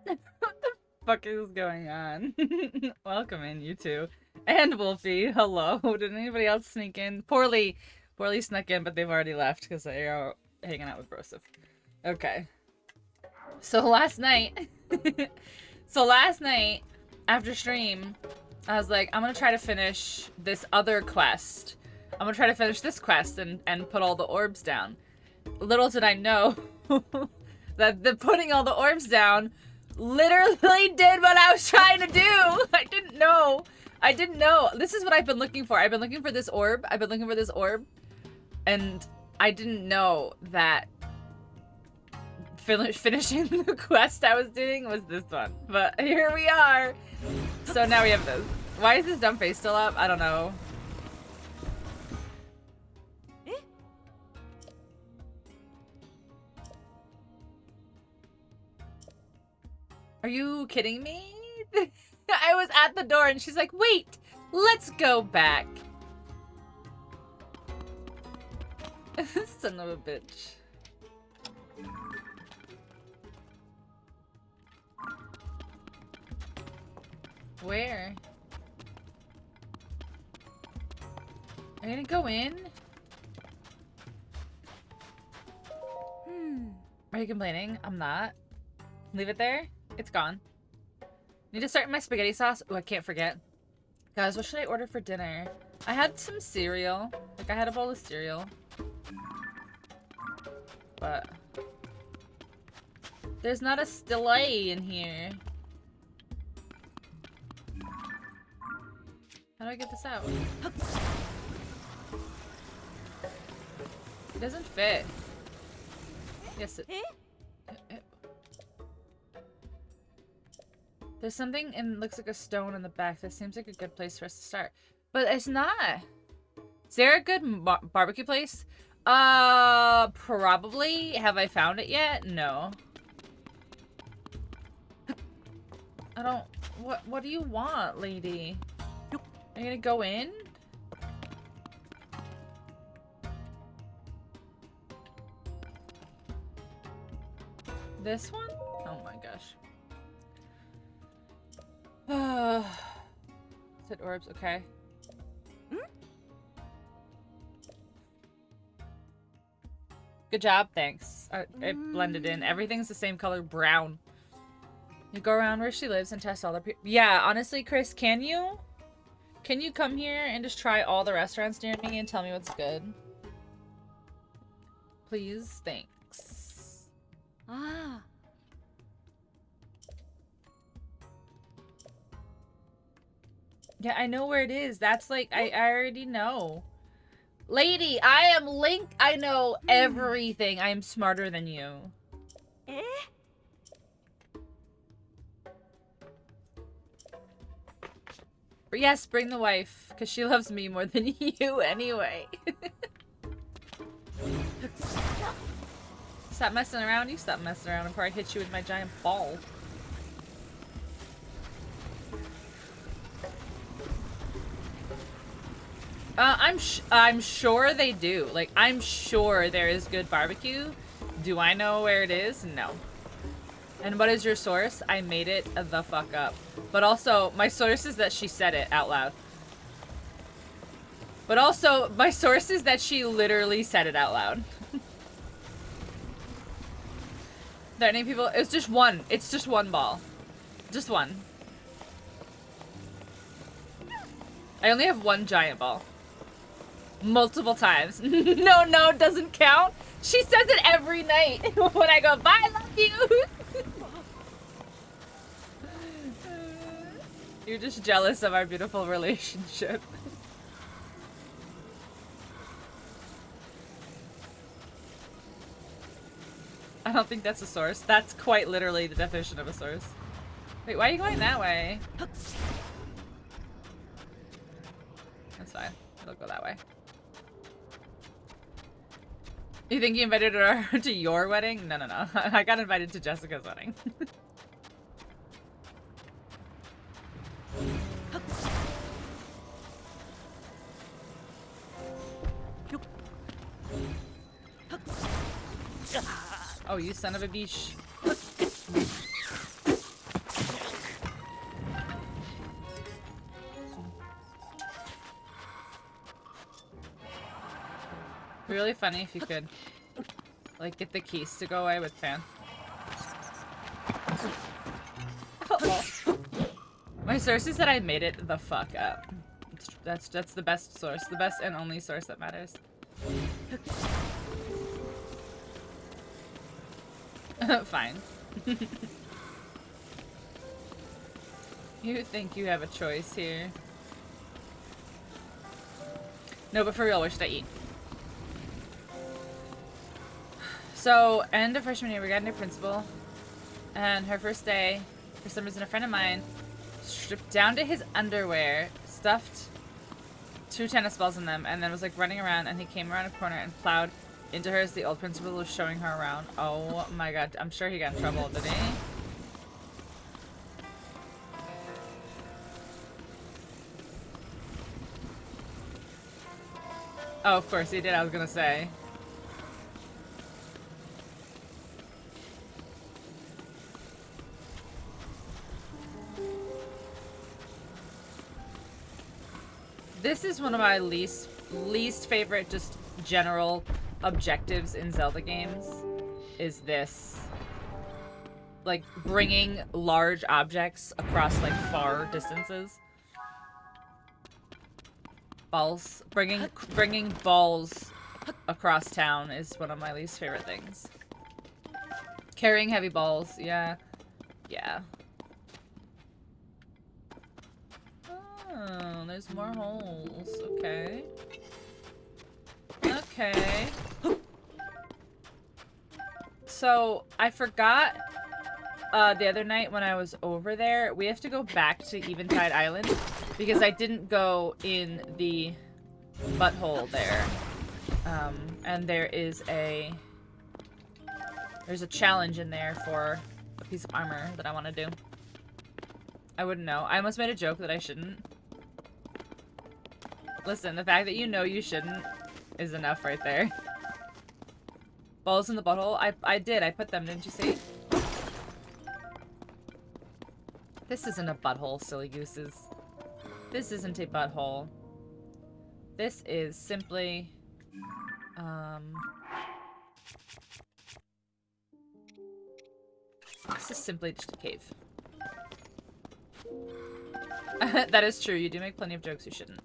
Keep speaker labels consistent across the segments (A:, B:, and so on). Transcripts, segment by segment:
A: What the fuck is going on? Welcome in, you two. And Wolfie, hello. Did anybody else sneak in? Poorly snuck in, but they've already left because they are hanging out with Broseph. Okay. So last night, after stream, I was like, I'm gonna try to finish this other quest. I'm gonna try to finish this quest and put all the orbs down. Little did I know that the putting all the orbs down literally did what I was trying to do. I didn't know. This is what I've been looking for. I've been looking for this orb. And I didn't know that finishing the quest I was doing was this one. But here we are. So now we have this. Why is this dumb face still up? I don't know. Are you kidding me? I was at the door and she's like, wait, let's go back. Son of a bitch. Where? Are you gonna go in? Are you complaining? I'm not. Leave it there. It's gone. Need to start my spaghetti sauce. Oh, I can't forget. Guys, what should I order for dinner? I had some cereal. Like, I had a bowl of cereal. But there's not a delay in here. How do I get this out? It doesn't fit. Yes, it... There's something in looks like a stone in the back. That seems like a good place for us to start. But it's not. Is there a good barbecue place? Probably. Have I found it yet? No. I don't... What do you want, lady? Are you gonna go in? This one? Oh my gosh. Said orbs, okay. Good job, thanks. It blended in. Everything's the same color, brown. You go around where she lives and test all the people. Yeah, honestly, Chris, can you? Can you come here and just try all the restaurants near me and tell me what's good? Please, thanks. Ah. Yeah, I know where it is. That's like, I already know. Lady, I am Link. I know everything. I am smarter than you. But yes, bring the wife, because she loves me more than you anyway. Stop messing around. You stop messing around before I hit you with my giant ball. I'm sure they do. Like, I'm sure there is good barbecue. Do I know where it is? No. And what is your source? I made it the fuck up. But also, my source is that she said it out loud. But also, my source is that she literally said it out loud. There are any people? It's just one. It's just one ball. Just one. I only have one giant ball. Multiple times. No, it doesn't count. She says it every night when I go, bye, love you. You're just jealous of our beautiful relationship. I don't think that's a source. That's quite literally the definition of a source. Wait, why are you going that way? That's fine. It'll go that way. You think you invited her to your wedding? No. I got invited to Jessica's wedding. Oh, you son of a bitch. be really funny if you could, like, get the keys to go away with fan. Oh. My source is that I made it the fuck up. That's the best source. The best and only source that matters. Fine. You think you have a choice here. No, but for real, what should I eat? So, end of freshman year, we got a new principal. And her first day, for some reason, a friend of mine stripped down to his underwear, stuffed 2 tennis balls in them, and then was like running around, and he came around a corner and plowed into her as the old principal was showing her around. Oh my god, I'm sure he got in trouble, didn't he? Oh, of course he did, I was gonna say. This is one of my least favorite just general objectives in Zelda games, is this. Like, bringing large objects across, like, far distances. Balls. Bringing balls across town is one of my least favorite things. Carrying heavy balls, yeah. Yeah. Oh, there's more holes. Okay. Okay. So, I forgot the other night when I was over there, we have to go back to Eventide Island because I didn't go in the butthole there. And there's a challenge in there for a piece of armor that I want to do. I wouldn't know. I almost made a joke that I shouldn't. Listen, the fact that you know you shouldn't is enough right there. Balls in the butthole? I did. I put them, didn't you see? This isn't a butthole, silly gooses. This isn't a butthole. This is simply... This is simply just a cave. That is true. You do make plenty of jokes you shouldn't.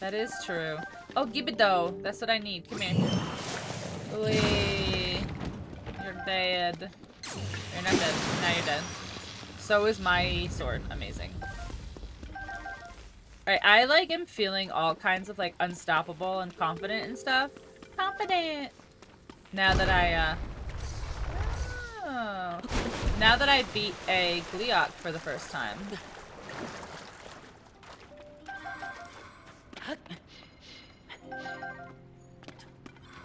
A: That is true. Oh, Gibido! That's what I need. Come here. Wee. You're dead. You're not dead. Now you're dead. So is my sword. Amazing. Alright, I like am feeling all kinds of like unstoppable and confident and stuff. Confident! Now that I, oh. Now that I beat a Gleeok for the first time.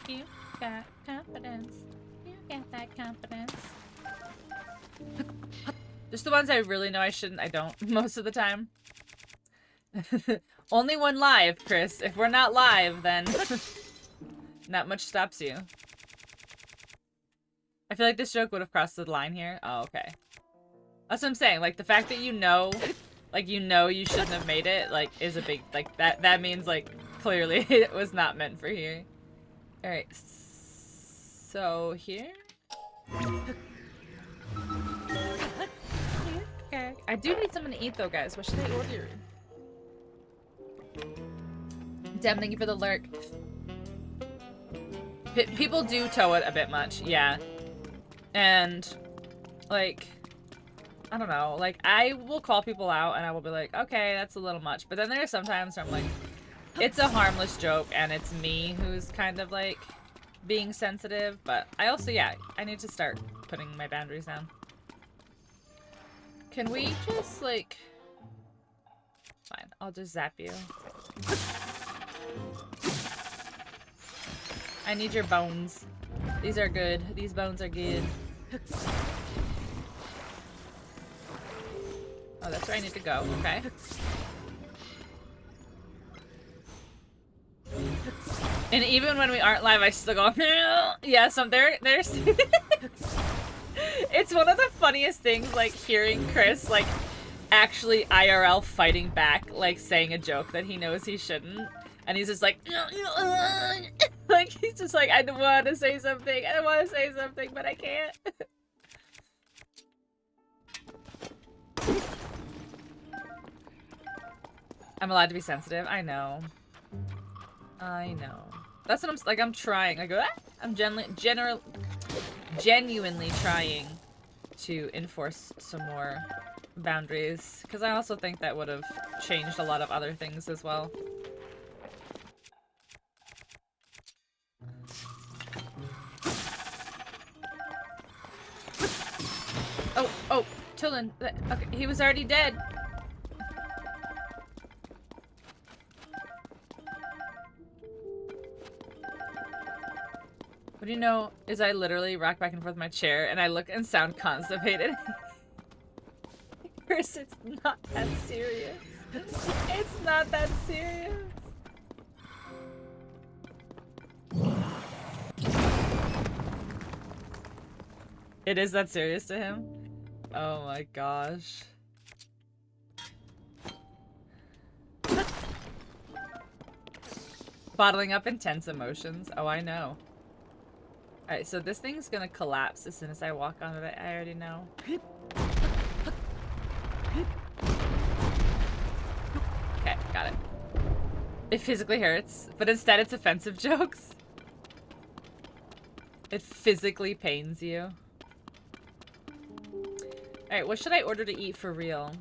A: You got confidence. You got that confidence. Just the ones I really know I shouldn't, I don't most of the time. Only when live, Chris. If we're not live, then not much stops you. I feel like this joke would have crossed the line here. Oh, okay. That's what I'm saying. Like, the fact that you know, like, you know you shouldn't have made it, like, is a big, like, that means, like, clearly it was not meant for here. Alright. So, here? Okay. I do need something to eat, though, guys. What should I order? Damn, thank you for the lurk. People do toe it a bit much, yeah. And, like, I don't know. Like, I will call people out and I will be like, okay, that's a little much. But then there are sometimes where I'm like, it's a harmless joke and it's me who's kind of, like, being sensitive. But I also, yeah, I need to start putting my boundaries down. Can we just, like... Fine, I'll just zap you. I need your bones. These are good. These bones are good. Oh, that's where I need to go. Okay. And even when we aren't live, I still go, yeah, there's... It's one of the funniest things, like, hearing Chris, like, actually IRL fighting back, like, saying a joke that he knows he shouldn't. And he's just like... Like, he's just like, I want to say something. I want to say something, but I can't. I'm allowed to be sensitive. I know. I know. That's what I'm like. I'm trying. Like, ah! I'm genuinely trying to enforce some more boundaries, because I also think that would have changed a lot of other things as well. Oh, Tulin. Okay, he was already dead. What do you know is I literally rock back and forth in my chair and I look and sound constipated. Chris, it's not that serious. It's not that serious. It is that serious to him? Oh my gosh. Bottling up intense emotions. Oh, I know. Alright, so this thing's gonna collapse as soon as I walk onto it. I already know. Okay, got it. It physically hurts, but instead it's offensive jokes. It physically pains you. Alright, what should I order to eat for real?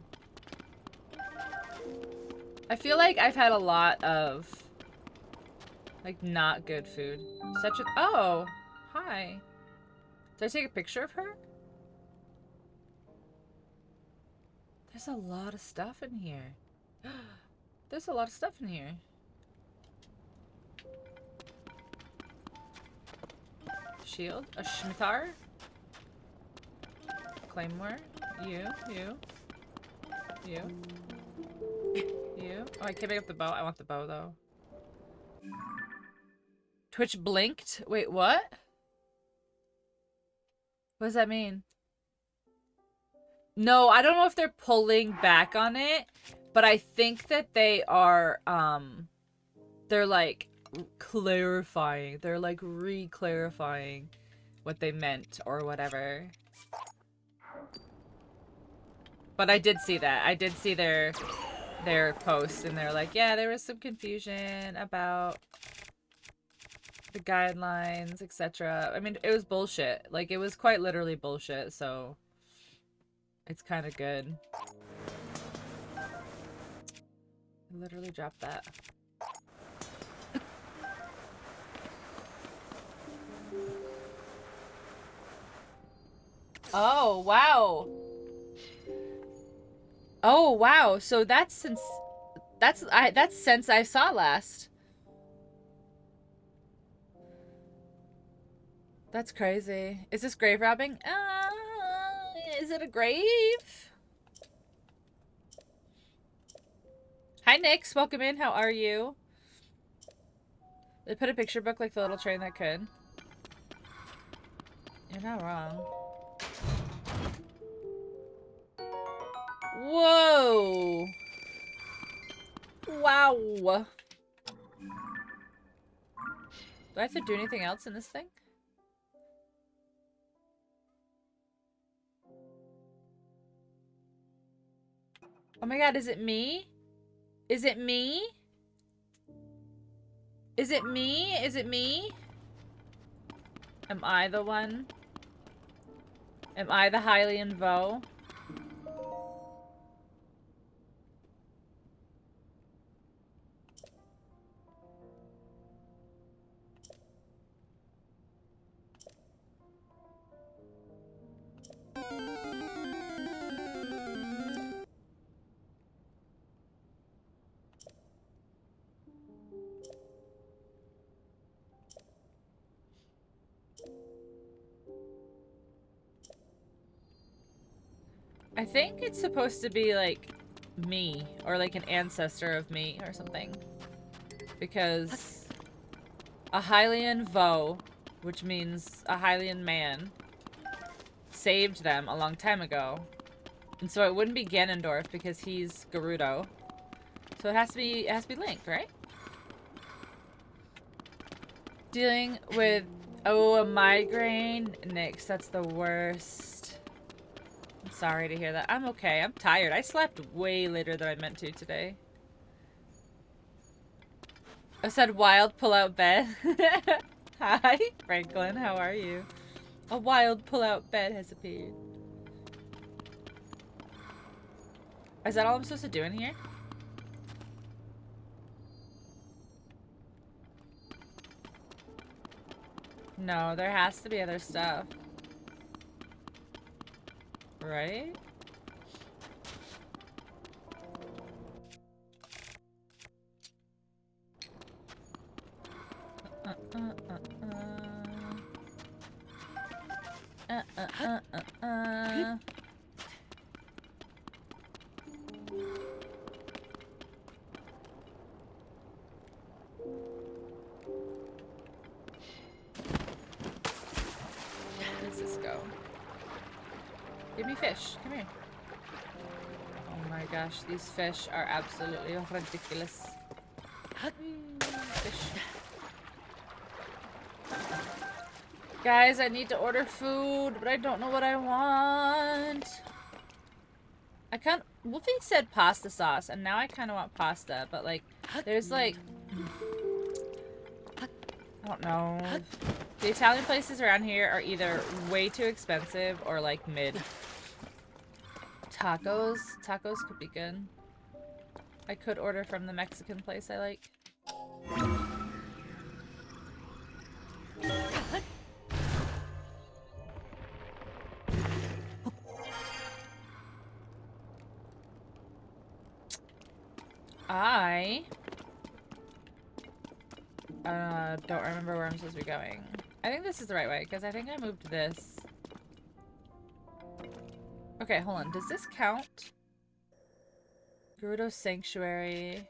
A: I feel like I've had a lot of, like, not good food. Such a- oh! Hi. Did I take a picture of her? There's a lot of stuff in here. There's a lot of stuff in here. Shield. A Scimitar. Claymore. You. Oh, I can't pick up the bow. I want the bow, though. Twitch blinked? Wait, what? What does that mean? No, I don't know if they're pulling back on it, but I think that they are, they're like clarifying. They're like re-clarifying what they meant or whatever. But I did see that. I did see their post, and they're like, yeah, there was some confusion about the guidelines, etc. I mean, it was bullshit. Like, it was quite literally bullshit, so it's kind of good. I literally dropped that. Oh, wow. Oh, wow. So that's since that's since I saw last. That's crazy. Is this grave robbing? Is it a grave? Hi, Nix. Welcome in. How are you? They put a picture book like the little train that could. You're not wrong. Whoa! Wow! Do I have to do anything else in this thing? Oh my god, is it me? Is it me? Is it me? Is it me? Am I the one? Am I the Hylian Vo? I think it's supposed to be like me, or like an ancestor of me or something. Because a Hylian Vo, which means a Hylian man, saved them a long time ago. And so it wouldn't be Ganondorf because he's Gerudo. So it has to be linked, right? Dealing with, oh, a migraine? Nix, that's the worst. I'm sorry to hear that. I'm okay. I'm tired. I slept way later than I meant to today. I said wild pull-out bed. Hi, Franklin. How are you? A wild pull-out bed has appeared. Is that all I'm supposed to do in here? No, there has to be other stuff. Right? Where does this go? Give me fish. Come here. Oh my gosh, these fish are absolutely ridiculous. Fish. Guys, I need to order food, but I don't know what I want. I can't. Wolfie said pasta sauce, and now I kind of want pasta, but like, there's like, I don't know. The Italian places around here are either way too expensive or like mid. Tacos could be good. I could order from the Mexican place I like. I don't remember where I'm supposed to be going. I think this is the right way, because I think I moved this. Okay, hold on. Does this count? Gerudo Sanctuary.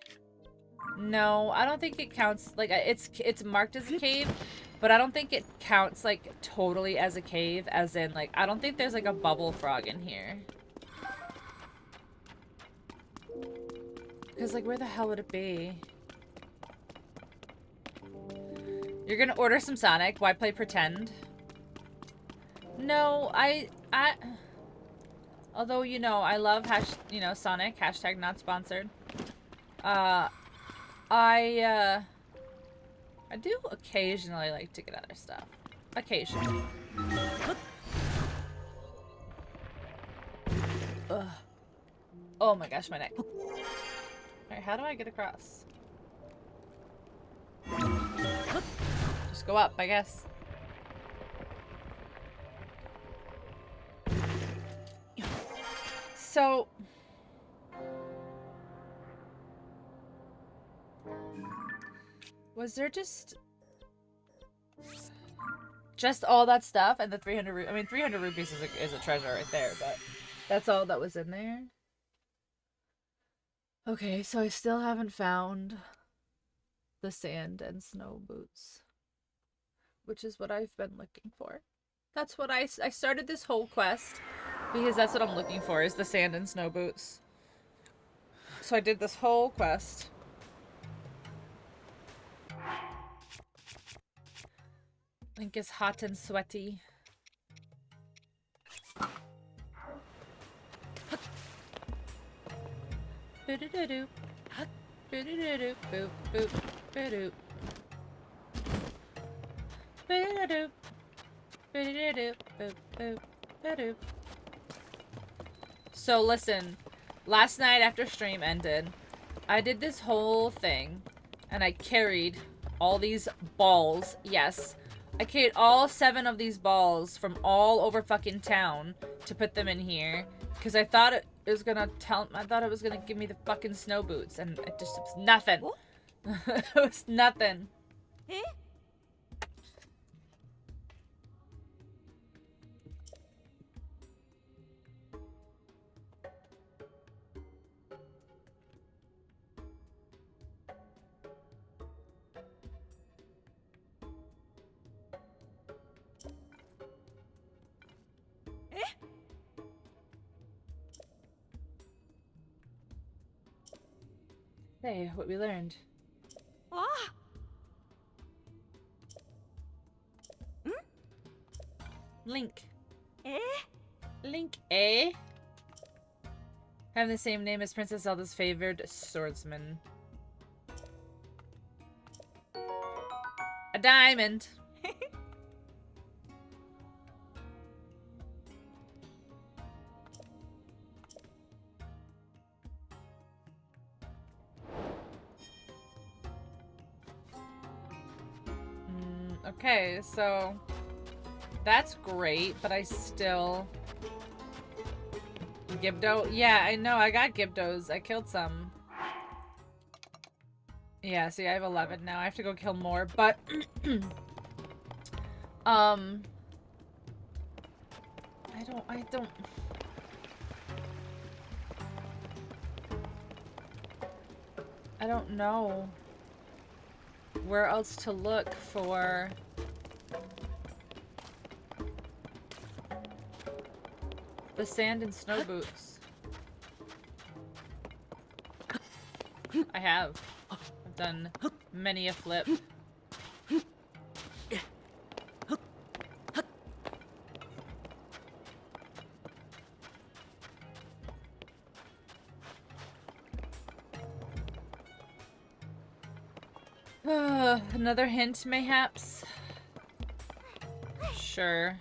A: No, I don't think it counts. Like, it's marked as a cave, but I don't think it counts, like, totally as a cave, as in, like, I don't think there's, like, a bubble frog in here. Because, like, where the hell would it be? You're gonna order some Sonic? Why play pretend? No, although, you know, I love Sonic, hashtag not sponsored. I do occasionally like to get other stuff. Occasionally. Ugh. Oh my gosh, my neck. Alright, how do I get across? Just go up, I guess. So... was there just all that stuff and the 300 I mean, 300 rupees is a treasure right there, but that's all that was in there. Okay, so I still haven't found the sand and snow boots, which is what I've been looking for. That's what I started this whole quest because that's what I'm looking for, is the sand and snow boots. So I did this whole quest. Link is hot and sweaty. Boo-doo-doo-doo. Boo-doo-doo-doo. Boop, boop, boo-doo. Boo-doo-doo. Boo-doo-doo. Boop, boop, boo-doo. So listen, last night after stream ended, I did this whole thing, and I carried all these balls. Yes, I carried all 7 of these balls from all over fucking town to put them in here, because I thought it was gonna give me the fucking snow boots, and it was nothing. It was nothing. Hey, what we learned. Link. Link, eh? Have the same name as Princess Zelda's favored swordsman. A diamond. Okay, so that's great, but I still... Gibdo? Yeah, I know, I got Gibdos. I killed some. Yeah, see, I have 11 now. I have to go kill more, but... I don't know where else to look for... the sand and snow boots. I have. I've done many a flip. Another hint, mayhaps? Sure.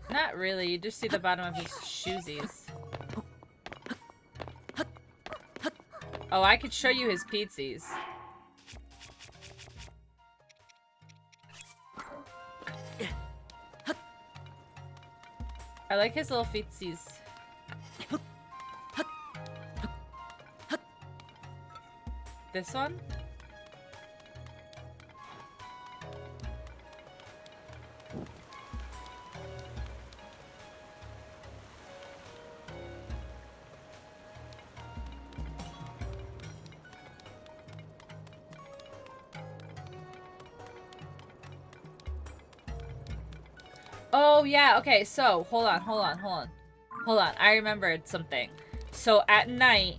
A: Not really, you just see the bottom of his shoesies. Oh, I could show you his pizzies. I like his little feetsies. This one? Oh, yeah, okay, so, hold on. I remembered something. So, at night,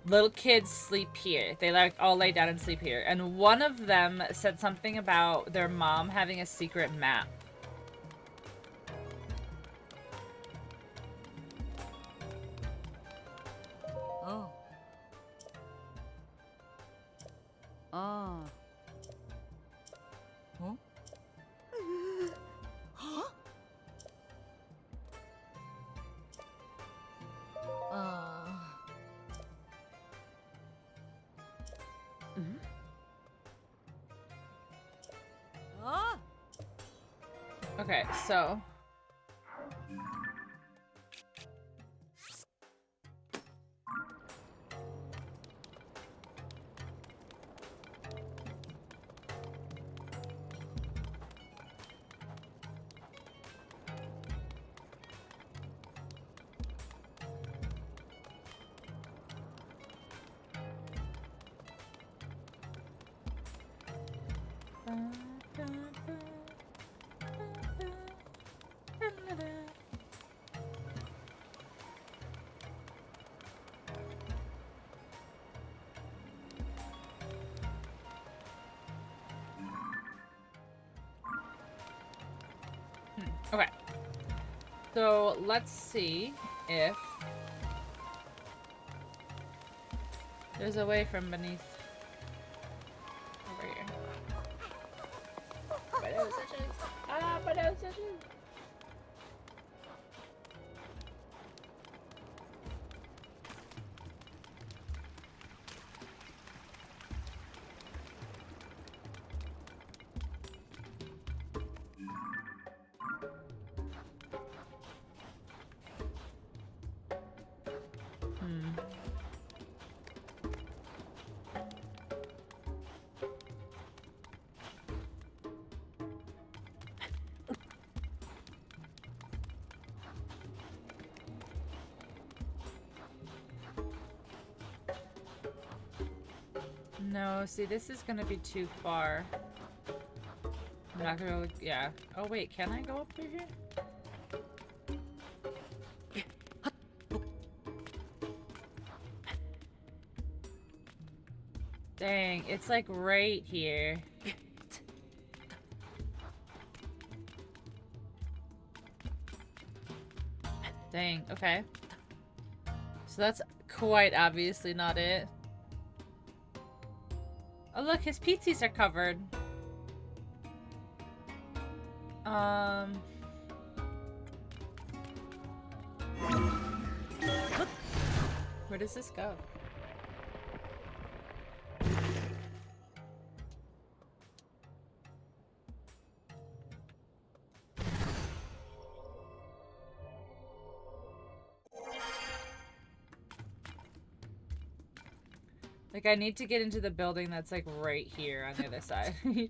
A: little kids sleep here. They, like, all lay down and sleep here. And one of them said something about their mom having a secret map.
B: Oh. Ah. Huh? Huh?
A: Okay, so... Okay. So, let's see if there's a way from beneath over here. My nose itches. No, see, this is gonna be too far. I'm not gonna, yeah. Oh wait, can I go up through here? Dang, it's like right here. Dang, okay. So that's quite obviously not it. Oh look, his pizzas are covered. Where does this go? Like, I need to get into the building that's, like, right here on the other side. Hmm.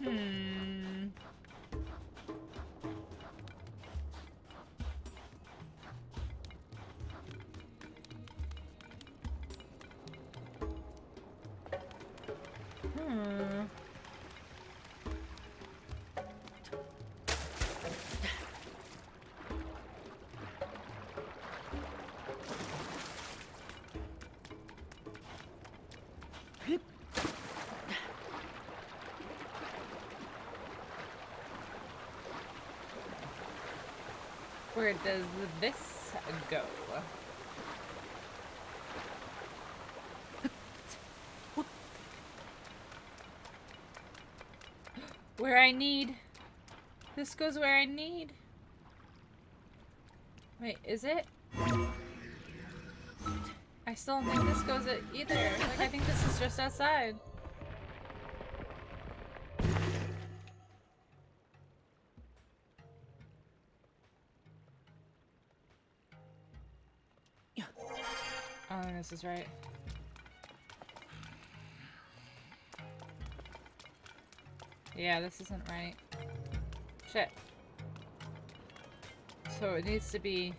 A: Hmm. Where does this go? Where I need. This goes where I need. Wait, is it? I still don't think this goes it either. Like, I think this is just outside. I don't think this is right. Yeah, this isn't right. Shit. So it needs to be...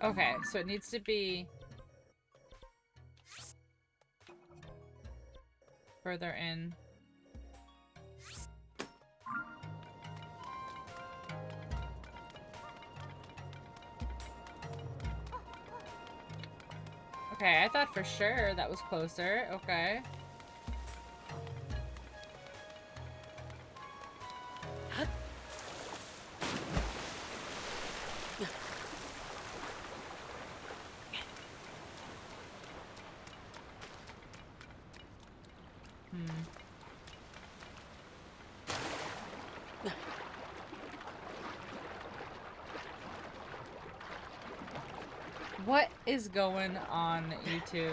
A: Okay, so it needs to be... further in. Okay, I thought for sure that was closer. Okay. What is going on, you two?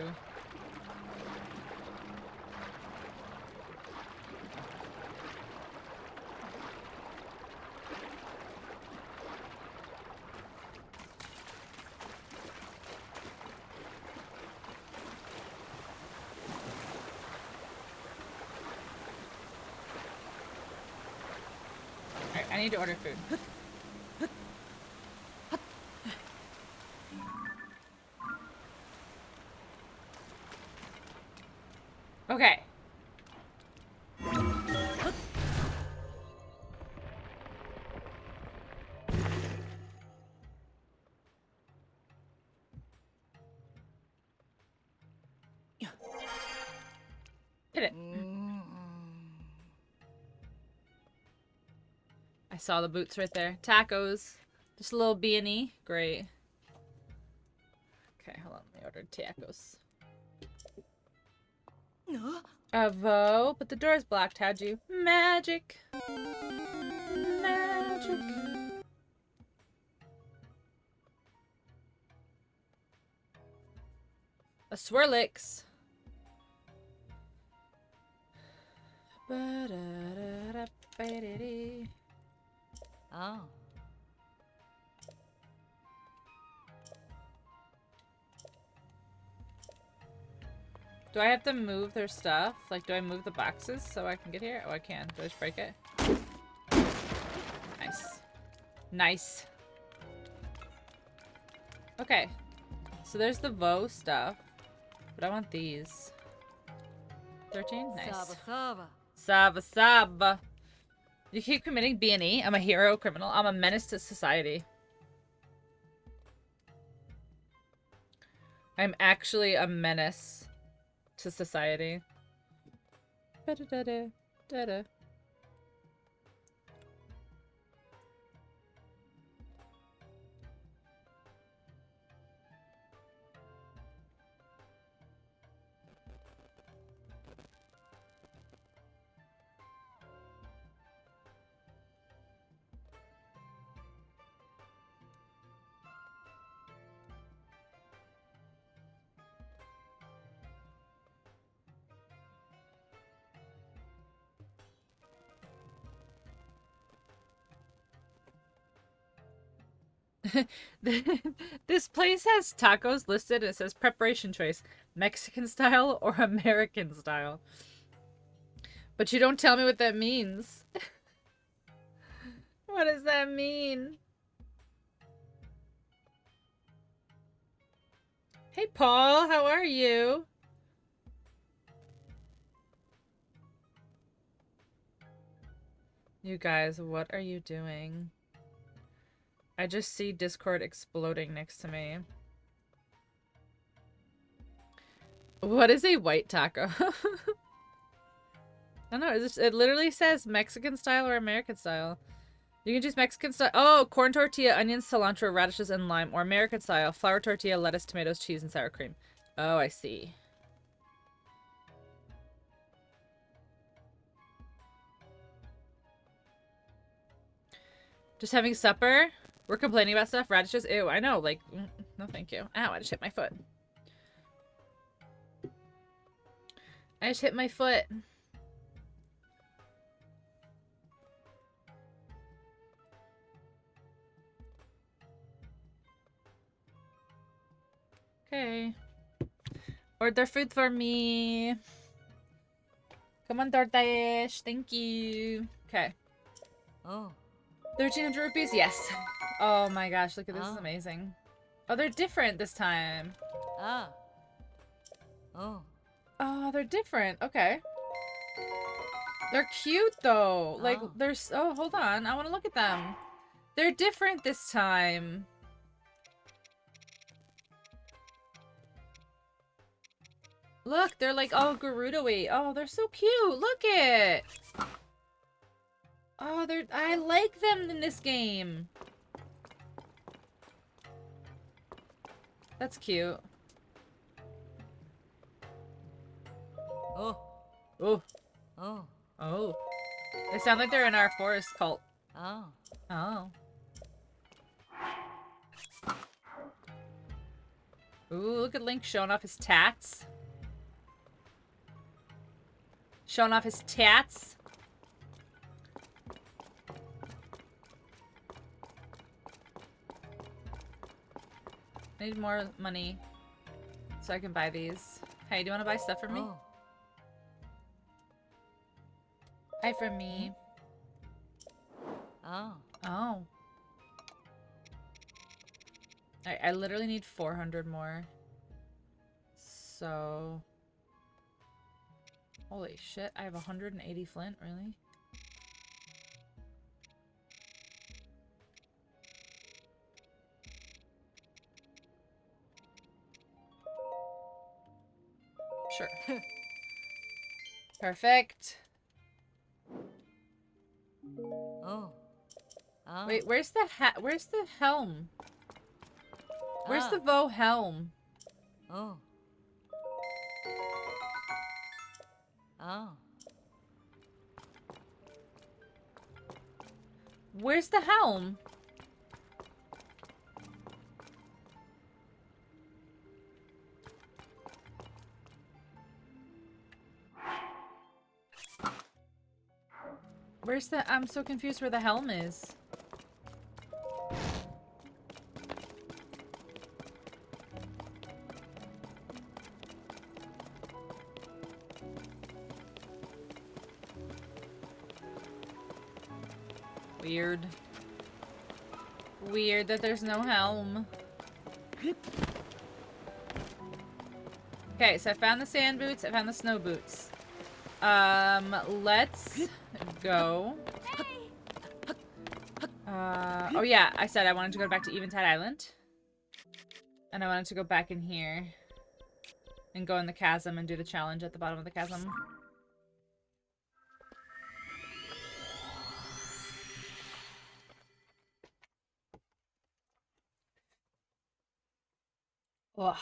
A: Alright, I need to order food. Okay. Hit it. I saw the boots right there. Tacos. Just a little B&E. Great. Okay, hold on. Let me order tacos. Avo, but the door's blocked. How'd you? Magic. Magic. A Swirlix.
B: Oh.
A: Do I have to move their stuff? Like, do I move the boxes so I can get here? Oh, I can. Do I just break it? Nice. Nice. Okay. So there's the Vo stuff. But I want these. 13? Nice.
B: Saba, saba.
A: Saba, saba. You keep committing B&E? I'm a hero criminal. I'm a menace to society. I'm actually a menace to society. Da-da-da-da, da-da. This place has tacos listed and it says preparation choice, Mexican style or American style. But you don't tell me what that means. What does that mean? Hey Paul, how are you? You guys, what are you doing? I just see Discord exploding next to me. What is a white taco? I don't know. It literally says Mexican style or American style. You can choose Mexican style. Oh, corn tortilla, onions, cilantro, radishes, and lime. Or American style, flour tortilla, lettuce, tomatoes, cheese, and sour cream. Oh, I see. Just having supper? We're complaining about stuff? Radishes? Ew, I know. Like, no thank you. Ow, I just hit my foot. I just hit my foot. Okay. Order food for me. Come on, DoorDash. Thank you. Okay.
B: Oh.
A: 1,300 rupees? Yes. Oh my gosh, look at this. This is
B: Oh.
A: amazing. Oh, they're different this time.
B: Ah. Oh.
A: Oh, they're different. Okay. They're cute though. Like,
B: Oh.
A: there's. Oh, hold on. I want to look at them. They're different this time. Look, they're like all Gerudo-y. Oh, they're so cute. Look it. Oh, they're. I like them in this game. That's cute.
B: Oh.
A: Oh.
B: Oh.
A: Oh. They sound like they're in our forest cult.
B: Oh.
A: Oh. Ooh, look at Link showing off his tats. Showing off his tats. I need more money so I can buy these. Hey, do you want to buy stuff for me?
B: Oh.
A: Buy for me.
B: Oh.
A: Oh. I literally need 400 more. So... Holy shit, I have 180 flint, really? Sure. Perfect.
B: Oh. Oh.
A: Wait, where's the where's the helm? Where's the Vo helm?
B: Oh. Oh.
A: Where's the helm? Where's the... I'm so confused where the helm is. Weird. Weird that there's no helm. Okay, so I found the sand boots, I found the snow boots. Let's go. Oh yeah, I said I wanted to go back to Eventide Island. And I wanted to go back in here. And go in the chasm and do the challenge at the bottom of the chasm. Ugh.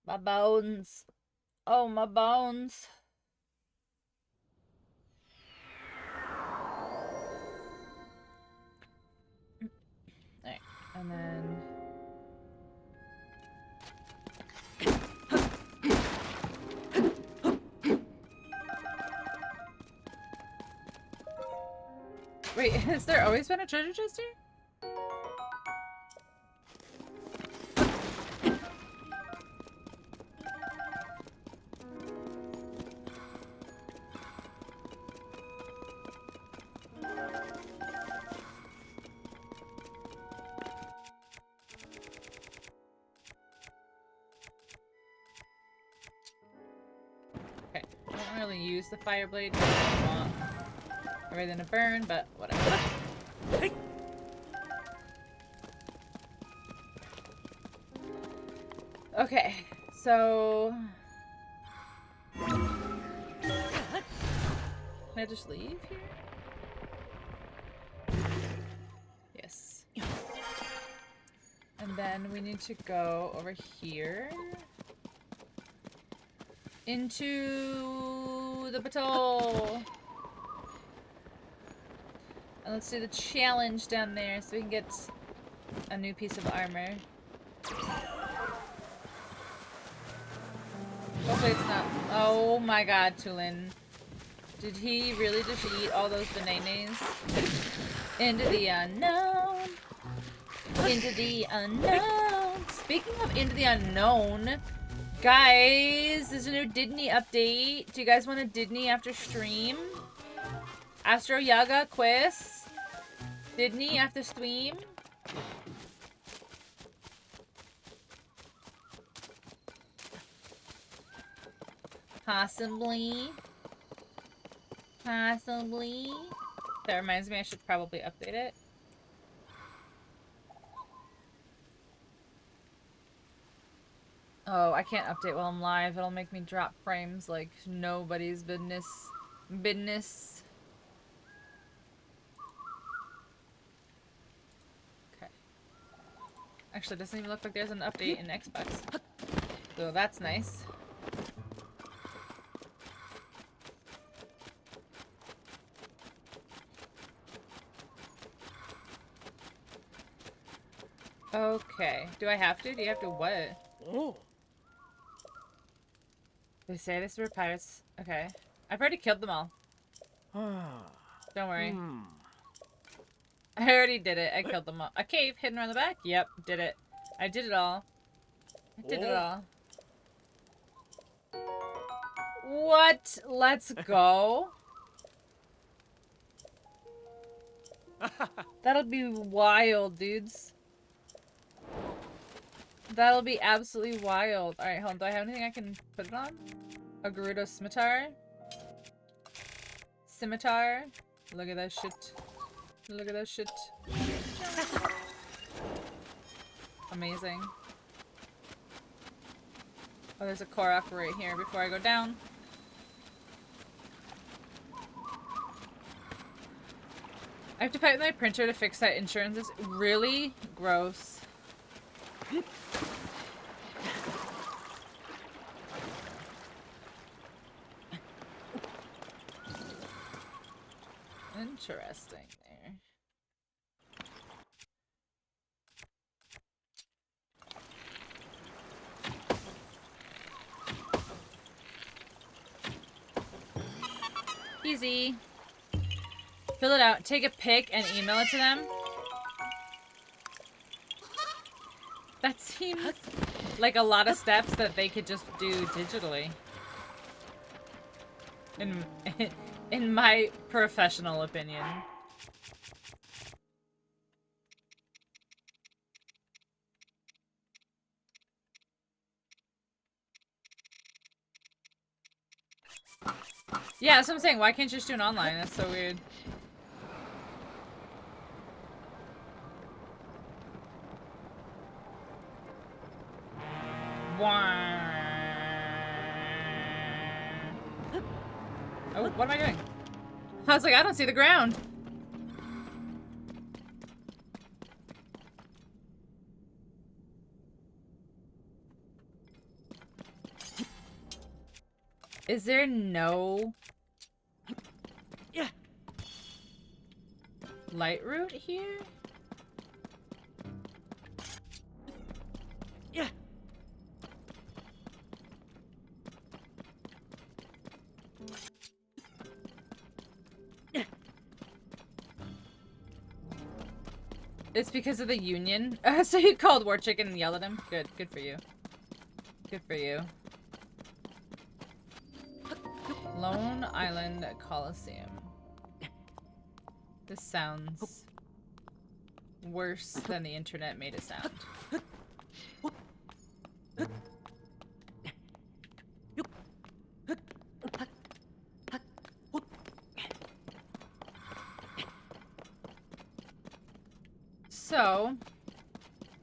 A: My bones. Oh, my bones. Alright, and then... Wait, has there always been a treasure chest here? Okay, I don't really use the fire blade because I want everything to burn, but whatever. Okay, so... Can I just leave here? Yes. And then we need to go over here. Into the battle. And let's do the challenge down there so we can get a new piece of armor. Hopefully it's not. Oh my god, Tulin. Did he really just eat all those bananas? Into the unknown. Into the unknown. Speaking of into the unknown, guys, there's a new Disney update. Do you guys want a Disney after stream? Astro Yaga quiz. Disney after stream. Possibly. Possibly. That reminds me I should probably update it. Oh, I can't update while I'm live. It'll make me drop frames like nobody's business. Business. Okay. Actually, it doesn't even look like there's an update in Xbox. So that's nice. Okay. Do I have to? Do you have to what?
C: Oh.
A: They say this were pirates. Okay. I've already killed them all. Don't worry. I already did it. I killed them all. A cave hidden around the back? Yep, did it. I did it all. I did it all. What? Let's go. That'll be wild, dudes. That'll be absolutely wild. Alright, hold on. Do I have anything I can put it on? A Gerudo scimitar? Scimitar? Look at that shit. Look at that shit. Amazing. Oh, there's a Korok right here before I go down. I have to fight with my printer to fix that insurance. It's really gross. Interesting there. Easy. Fill it out, take a pic, and email it to them. That seems like a lot of steps that they could just do digitally. In my professional opinion. Yeah, that's what I'm saying. Why can't you just do it online? That's so weird. Oh, what am I doing? I was like, I don't see the ground. Is there no light route here? It's because of the union. So you called War Chicken and yelled at him? Good. Good for you. Good for you. Lone Island Coliseum. This sounds worse than the internet made it sound. So,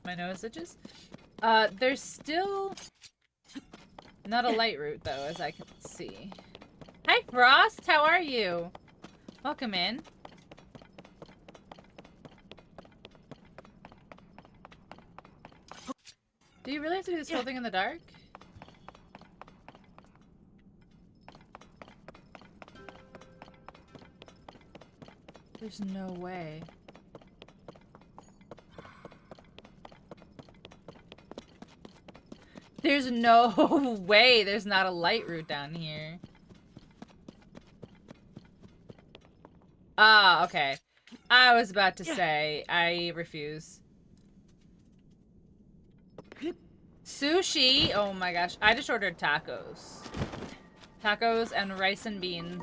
A: my nose itches. There's still not a light route though, as I can see. Hi Frost, how are you? Welcome in. Do you really have to do this whole thing in the dark? There's no way. There's no way there's not a light route down here. Ah, okay. I was about to say, I refuse. Sushi! Oh my gosh. I just ordered tacos. Tacos and rice and beans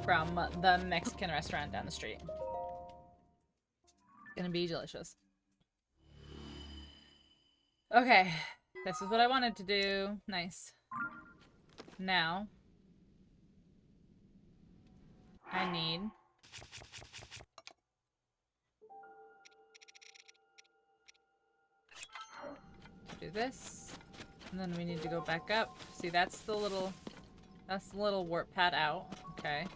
A: from the Mexican restaurant down the street. Gonna be delicious. Okay. This is what I wanted to do. Nice. Now, I need to do this, and then we need to go back up. See, that's the little warp pad out. Okay.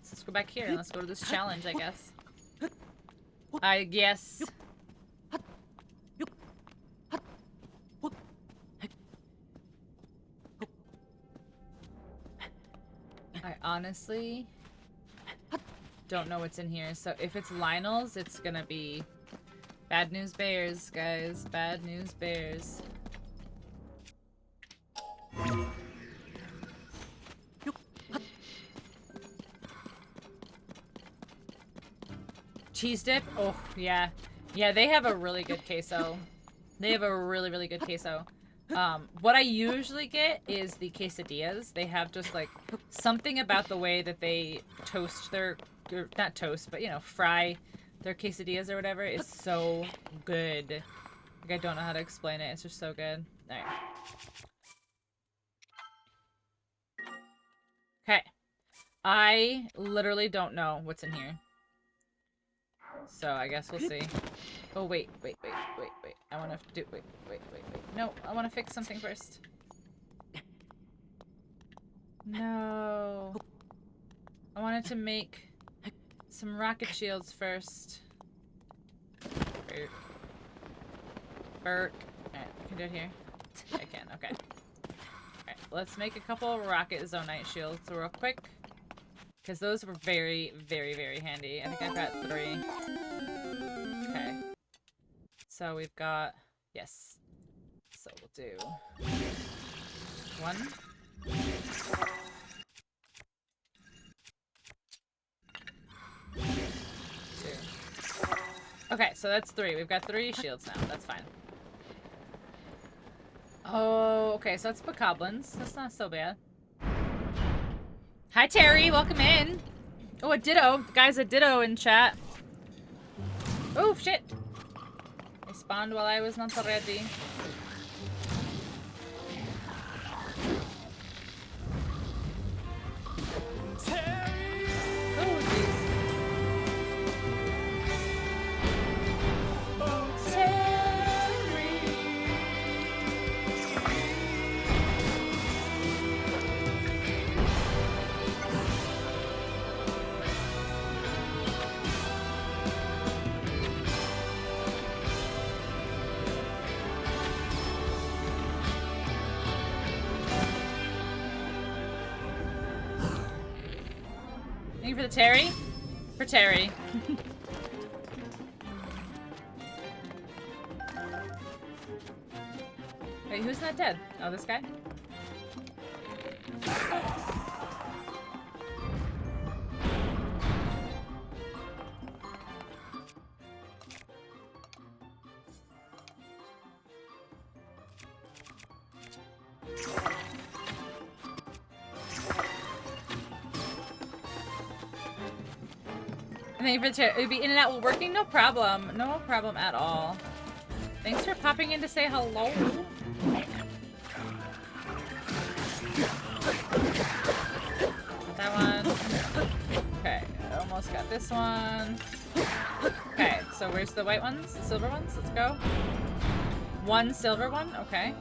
A: So let's go back here and let's go to this challenge, I guess. I guess. I honestly don't know what's in here. So if it's Lionel's, it's gonna be bad news bears, guys. Bad news bears. Cheese dip? Oh, yeah. Yeah, they have a really good queso. They have a really, really good queso. What I usually get is the quesadillas. They have just like something about the way that they toast their, not toast, but you know, fry their quesadillas or whatever is so good. Like, I don't know how to explain it. It's just so good. All right. Okay. I literally don't know what's in here. So I guess we'll see. Oh, wait. I want to do, wait. No, I want to fix something first. No. I wanted to make some rocket shields first. Burk. Alright, I can do it here. Yeah, I can, okay. Alright, let's make a couple rocket zonite shields real quick. Because those were very, very, very handy. I think I've got 3. Okay. So we've got... Yes. So we'll do... 1. 2. Okay, so that's 3. We've got 3 shields now. That's fine. Oh, okay, so that's bokoblins. That's not so bad. Hi, Terry. Welcome in. Oh, a ditto. Guys, a ditto in chat. Oh, shit. I spawned while I was not ready. Oh, jeez. Terry. Looking for the Terry? For Terry. Wait, who's not dead? Oh, this guy? And then it would be in and out while working? No problem. No problem at all. Thanks for popping in to say hello. Got that one. Okay, almost got this one. Okay, so where's the white ones? The silver ones? Let's go. One silver one? Okay.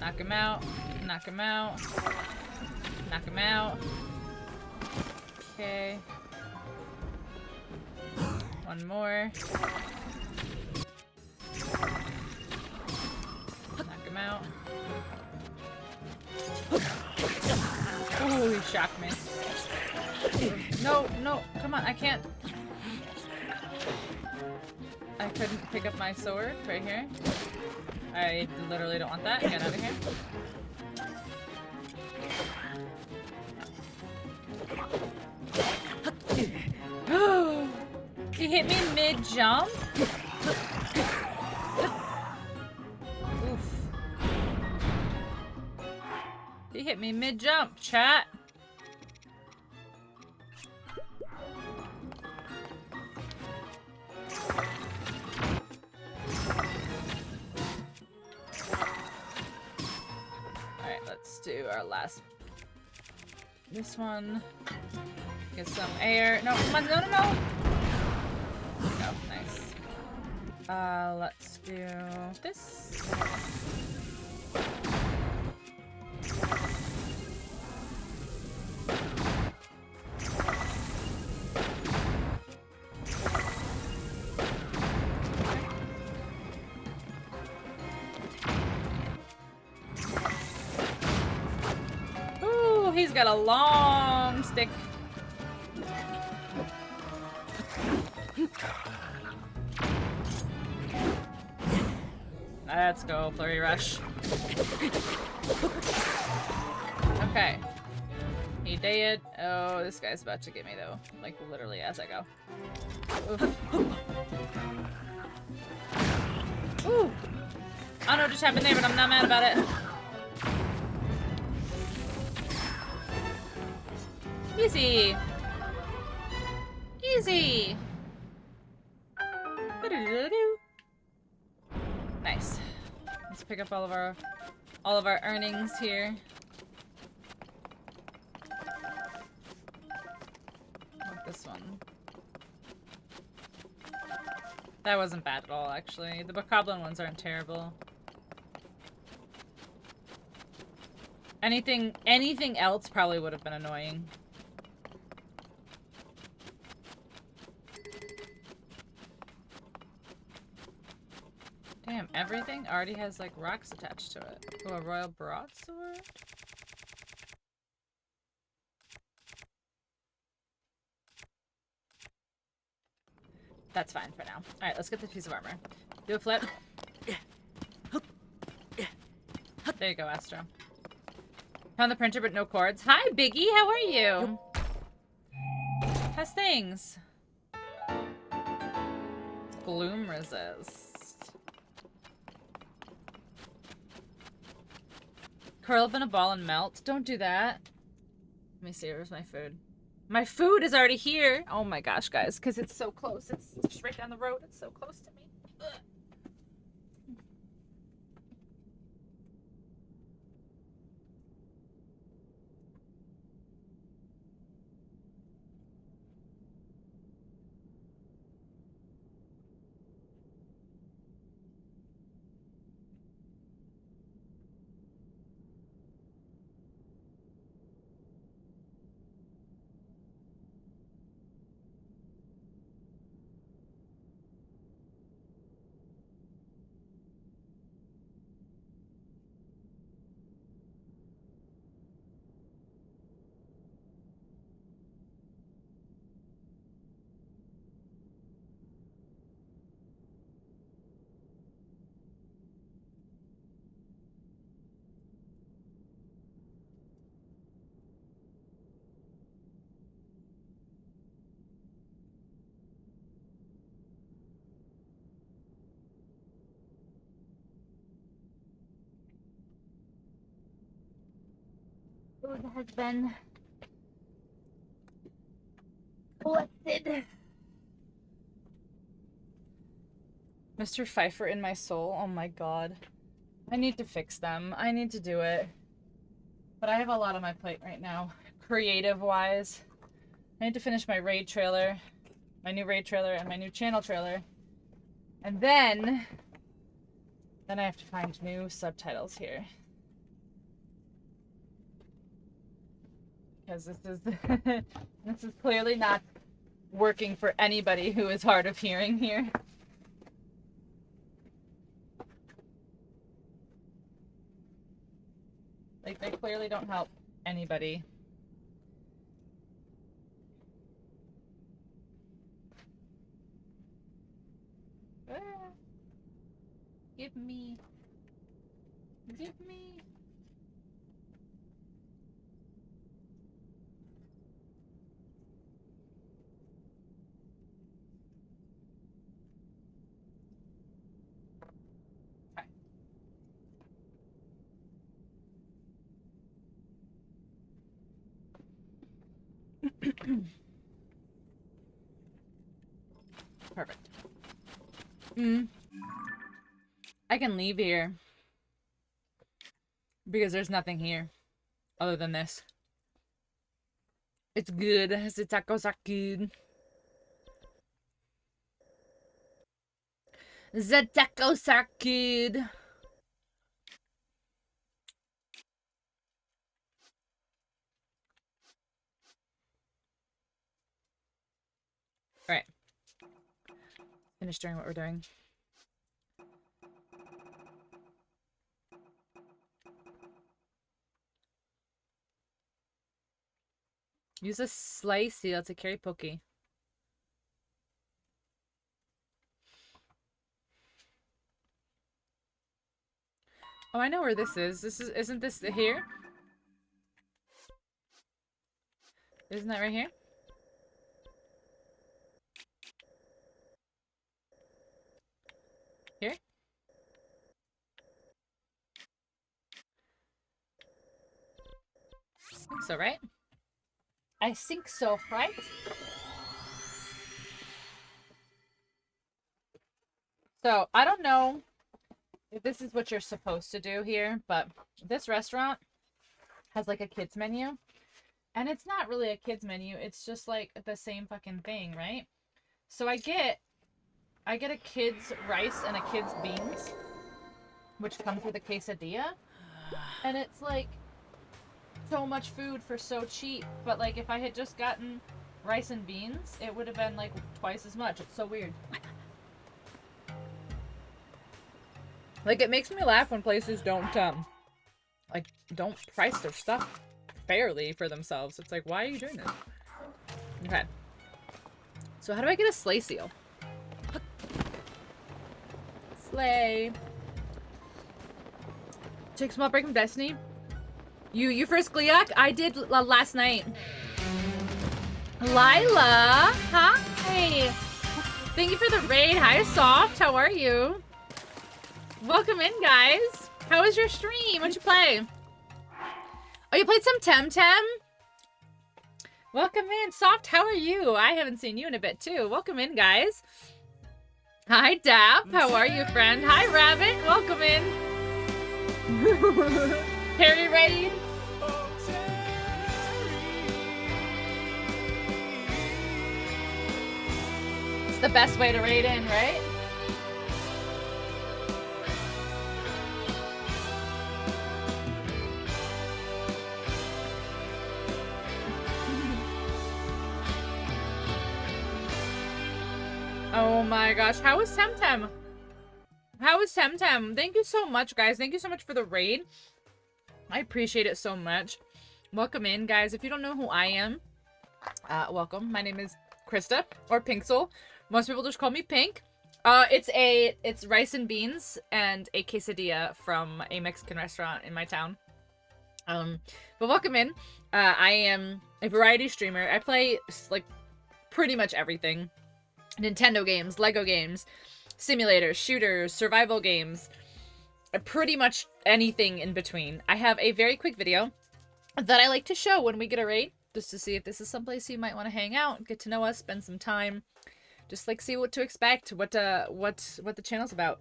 A: Knock him out. Knock him out. Knock him out. Okay. One more. Knock him out. Ooh, he shocked me. No, no, come on, I can't. I couldn't pick up my sword right here. I literally don't want that. Get out of here. He hit me mid-jump? Oof. He hit me mid-jump, chat. Alright, let's do our last. This one. Get some air. No, come on, no, no, no! Oh, nice. Let's do this. Ooh, he's got a long stick. Let's go, Flurry Rush. Okay. He did. Oh, this guy's about to get me though. Like literally as I go. Oof. Ooh. I don't know what just happened there, but I'm not mad about it. Easy. Easy. Nice. Let's pick up all of our earnings here. Like this one. That wasn't bad at all, actually. The Bokoblin ones aren't terrible. Anything else probably would have been annoying. Damn, everything already has, like, rocks attached to it. Oh, a royal broadsword? That's fine for now. Alright, let's get this piece of armor. Do a flip. There you go, Astro. Found the printer, but no cords. Hi, Biggie! How are you? How's things? Gloom resist. Curl up in a ball and melt. Don't do that. Let me see. Where's my food? My food is already here. Oh my gosh, guys. Because it's so close. It's just right down the road. It's so close to me. Ugh. food has been collected. Mr. Pfeiffer in my soul. Oh my god. I need to fix them. I need to do it. But I have a lot on my plate right now. Creative-wise. I need to finish my raid trailer. My new raid trailer and my new channel trailer. And then I have to find new subtitles here. Because this is this is clearly not working for anybody who is hard of hearing here. Like, they clearly don't help anybody. Ah. Give me. Give me. Perfect. I can leave here. Because there's nothing here. Other than this. It's good. The tacos are good. The tacos are good. Alright. Finish doing what we're doing. Use a slice seal to carry Pokey. Oh, I know where this is. Isn't this here? Isn't that right here? Here? I think so, right? I think so, right? So, I don't know if this is what you're supposed to do here, but this restaurant has like a kids menu. And it's not really a kids menu, it's just like the same fucking thing, right? So I get a kid's rice and a kid's beans, which comes with a quesadilla. And it's like so much food for so cheap, but like if I had just gotten rice and beans, it would have been like twice as much. It's so weird. Like, it makes me laugh when places don't price their stuff fairly for themselves. It's like, why are you doing this? Okay. So how do I get a sleigh seal? Sleigh. Take small break from Destiny. You first, Gleok? I did last night. Lila, hi. Thank you for the raid. Hi, Soft. How are you? Welcome in, guys. How was your stream? What'd you play? Oh, you played some Temtem? Welcome in. Soft, how are you? I haven't seen you in a bit, too. Welcome in, guys. Hi, Dap. How are you, friend? Hi, Rabbit. Welcome in. Harry Raid. It's the best way to raid in, right? Oh my gosh, how is Temtem? How is Temtem? Thank you so much, guys. Thank you so much for the raid. I appreciate it so much. Welcome in, guys. If you don't know who I am, welcome. My name is Krista, or Pinksel. Most people just call me Pink. It's rice and beans and a quesadilla from a Mexican restaurant in my town. But welcome in. I am a variety streamer. I play, like, pretty much everything. Nintendo games, Lego games, simulators, shooters, survival games, pretty much anything in between. I have a very quick video that I like to show when we get a raid, just to see if this is someplace you might want to hang out, get to know us, spend some time, just like see what to expect, what the channel's about.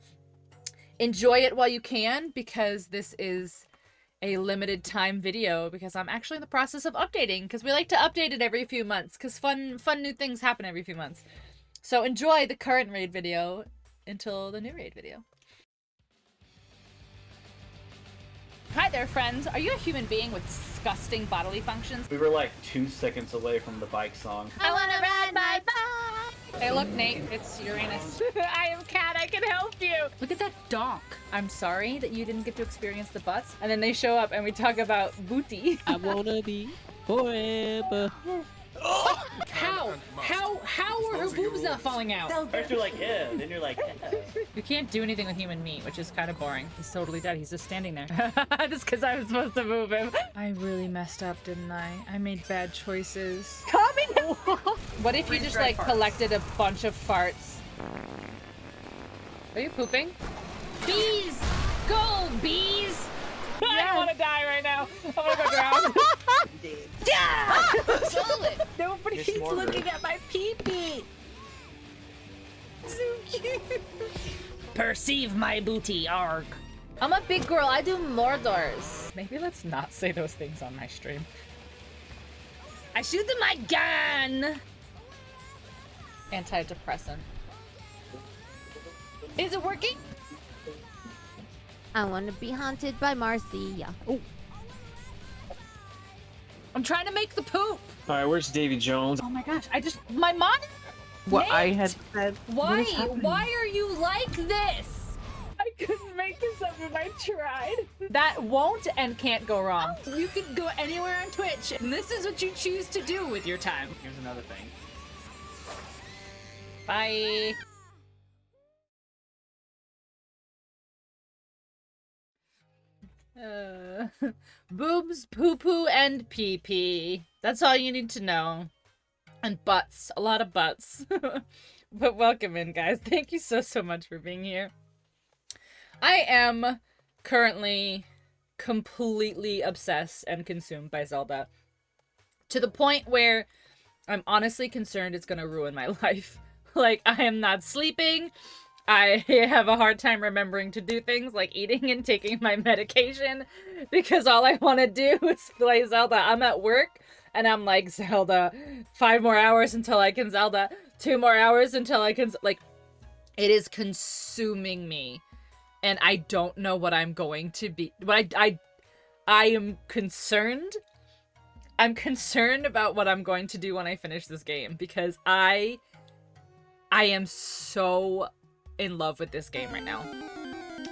A: Enjoy it while you can, because this is a limited time video, because I'm actually in the process of updating, because we like to update it every few months, because fun new things happen every few months. So enjoy the current raid video until the new raid video. Hi there, friends. Are you a human being with disgusting bodily functions?
C: We were like 2 seconds away from the bike song.
D: I wanna ride my bike!
A: Hey, look, Nate. It's Uranus. I am Cat. I can help you. Look at that donk. I'm sorry that you didn't get to experience the butts. And then they show up and we talk about booty.
E: I wanna be forever.
A: How are her boobs not falling out?
C: First you're like, yeah, then you're like, yeah.
A: You can't do anything with human meat, which is kind of boring. He's totally dead. He's just standing there. Just because I was supposed to move him. I really messed up, didn't I? I made bad choices. Coming! What if you just, like, collected a bunch of farts? Are you pooping? Bees! Go, bees! Yes. I don't want to die right now. I'm gonna go drown. Yeah! Solid. Nobody's looking at my pee-pee. So cute. Perceive my booty, arg. I'm a big girl. I do Mordors. Maybe let's not say those things on my stream. I shoot them my gun. Antidepressant. Is it working?
D: I wanna be haunted by Marcia.
A: Oh. I'm trying to make the poop.
C: Alright, where's Davy Jones?
A: Oh my gosh, my monitor.
E: What
A: Nate,
E: I had said.
A: Why? Why are you like this? I couldn't make this up if I tried. That won't and can't go wrong. You can go anywhere on Twitch, and this is what you choose to do with your time.
C: Here's another thing.
A: Bye. Boobs, poo-poo, and pee-pee. That's all you need to know. And butts. A lot of butts. But welcome in, guys. Thank you so much for being here. I am currently completely obsessed and consumed by Zelda. To the point where I'm honestly concerned it's gonna ruin my life. Like, I am not sleeping. I have a hard time remembering to do things like eating and taking my medication because all I want to do is play Zelda. I'm at work and I'm like, Zelda, 5 more hours until I can Zelda, 2 more hours until I can, like, it is consuming me and I don't know what I'm going to be. I am concerned. I'm concerned about what I'm going to do when I finish this game because I am so in love with this game right now.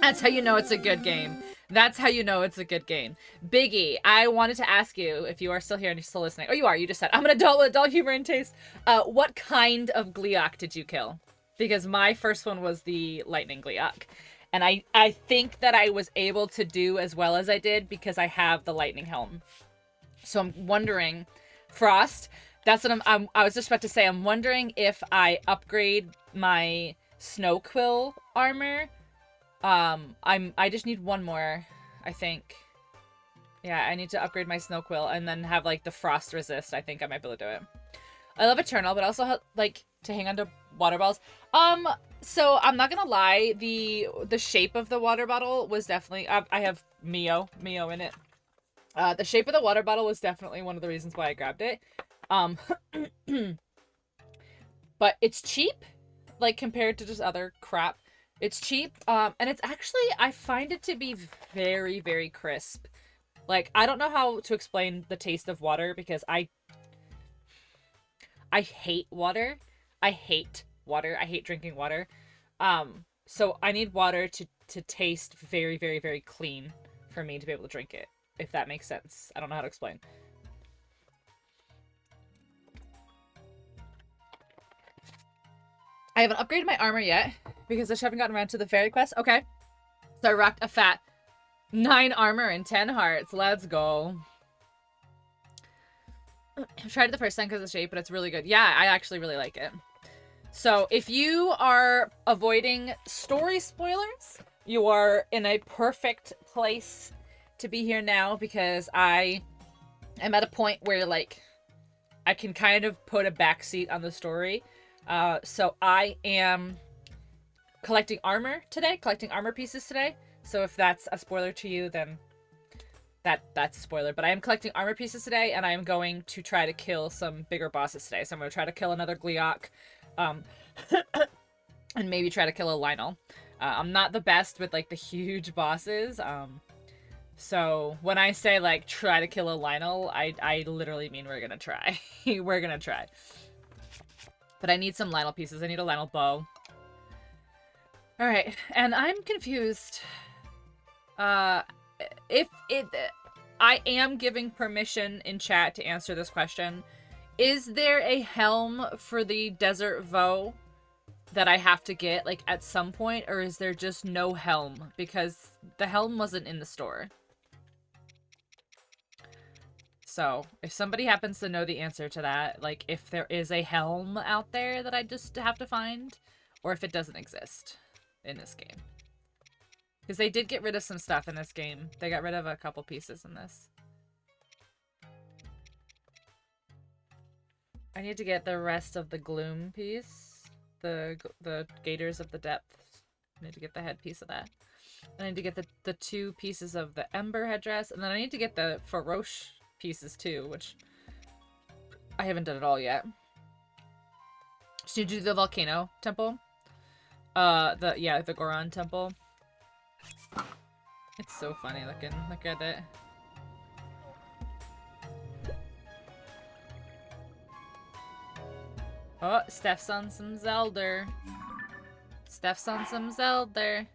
A: That's how you know it's a good game. That's how you know it's a good game. Biggie, I wanted to ask you if you are still here and you're still listening. Oh, you are. You just said, I'm an adult with adult humor and taste. What kind of Gleeok did you kill? Because my first one was the lightning Gleeok. And I think that I was able to do as well as I did because I have the lightning helm. So I'm wondering, Frost, that's what I was just about to say. I'm wondering if I upgrade my Snow Quill armor. I just need one more, I think. Yeah, I need to upgrade my Snow Quill and then have like the frost resist. I think I might be able to do it. I love Eternal, but also like to hang on to water bottles. So I'm not gonna lie, the shape of the water bottle was definitely I have Mio in it. The shape of the water bottle was definitely one of the reasons why I grabbed it. But it's cheap. Like, compared to just other crap. It's cheap, and it's actually, I find it to be very, very crisp. Like, I don't know how to explain the taste of water, because I hate water. I hate water. I hate drinking water. So I need water to taste very, very, very clean for me to be able to drink it, if that makes sense. I don't know how to explain. I haven't upgraded my armor yet, because I just haven't gotten around to the fairy quest. Okay. So I rocked a fat 9 armor and 10 hearts. Let's go. I tried it the first time because of the shape, but it's really good. Yeah, I actually really like it. So if you are avoiding story spoilers, you are in a perfect place to be here now, because I I'm at a point where, like, I can kind of put a backseat on the story. So I am collecting armor today, collecting armor pieces today. So if that's a spoiler to you, then that's a spoiler. But I am collecting armor pieces today, and I am going to try to kill some bigger bosses today. So I'm going to try to kill another Gleeok, and maybe try to kill a Lionel. I'm not the best with, like, the huge bosses. So when I say, like, try to kill a Lionel, I literally mean we're gonna try. We're gonna try. But I need some Lionel pieces. I need a Lionel bow. Alright, and I'm confused. If it... I am giving permission in chat to answer this question. Is there a helm for the Desert Voe that I have to get, like, at some point? Or is there just no helm? Because the helm wasn't in the store. So, if somebody happens to know the answer to that, like, if there is a helm out there that I just have to find, or if it doesn't exist in this game. Because they did get rid of some stuff in this game. They got rid of a couple pieces in this. I need to get the rest of the Gloom piece. The Gators of the Depths. I need to get the head piece of that. I need to get the 2 pieces of the Ember headdress. And then I need to get the Faroche pieces too, which I haven't done it all yet. Just need to do the Volcano Temple. The Goron Temple. It's so funny looking. Look at it. Oh, Steph's on some Zelda. Steph's on some Zelda.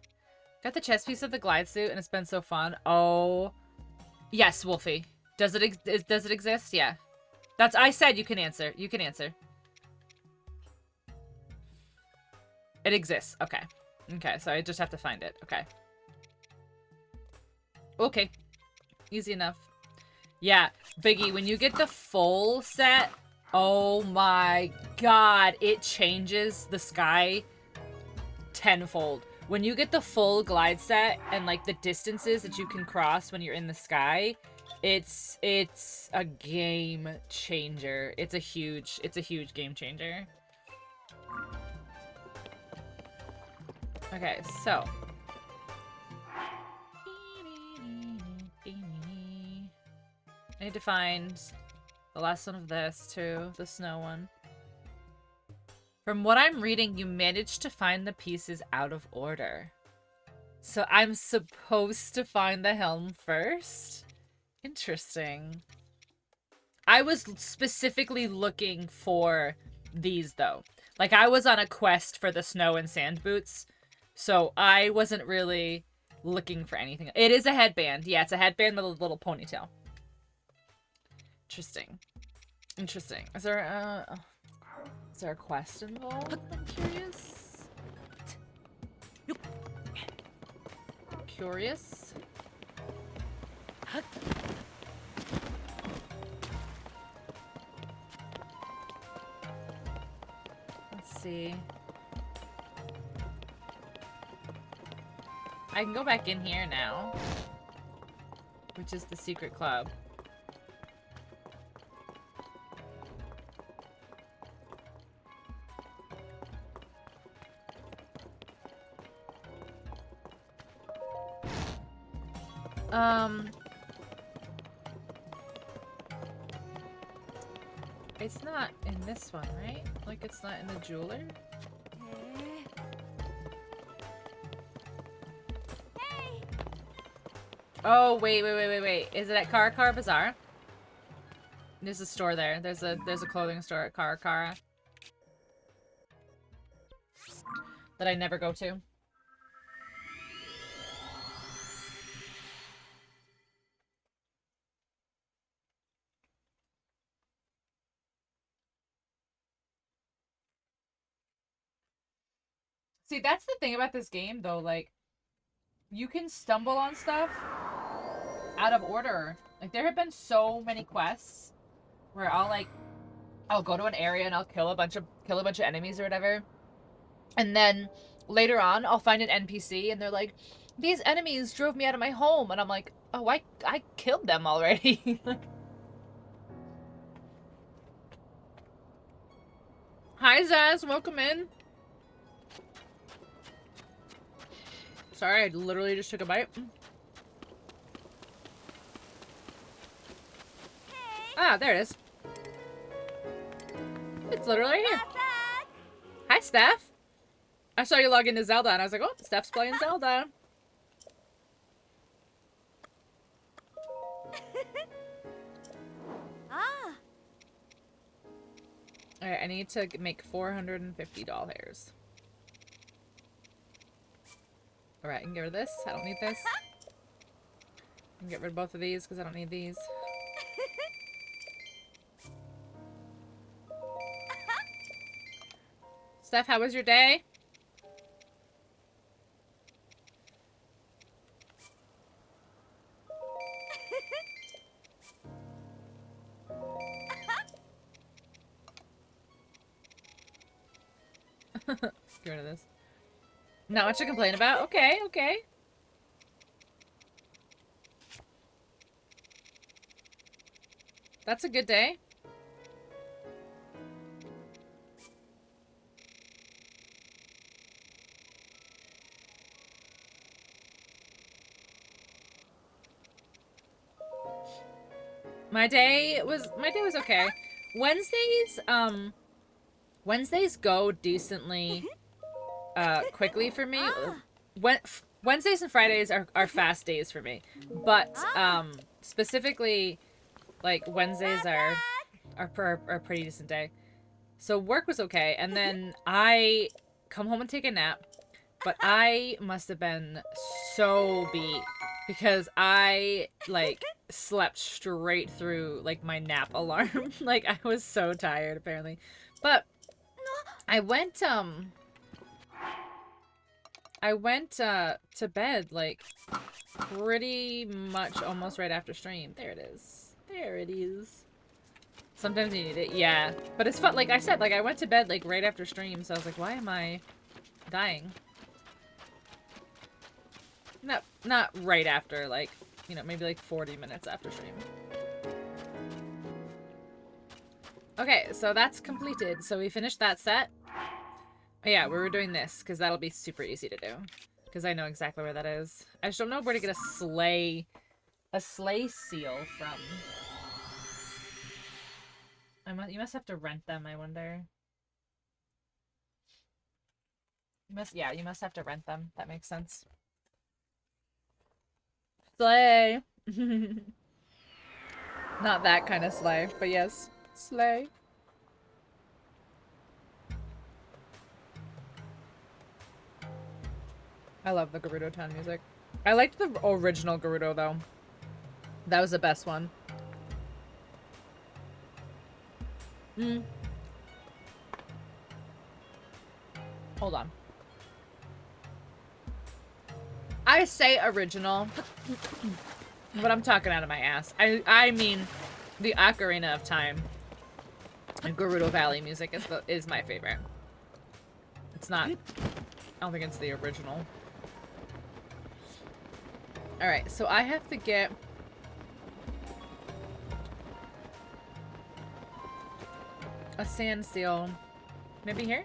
A: Got the chest piece of the glide suit, and it's been so fun. Oh, yes, Wolfie. Does it exist? Yeah. That's. I said you can answer. You can answer. It exists. Okay. Okay. So I just have to find it. Okay. Okay. Easy enough. Yeah, Biggie. When you get the full set. Oh my god, it changes the sky tenfold. When you get the full glide set and, like, the distances that you can cross when you're in the sky, it's a game changer. It's a huge game changer. Okay, so I need to find the last one of this, too. The snow one. From what I'm reading, you managed to find the pieces out of order. So I'm supposed to find the helm first? Interesting. I was specifically looking for these, though. Like, I was on a quest for the snow and sand boots. So I wasn't really looking for anything. It is a headband. Yeah, it's a headband with a little ponytail. Interesting. Interesting. Is there a quest involved? I'm curious. Curious. Let's see. I can go back in here now, which is the secret club. It's not in this one, right? Like, it's not in the jeweler? Oh, wait. Is it at Karakara Bazaar? There's a store there. There's a clothing store at Karakara that I never go to. See, that's the thing about this game, though. Like, you can stumble on stuff out of order. Like, there have been so many quests where I'll go to an area and I'll kill a bunch of enemies or whatever. And then later on, I'll find an NPC and they're like, these enemies drove me out of my home. And I'm like, oh, I killed them already. Like, Hi, Zaz. Welcome in. Sorry, I literally just took a bite. Ah, there it is. It's literally right here. Hi, Steph. I saw you log into Zelda, and I was like, oh, Steph's playing Zelda. Alright, I need to make 450 doll hairs. Alright, I can get rid of this. I don't need this. I can get rid of both of these because I don't need these. Steph, how was your day? Get rid of this. Not much to complain about. Okay, okay. That's a good day. My day was okay. Wednesdays go decently quickly for me. Wednesdays and Fridays are fast days for me. But specifically like Wednesdays are a pretty decent day. So work was okay, and then I come home and take a nap. But I must have been so beat because I like slept straight through like my nap alarm. Like I was so tired apparently. But I went to bed like pretty much almost right after stream. There it is. There it is. Sometimes you need it. Yeah. But it's fun. Like I said, like I went to bed like right after stream, so I was like, why am I dying? Not right after, like, you know, maybe like 40 minutes after stream. Okay, so that's completed. So we finished that set. Oh, yeah, we were doing this, because that'll be super easy to do. Because I know exactly where that is. I just don't know where to get a sleigh seal from. You must have to rent them, I wonder. You must have to rent them. That makes sense. Slay. Not that kind of slay, but yes. Slay. I love the Gerudo Town music. I liked the original Gerudo, though. That was the best one. Hold on. I say original, but I'm talking out of my ass. I mean, the Ocarina of Time and Gerudo Valley music is my favorite. It's not. I don't think it's the original. All right, so I have to get a sand seal. Maybe here.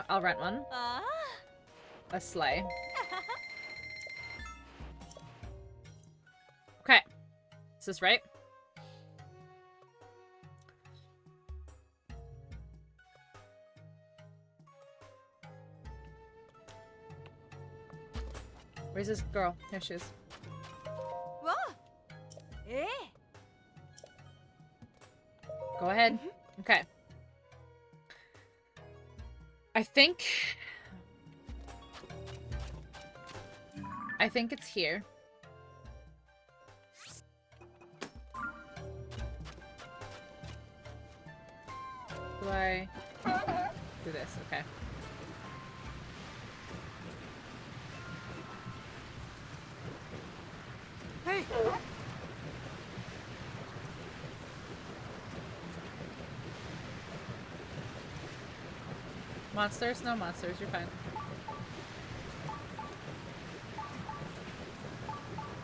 A: I'll rent one. A sleigh. Okay. Is this right? Where's this girl? Here she is. Go ahead. Okay. I think it's here. Do I do this? Okay. Hey. Monsters? No monsters, you're fine.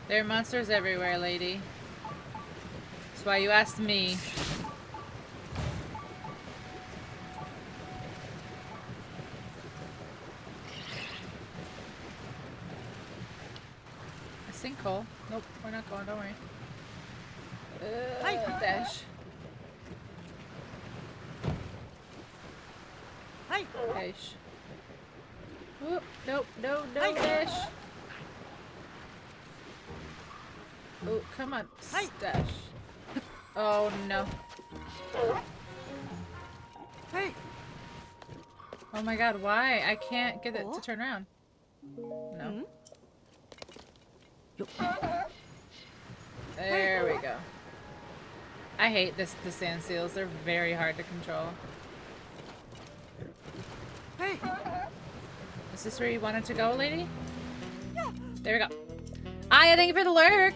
A: There are monsters everywhere, lady. That's why you asked me. A sinkhole? Nope, we're not going, don't worry. Dash.
B: Hi.
A: Dash. Oop, nope, no, dash. Oh, come on, dash. Oh no.
B: Hey.
A: Oh my god, why? I can't get it to turn around. No. There we go. I hate the sand seals. They're very hard to control.
B: Hey.
A: Is this where you wanted to go, lady? Yeah. There we go. Aya, thank you for the lurk.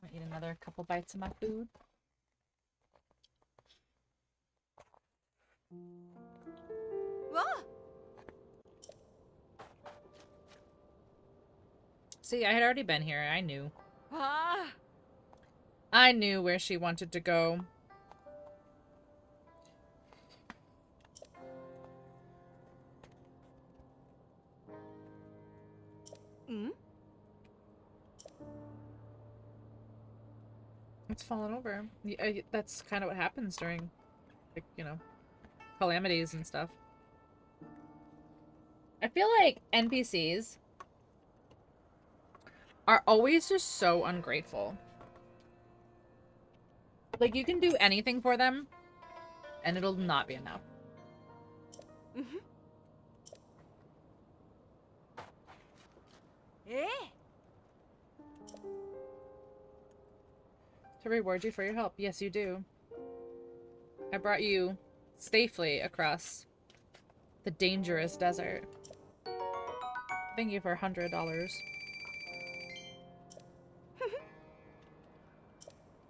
A: I eat another couple bites of my food. See, I had already been here. I knew. I knew where she wanted to go. It's fallen over. That's kind of what happens during, like, you know, calamities and stuff. I feel like NPCs are always just so ungrateful. Like, you can do anything for them, and it'll not be enough. To reward you for your help. Yes, you do. I brought you safely across the dangerous desert. Thank you for $100.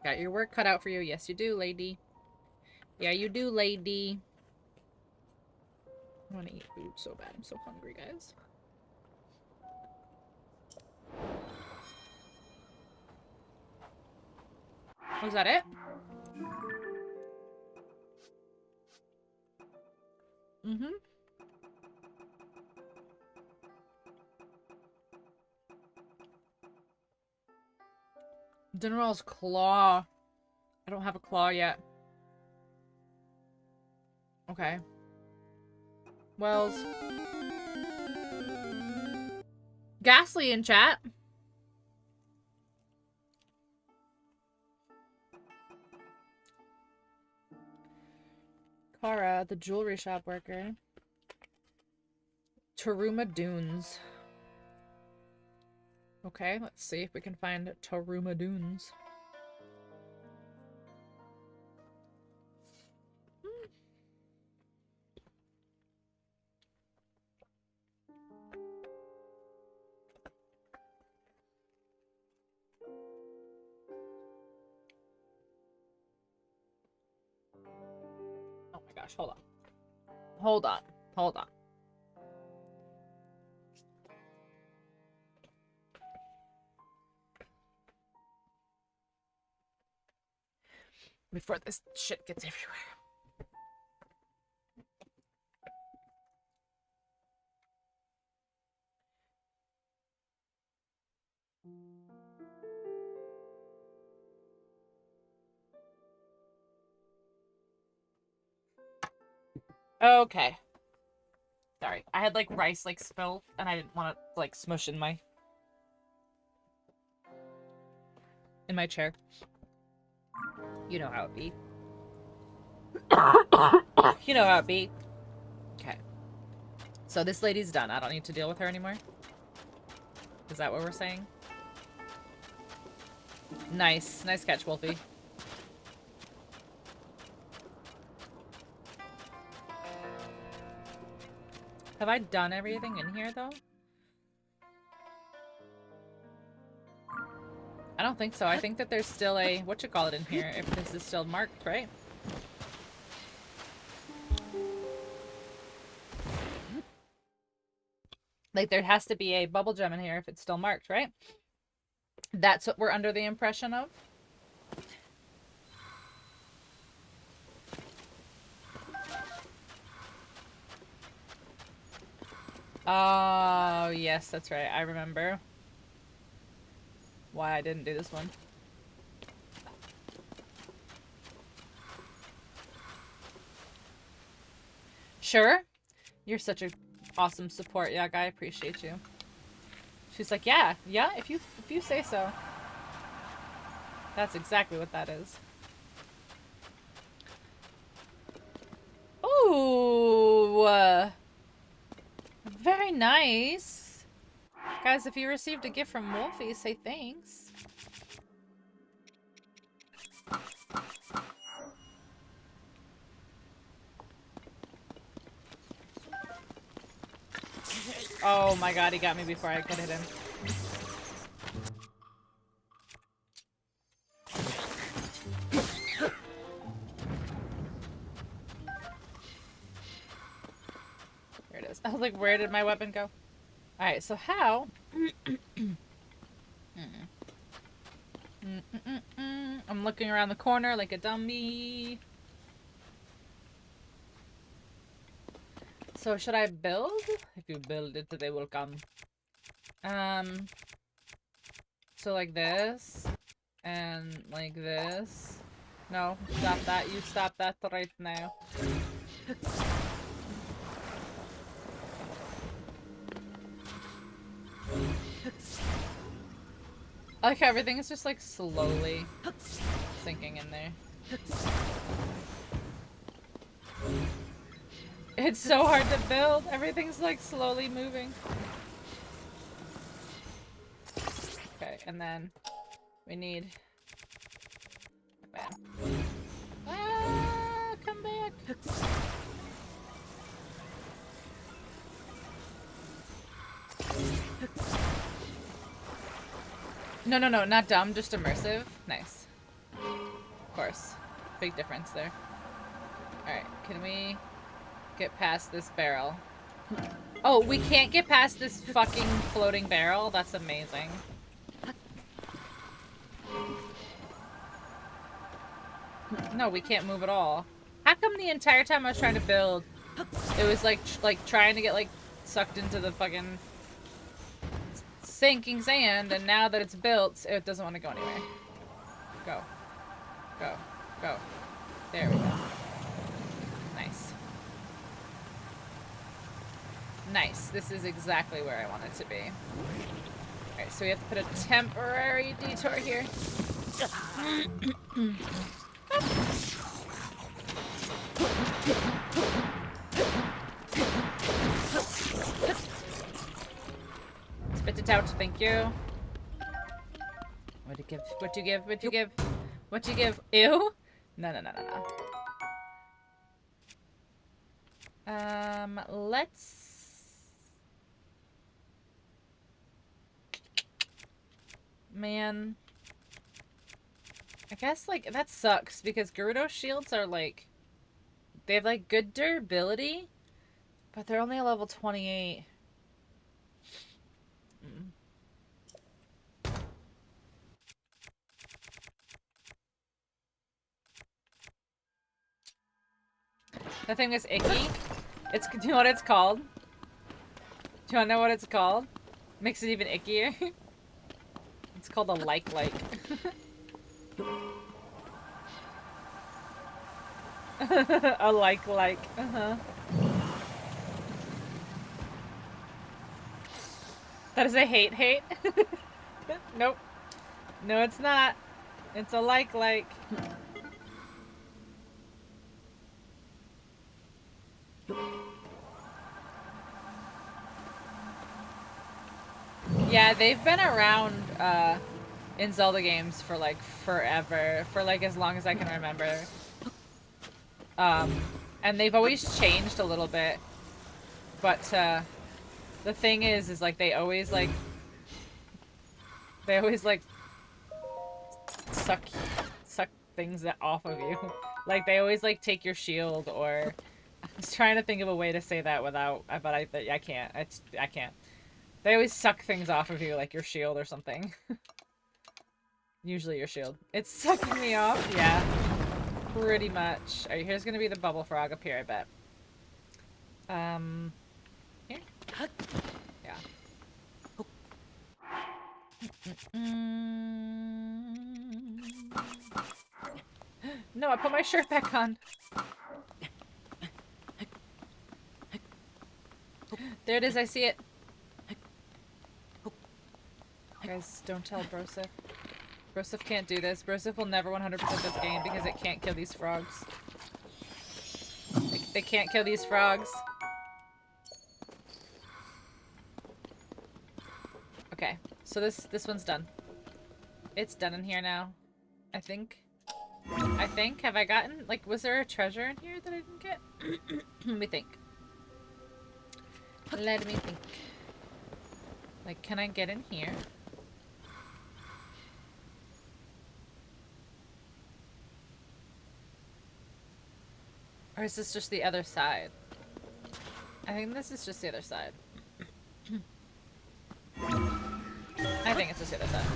A: Got your work cut out for you. Yes, you do, lady. Yeah, you do, lady. I want to eat food so bad. I'm so hungry, guys. Was that it? Mm-hmm. Dinnerall's claw. I don't have a claw yet. Okay. Wells. Ghastly in chat. Kara, the jewelry shop worker. Taruma Dunes. Okay, let's see if we can find Taruma Dunes. Oh my gosh, hold on. Hold on. Hold on. Before this shit gets everywhere. Okay. Sorry. I had like rice like spilled and I didn't want to like smush in my chair. You know how it be. You know how it be. Okay. So this lady's done. I don't need to deal with her anymore. Is that what we're saying? Nice. Nice catch, Wolfie. Have I done everything in here, though? I don't think so. I think that there's still a whatchamacallit in here if this is still marked, right? Like, there has to be a bubble gem in here if it's still marked, right? That's what we're under the impression of. Oh, yes, that's right. I remember why I didn't do this one. Sure. You're such a awesome support, yeah, guy. I appreciate you. She's like, yeah, if you say so. That's exactly what that is. Ooh, very nice. Guys, if you received a gift from Wolfie, say thanks. Oh my god, he got me before I could hit him. There it is. I was like, where did my weapon go? Alright, so how... I'm looking around the corner like a dummy. So should I build? If you build it, they will come. So like this. And like this. No, stop that. You stop that right now. I like how everything is just like slowly sinking in there. It's so hard to build. Everything's like slowly moving. Okay, and then we need... Man. Ah, come back. No, not dumb, just immersive. Nice. Of course. Big difference there. Alright, can we get past this barrel? Oh, we can't get past this fucking floating barrel? That's amazing. No, we can't move at all. How come the entire time I was trying to build, it was like trying to get like sucked into the fucking sinking sand, and now that it's built, it doesn't want to go anywhere. Go. Go. Go. There we go. Nice. Nice. This is exactly where I want it to be. Alright, so we have to put a temporary detour here. Spit it out, thank you. What'd you give? What'd you give? What'd you give? What'd you give? Ew? No. Let's... Man. I guess, like, that sucks, because Gerudo shields are, like... They have, like, good durability, but they're only a level 28. That thing is icky. It's, do you know what it's called? Do you wanna know what it's called? Makes it even ickier. It's called a like. A like. Uh-huh. That is a hate. Nope. No, it's not. It's a like. Yeah, they've been around in Zelda games for like forever, for like as long as I can remember. And they've always changed a little bit, but the thing is like they always like suck things off of you. Like they always like take your shield, or I was trying to think of a way to say that without, but I can't. I can't. They always suck things off of you, like your shield or something. Usually your shield. It's sucking me off? Yeah. Pretty much. Alright, here's gonna be the bubble frog up here, I bet. Here? Yeah. No, I put my shirt back on. There it is, I see it. Guys, don't tell Broseph. Broseph can't do this. Broseph will never 100% this game because it can't kill these frogs. They can't kill these frogs. Okay, so this one's done. It's done in here now. I think. Have I gotten, like, was there a treasure in here that I didn't get? Let me think. Let me think. Like, can I get in here? Or is this just the other side? I think this is just the other side. I think it's just the other side.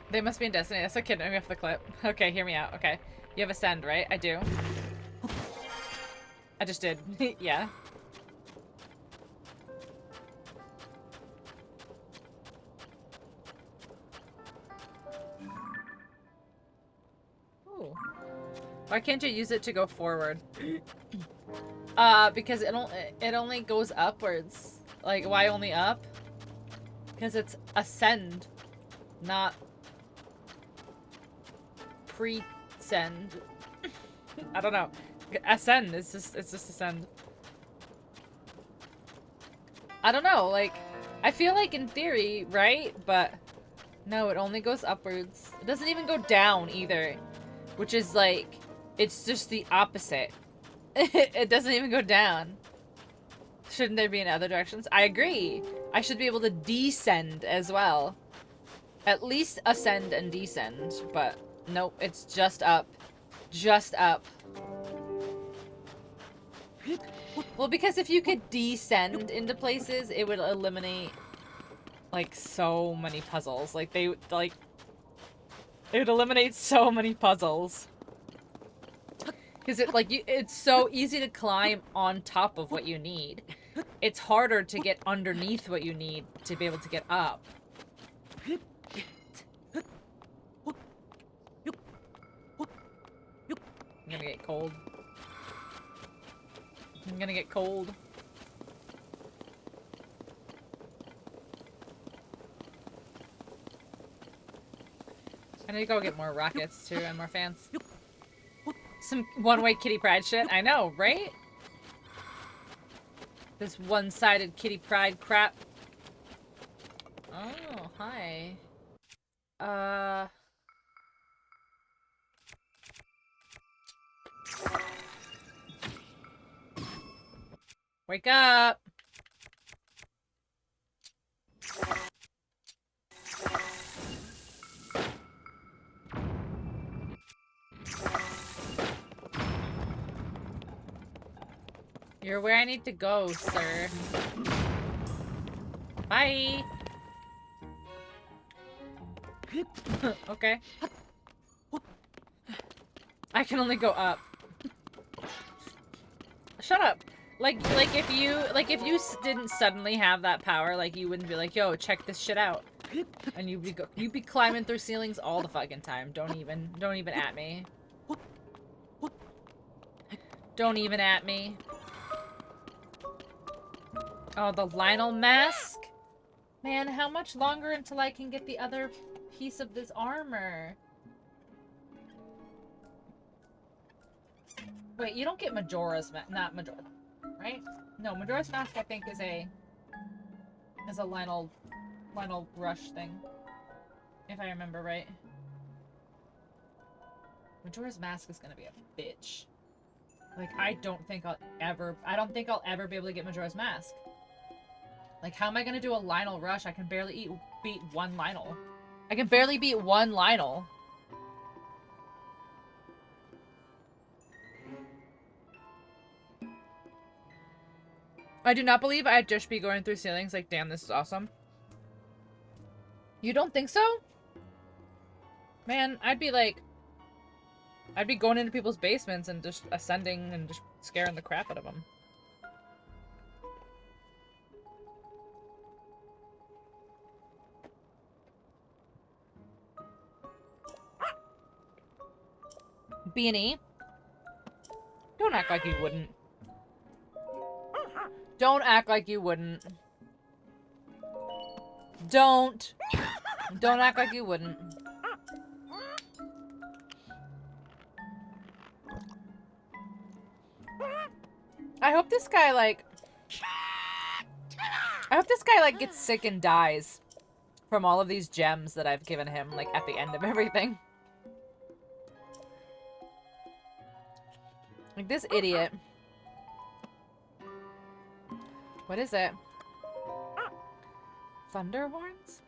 A: They must be in Destiny. That's what kidding me off the clip. Okay, hear me out. Okay. You have Ascend, right? I do. I just did. Yeah. Ooh. Why can't you use it to go forward? Because it only goes upwards. Like, why only up? Because it's Ascend, not pre-send. I don't know. Ascend, it's just Ascend. I don't know, like, I feel like in theory, right? But no, it only goes upwards. It doesn't even go down either. Which is like, it's just the opposite. It doesn't even go down. Shouldn't there be in other directions? I agree. I should be able to descend as well. At least ascend and descend, but nope, it's just up. Just up. Well, because if you could descend into places, it would eliminate, like, so many puzzles. Like, it would eliminate so many puzzles. Because it's so easy to climb on top of what you need. It's harder to get underneath what you need to be able to get up. I'm gonna get cold. I'm gonna get cold. I need to go get more rockets too and more fans. Some one-way kitty pride shit. I know, right? This one-sided kitty pride crap. Oh, hi. Wake up! You're where I need to go, sir. Bye! Okay. I can only go up. Shut up! Like if you didn't suddenly have that power, like, you wouldn't be like, yo, check this shit out. And you'd be climbing through ceilings all the fucking time. Don't even at me. Don't even at me. Oh, the Lionel mask? Man, how much longer until I can get the other piece of this armor? Wait, you don't get Majora's mask. Not Majora, right? No, Majora's mask I think is a Lionel rush thing. If I remember right. Majora's mask is gonna be a bitch. Like, I don't think I'll ever be able to get Majora's mask. Like, how am I gonna do a Lionel rush? I can barely beat one Lionel. I can barely beat one Lionel. I do not believe I'd just be going through ceilings like, damn, this is awesome. You don't think so? Man, I'd be going into people's basements and just ascending and just scaring the crap out of them. B&E? Don't act like you wouldn't. Don't act like you wouldn't. Don't act like you wouldn't. I hope this guy, like... I hope this guy, like, gets sick and dies from all of these gems that I've given him, like, at the end of everything. Like, this idiot. What is it? Thunder horns?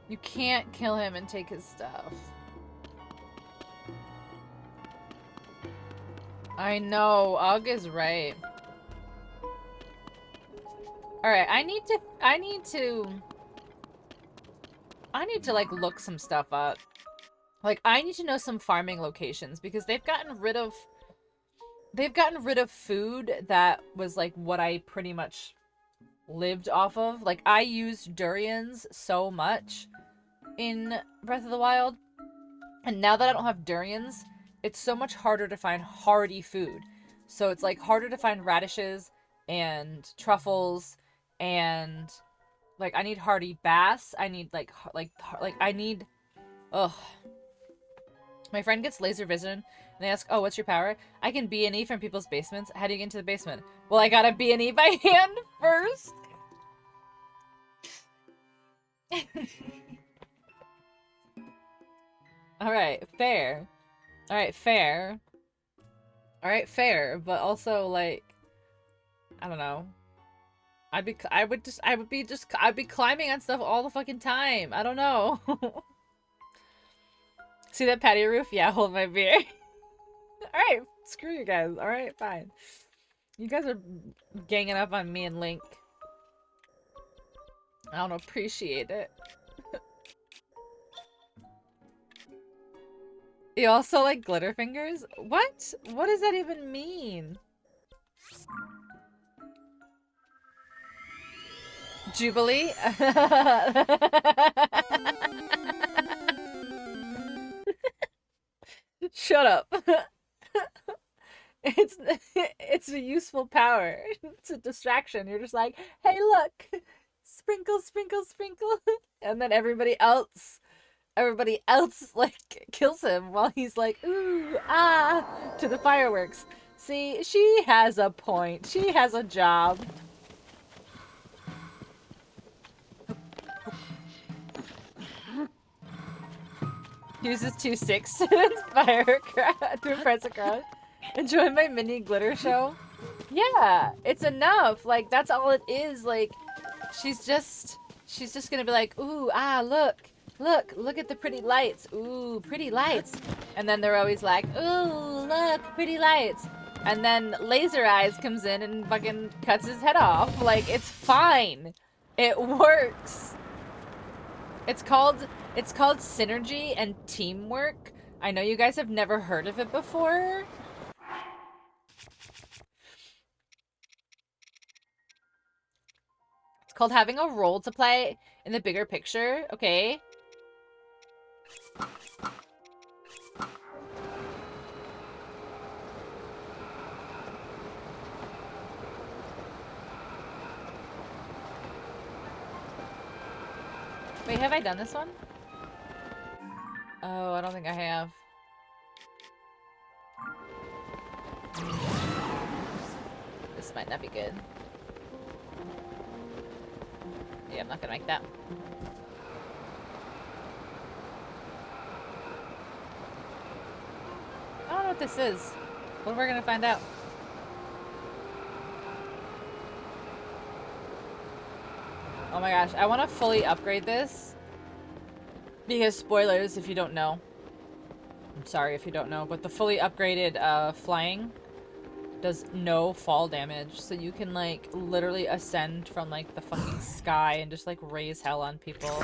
A: You can't kill him and take his stuff. I know, Og is right. Alright, I need to like look some stuff up. Like, I need to know some farming locations because they've gotten rid of food that was like what I pretty much lived off of. Like, I used durians so much in Breath of the Wild, and now that I don't have durians, it's so much harder to find hardy food. So it's like harder to find radishes and truffles, and like I need hardy bass. I need like I need. Ugh. My friend gets laser vision, and they ask, "Oh, what's your power?" I can B&E from people's basements. How do you get into the basement? Well, I gotta B&E by hand first. Alright, fair. Alright, fair. Alright, fair, but also, like, I don't know. I'd be climbing on stuff all the fucking time. I don't know. See that patio roof? Yeah, hold my beer. Alright, screw you guys. Alright, fine. You guys are ganging up on me and Link. I don't appreciate it. You also like glitter fingers? What? What does that even mean? Jubilee? Shut up. It's a useful power. It's a distraction. You're just like, hey, look, sprinkle, sprinkle, sprinkle, and then everybody else like kills him while he's like, ooh, ah, to the fireworks. See, she has a point. She has a job. Uses 2 sticks to inspire a crowd, to impress a crowd. Enjoy my mini glitter show. Yeah, it's enough. Like, that's all it is. Like, she's just gonna be like, ooh, ah, look at the pretty lights. Ooh, pretty lights. And then they're always like, ooh, look, pretty lights. And then Laser Eyes comes in and fucking cuts his head off. Like, it's fine. It works. It's called synergy and teamwork. I know you guys have never heard of it before. It's called having a role to play in the bigger picture, okay? Wait, have I done this one? Oh, I don't think I have. This might not be good. Yeah, I'm not gonna make that. I don't know what this is. What are we gonna find out? Oh my gosh, I want to fully upgrade this. Because spoilers if you don't know. I'm sorry if you don't know, but the fully upgraded flying does no fall damage. So you can like literally ascend from like the fucking sky and just like raise hell on people.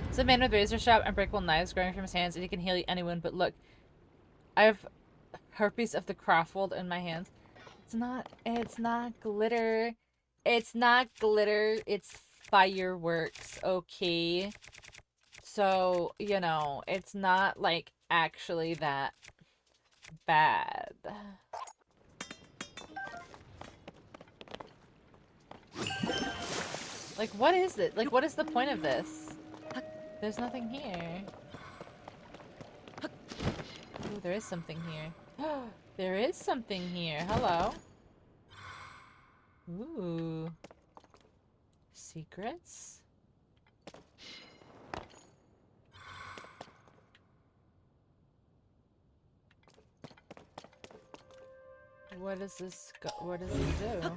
A: It's a man with razor sharp and breakable knives growing from his hands, and he can heal anyone. But look, I have herpes of the craftworld in my hands. It's not glitter. It's not glitter. It's fireworks, okay? So, you know, it's not like actually that bad. Like, what is it? Like, what is the point of this? There's nothing here. Ooh, there is something here. There is something here. Hello. Ooh. Secrets? What does this go? What does it do?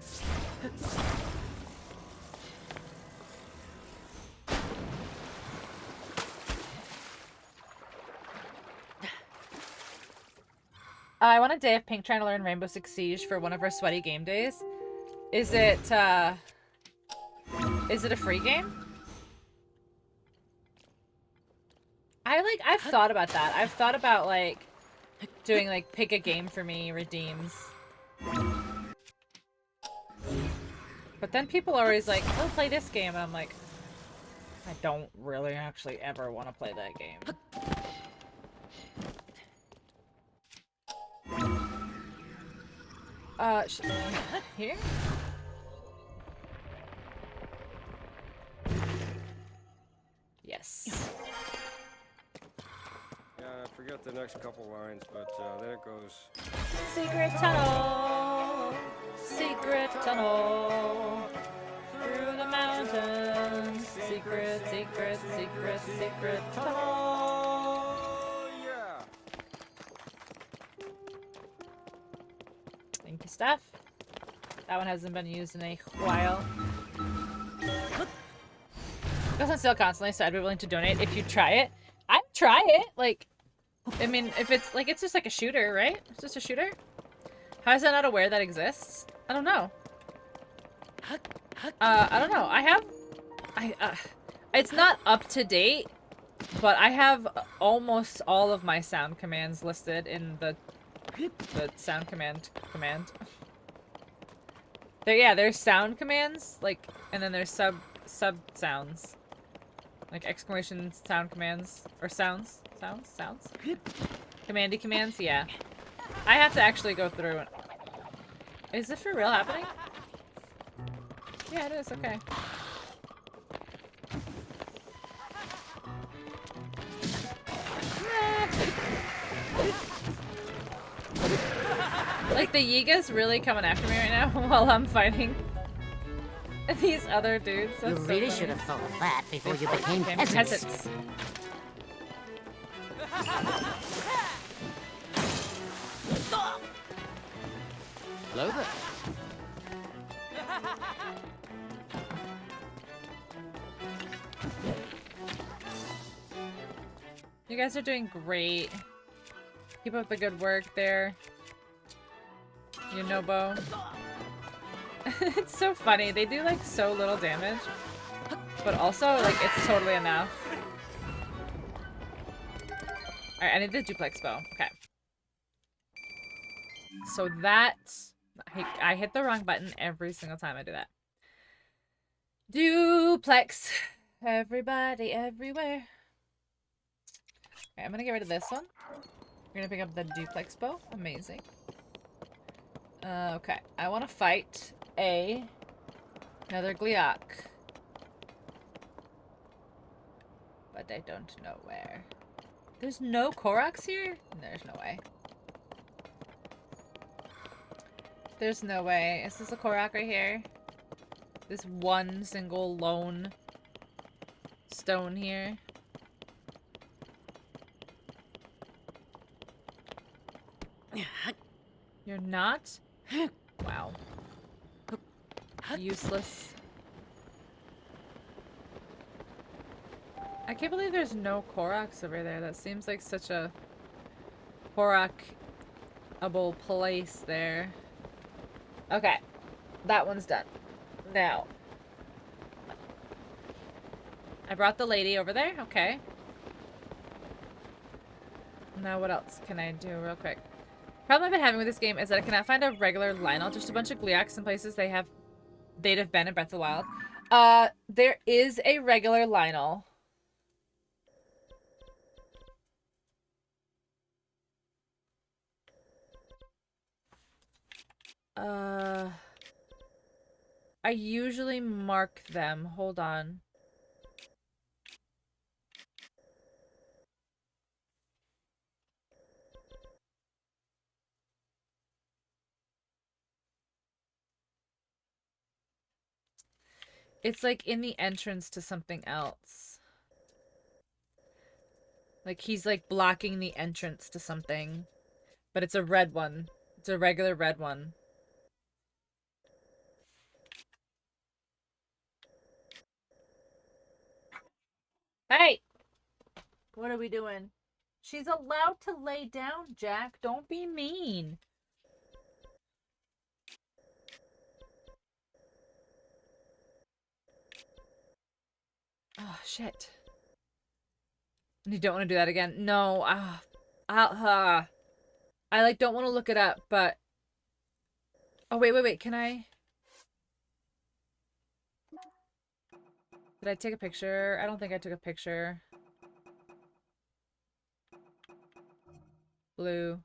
A: I want a day of Pink trying to learn Rainbow Six Siege for one of our sweaty game days. Is it a free game? I've thought about that. I've thought about, like, doing, like, pick a game for me, redeems. But then people are always like, oh, play this game. And I'm like, I don't really actually ever want to play that game. Here? Yes.
F: Yeah, I forget the next couple lines, but then it goes.
A: Secret tunnel, secret tunnel, through the mountains. Secret, secret, secret, secret tunnel.
F: Oh yeah.
A: Thank you, Steph. That one hasn't been used in a while. It goes on sale constantly, so I'd be willing to donate if you try it. I'd try it. Like, I mean, if it's like, it's just like a shooter, right? It's just a shooter. How is that not aware that exists? I don't know. I don't know. It's not up to date, but I have almost all of my sound commands listed in the sound command. There's sound commands, like, and then there's sub sounds. Like exclamation sound commands. Or sounds. Commandy commands, yeah. I have to actually go through it. Is it for real happening? Yeah, it is, okay. Like, the Yiga's really coming after me right now while I'm fighting these other dudes. That's
G: You
A: so
G: really
A: funny.
G: should have thought of that before you became peasants.
E: Hello there.
A: You guys are doing great. Keep up the good work there. You Nobo. It's so funny. They do like so little damage. But also, like, it's totally enough. Alright, I need the duplex bow. Okay. So that... I hit the wrong button every single time I do that. Duplex. Everybody, everywhere. Okay, I'm gonna get rid of this one. We're gonna pick up the duplex bow. Amazing. Okay. I want to fight another Gliok. But I don't know where. There's no Koroks here? There's no way. There's no way. Is this a Korok right here? This one single lone stone here. You're not? Wow. Useless. I can't believe there's no Koroks over there. That seems like such a Korok-able place there. Okay. That one's done. Now. I brought the lady over there. Okay. Now what else can I do real quick? Problem I've been having with this game is that I cannot find a regular Lionel. Just a bunch of Gleeoks in places they'd have been in Breath of the Wild. There is a regular Lionel. I usually mark them. Hold on. It's like in the entrance to something else. Like he's like blocking the entrance to something. But it's a red one. It's a regular red one. Hey! What are we doing? She's allowed to lay down, Jack. Don't be mean. Oh, shit. You don't want to do that again? No. I like don't want to look it up, but... Oh, wait. Can I... Did I take a picture? I don't think I took a picture. Blue.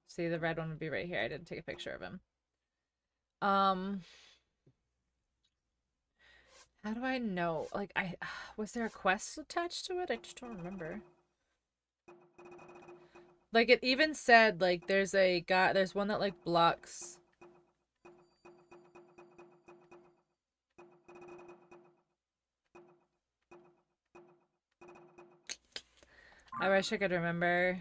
A: See, the red one would be right here. I didn't take a picture of him. How do I know? Like, was there a quest attached to it? I just don't remember. Like, it even said, like, there's a guy, there's one that, like, blocks. I wish I could remember.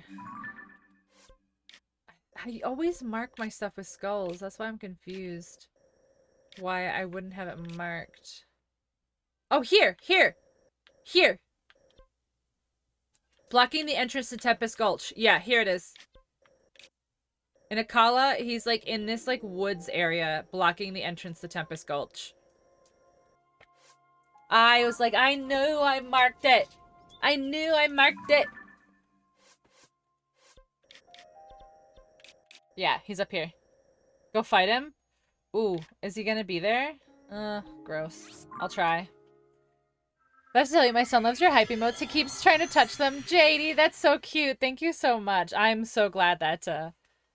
A: I always mark my stuff with skulls. That's why I'm confused. Why I wouldn't have it marked. Oh, here! Blocking the entrance to Tempest Gulch. Yeah, here it is. In Akala, he's like in this like woods area, blocking the entrance to Tempest Gulch. I was like, I knew I marked it. I knew I marked it. Yeah, he's up here. Go fight him. Ooh, is he gonna be there? Gross. I'll try. Let's tell you, my son loves your hype emotes. He keeps trying to touch them. JD, that's so cute. Thank you so much. I'm so glad that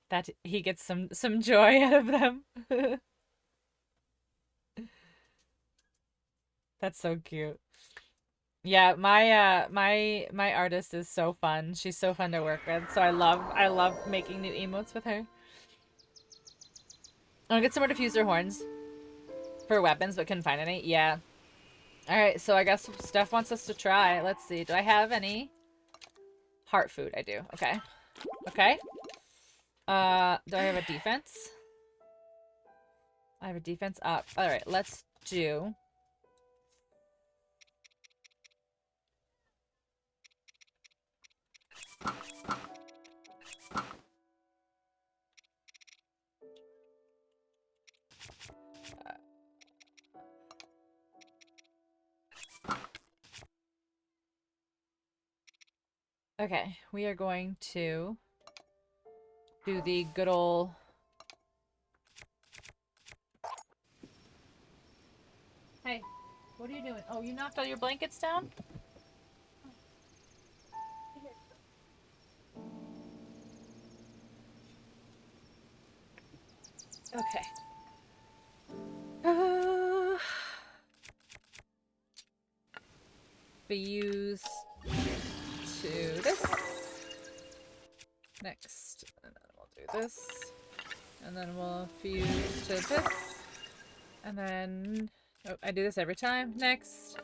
A: that he gets some joy out of them. That's so cute. Yeah, my artist is so fun. She's so fun to work with. So I love making new emotes with her. I want to get some more diffuser horns for weapons, but couldn't find any. Yeah. Alright, so I guess Steph wants us to try. Let's see. Do I have any heart food? I do. Okay. Okay. Do I have a defense? I have a defense up. Alright, let's do... Okay, we are going to do the good ol'... Hey, what are you doing? Oh, you knocked all your blankets down? Okay. Fuse to this. Next. And then we'll do this. And then we'll fuse to this. And then... Oh, I do this every time. Next.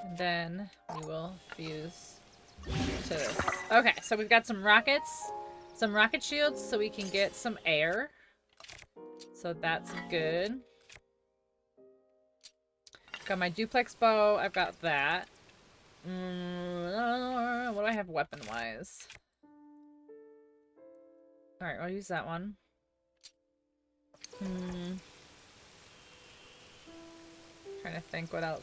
A: And then we will fuse to this. Okay, so we've got some rockets. Some rocket shields so we can get some air. So that's good. Got my duplex bow. I've got that. What do I have weapon-wise? Alright, I'll use that one. Trying to think what else.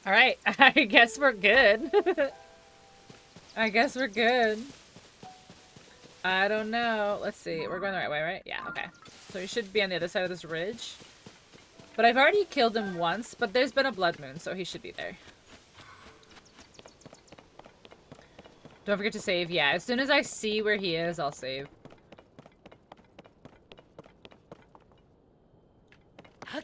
A: Alright, I guess we're good. I guess we're good. I don't know. Let's see. We're going the right way, right? Yeah, okay. So we should be on the other side of this ridge. But I've already killed him once, but there's been a blood moon, so he should be there. Don't forget to save. Yeah, as soon as I see where he is, I'll save. Oh,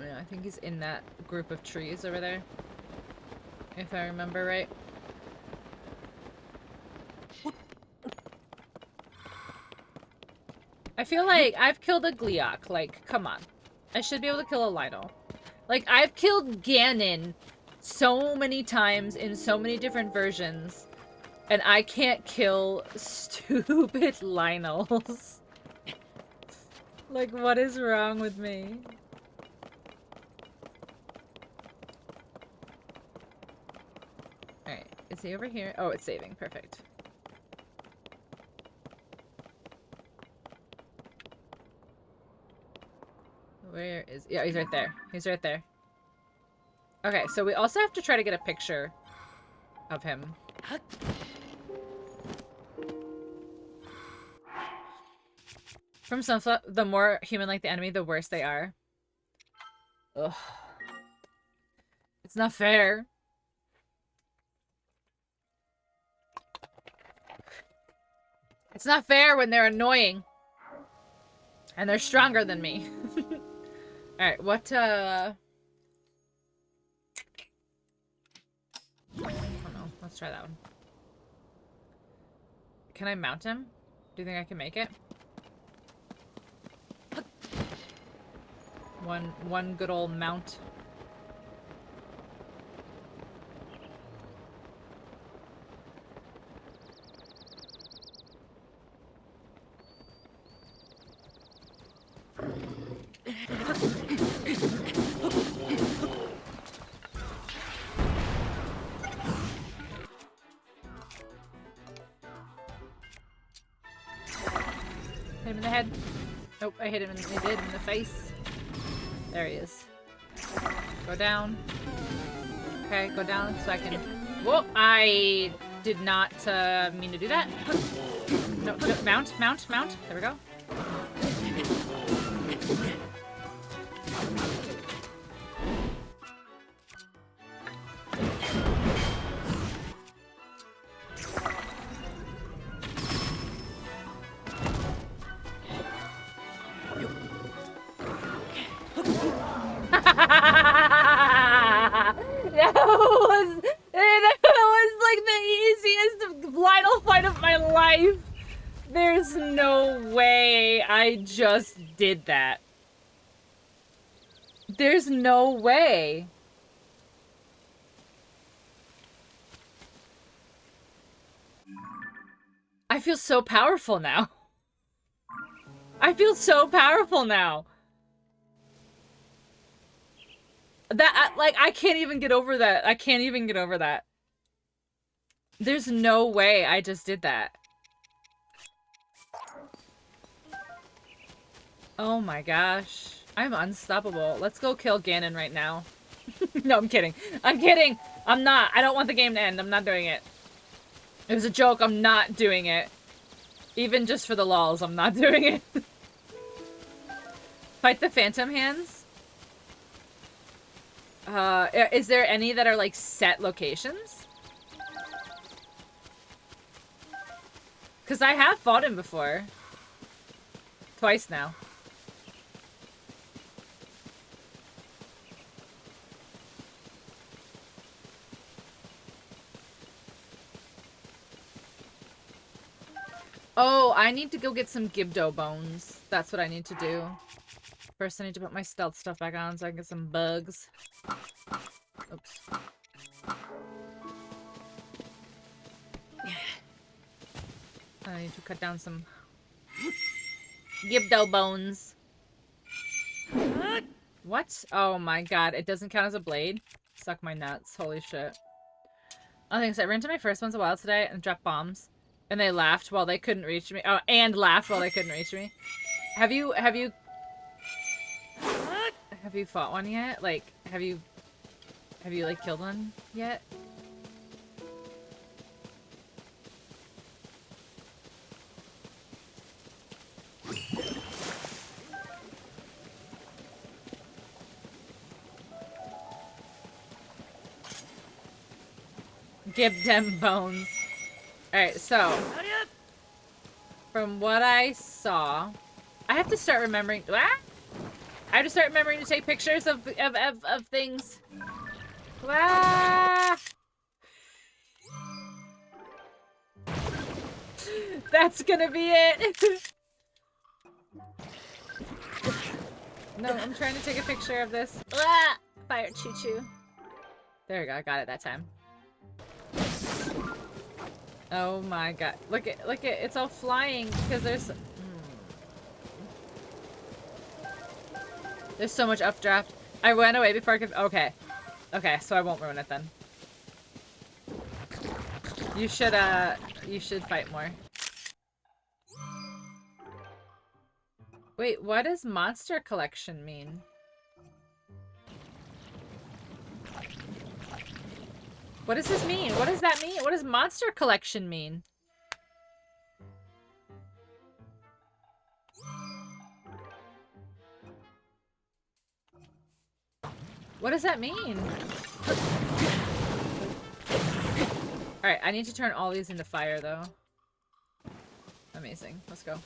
A: yeah, I think he's in that group of trees over there. If I remember right. I feel like I've killed a Gleeok. Like, come on. I should be able to kill a Lionel. Like, I've killed Ganon so many times in so many different versions. And I can't kill stupid Lionels. Like, what is wrong with me? Alright, is he over here? Oh, it's saving. Perfect. Where is... Yeah, he's right there. He's right there. Okay, so we also have to try to get a picture of him. From Sunflower, the more human-like the enemy, the worse they are. Ugh. It's not fair. It's not fair when they're annoying. And they're stronger than me. Alright, what, I don't know. Let's try that one. Can I mount him? Do you think I can make it? One good old mount. Hit him in the head. Oh, I hit him in the face. There he is. Go down. Okay, go down so I can... Whoa! I did not mean to do that. No, mount. There we go. That was like the easiest Lionel fight of my life. There's no way I just did that. There's no way. I feel so powerful now. I feel so powerful now. That, like, I can't even get over that. I can't even get over that. There's no way I just did that. Oh my gosh. I'm unstoppable. Let's go kill Ganon right now. No, I'm kidding. I'm kidding! I'm not. I don't want the game to end. I'm not doing it. It was a joke. I'm not doing it. Even just for the lols, I'm not doing it. Fight the Phantom Hands? Is there any that are, like, set locations? Because I have fought him before. Twice now. Oh, I need to go get some Gibdo bones. That's what I need to do. First, I need to put my stealth stuff back on so I can get some bugs. Oops. need to cut down some Gibdo bones. What? Oh my god, it doesn't count as a blade? Suck my nuts. Holy shit. Oh, thanks. I ran to my first ones a while today and dropped bombs. And they laughed while they couldn't reach me. Oh, and laughed while they couldn't reach me. Have you fought one yet? Like, have you like killed one yet? Give them bones. Alright, so from what I saw, I have to start remembering. Ah! I have to start remembering to take pictures of things. Ah! That's gonna be it. No, I'm trying to take a picture of this. Ah! Fire choo-choo. There we go. I got it that time. Oh my god. Look at it's all flying because there's so much updraft. I went away before I could. Okay. Okay, so I won't ruin it then. You should fight more. Wait, what does monster collection mean? What does this mean? What does that mean? What does monster collection mean? What does that mean? Alright, I need to turn all these into fire, though. Amazing. Let's go.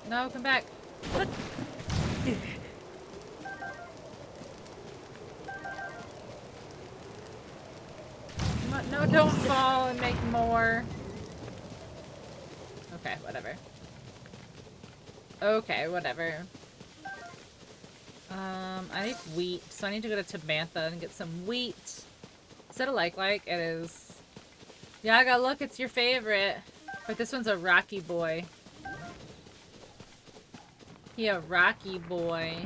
A: No, come back. No, don't fall and make more. Okay, whatever. Okay, whatever. I need wheat, so I need to go to Tabantha and get some wheat. Is that a like? It is. Yaga, look, it's your favorite. But this one's a Rocky boy. He a Rocky boy.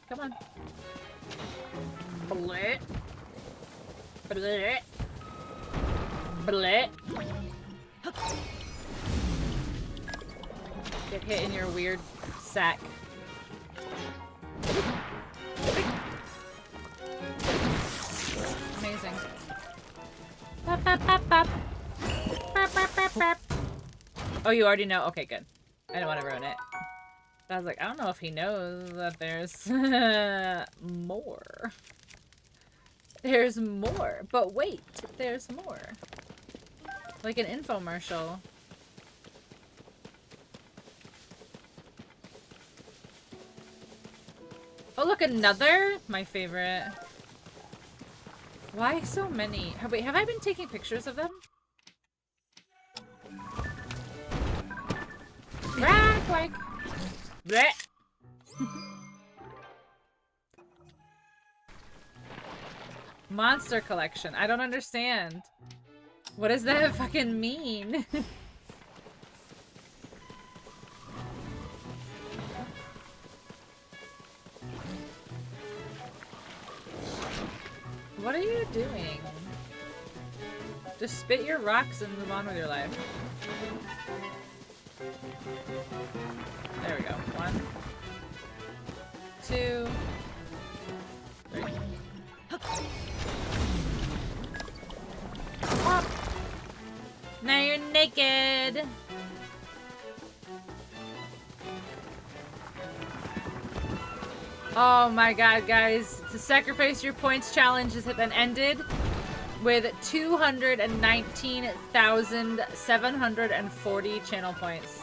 A: Come on. Blit. Blit. Blit. Get hit in your weird sack. Amazing. Bop, bop, bop, bop. Bop, bop, bop, bop. Oh, you already know? Okay, good. I don't want to ruin it. I was like, I don't know if he knows that there's more. There's more. But wait, there's more. Like an infomercial. Oh, look, another? My favorite. Why so many? Wait, have I been taking pictures of them? Rack, like. Blech. Monster collection. I don't understand. What does that fucking mean? What are you doing? Just spit your rocks and move on with your life. There we go. 1, 2, 3. Pop. Now you're naked. Oh my god, guys. The sacrifice your points challenge has been ended with 219,740 channel points.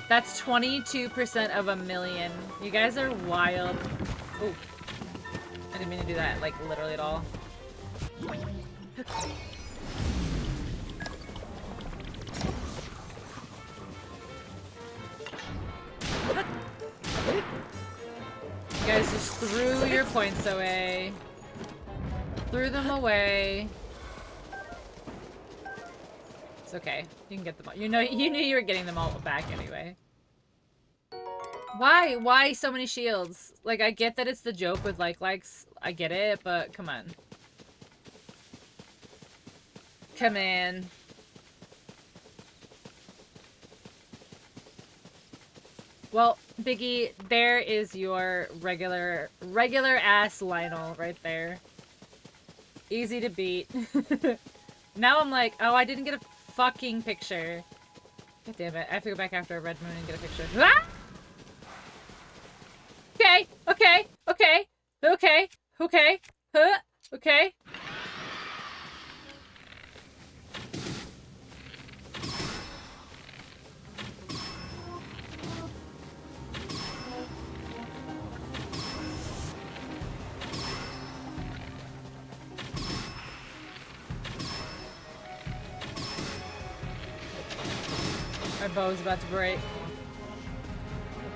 A: That's 22% of a million. You guys are wild. Ooh. I didn't mean to do that, like, literally at all. You guys just threw your points away. Threw them away. It's okay. You can get them all. You knew you were getting them all back anyway. Why? Why so many shields? Like, I get that it's the joke with likes. I get it, but come on. Come in. Well, Biggie, there is your regular ass Lionel right there. Easy to beat. Now I'm like, oh, I didn't get a fucking picture. God damn it. I have to go back after a red moon and get a picture. Ah! Okay, okay, okay, okay, okay, okay. My bow's about to break.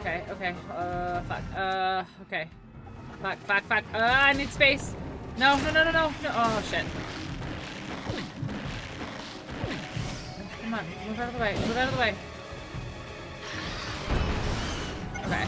A: Okay, okay. Fuck. Okay. Fuck. I need space. No. Oh, shit. Come on. Move out of the way. Move out of the way. Okay.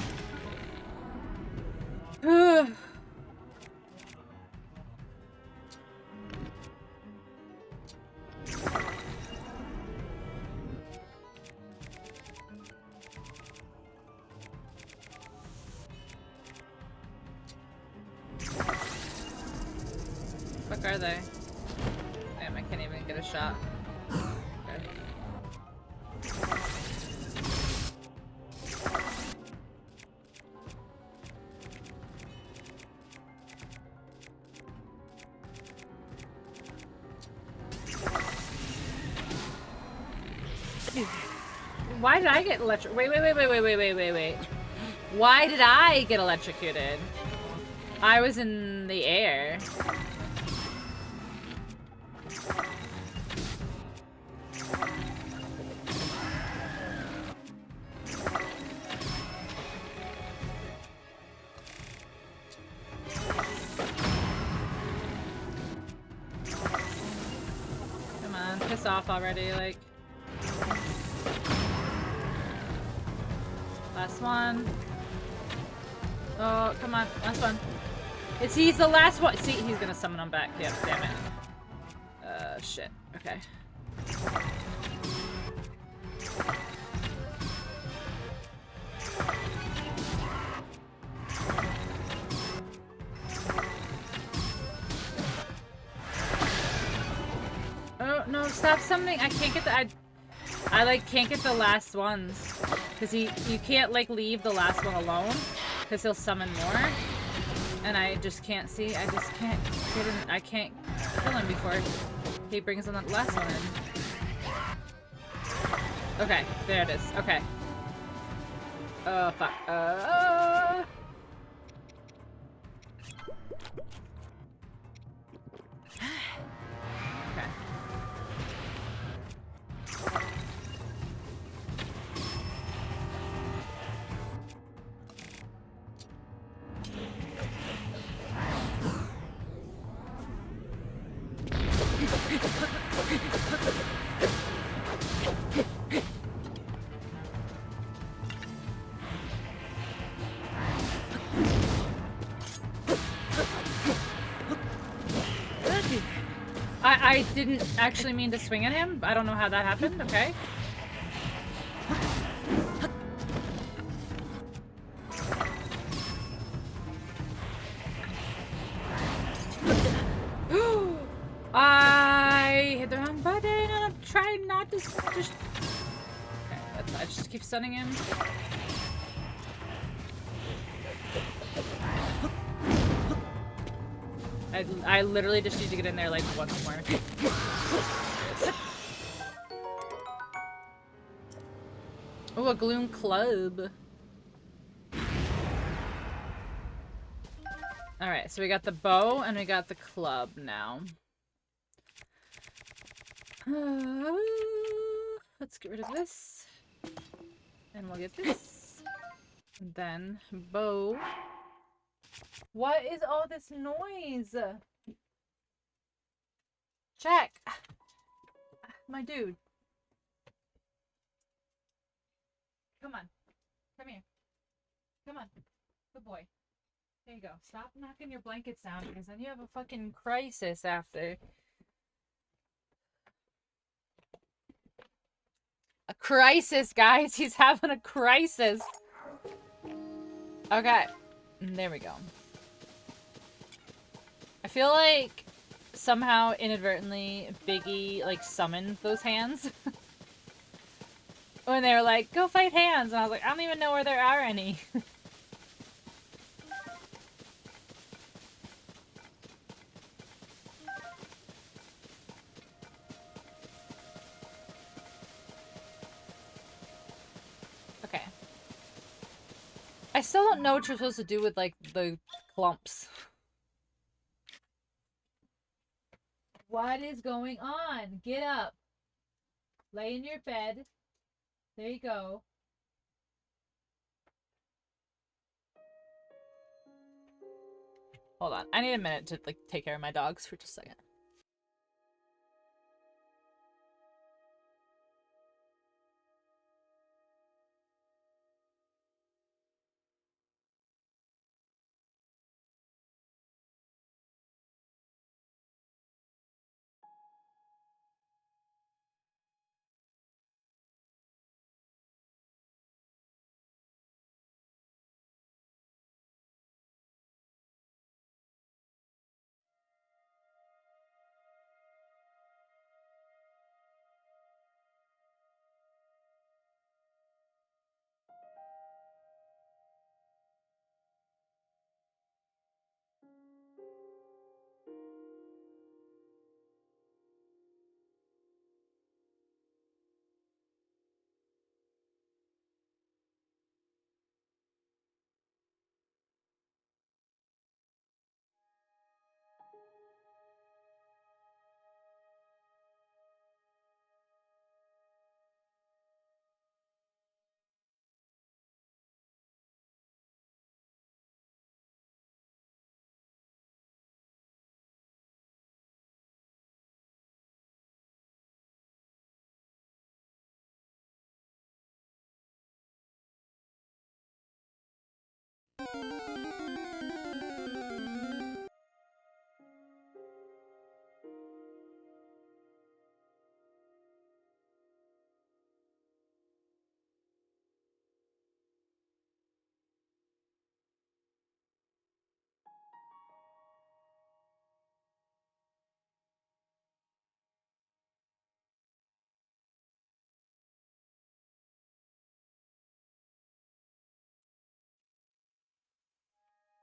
A: Fuck are they? Damn, I can't even get a shot. Okay. Why did I get wait. Why did I get electrocuted? I was in the air. Come on, piss off already, like. Last one. Oh, come on, last one. He's the last one. See, he's gonna summon him back. Yep, damn it. Shit. Okay. Oh, no, stop summoning. I can't get the... I like, can't get the last ones. Because you can't, like, leave the last one alone. Because he'll summon more. And I just can't see. I just can't get him. I can't kill him before he brings in the last one in. Okay, there it is. Okay. Oh, fuck. Okay. I didn't actually mean to swing at him. I don't know how that happened. Okay. I hit the wrong button and I'm trying not to just... Okay, I just keep stunning him. I literally just need to get in there like once more. Oh, a Gloom Club. Alright, so we got the bow and we got the club now. Let's get rid of this. And we'll get this. And then bow. What is all this noise? Jack! My dude. Come on. Come here. Come on. Good boy. There you go. Stop knocking your blankets down because then you have a fucking crisis after. A crisis, guys. He's having a crisis. Okay. There we go. I feel like somehow inadvertently Biggie like summoned those hands. When they were like, go fight hands. And I was like, I don't even know where there are any. Okay. I still don't know what you're supposed to do with, like, the clumps. What is going on? Get up. Lay in your bed. There you go. Hold on. I need a minute to, like, take care of my dogs for just a second.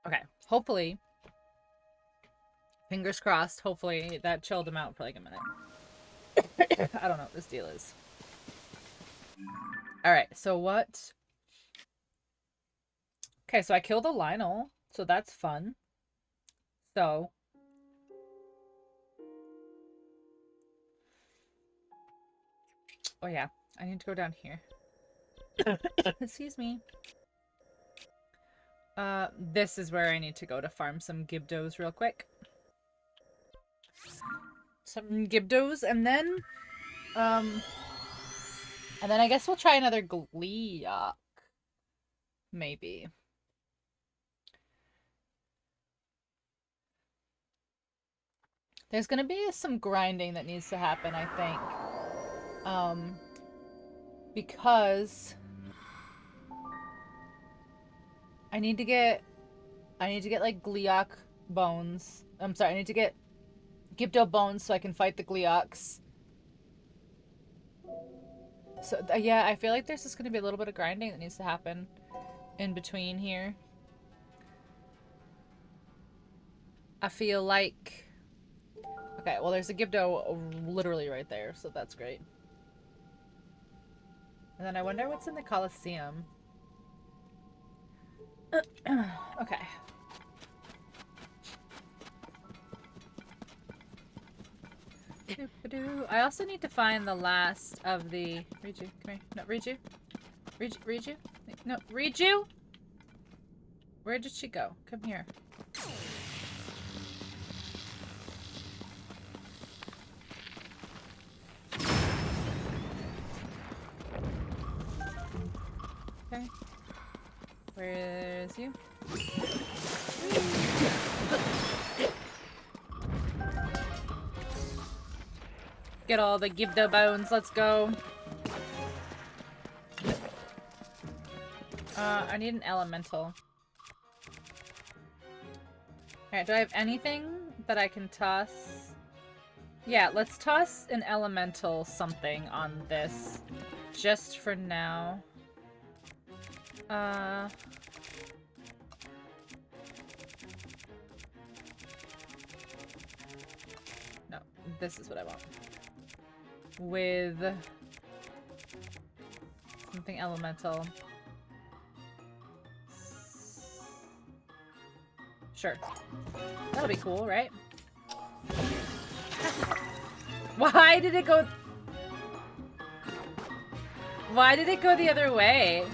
A: Okay. Hopefully. Fingers crossed. Hopefully that chilled him out for like a minute. I don't know what this deal is. Alright, so what? Okay, so I killed a Lionel. So that's fun. So. Oh yeah, I need to go down here. Excuse me. This is where I need to go to farm some Gibdos real quick. Some Gibdos, and then I guess we'll try another Gleeok. Maybe. There's gonna be some grinding that needs to happen, I think. Because I need to get like Gleeok bones. I'm sorry, I need to get Gibdo bones so I can fight the Gleeoks. So yeah, I feel like there's just gonna be a little bit of grinding that needs to happen in between here. I feel like... Okay, well there's a Gibdo literally right there, so that's great. And then I wonder what's in the Coliseum. Okay. Doop-a-doo. I also need to find the last of the... Riju, come here. No, Riju. Riju? No, Riju? Where did she go? Come here. Okay. Where is you? Get all the Gibdo bones, let's go. I need an elemental. Alright, do I have anything that I can toss? Yeah, let's toss an elemental something on this. Just for now. No, this is what I want. With something elemental. Sure. That'll be cool, right? Why did it go... Why did it go the other way?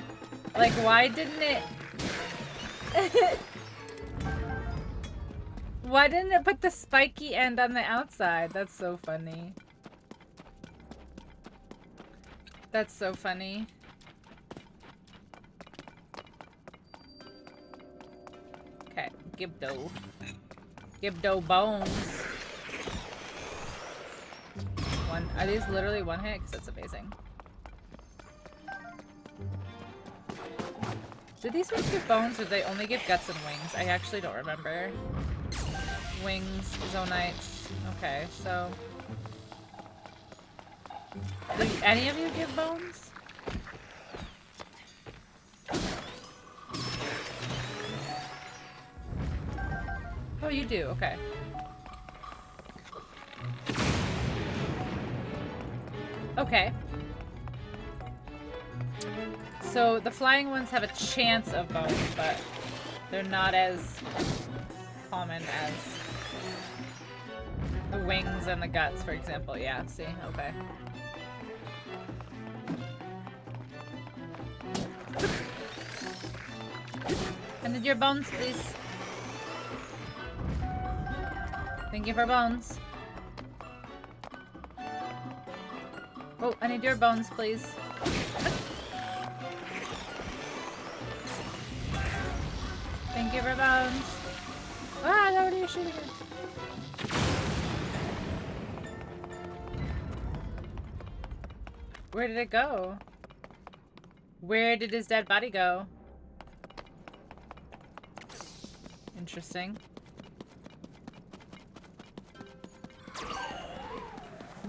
A: Like, why didn't it... Why didn't it put the spiky end on the outside? That's so funny. That's so funny. Okay, Gibdo. Gibdo bones. One. Are these literally one hit? Because that's amazing. Did these ones give bones or did they only give guts and wings? I actually don't remember. Wings, zonites. Okay, so... Did any of you give bones? Oh, you do? Okay. Okay. So the flying ones have a chance of bones, but they're not as common as the wings and the guts, for example. Yeah, see? Okay. I need your bones, please. Thank you for bones. Oh, I need your bones, please. Thank you for bones. Ah, how do you shoot again? Where did it go? Where did his dead body go? Interesting.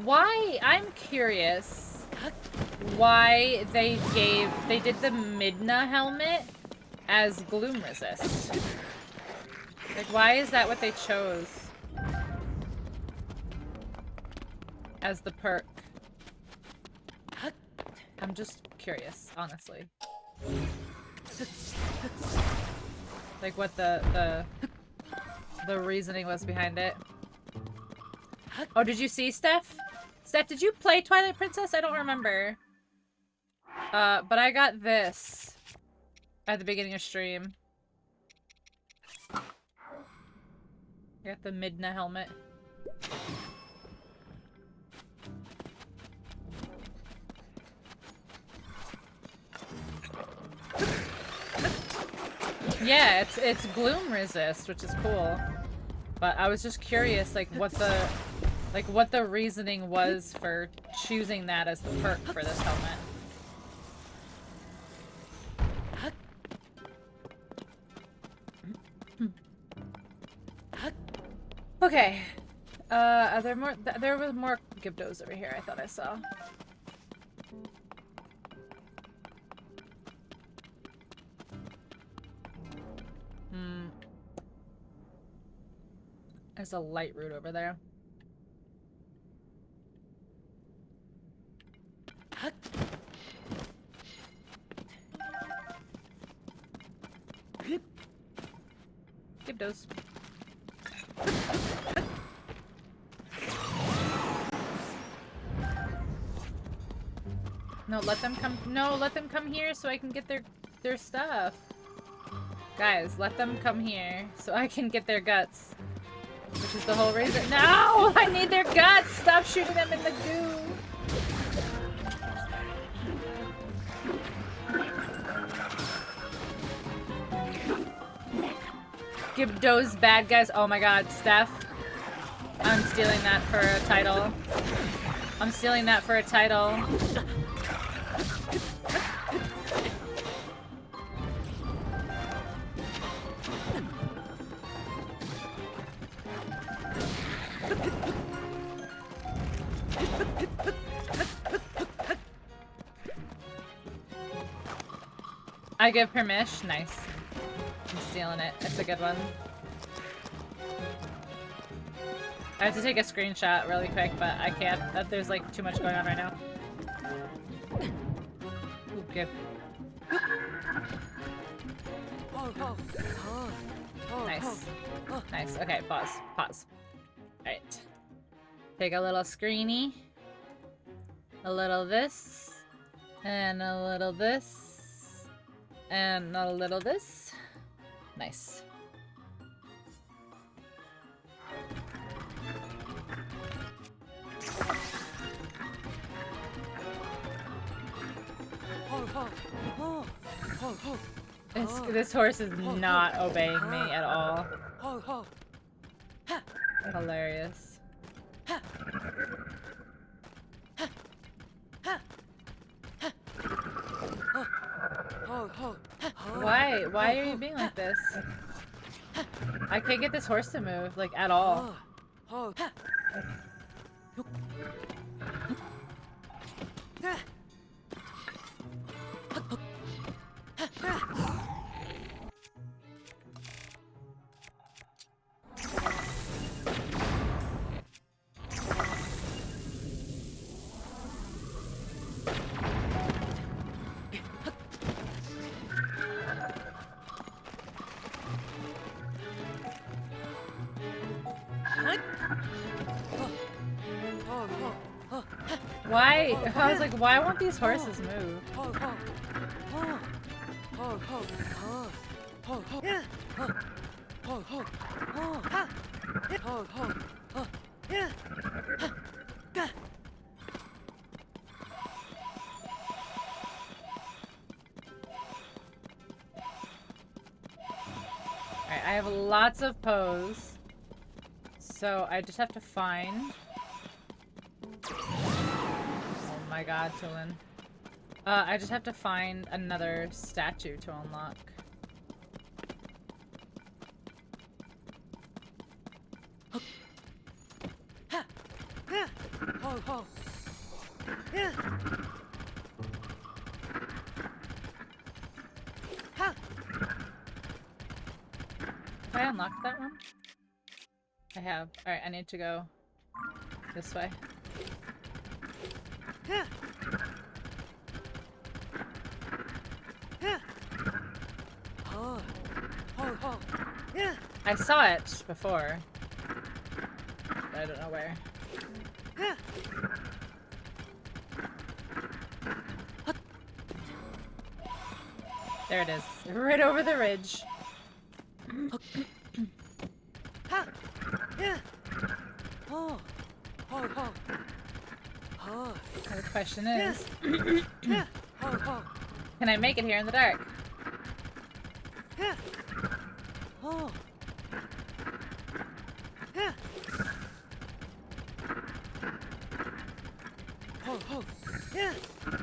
A: Why? I'm curious why they did the Midna helmet as gloom resist. Like, why is that what they chose as the perk? I'm just curious, honestly. Like what the reasoning was behind it. Oh, did you see, Steph? Steph, did you play Twilight Princess? I don't remember. But I got this at the beginning of stream. I got the Midna helmet. Yeah, it's gloom resist, which is cool. But I was just curious, like what the reasoning was for choosing that as the perk for this helmet. Okay. Are there more? There was more Gibdos over here. I thought I saw. There's a light root over there. Gibdos. No, let them come. No, let them come here so I can get their stuff. Guys, let them come here so I can get their guts. Which is the whole reason. No! I need their guts! Stop shooting them in the goo! Give those bad guys. Oh my god, Steph. I'm stealing that for a title. I'm stealing that for a title. I give permission. Nice. I'm stealing it. It's a good one. I have to take a screenshot really quick, but I can't. There's like too much going on right now. Ooh, good. Nice. Nice. Okay, pause. Pause. Alright. Take a little screeny. A little this. And a little this. And a little this. Nice. This horse is not obeying me at all. Hilarious. Why? Why are you being like this? I can't get this horse to move, like, at all. Why? I was like, why won't these horses move? Alright, I have lots of pose. So I just have to find... Oh my god, Tulin. I just have to find another statue to unlock. Have I unlocked that one? I have. Alright, I need to go this way. I saw it before, but I don't know where. There it is, right over the ridge. The question is, can I make it here in the dark?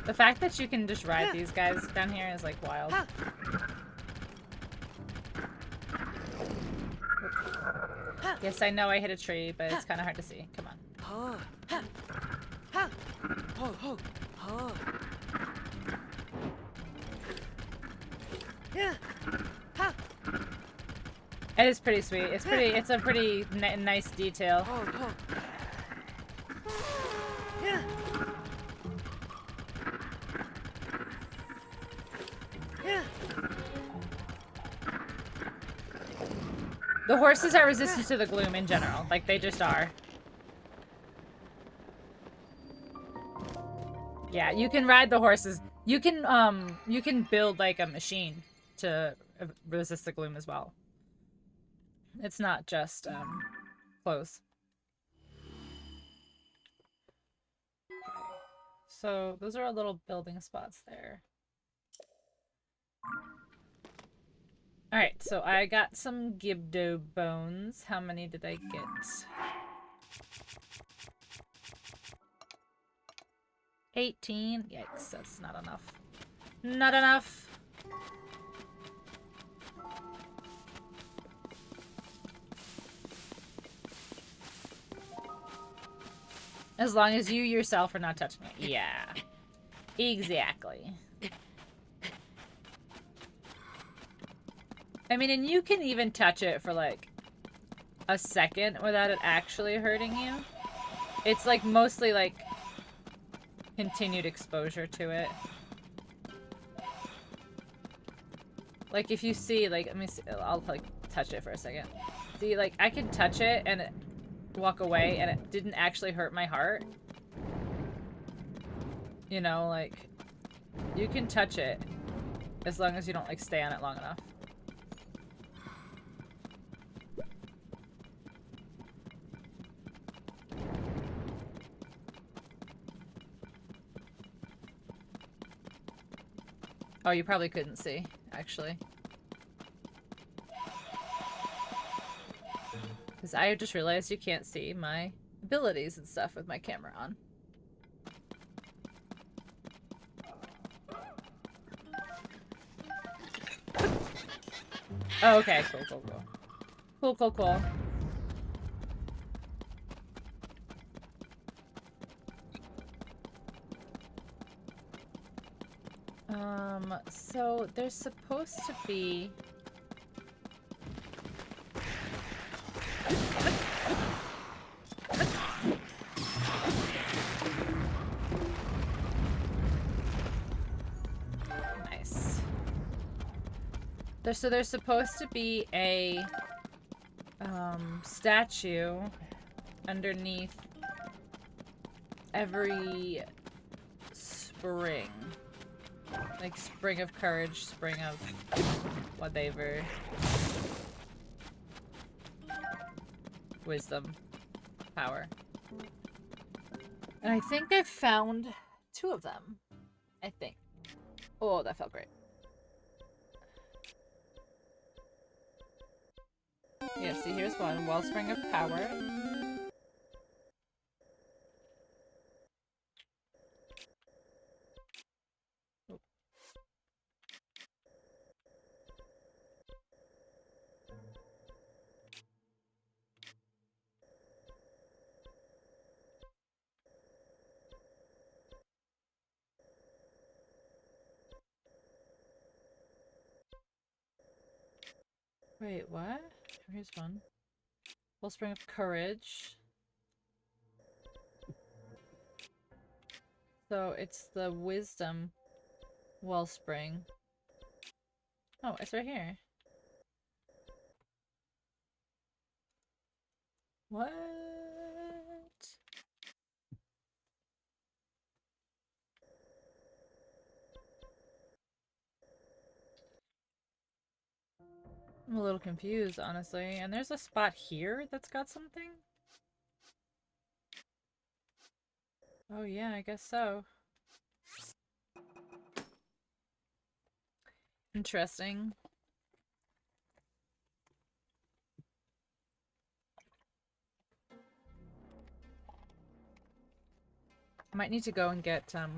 A: The fact that you can just ride these guys down here is like wild. Yes, I know I hit a tree, but it's kind of hard to see. Come on. It is pretty sweet. It's a pretty nice detail. The horses are resistant to the gloom in general. Like, they just are. Yeah, you can ride the horses. You can build like a machine to resist the gloom as well. It's not just clothes. So those are our little building spots there. Alright, so I got some Gibdo bones. How many did I get? 18? Yikes, that's not enough. Not enough! As long as you yourself are not touching it. Yeah. Exactly. I mean, and you can even touch it for like a second without it actually hurting you. It's like mostly like continued exposure to it. Like if you see, like, let me see, I'll like touch it for a second. See, like I could touch it and it walk away and it didn't actually hurt my heart. You know, like you can touch it as long as you don't like stay on it long enough. Oh, you probably couldn't see, actually. Because I just realized you can't see my abilities and stuff with my camera on. Oh, okay, cool, cool, cool. Cool, cool, cool. So there's supposed to be... Nice. So there's supposed to be a statue underneath every spring. Like spring of courage, spring of whatever. Wisdom. Power. And I think I've found 2 of them. I think. Oh, that felt great. Yeah, see, here's one. Wellspring of Power. Oh. Wait, what? Here's one. Wellspring of Courage. So it's the Wisdom Wellspring. Oh, it's right here. What? I'm a little confused, honestly. And there's a spot here that's got something? Oh yeah, I guess so. Interesting. I might need to go and get my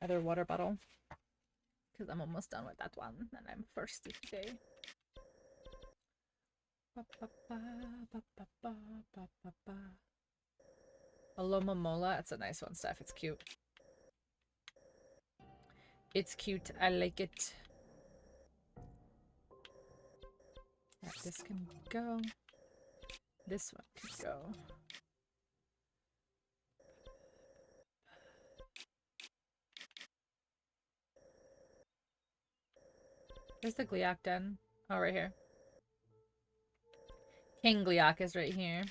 A: other water bottle. Because I'm almost done with that one and I'm thirsty today. Aloma Mola, it's a nice one, Steph. It's cute. It's cute. I like it. Right, this can go. This one can go. Where's the Gliok den? Oh, right here. King Gliok is right here.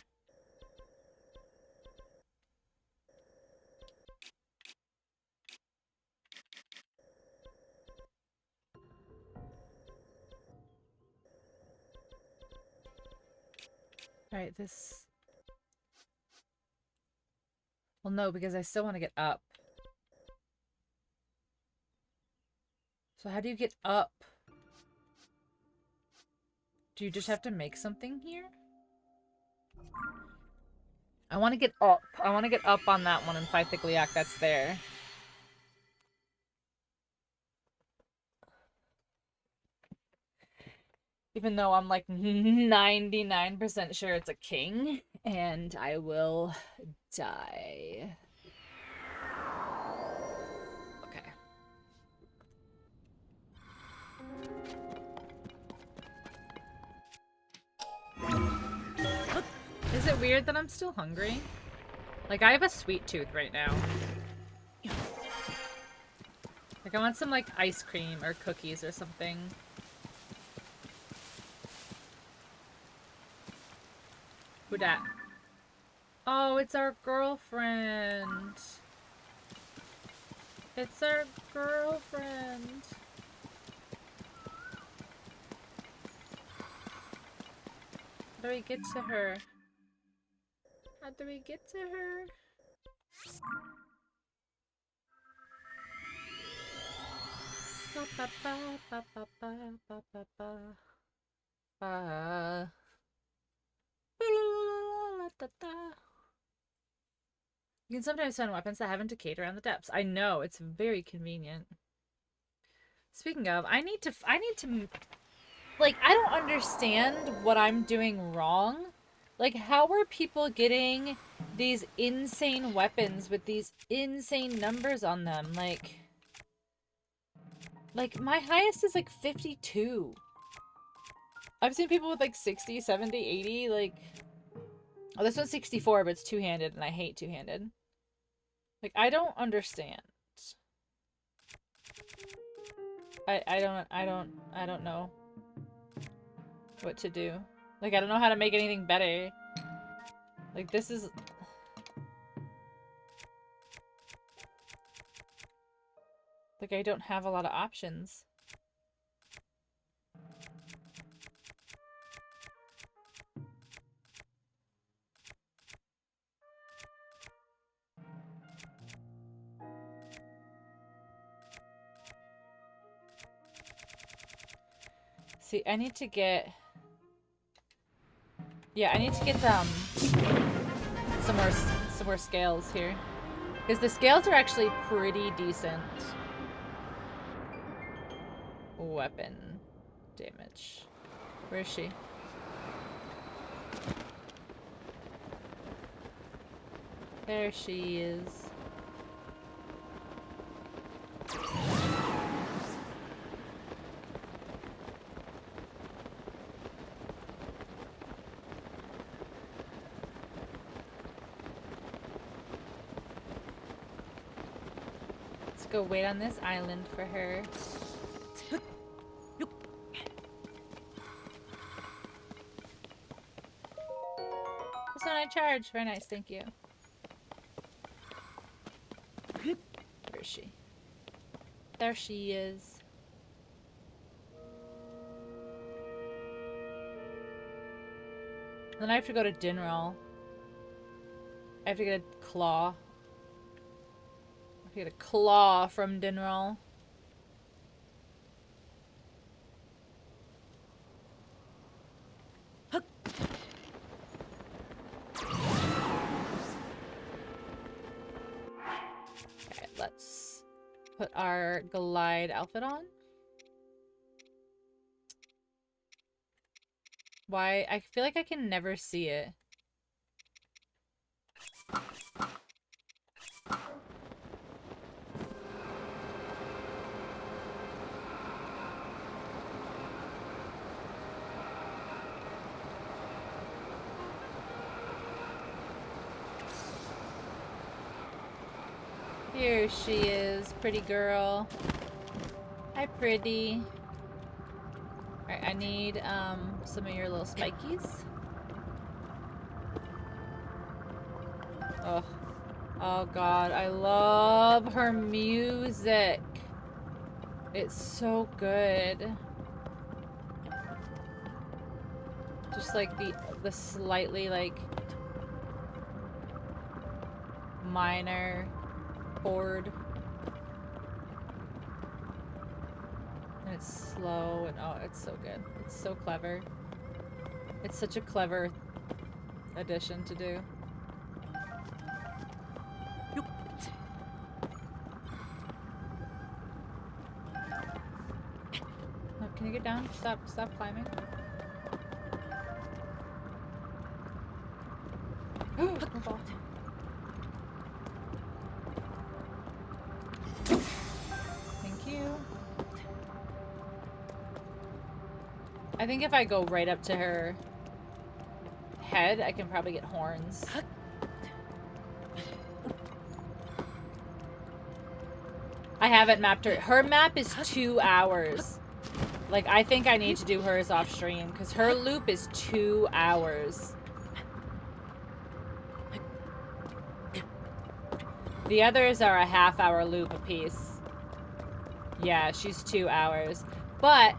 A: Alright, this... Well, no, because I still want to get up. So how do you get up? Do you just have to make something here? I want to get up. I want to get up on that one and fight the Gliak that's there. Even though I'm like 99% sure it's a king, and I will die. Okay. Is it weird that I'm still hungry? Like, I have a sweet tooth right now. Like, I want some, like, ice cream or cookies or something. Who dat? Oh, it's our girlfriend. It's our girlfriend. How do we get to her? How do we get to her? Ba ba ba ba ba ba ba ba ba. You can sometimes find weapons that have an indicator around the depths. I know, it's very convenient. Speaking of, I need to, like, I don't understand what I'm doing wrong. Like, how are people getting these insane weapons with these insane numbers on them? Like, my highest is, like, 52. I've seen people with, like, 60, 70, 80, like... Oh, this one's 64, but it's two-handed, and I hate two-handed. Like, I don't understand. I don't know what to do. Like, I don't know how to make anything better. Like, this is... Like, I don't have a lot of options. See, I need to get... Yeah, I need to get, some more scales here. Because the scales are actually pretty decent. Weapon damage. Where is she? There she is. Let's go wait on this island for her. Persona charge. Very nice, thank you. Where is she? There she is. Then I have to go to Dinral. I have to get a claw. I have to get a claw from Dinral. Okay, let's put our glide outfit on. Why? I feel like I can never see it. Here she is, pretty girl. Hi, pretty. Alright, I need some of your little spikies. Oh. Oh god, I love her music. It's so good. Just like the slightly like minor chord. And it's slow and oh, it's so good. It's so clever. It's such a clever addition to do. Oh, can you get down? Stop climbing. Don't fall. Thank you. I think if I go right up to her head, I can probably get horns. I haven't mapped her. Her map is 2 hours. Like, I think I need to do hers off stream because her loop is 2 hours. The others are a half-hour loop apiece. Yeah, she's 2 hours. But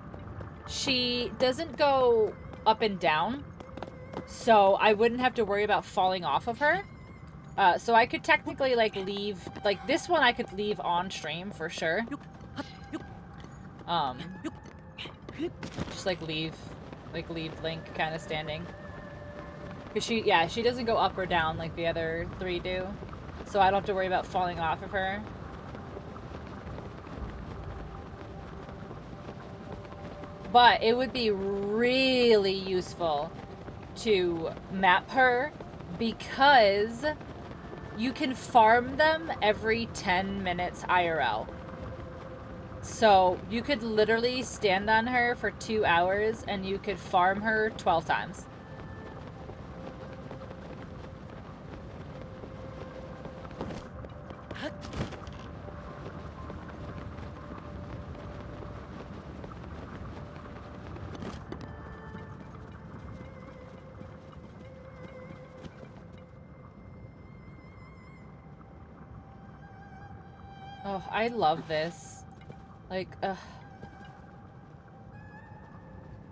A: she doesn't go up and down, so I wouldn't have to worry about falling off of her. So I could technically, like, leave... Like, this one I could leave on stream for sure. Just, like, leave Link kind of standing. Because she doesn't go up or down like the other 3 do. So I don't have to worry about falling off of her. But it would be really useful to map her because you can farm them every 10 minutes IRL. So you could literally stand on her for 2 hours and you could farm her 12 times. Oh, I love this. Like, the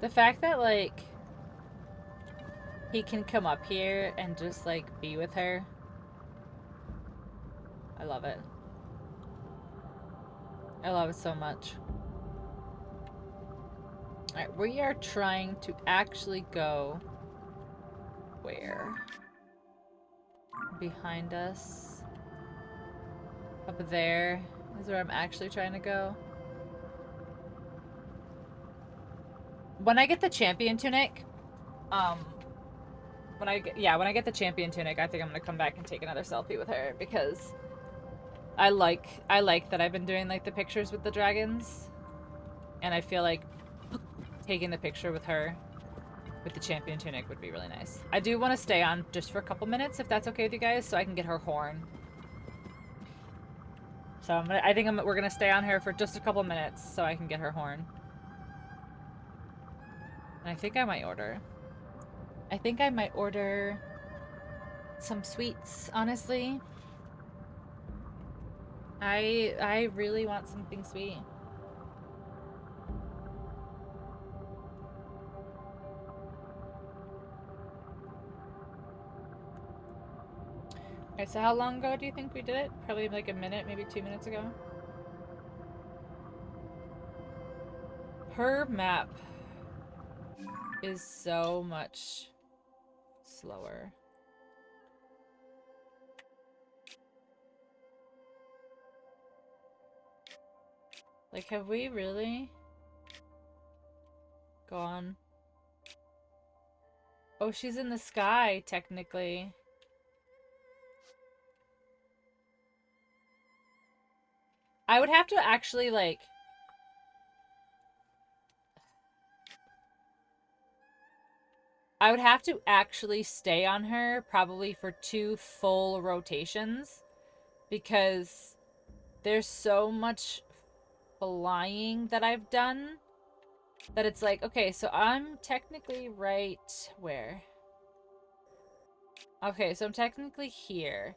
A: fact that, like, he can come up here and just, like, be with her. I love it. I love it so much. Alright, we are trying to actually go... Where? Behind us. Up there is where I'm actually trying to go. When I get the champion tunic, when I get the champion tunic, I think I'm gonna come back and take another selfie with her because I like that I've been doing like the pictures with the dragons, and I feel like taking the picture with her with the champion tunic would be really nice. I do want to stay on just for a couple minutes if that's okay with you guys, so I can get her horn. So we're gonna stay on her for just a couple minutes so I can get her horn. And I think I might order some sweets, honestly. I really want something sweet. Alright, so how long ago do you think we did it? Probably like a minute, maybe 2 minutes ago. Her map is so much slower. Like, have we really gone? Oh, she's in the sky, technically. I would have to actually, like... I would have to actually stay on her probably for 2 full rotations because there's so much flying that I've done that it's like, okay, so I'm technically right where? Okay, so I'm technically here.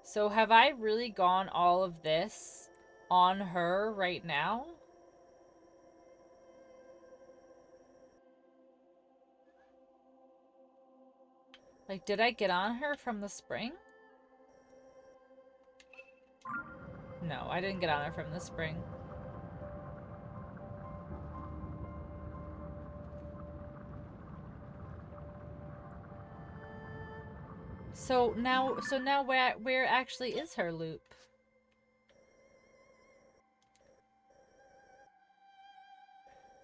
A: So have I really gone all of this on her right now? Like, did I get on her from the spring? No, I didn't get on her from the spring. So now where actually is her loop?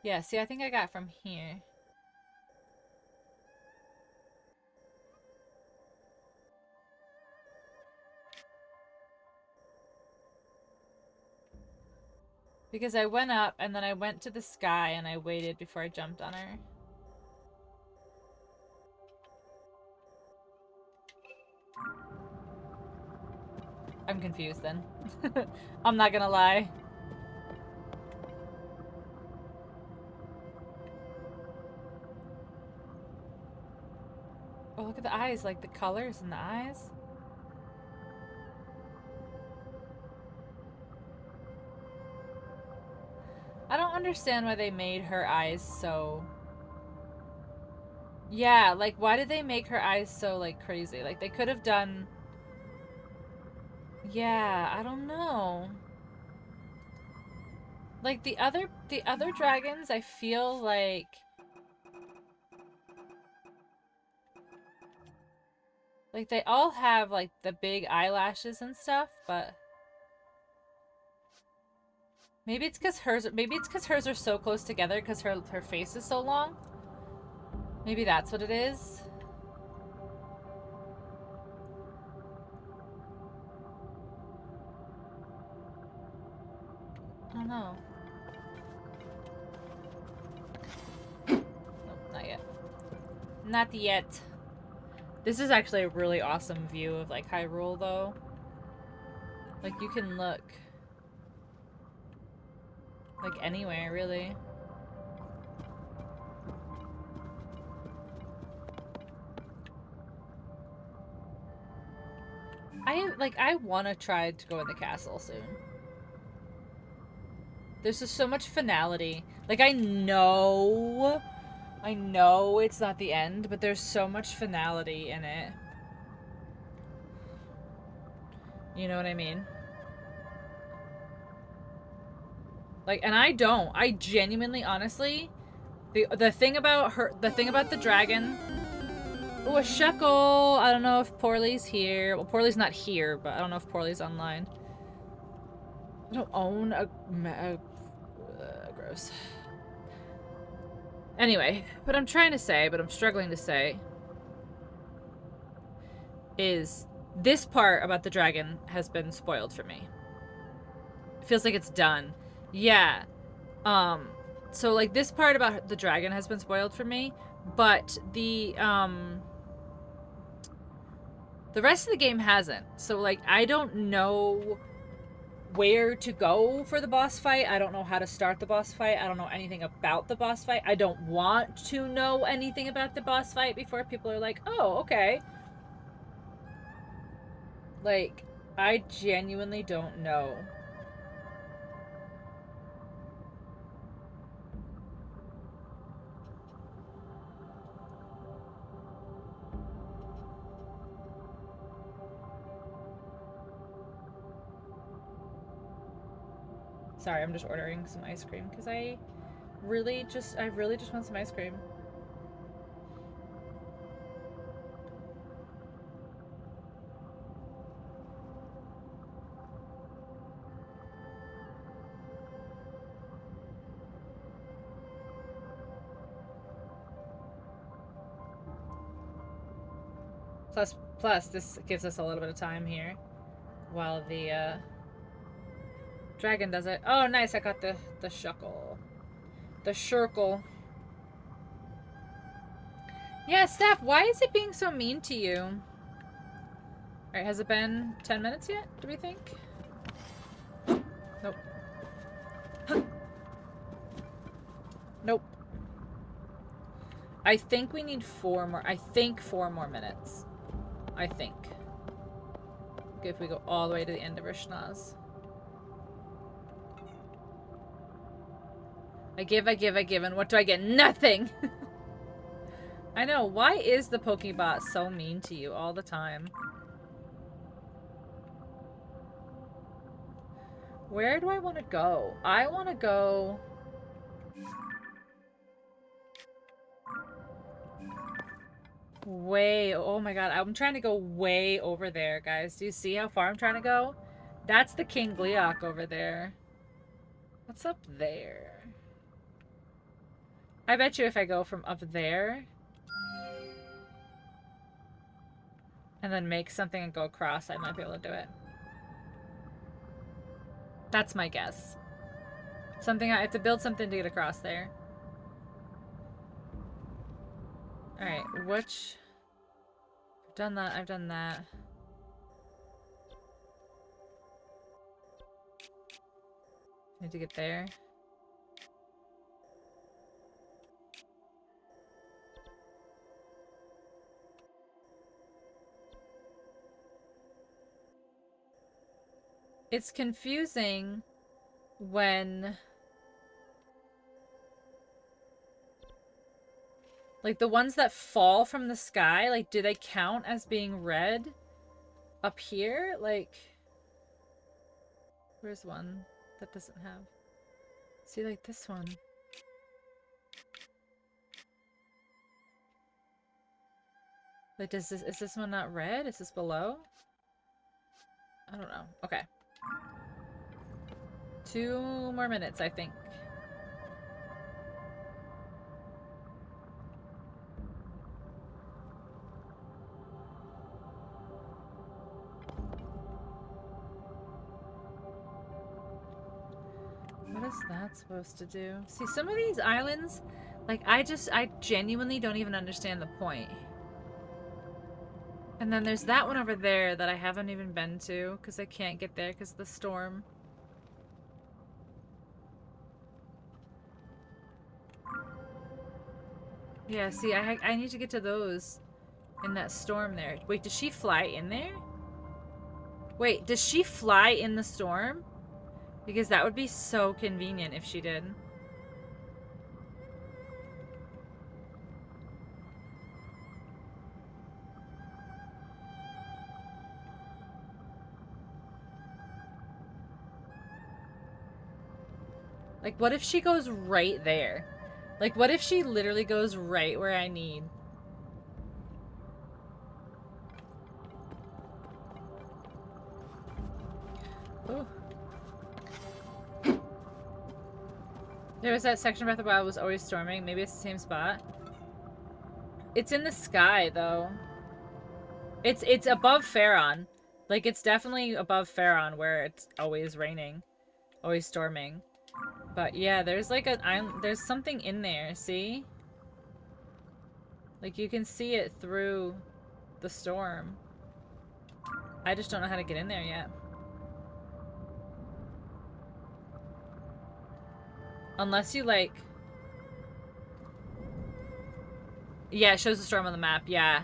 A: Yeah, see, I think I got from here. Because I went up and then I went to the sky and I waited before I jumped on her. I'm confused then. I'm not gonna lie. Oh, look at the eyes, like the colors in the eyes. I don't understand why they made her eyes so... Yeah, like why did they make her eyes so like crazy? Like they could have done... Yeah, I don't know. Like the other dragons, I feel like they all have like the big eyelashes and stuff, but maybe it's because hers are so close together because her face is so long. Maybe that's what it is. I don't know. Nope, not yet. Not yet. This is actually a really awesome view of like Hyrule though. Like you can look like anywhere really. I want to try to go in the castle soon. There's just so much finality. Like I know it's not the end, but there's so much finality in it. You know what I mean? Like, and I genuinely, honestly, the thing about the dragon. Oh, a shekel. I don't know if Porly's here. Well, Porly's not here, but I don't know if Porly's online. I don't own gross. Anyway, what I'm trying to say, but I'm struggling to say, is this part about the dragon has been spoiled for me. It feels like it's done. Yeah. So like this part about the dragon has been spoiled for me, but the rest of the game hasn't. So like I don't know where to go for the boss fight. I don't know how to start the boss fight. I don't know anything about the boss fight. I don't want to know anything about the boss fight before people are like, oh, okay. Like, I genuinely don't know. Sorry, I'm just ordering some ice cream because I really just want some ice cream. Plus, this gives us a little bit of time here while the dragon does it. Oh, nice! I got the shuckle, the shirkle. Yeah, Steph, why is it being so mean to you? All right, has it been 10 minutes yet? Do we think? Nope. Nope. I think we need 4 more. I think 4 more minutes. I think. If we go all the way to the end of our schnoz. I give, and what do I get? Nothing! I know, why is the Pokebot so mean to you all the time? Where do I want to go? I want to go... way... Oh my god, I'm trying to go way over there, guys. Do you see how far I'm trying to go? That's the King Gleeok over there. What's up there? I bet you if I go from up there... and then make something and go across, I might be able to do it. That's my guess. Something I have to build something to get across there. Alright, which... I've done that, I've done that. Need to get there. It's confusing when... like, the ones that fall from the sky, like, do they count as being red up here? Like... where's one that doesn't have... see, like, this one. Like, does this... is this one not red? Is this below? I don't know. Okay. 2 more minutes, I think. What is that supposed to do? See, some of these islands, like, I genuinely don't even understand the point. And then there's that one over there that I haven't even been to, because I can't get there because of the storm. Yeah, see, I need to get to those in that storm there. Wait, does she fly in there? Wait, does she fly in the storm? Because that would be so convenient if she did. Like, what if she goes right there? Like, what if she literally goes right where I need? Ooh. There was that section of Breath of the Wild was always storming. Maybe it's the same spot. It's in the sky, though. It's above Faron. Like, it's definitely above Faron where it's always raining. Always storming. But yeah, there's like there's something in there, see? Like, you can see it through the storm. I just don't know how to get in there yet. Unless you, like... yeah, it shows the storm on the map, yeah.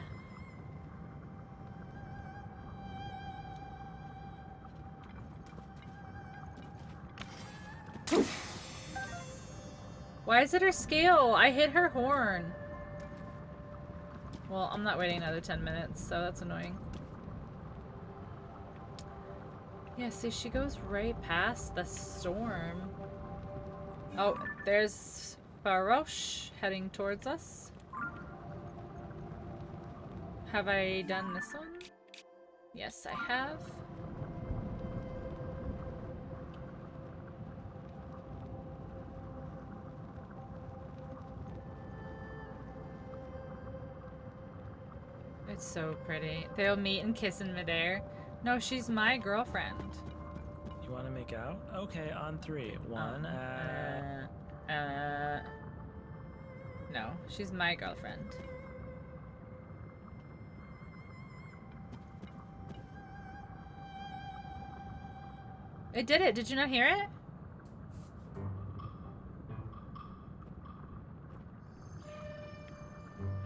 A: Why is it her scale? I hit her horn. Well, I'm not waiting another 10 minutes, so that's annoying. Yeah, see, she goes right past the storm. Oh, there's Farosh heading towards us. Have I done this one? Yes, I have. It's so pretty. They'll meet and kiss in midair. No, she's my girlfriend.
H: You want to make out? Okay, on 3. 1,
A: no, she's my girlfriend. It did it. Did you not hear it?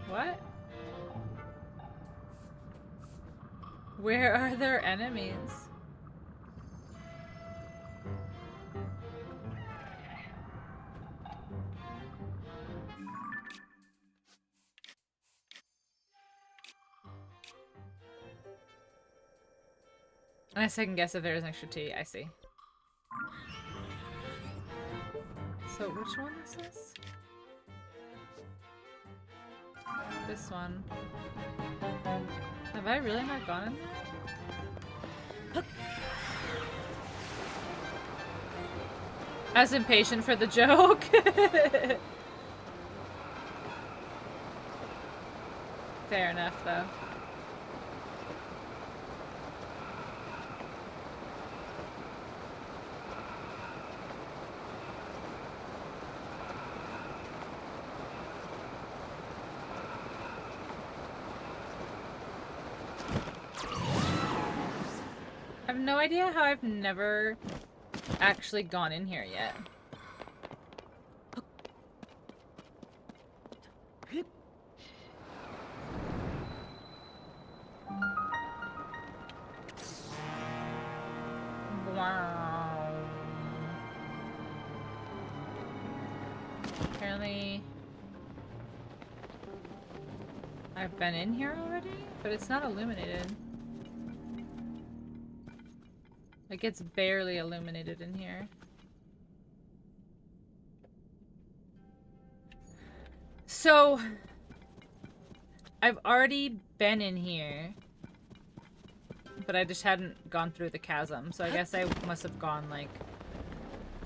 A: What? Where are their enemies? And I second guess if there's an extra T. I see. So which one is this? This one. Have I really not gone in there? I was impatient for the joke. Fair enough, though. I have no idea how I've never actually gone in here yet. Wow. Apparently I've been in here already, but it's not illuminated. Like, it's barely illuminated in here. So, I've already been in here, but I just hadn't gone through the chasm, so I guess I must have gone, like,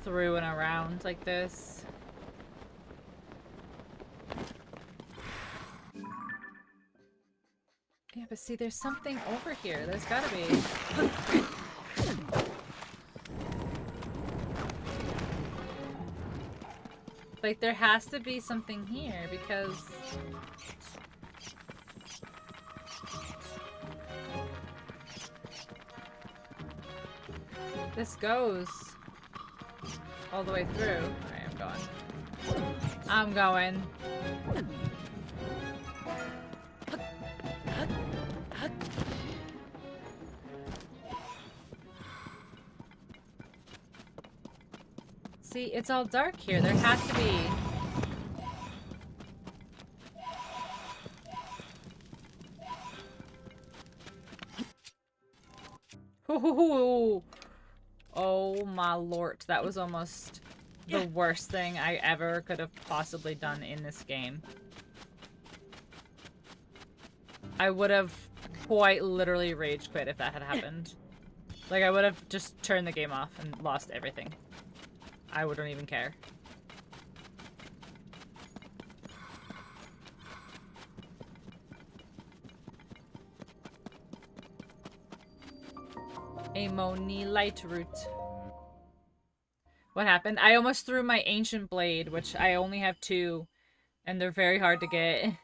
A: through and around like this. Yeah, but see, there's something over here. There's gotta be. Like, there has to be something here, because... this goes all the way through. Alright, I'm going. I'm going. See, it's all dark here. There has to be... Ooh. Oh my lord, that was almost the worst thing I ever could have possibly done in this game. I would have quite literally rage quit if that had happened. Like, I would have just turned the game off and lost everything. I wouldn't even care. A Moni light root. What happened? I almost threw my ancient blade, which I only have 2, and they're very hard to get.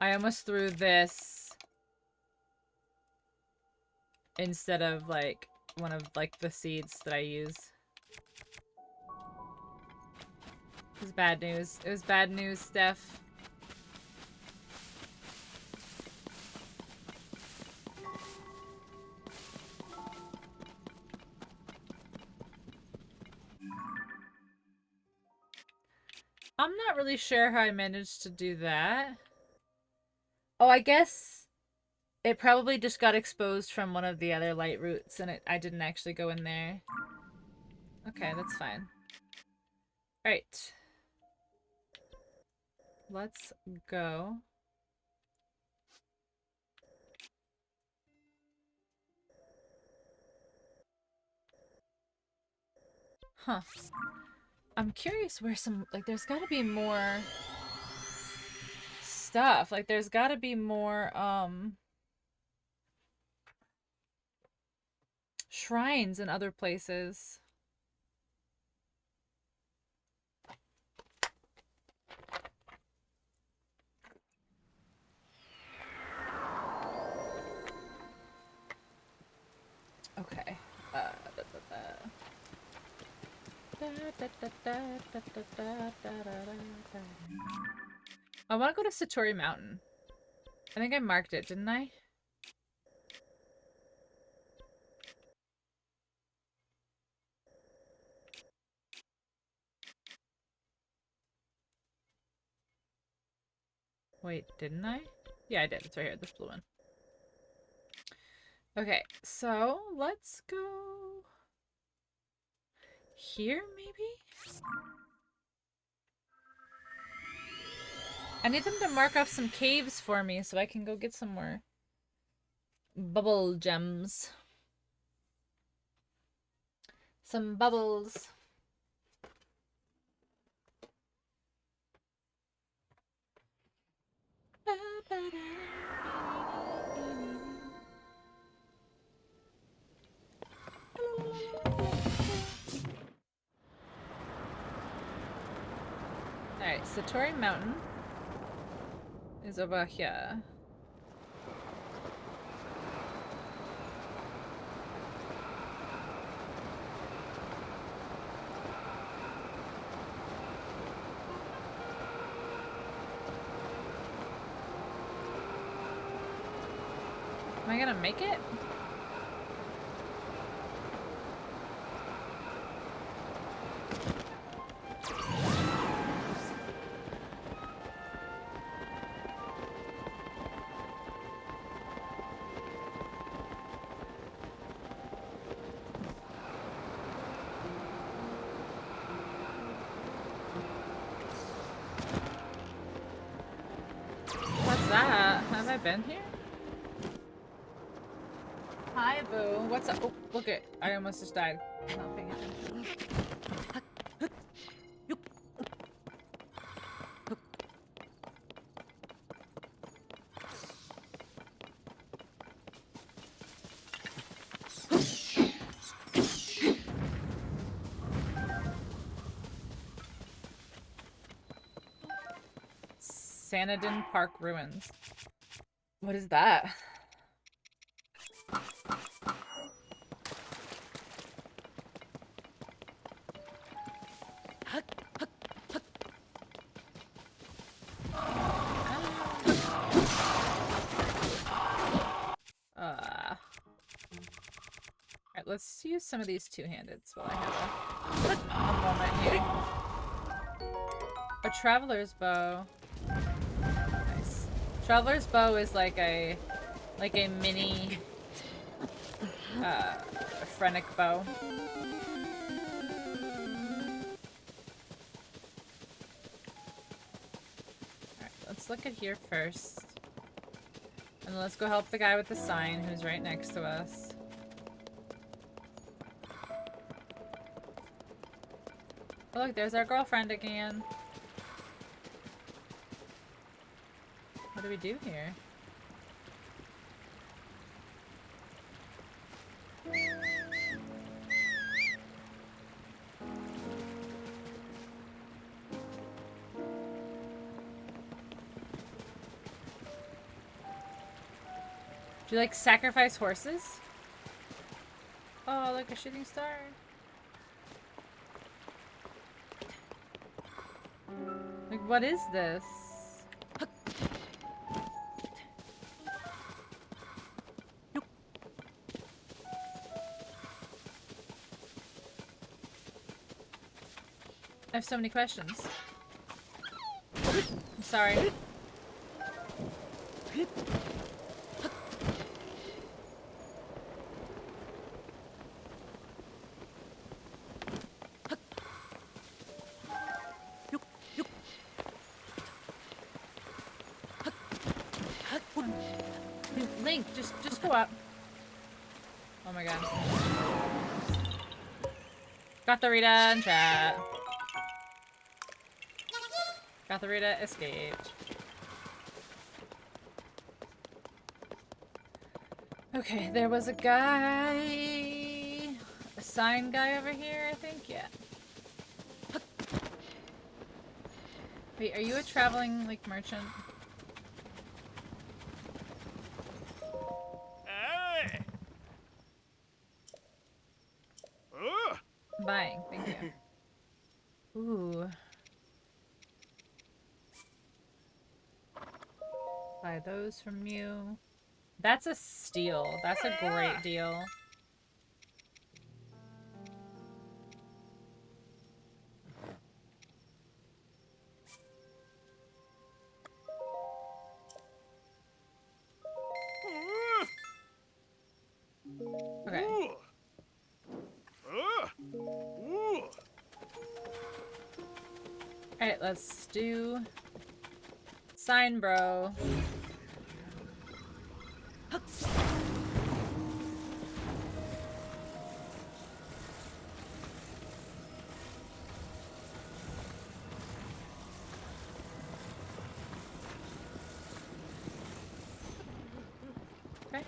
A: I almost threw this instead of, like, one of, like, the seeds that I use. It was bad news. It was bad news, Steph. I'm not really sure how I managed to do that. Oh, I guess it probably just got exposed from one of the other light roots, and I didn't actually go in there. Okay, that's fine. Alright. Let's go. Huh. I'm curious where some, like, there's gotta be more stuff. Like, there's gotta be more, shrines in other places. Okay. I want to go to Satori Mountain. I think I marked it, didn't I? Wait, didn't I? Yeah, I did. It's right here. This blue one. Okay, so let's go here, maybe? I need them to mark off some caves for me so I can go get some more bubble gems. Some bubbles. Alright, Satori Mountain is over here. Am I gonna make it? What's that? Have I been here? Hi, boo. What's up? Oh, look it. I almost just died. I'm not paying attention. Sanadin Park Ruins. What is that? Alright, let's use some of these two-handeds while I have a moment here. A traveler's bow. Nice. Traveler's bow is like a mini phrenic bow. Alright, let's look at here first. And then let's go help the guy with the sign who's right next to us. Oh look, there's our girlfriend again. What do we do here? Do you like sacrifice horses? Oh, look, a shooting star. Like, what is this? I have so many questions. I'm sorry. Link, just go up. Oh my god. Got the Rita in chat. Got the Rita escaped. Okay, there was a guy, a sign guy over here, I think, yeah. Wait, are you a traveling, like, merchant?
F: Hey!
A: Buying, thank you. Ooh. Buy those from you. That's a steal. That's a great deal. Alright, let's do sign, bro. Okay.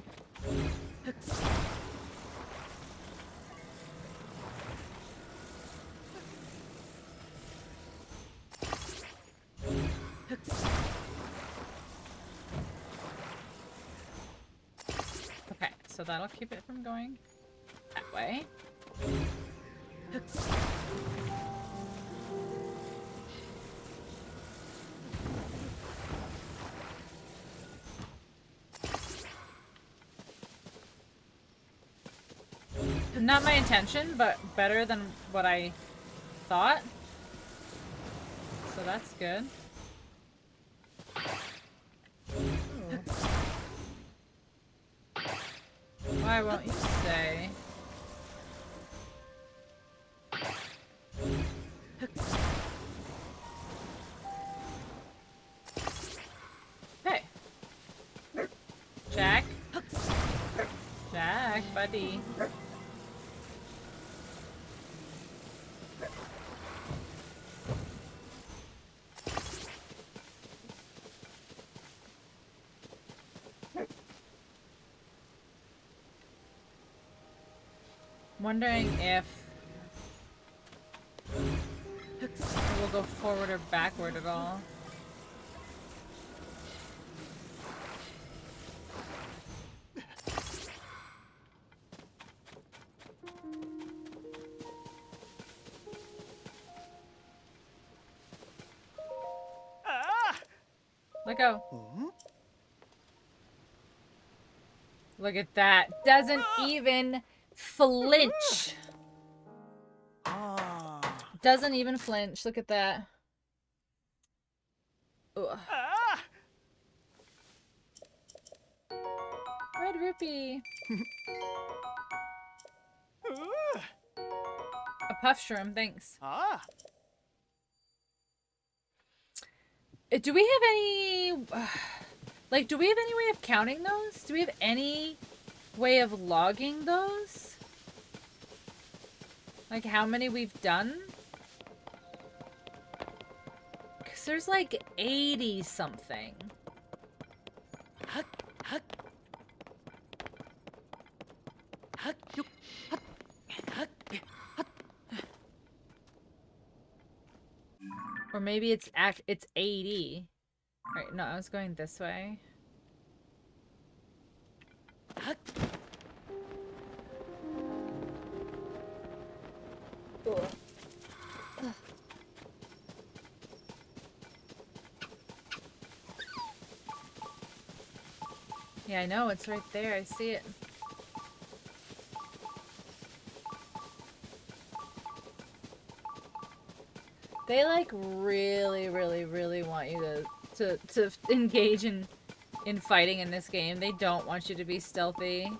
A: Okay, so that'll keep it from going that way. Not my intention, but better than what I thought. So that's good. Why won't you stay? Hey. Jack. Jack, buddy. Wondering if it will go forward or backward at all. Let go. Look at that. Doesn't even flinch. Doesn't even flinch. Look at that. Ugh. Red rupee. A puff shroom, thanks. Do we have any... like, do we have any way of counting those? Do we have any way of logging those? Like, how many we've done? Because there's like 80 something. Or maybe it's 80. Right, no, I was going this way. Yeah, I know, it's right there. I see it. They like really want you to engage in fighting in this game. They don't want you to be stealthy.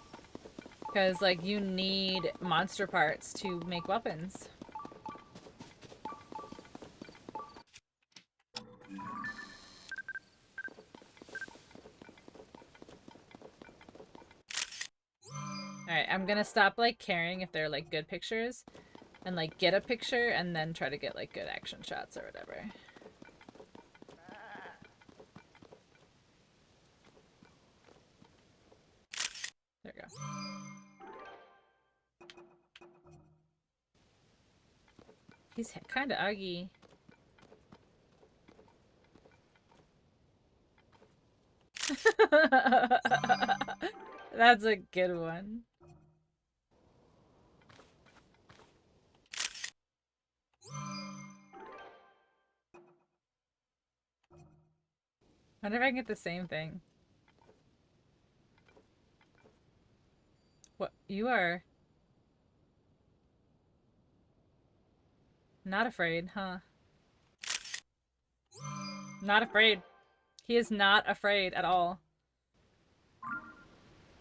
A: Because like you need monster parts to make weapons. Alright, I'm gonna stop like caring if they're like good pictures. And like get a picture and then try to get like good action shots or whatever. There we go. He's kind of uggy. That's a good one. I wonder if I can get the same thing. What? You are not afraid, huh? Not afraid. He is not afraid at all.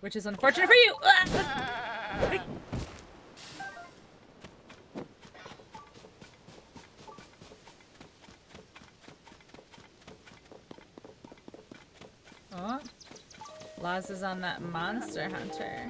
A: Which is unfortunate for you! Ah! Laz is on that monster hunter.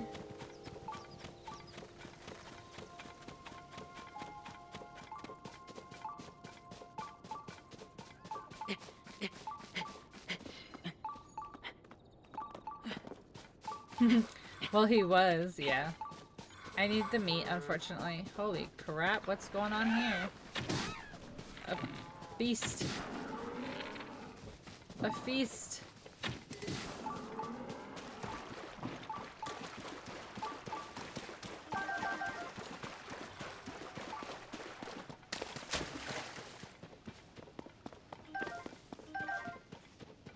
A: Well, he was, yeah. I need the meat, unfortunately. Holy crap, what's going on here? A feast. A feast.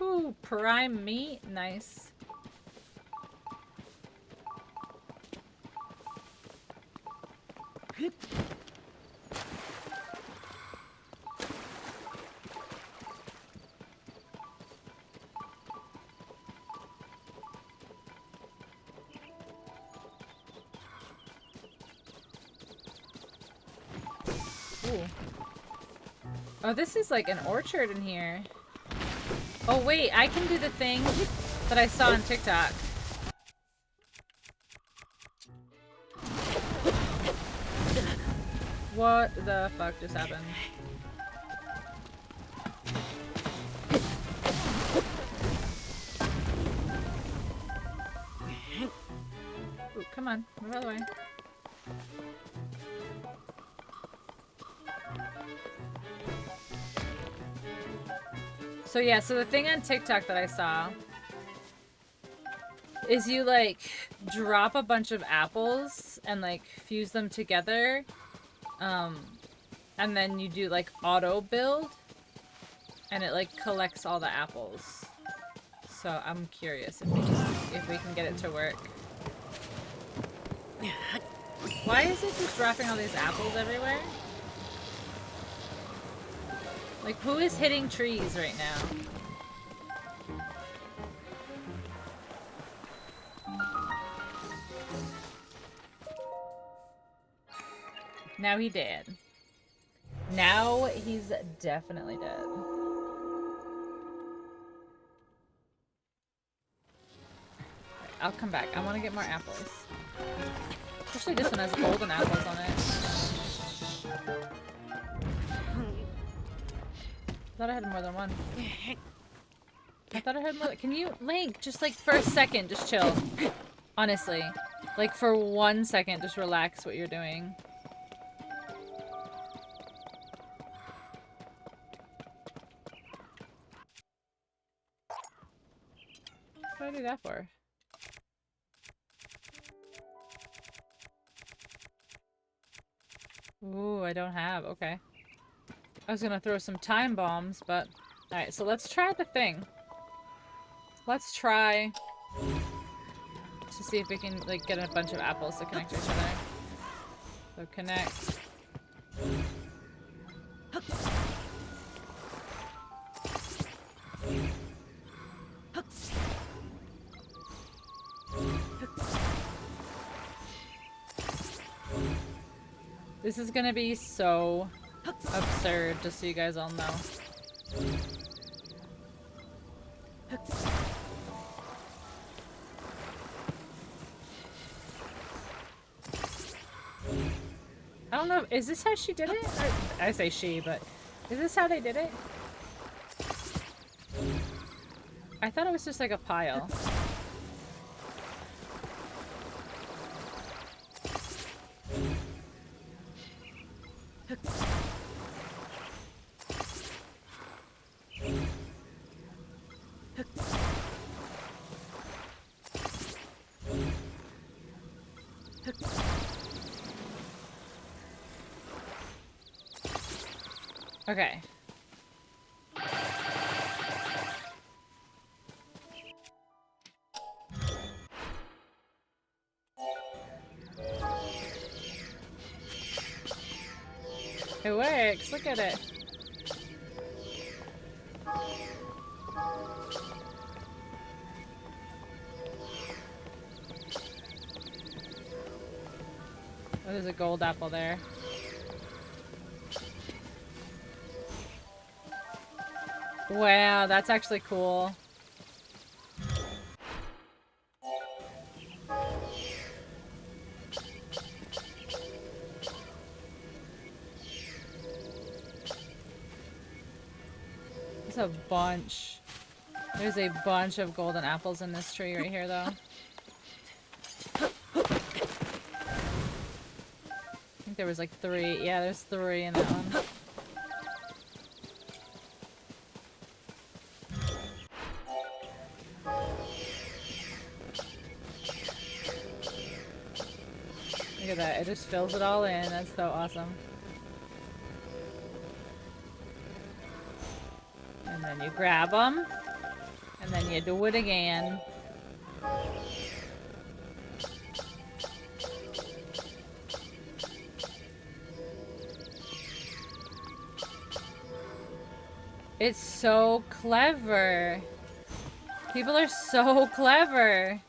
A: Ooh, prime meat, nice. Ooh. Oh, this is like an orchard in here. Oh wait, I can do the thing that I saw on TikTok. What the fuck just happened? Ooh, come on, move out of the way. So yeah, so the thing on TikTok that I saw is you like drop a bunch of apples and like fuse them together, and then you do like auto build, and it like collects all the apples. So I'm curious if we can get it to work. Why is it just dropping all these apples everywhere? Like, who is hitting trees right now? Now he dead. Now he's definitely dead. I'll come back. I want to get more apples. Especially this one has golden apples on it. I thought I had more than one. I thought I had more. Can you, Link, just like for a second, just chill. Honestly. Like for 1 second, just relax what you're doing. What did I do that for? Ooh, I don't have. Okay. I was gonna throw some time bombs, but... Alright, so let's try the thing. Let's try to see if we can, like, get a bunch of apples to connect to each other. So connect. This is gonna be so absurd, just so you guys all know. I don't know, is this how she did it? Or, I say she, but is this how they did it? I thought it was just like a pile. Okay. It works, look at it. Oh, there's a gold apple there. Wow, that's actually cool. There's a bunch. There's a bunch of golden apples in this tree right here, though. I think there was like 3. Yeah, there's 3 in that one. Look at that. It just fills it all in. That's so awesome. And then you grab them. And then you do it again. It's so clever. People are so clever.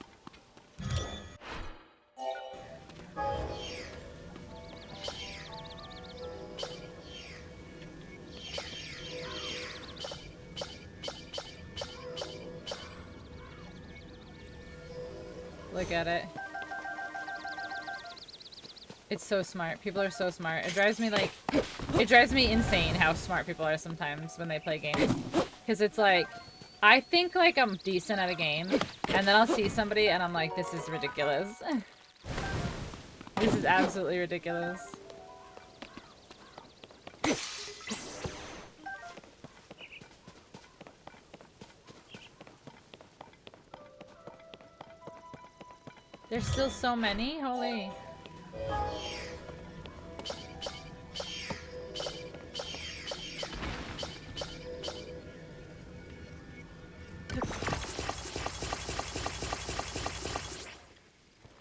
A: Look at it. It's so smart. People are so smart. It drives me insane how smart people are sometimes when they play games. Because it's like, I think like I'm decent at a game, and then I'll see somebody and I'm like, this is ridiculous. This is absolutely ridiculous. There's still so many? Holy. I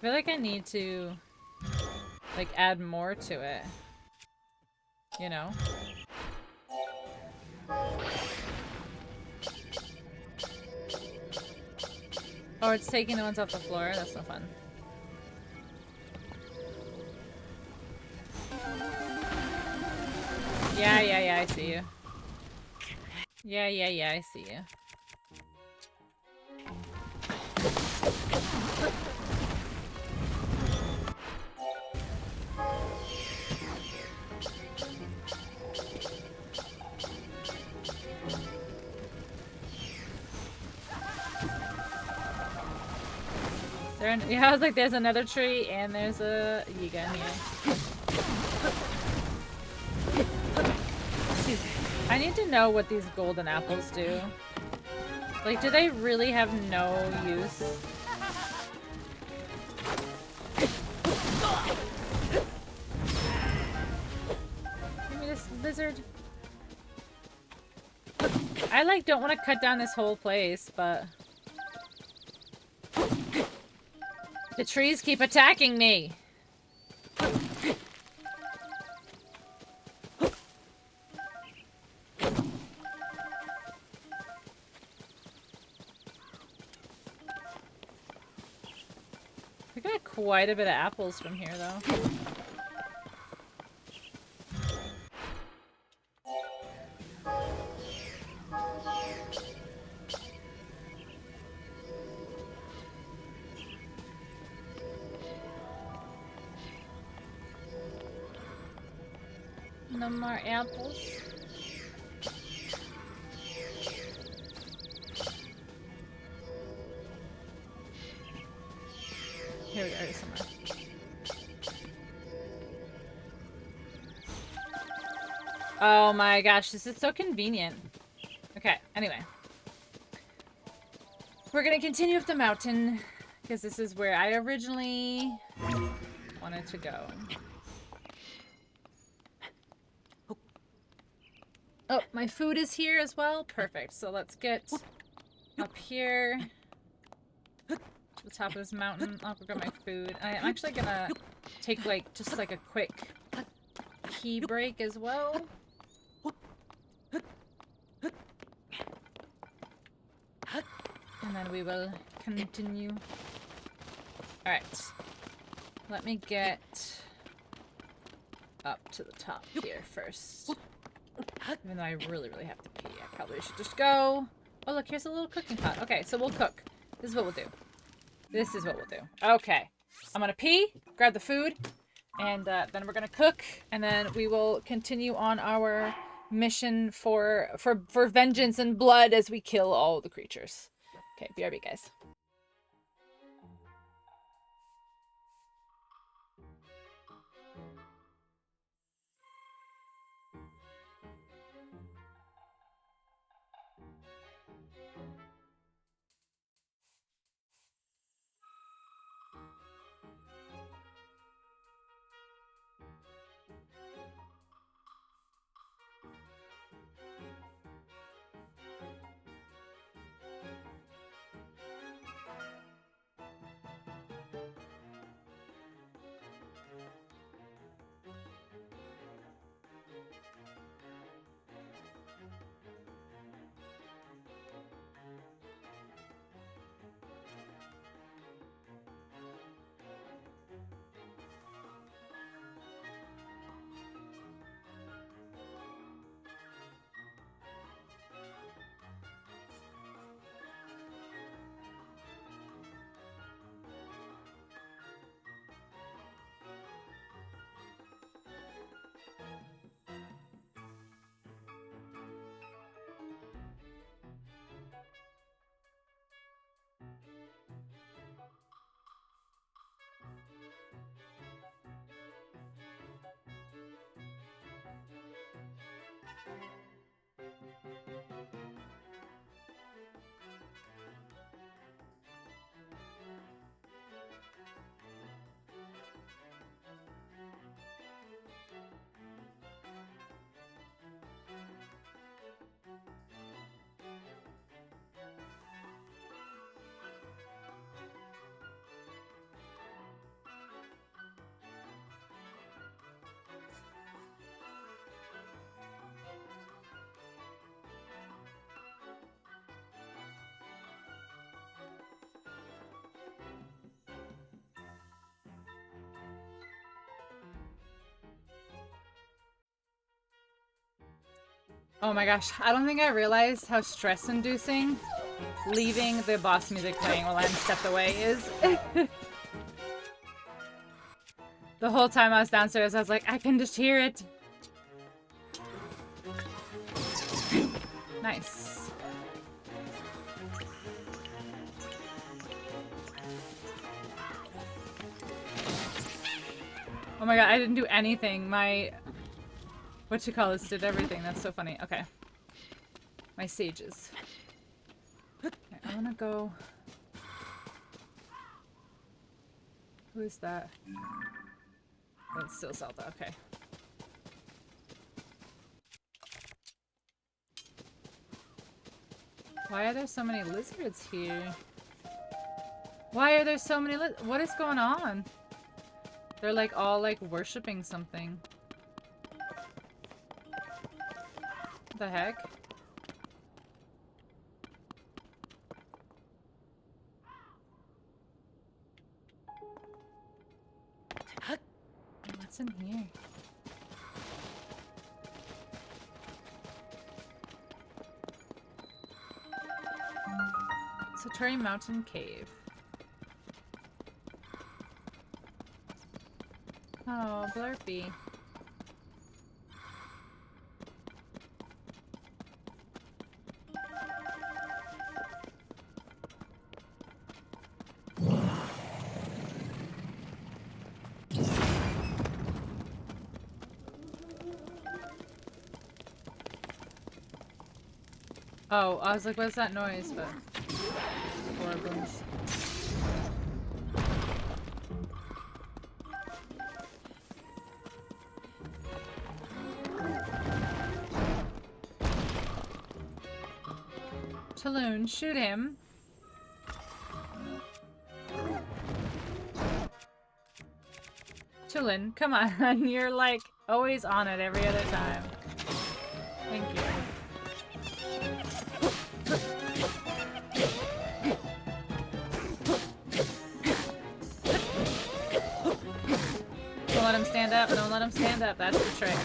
A: feel like I need to, like, add more to it. You know? Oh, it's taking the ones off the floor? That's no fun. Yeah, I see you. Yeah, I see you. Yeah, I was like, there's another tree and there's a Yiga in here. I need to know what these golden apples do. Like, do they really have no use? Give me this lizard. I, like, don't want to cut down this whole place, but... the trees keep attacking me! We got quite a bit of apples from here, though. No more apples. Here we go, somewhere. Oh my gosh, this is so convenient. Okay, anyway. We're gonna continue up the mountain, because this is where I originally wanted to go. Oh, my food is here as well? Perfect. So let's get up here to the top of this mountain. I'll go grab my food. I'm actually gonna take like just like a quick pee break as well. And then we will continue. Alright. Let me get up to the top here first. Even though I really have to pee, I probably should just go. Oh, look, here's a little cooking pot. Okay, so we'll cook. This is what we'll do. This is what we'll do. Okay. I'm gonna pee, grab the food, and then we're gonna cook, and then we will continue on our mission for vengeance and blood as we kill all the creatures. Okay, BRB, guys. Oh my gosh, I don't think I realized how stress-inducing leaving the boss music playing while I'm stepped away is. The whole time I was downstairs, I was like, I can just hear it. Nice. Oh my god, I didn't do anything. My... what you call this did everything. That's so funny. Okay. My sages. Okay, I wanna go... who is that? It's still Zelda, okay. Why are there so many lizards here? Why are there so many what is going on? They're like all like worshipping something. What the heck? What's in here? Satori Mountain Cave. Oh, Blurpy. Oh, I was like, what's that noise? But Organs. Talon, shoot him. Talon, come on. You're like always on it every other time. Thank you. Don't let him stand up. Don't let him stand up. That's the trick.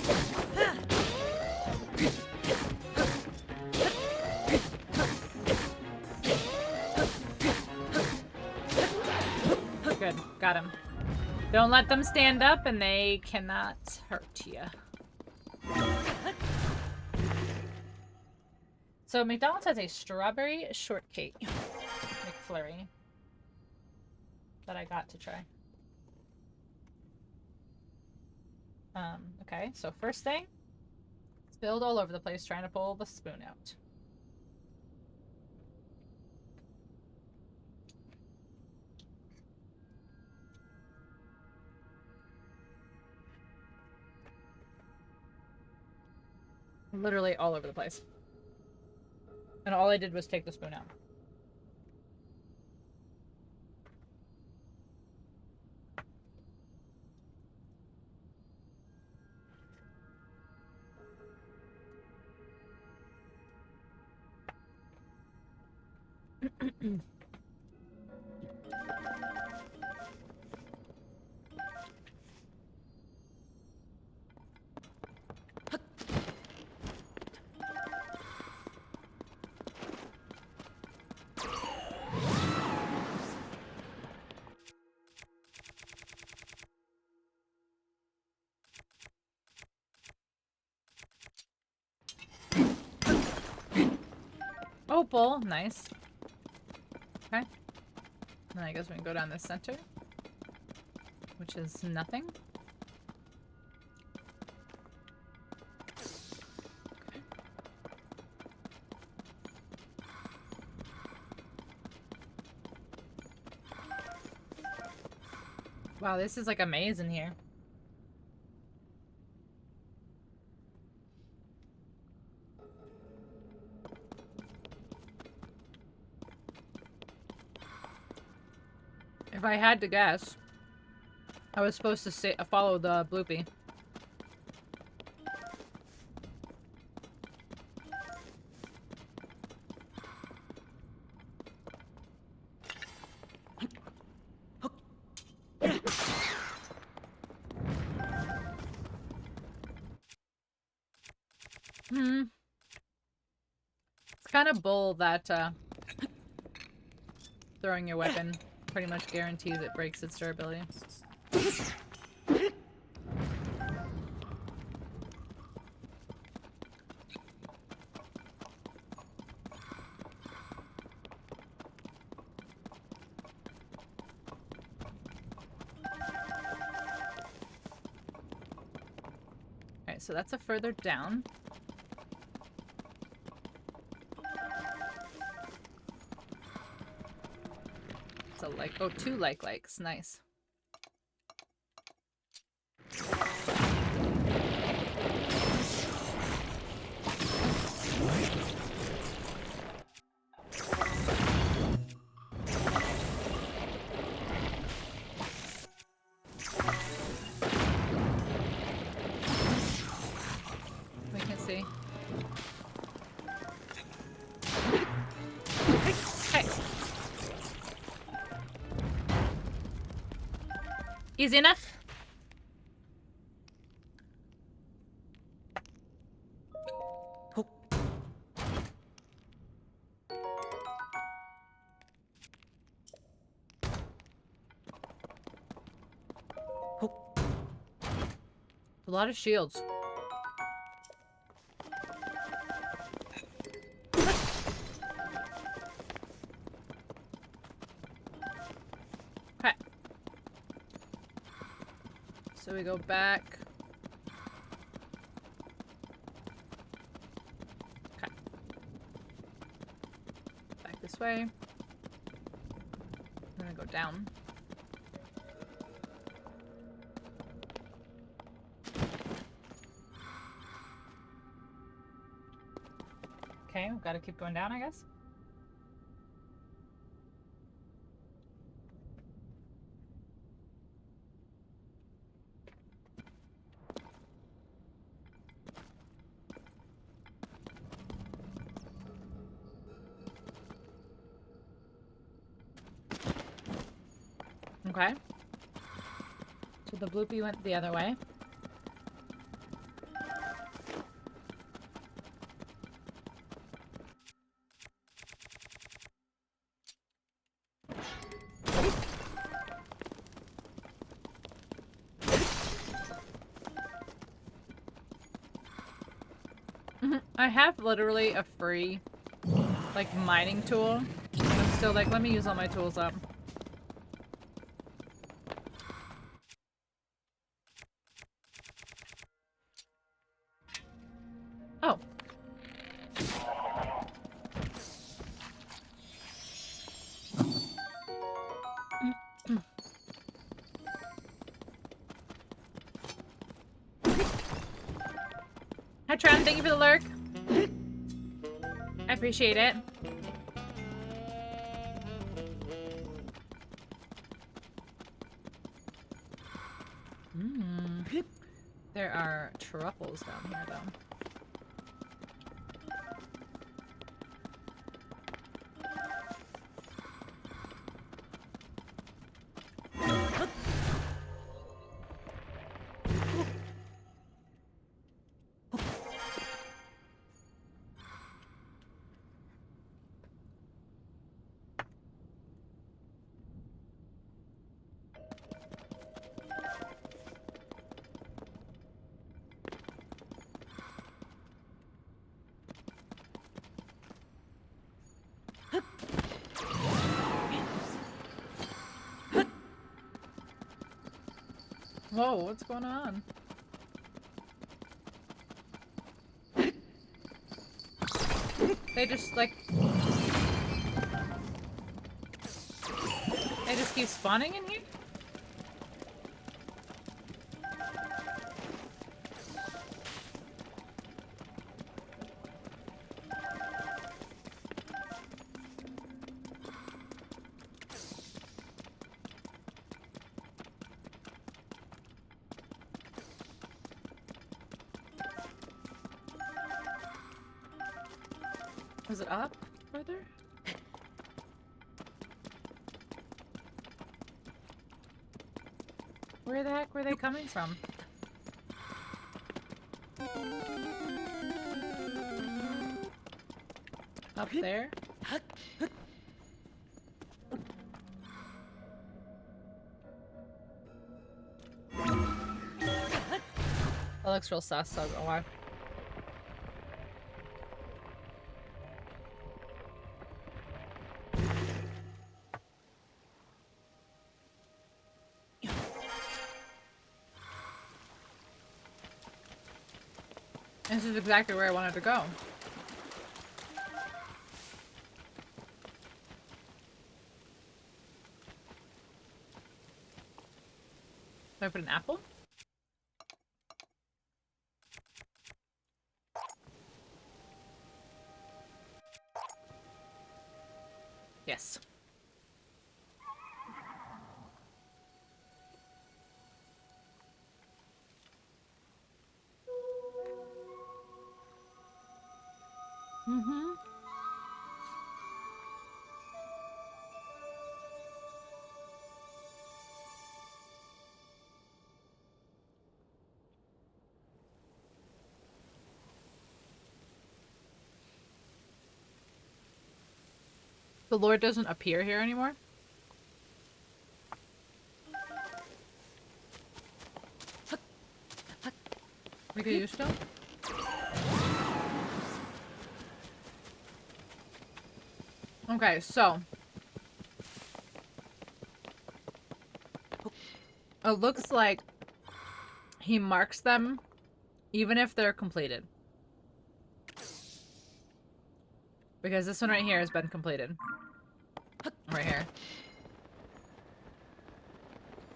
A: Good. Got him. Don't let them stand up and they cannot hurt you. So McDonald's has a strawberry shortcake McFlurry that I got to try. Okay, so first thing, spilled all over the place trying to pull the spoon out. Literally all over the place. And all I did was take the spoon out. Opal, nice. Okay. Then I guess we can go down the center, which is nothing. Okay. Wow, this is like a maze in here. If I had to guess, I was supposed to follow the bloopy. It's kind of bull that throwing your weapon pretty much guarantees it breaks its durability. Alright, so that's a further down. So like, oh, two likes, nice. We can see. Hey. Easy enough? A lot of shields. Okay. So we go back. Okay. Back this way. I'm gonna go down. Okay, we've got to keep going down, I guess. Okay. So the bloopy went the other way. I have literally a free like mining tool. I'm still like, let me use all my tools up. Oh. Hi Tron, thank you for the lurk. I appreciate it. There are truffles down here though. Whoa, what's going on? They just like... They just keep spawning in here? Was it up further? Where the heck were they coming from? Up there? That looks real sus, so I don't know why. This is exactly where I wanted to go. Do I put an apple? Yes. Mm-hmm. The Lord doesn't appear here anymore? Like he used to? Okay, so it looks like he marks them even if they're completed. Because this one right here has been completed. Right here.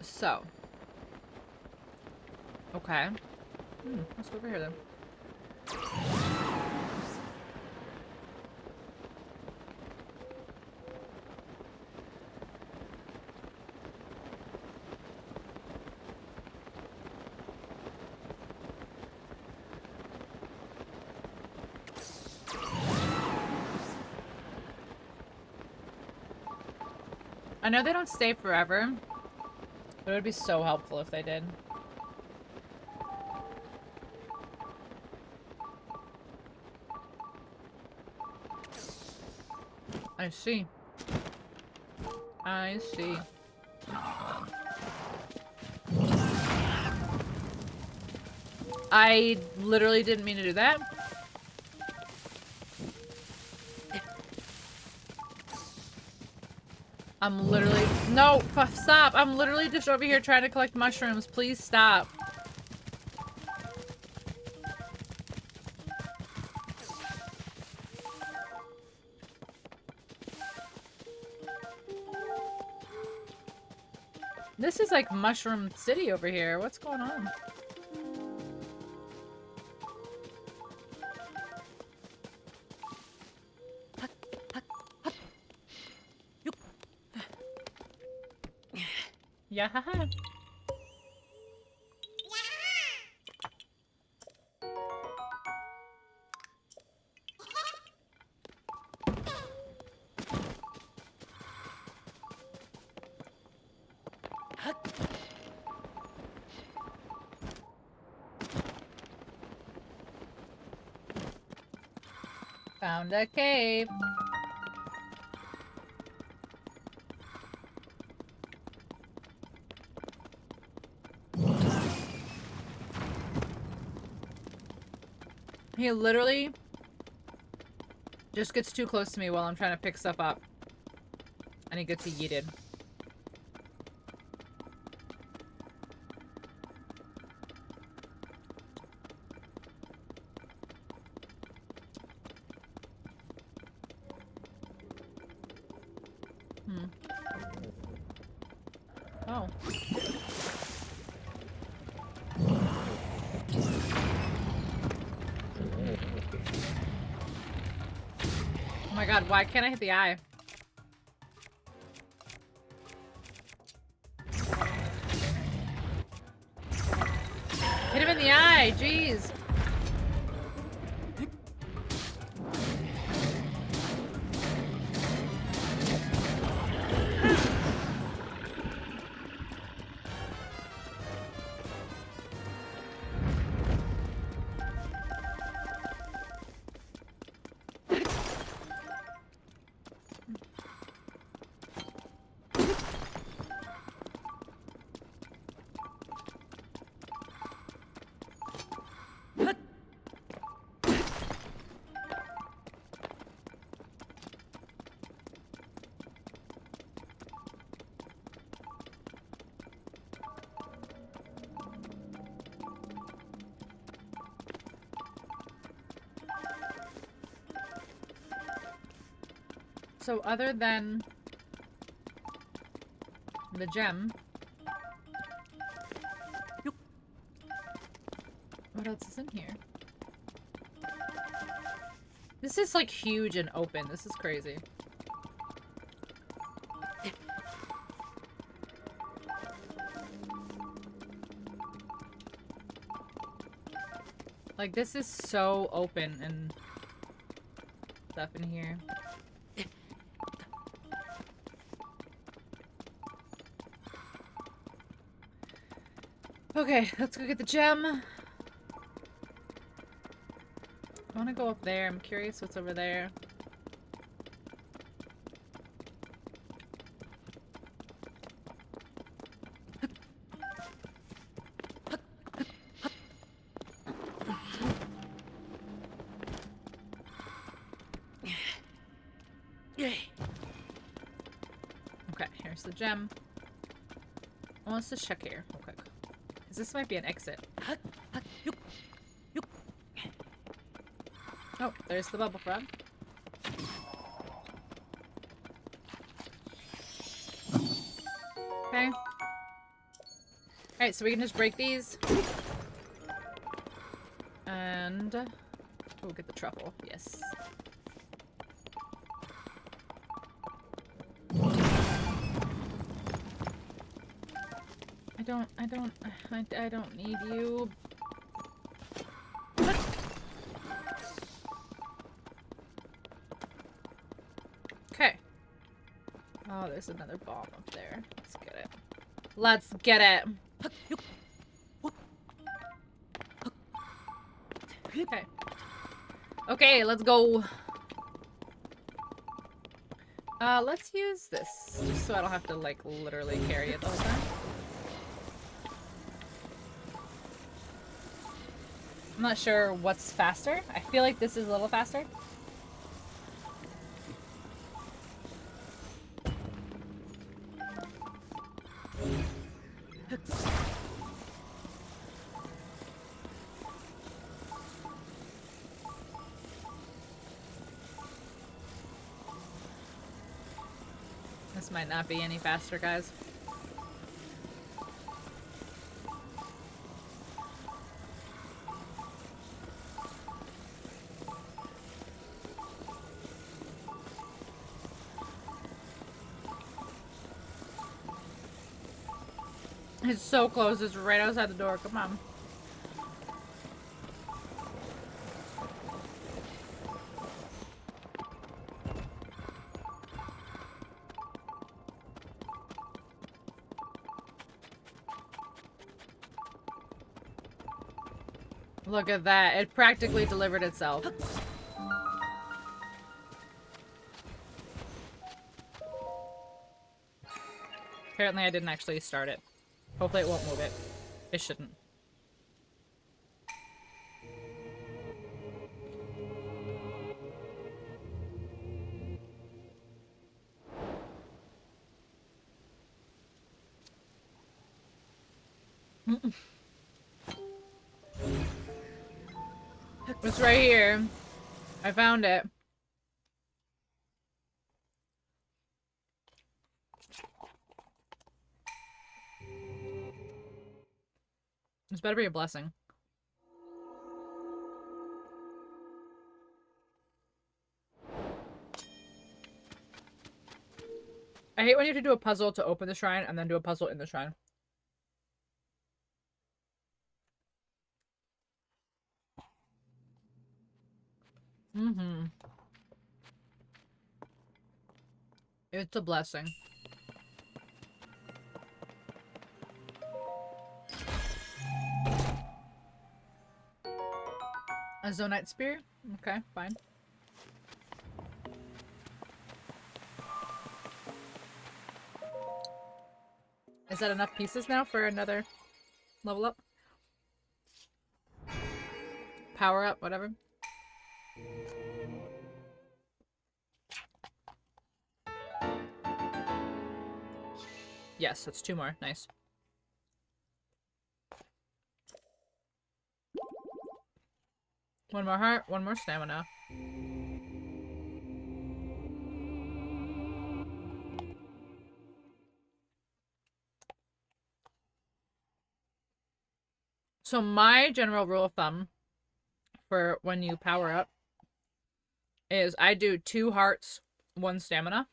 A: So. Okay. Let's go over here then. I know they don't stay forever, but it would be so helpful if they did. I see. I see. I literally didn't mean to do that. I'm literally... No! Stop! I'm literally just over here trying to collect mushrooms. Please stop. This is like Mushroom City over here. What's going on? Yeah, haha. Found a cave. He literally just gets too close to me while I'm trying to pick stuff up. And he gets yeeted. Oh. Oh my god, why can't I hit the eye? Hit him in the eye, jeez. So other than the gem, what else is in here? This is like huge and open. This is crazy. Like this is so open and stuff in here. Okay, let's go get the gem. I want to go up there. I'm curious what's over there. Okay, here's the gem. Well, let's just check here real quick. Because this might be an exit. Oh, there's the bubble frog. Okay. Alright, so we can just break these. And we'll get the truffle. Yes. I don't need you. Okay. Oh, there's another bomb up there. Let's get it. Let's get it. Okay. Okay, let's go. Let's use this, just so I don't have to, like, literally carry it the whole time. I'm not sure what's faster. I feel like this is a little faster. This might not be any faster, guys. It's so close. It's right outside the door. Come on. Look at that. It practically delivered itself. Apparently I didn't actually start it. Hopefully it won't move it. It shouldn't. It's right here. I found it. This better be a blessing. I hate when you have to do a puzzle to open the shrine and then do a puzzle in the shrine. Mm-hmm. It's a blessing. A Zonite Spear? Okay, fine. Is that enough pieces now for another level up? Power up, whatever. Yes, that's 2 more. Nice. One more heart, 1 more stamina. So my general rule of thumb for when you power up is I do 2 hearts, 1 stamina.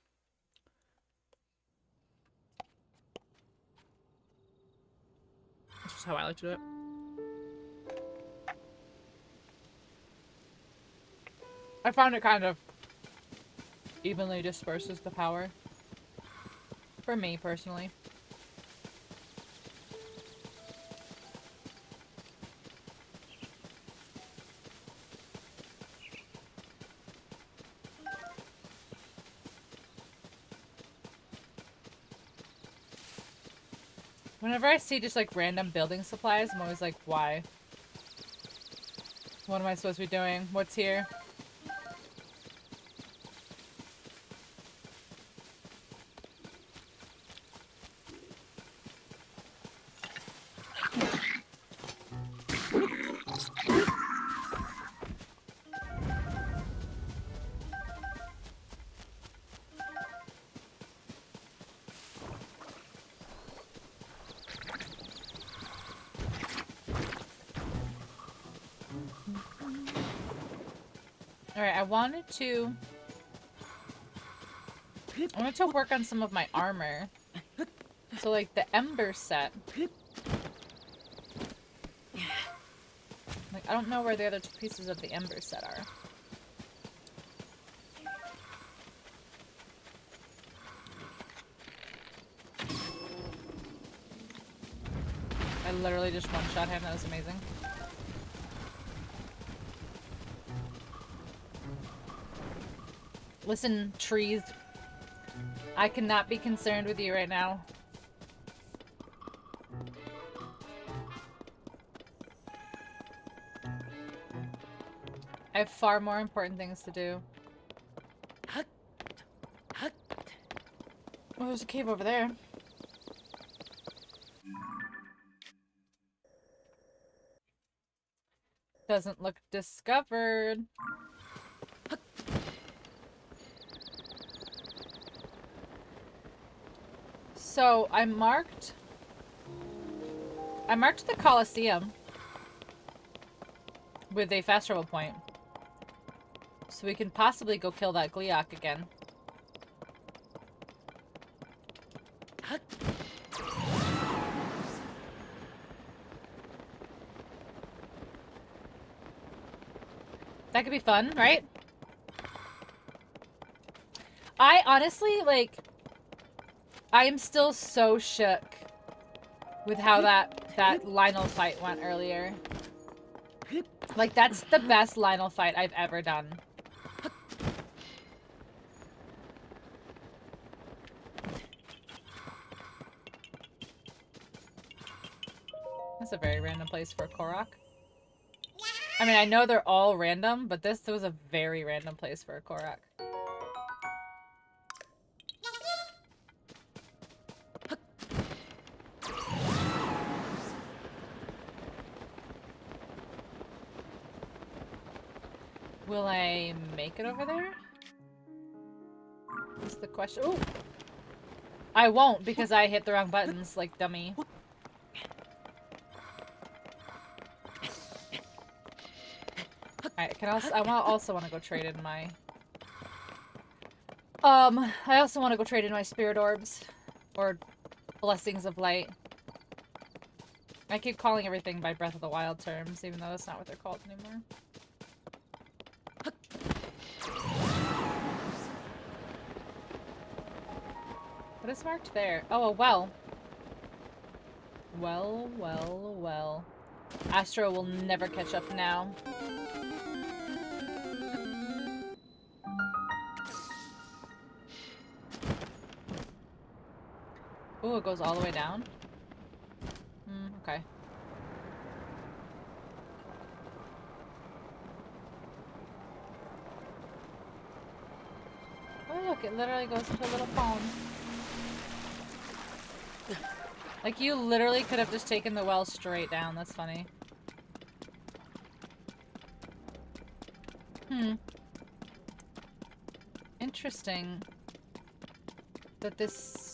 A: That's just how I like to do it. I found it kind of evenly disperses the power. For me, personally. Whenever I see just like random building supplies, I'm always like, why? What am I supposed to be doing? What's here? Alright, I wanted to work on some of my armor. So like the Ember set. Like I don't know where the other 2 pieces of the Ember set are. I literally just one-shot him, that was amazing. Listen, trees. I cannot be concerned with you right now. I have far more important things to do. Oh, there's a cave over there. Doesn't look discovered. So I marked the Colosseum with a fast travel point. So we can possibly go kill that Gleeok again. That could be fun, right? I honestly, like, I am still so shook with how that Lionel fight went earlier. Like, that's the best Lionel fight I've ever done. That's a very random place for a Korok. I mean, I know they're all random, but this was a very random place for a Korok. Will I make it over there? That's the question. Ooh! I won't because I hit the wrong buttons like dummy. Alright, I also want to go trade in my... I also want to go trade in my spirit orbs. Or blessings of light. I keep calling everything by Breath of the Wild terms, even though that's not what they're called anymore. What is marked there? Oh, a well. Well, well, well. Astro will never catch up now. Ooh, it goes all the way down? Okay. Oh, look, it literally goes into a little pond. Like, you literally could have just taken the well straight down. That's funny. Interesting. That this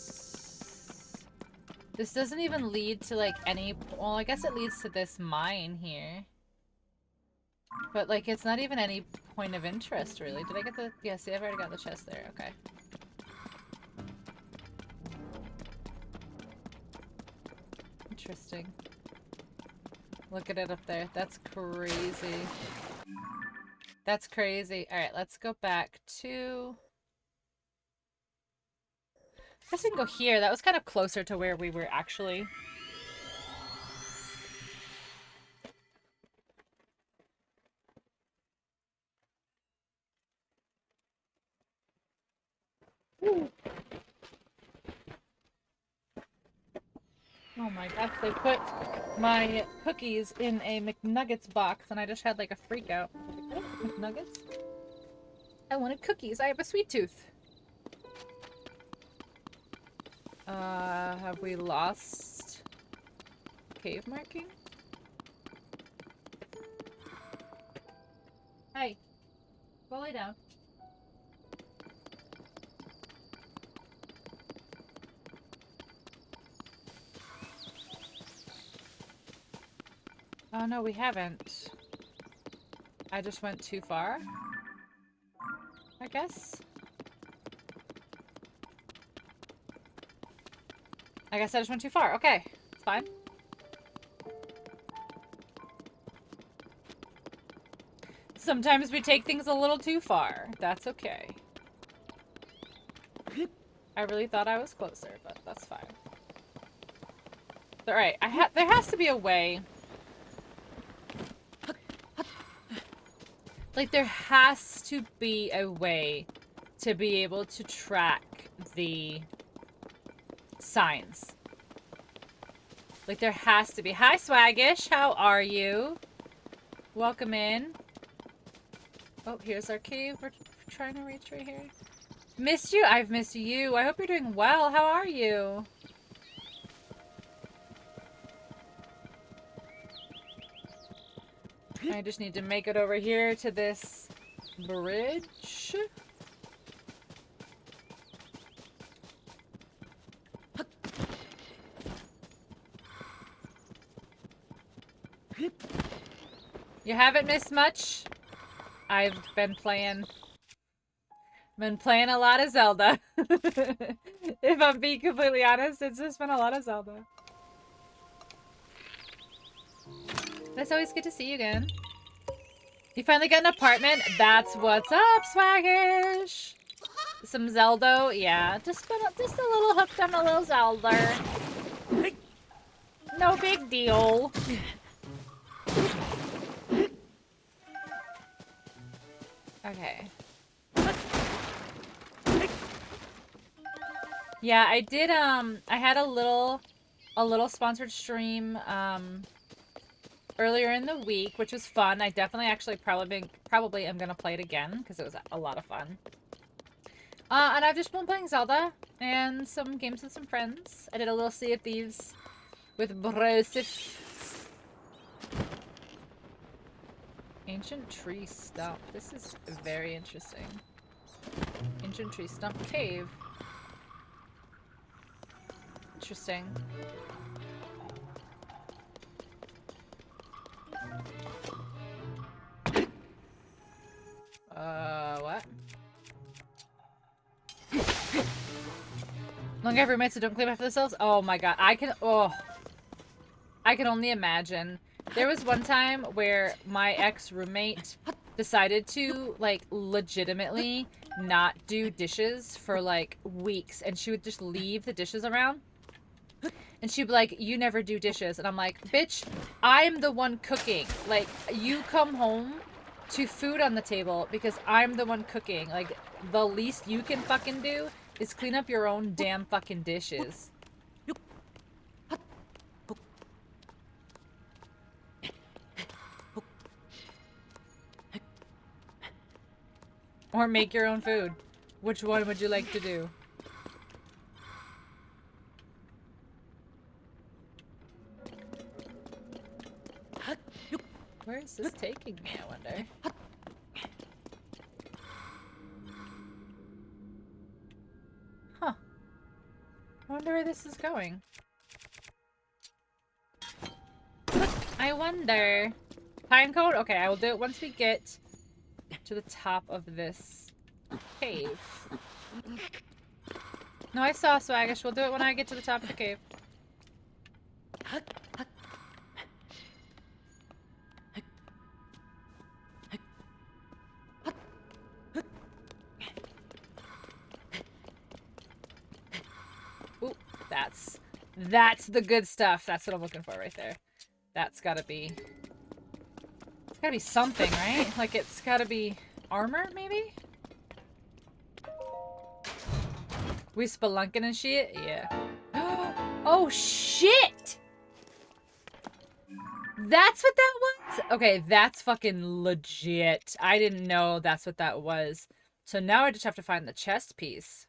A: doesn't even lead to, like, any... Well, I guess it leads to this mine here. But, like, it's not even any point of interest, really. Did I get the... Yeah, see, I've already got the chest there. Okay. Interesting. Look at it up there. That's crazy. That's crazy. Alright, let's go back to... I guess we can go here. That was kind of closer to where we were actually. Ooh. Oh my gosh, they put my cookies in a McNuggets box and I just had like a freak out. McNuggets? I wanted cookies. I have a sweet tooth. Have we lost cave marking? Hey, go lay down. Oh no, we haven't. I just went too far, I guess. I guess I just went too far. Okay, it's fine. Sometimes we take things a little too far. That's okay. I really thought I was closer, but that's fine. Alright, there has to be a way. Like, there has to be a way to be able to track the signs. Like, there has to be. Hi, Swaggish. How are you? Welcome in. Oh, here's our cave we're trying to reach right here. Missed you? I've missed you. I hope you're doing well. How are you? I just need to make it over here to this bridge. You haven't missed much. I've been playing a lot of Zelda. If I'm being completely honest, it's just been a lot of Zelda. But it's always good to see you again. You finally got an apartment? That's what's up, Swaggish! Some Zelda? Yeah, just a little hooked on a little Zelda. No big deal. Okay. Yeah, I did, I had a little sponsored stream, earlier in the week, which was fun. I definitely actually probably am gonna play it again, because it was a lot of fun. And I've just been playing Zelda, and some games with some friends. I did a little Sea of Thieves with Brosif. Ancient tree stump. This is very interesting. Ancient tree stump cave. Interesting. What? Long have roommates that don't clean after themselves? Oh my god, I can only imagine. There was one time where my ex-roommate decided to, like, legitimately not do dishes for, like, weeks. And she would just leave the dishes around. And she'd be like, you never do dishes. And I'm like, bitch, I'm the one cooking. Like, you come home to food on the table because I'm the one cooking. Like, the least you can fucking do is clean up your own damn fucking dishes. Or make your own food. Which one would you like to do? Where is this taking me, I wonder? Huh. I wonder where this is going. I wonder. Time code? Okay, I will do it once we get to the top of this cave. No, I saw Swaggish. We'll do it when I get to the top of the cave. Ooh, that's the good stuff. That's what I'm looking for right there. That's gotta be... It's gotta be something, right? Like, it's gotta be armor, maybe? We spelunking and shit? Yeah. Oh, shit! That's what that was? Okay, that's fucking legit. I didn't know that's what that was. So now I just have to find the chest piece.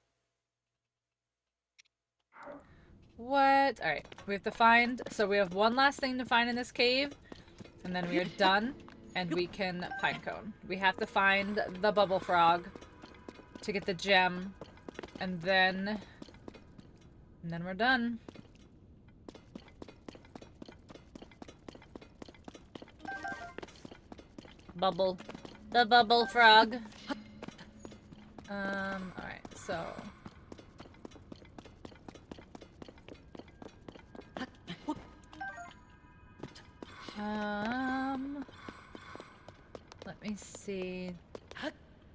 A: What? Alright, we have to find... So we have one last thing to find in this cave. And then we are done. And we can pinecone. We have to find the bubble frog to get the gem. And then we're done. Bubble. The bubble frog. Alright, so... Let me see.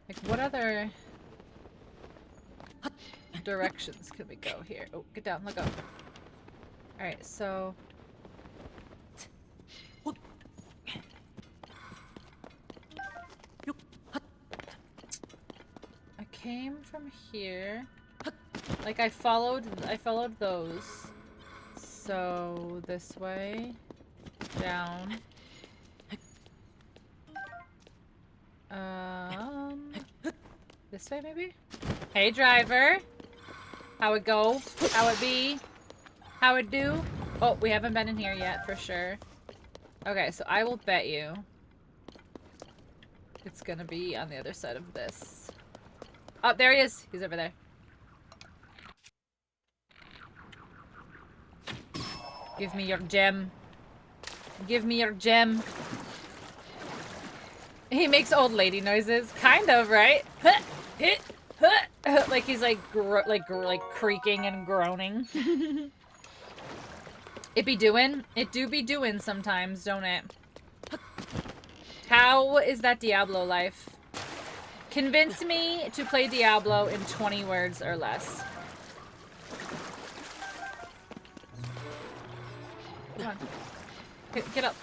A: Like, what other directions could we go here? Oh, get down, let go. Alright, so... I came from here. Like, I followed those. So, this way. Down. This way, maybe? Hey, driver. How it go? How it be? How it do? Oh, we haven't been in here yet, for sure. Okay, so I will bet you it's gonna be on the other side of this. Oh, there he is. He's over there. Give me your gem. Give me your gem. He makes old lady noises. Kind of, right? Like he's like creaking and groaning. It do be doing sometimes, don't it? How is that Diablo life? Convince me to play Diablo in 20 words or less. Come on. Get up.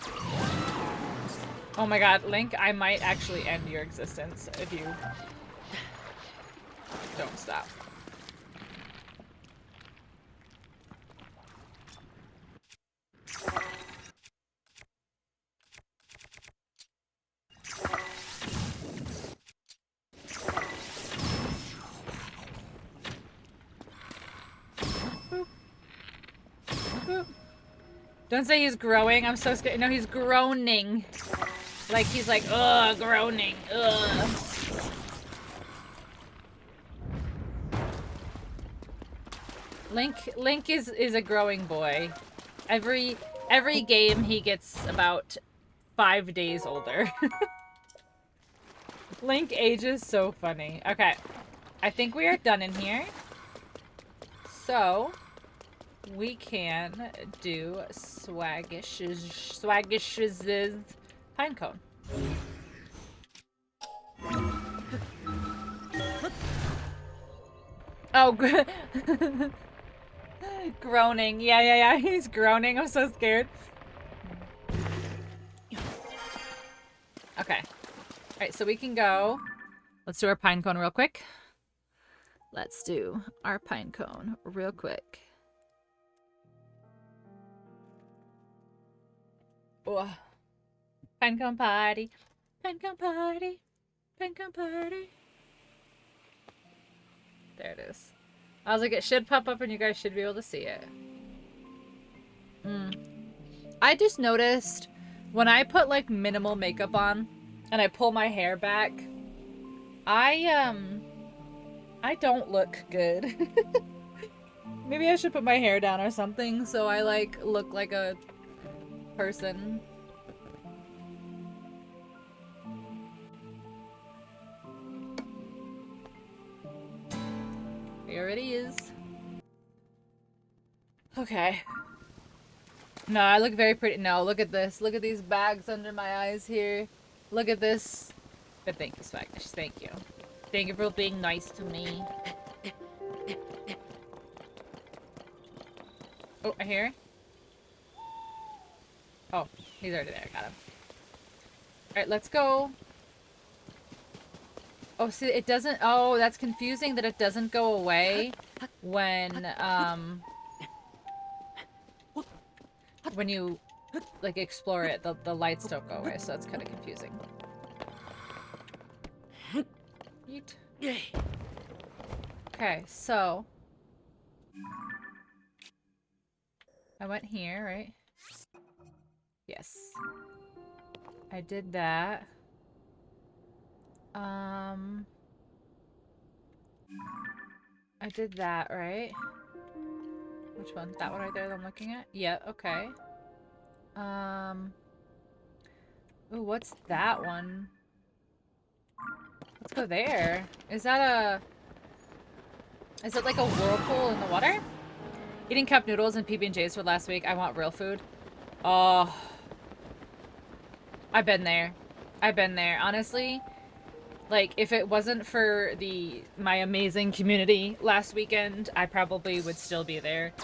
A: Oh my god, Link, I might actually end your existence if you don't stop. Boop. Boop. Don't say he's growing. I'm so scared. No, he's groaning. Like he's like, ugh, groaning. Ugh. Link is a growing boy. Every game he gets about 5 days older. Link ages so funny. Okay. I think we are done in here. So we can do Swaggish's pine cone. Oh, groaning. Yeah. He's groaning. I'm so scared. Okay. Alright, so we can go. Let's do our pine cone real quick. Let's do our pine cone real quick. Oh. Pine cone party. Pine cone party. Pine cone party. There it is. I was like, it should pop up and you guys should be able to see it. I just noticed when I put like minimal makeup on and I pull my hair back, I don't look good. Maybe I should put my hair down or something so I like look like a person. Here it is. Okay. No, I look very pretty. No, look at this. Look at these bags under my eyes here. Look at this. But thank you, Swagdish. Thank you. Thank you for being nice to me. Oh, I hear. Oh, he's already there. Got him. Alright, let's go. Oh, see, it doesn't... Oh, that's confusing that it doesn't go away when you, like, explore it. The lights don't go away, so that's kind of confusing. Yeet. Okay, so... I went here, right? Yes. I did that. I did that, right? Which one? That one right there that I'm looking at? Yeah, okay. Ooh, what's that one? Let's go there. Is that a... Is it like a whirlpool in the water? Eating cup noodles and PB&Js for last week. I want real food. Oh. I've been there. I've been there. Honestly, like, if it wasn't for my amazing community last weekend, I probably would still be there.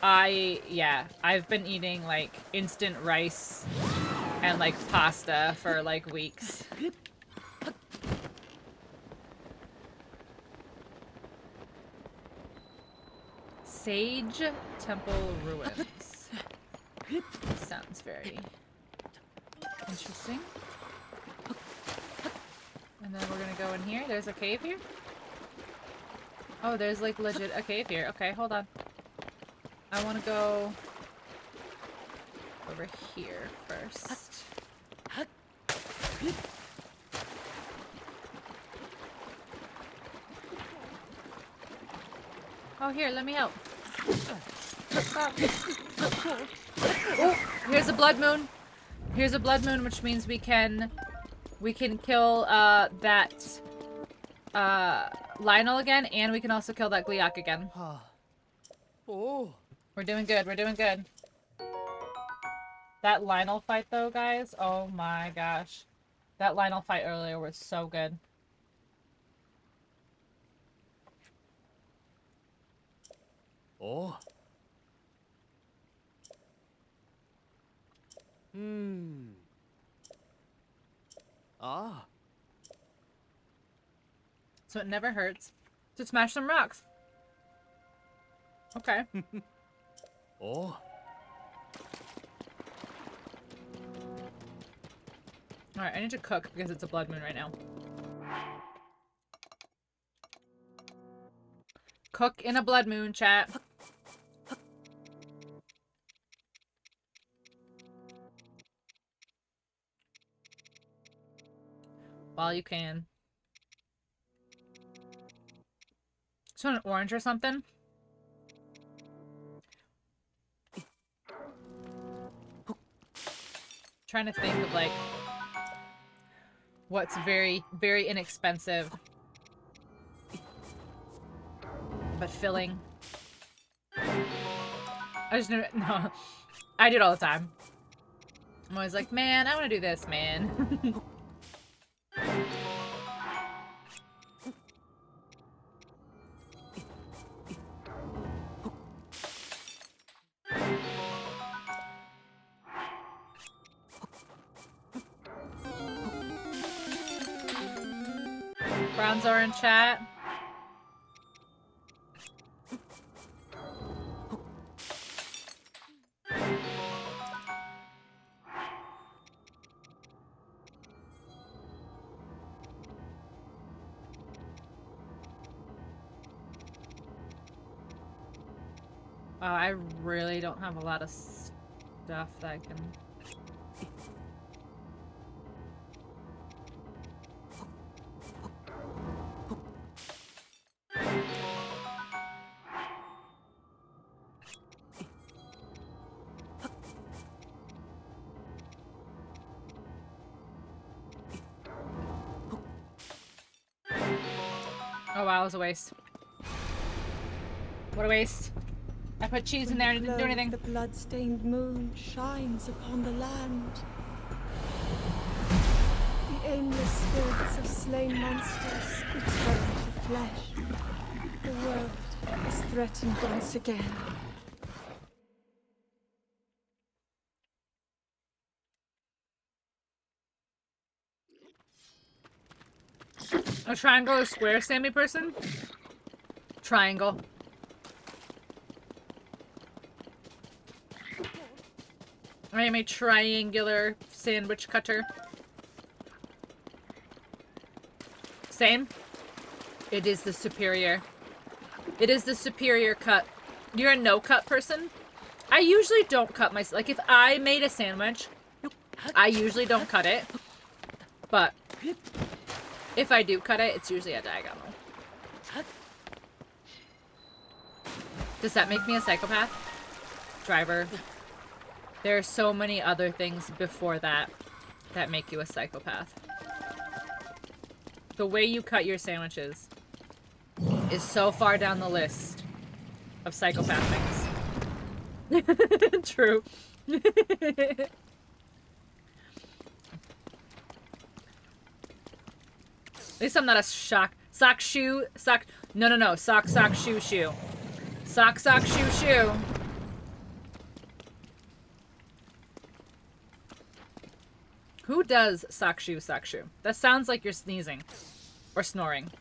A: Yeah, I've been eating, like, instant rice and, like, pasta for, like, weeks. Sage Temple Ruins. Sounds very interesting. And then we're gonna go in here. There's a cave here? Oh, there's like legit a cave here. Okay, hold on. I wanna go over here first. Oh, here, let me help. Oh, here's a blood moon. Here's a blood moon, which means we can kill that Lionel again, and we can also kill that Gliok again.
E: Oh.
A: We're doing good. We're doing good. That Lionel fight, though, guys. Oh my gosh, that Lionel fight earlier was so good.
E: Oh. Hmm. Ah.
A: So it never hurts to smash some rocks. Okay.
E: Oh.
A: Alright, I need to cook because it's a blood moon right now. Cook in a blood moon, chat. While you can. Just want an orange or something? Trying to think of like what's very, very inexpensive but filling. I just know no. I do it all the time. I'm always like, man, I want to do this, man. Browns are in chat. Oh, I really don't have a lot of stuff that I can... Oh wow, it was a waste. What a waste. I put cheese in there and it didn't do anything.
I: The blood-stained moon shines upon the land. The aimless spirits of slain monsters return to flesh. The world is threatened once again.
A: A triangle or square, Sammy person? Triangle. I am a triangular sandwich cutter. Same. It is the superior. It is the superior cut. You're a no-cut person? I usually don't cut my... Like, if I made a sandwich, I usually don't cut it. But if I do cut it, it's usually a diagonal. Does that make me a psychopath? Driver. There are so many other things before that that make you a psychopath. The way you cut your sandwiches is so far down the list of psychopath things. True. At least I'm not a sock shoe. No. Sock shoe shoe. Sock shoe shoe. Who does sock shoe? That sounds like you're sneezing. Or snoring.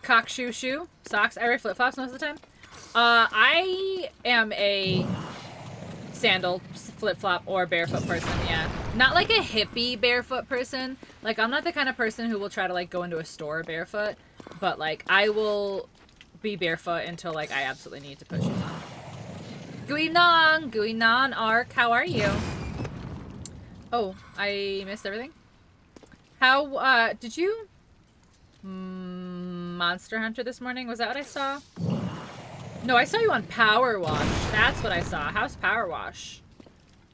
A: Cock shoe. Socks. I wear flip-flops most of the time. I am a sandal, flip-flop, or barefoot person, yeah. Not like a hippie barefoot person. Like, I'm not the kind of person who will try to, like, go into a store barefoot. But, like, I will be barefoot until, like, I absolutely need to put shoes on. Gui non, Ark, how are you? Oh, I missed everything. How, did you Monster Hunter this morning? Was that what I saw? No, I saw you on Power Wash. That's what I saw. How's Power Wash?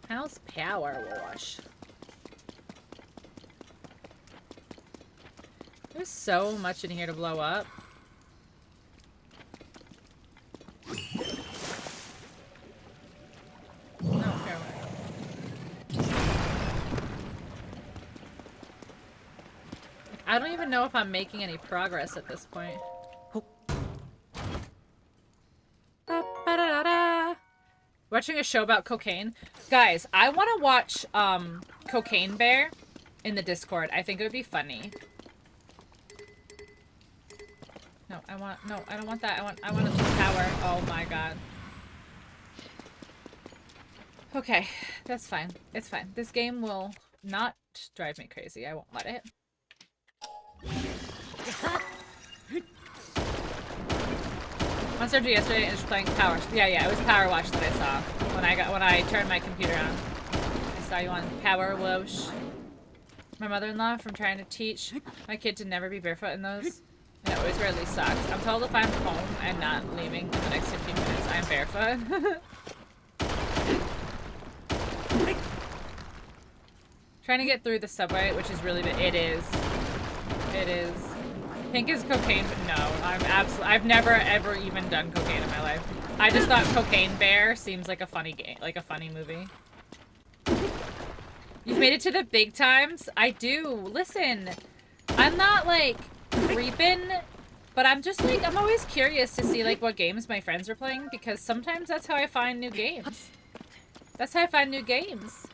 A: How's Power Wash? There's so much in here to blow up. No, here we go. I don't even know if I'm making any progress at this point. Ba-ba-da-da-da. Watching a show about cocaine. Guys, I want to watch Cocaine Bear in the Discord. I think it would be funny. No, I don't want that. I want a tower. Oh my god. Okay, that's fine. It's fine. This game will not drive me crazy. I won't let it. Monster Hunter yesterday and just playing Power. Yeah, it was Power Wash that I saw when I turned my computer on. I saw you on Power Wash. My mother-in-law from trying to teach my kid to never be barefoot in those. And it always really sucks. I'm told if I'm home and not leaving in the next 15 minutes, I'm barefoot. Trying to get through the subway, which is really big. It is. Pink is cocaine, but no, I've never ever even done cocaine in my life. I just thought Cocaine Bear seems like a funny game, like a funny movie. You've made it to the big times? I do. Listen, I'm not like creeping, but I'm just like, I'm always curious to see like what games my friends are playing, because sometimes that's how I find new games. That's how I find new games.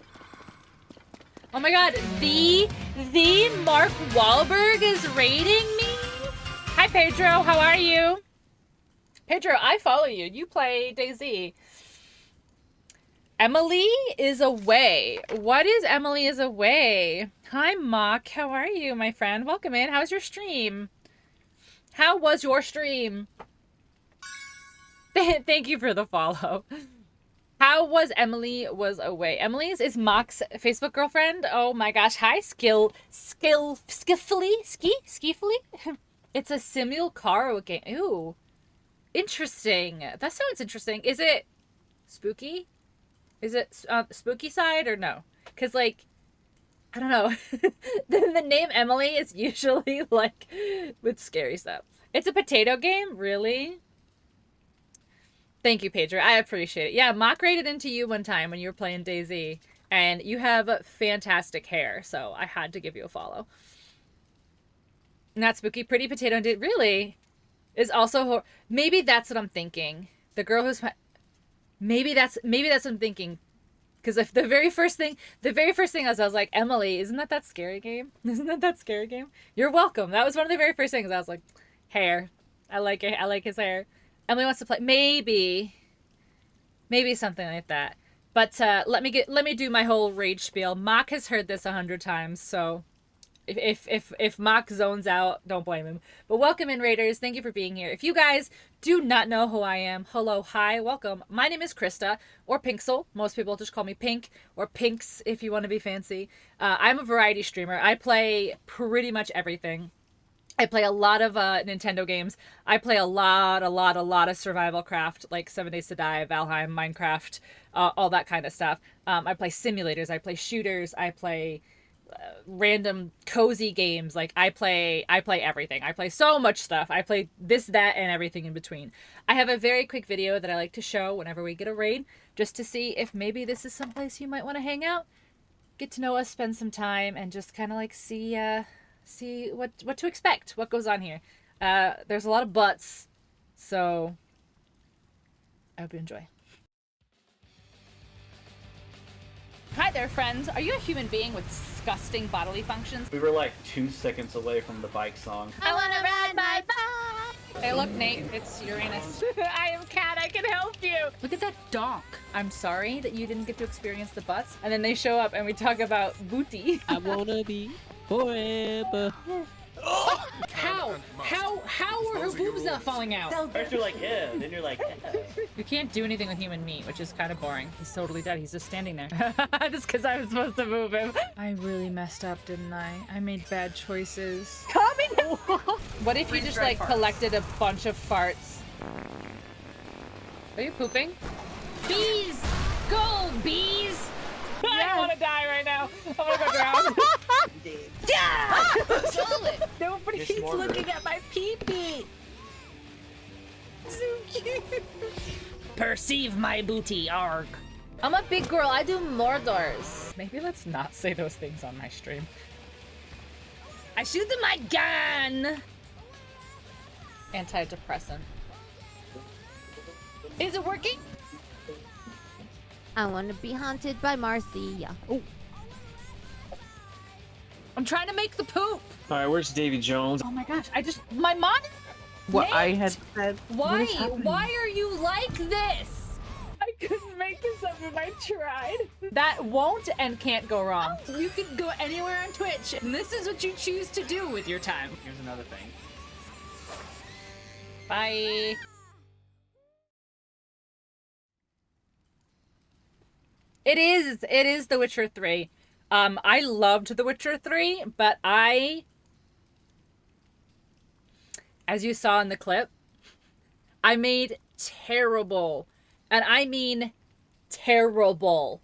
A: Oh my god, the Mark Wahlberg is raiding me? Hi Pedro, how are you? Pedro, I follow you. You play DayZ. Emily is away. What is Emily is away? Hi Mock, how are you, my friend? Welcome in. How's your stream? How was your stream? Thank you for the follow. How was Emily was away? Emily's is Mock's Facebook girlfriend. Oh my gosh. Hi, Skiffly? It's a simul-caro game. Ooh. Interesting. That sounds interesting. Is it spooky? Is it spooky side or no? Because, like, I don't know. the name Emily is usually, like, with scary stuff. It's a potato game? Really? Thank you, Pedro. I appreciate it. Yeah, Mock raided into you one time when you were playing DayZ, and you have fantastic hair, so I had to give you a follow. Not spooky. Pretty Potato did really is also maybe that's what I'm thinking. The girl who's maybe that's what I'm thinking. Because if the very first thing I was like, Emily, isn't that scary game? Isn't that scary game? You're welcome. That was one of the very first things I was like, hair. I like it. I like his hair. Emily wants to play. Maybe something like that. But let me do my whole rage spiel. Mock has heard this 100 times, so if Mock zones out, don't blame him. But welcome in, Raiders. Thank you for being here. If you guys do not know who I am, hello, hi, welcome. My name is Krista, or Pinksel. Most people just call me Pink, or Pinks if you want to be fancy. I'm a variety streamer. I play pretty much everything. I play a lot of Nintendo games. I play a lot of survival craft, like 7 Days to Die, Valheim, Minecraft, all that kind of stuff. I play simulators. I play shooters. I play random cozy games. Like I play everything. I play so much stuff. I play this, that, and everything in between. I have a very quick video that I like to show whenever we get a raid, just to see if maybe this is someplace you might want to hang out, get to know us, spend some time, and just kind of like see what to expect, what goes on here. There's a lot of butts, so I hope you enjoy. Hi there, friends. Are you a human being with disgusting bodily functions?
C: We were like 2 seconds away from the bike song.
D: I wanna ride my bike!
A: Hey, look, Nate. It's Uranus. I am Cat. I can help you. Look at that donk. I'm sorry that you didn't get to experience the butts. And then they show up and we talk about booty.
J: I wanna be forever.
A: How? How are her boobs not falling out?
C: First you're like, yeah, then you're like, yeah.
A: You can't do anything with human meat, which is kind of boring. He's totally dead. He's just standing there. Just because I was supposed to move him. I really messed up, didn't I? I made bad choices. Coming! What if you just like collected a bunch of farts? Are you pooping? Bees! Go, bees! I want to die right now. I want to go drown. Yeah! Solid. Nobody's looking at my pee-pee. So cute. Perceive my booty, arg. I'm a big girl. I do Mordors. Maybe let's not say those things on my stream. I shoot them my gun. Antidepressant. Is it working?
D: I want to be haunted by Marcia.
A: Oh. I'm trying to make the poop.
J: All right, where's Davy Jones?
A: Oh my gosh, my monitor.
K: What
A: Nate,
K: I had said.
A: Why? Why are you like this? I couldn't make this up if I tried. That won't and can't go wrong. You can go anywhere on Twitch, and this is what you choose to do with your time.
C: Here's another thing.
A: Bye. It is The Witcher 3. I loved The Witcher 3, but as you saw in the clip, I made terrible, and I mean terrible.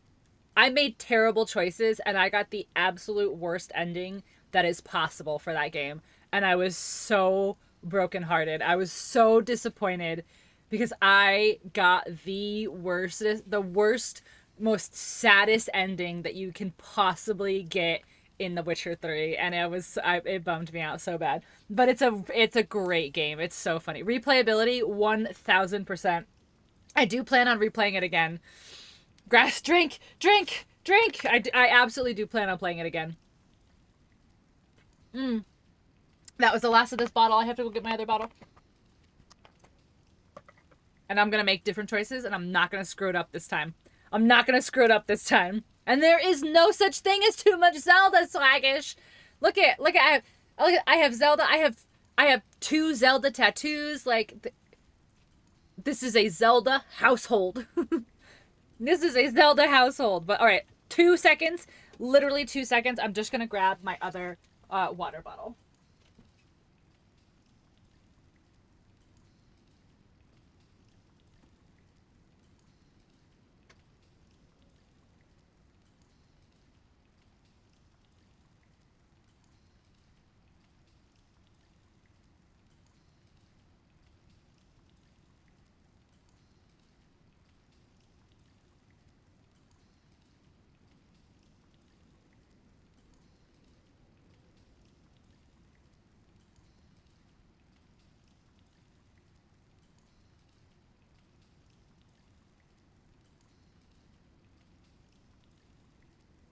A: I made terrible choices, and I got the absolute worst ending that is possible for that game. And I was so brokenhearted. I was so disappointed because I got the worst, most saddest ending that you can possibly get in The Witcher 3, and it bummed me out so bad. But it's a great game. It's so funny. Replayability 1000%. I do plan on replaying it again. Grass, drink. I absolutely do plan on playing it again. That was the last of this bottle. I have to go get my other bottle. And I'm gonna make different choices, and I'm not gonna screw it up this time. I'm not gonna screw it up this time. And there is no such thing as too much Zelda, Swaggish. Look at I have Zelda. I have 2 Zelda tattoos. Like this is a Zelda household. This is a Zelda household. But all right, 2 seconds, literally 2 seconds. I'm just gonna grab my other water bottle.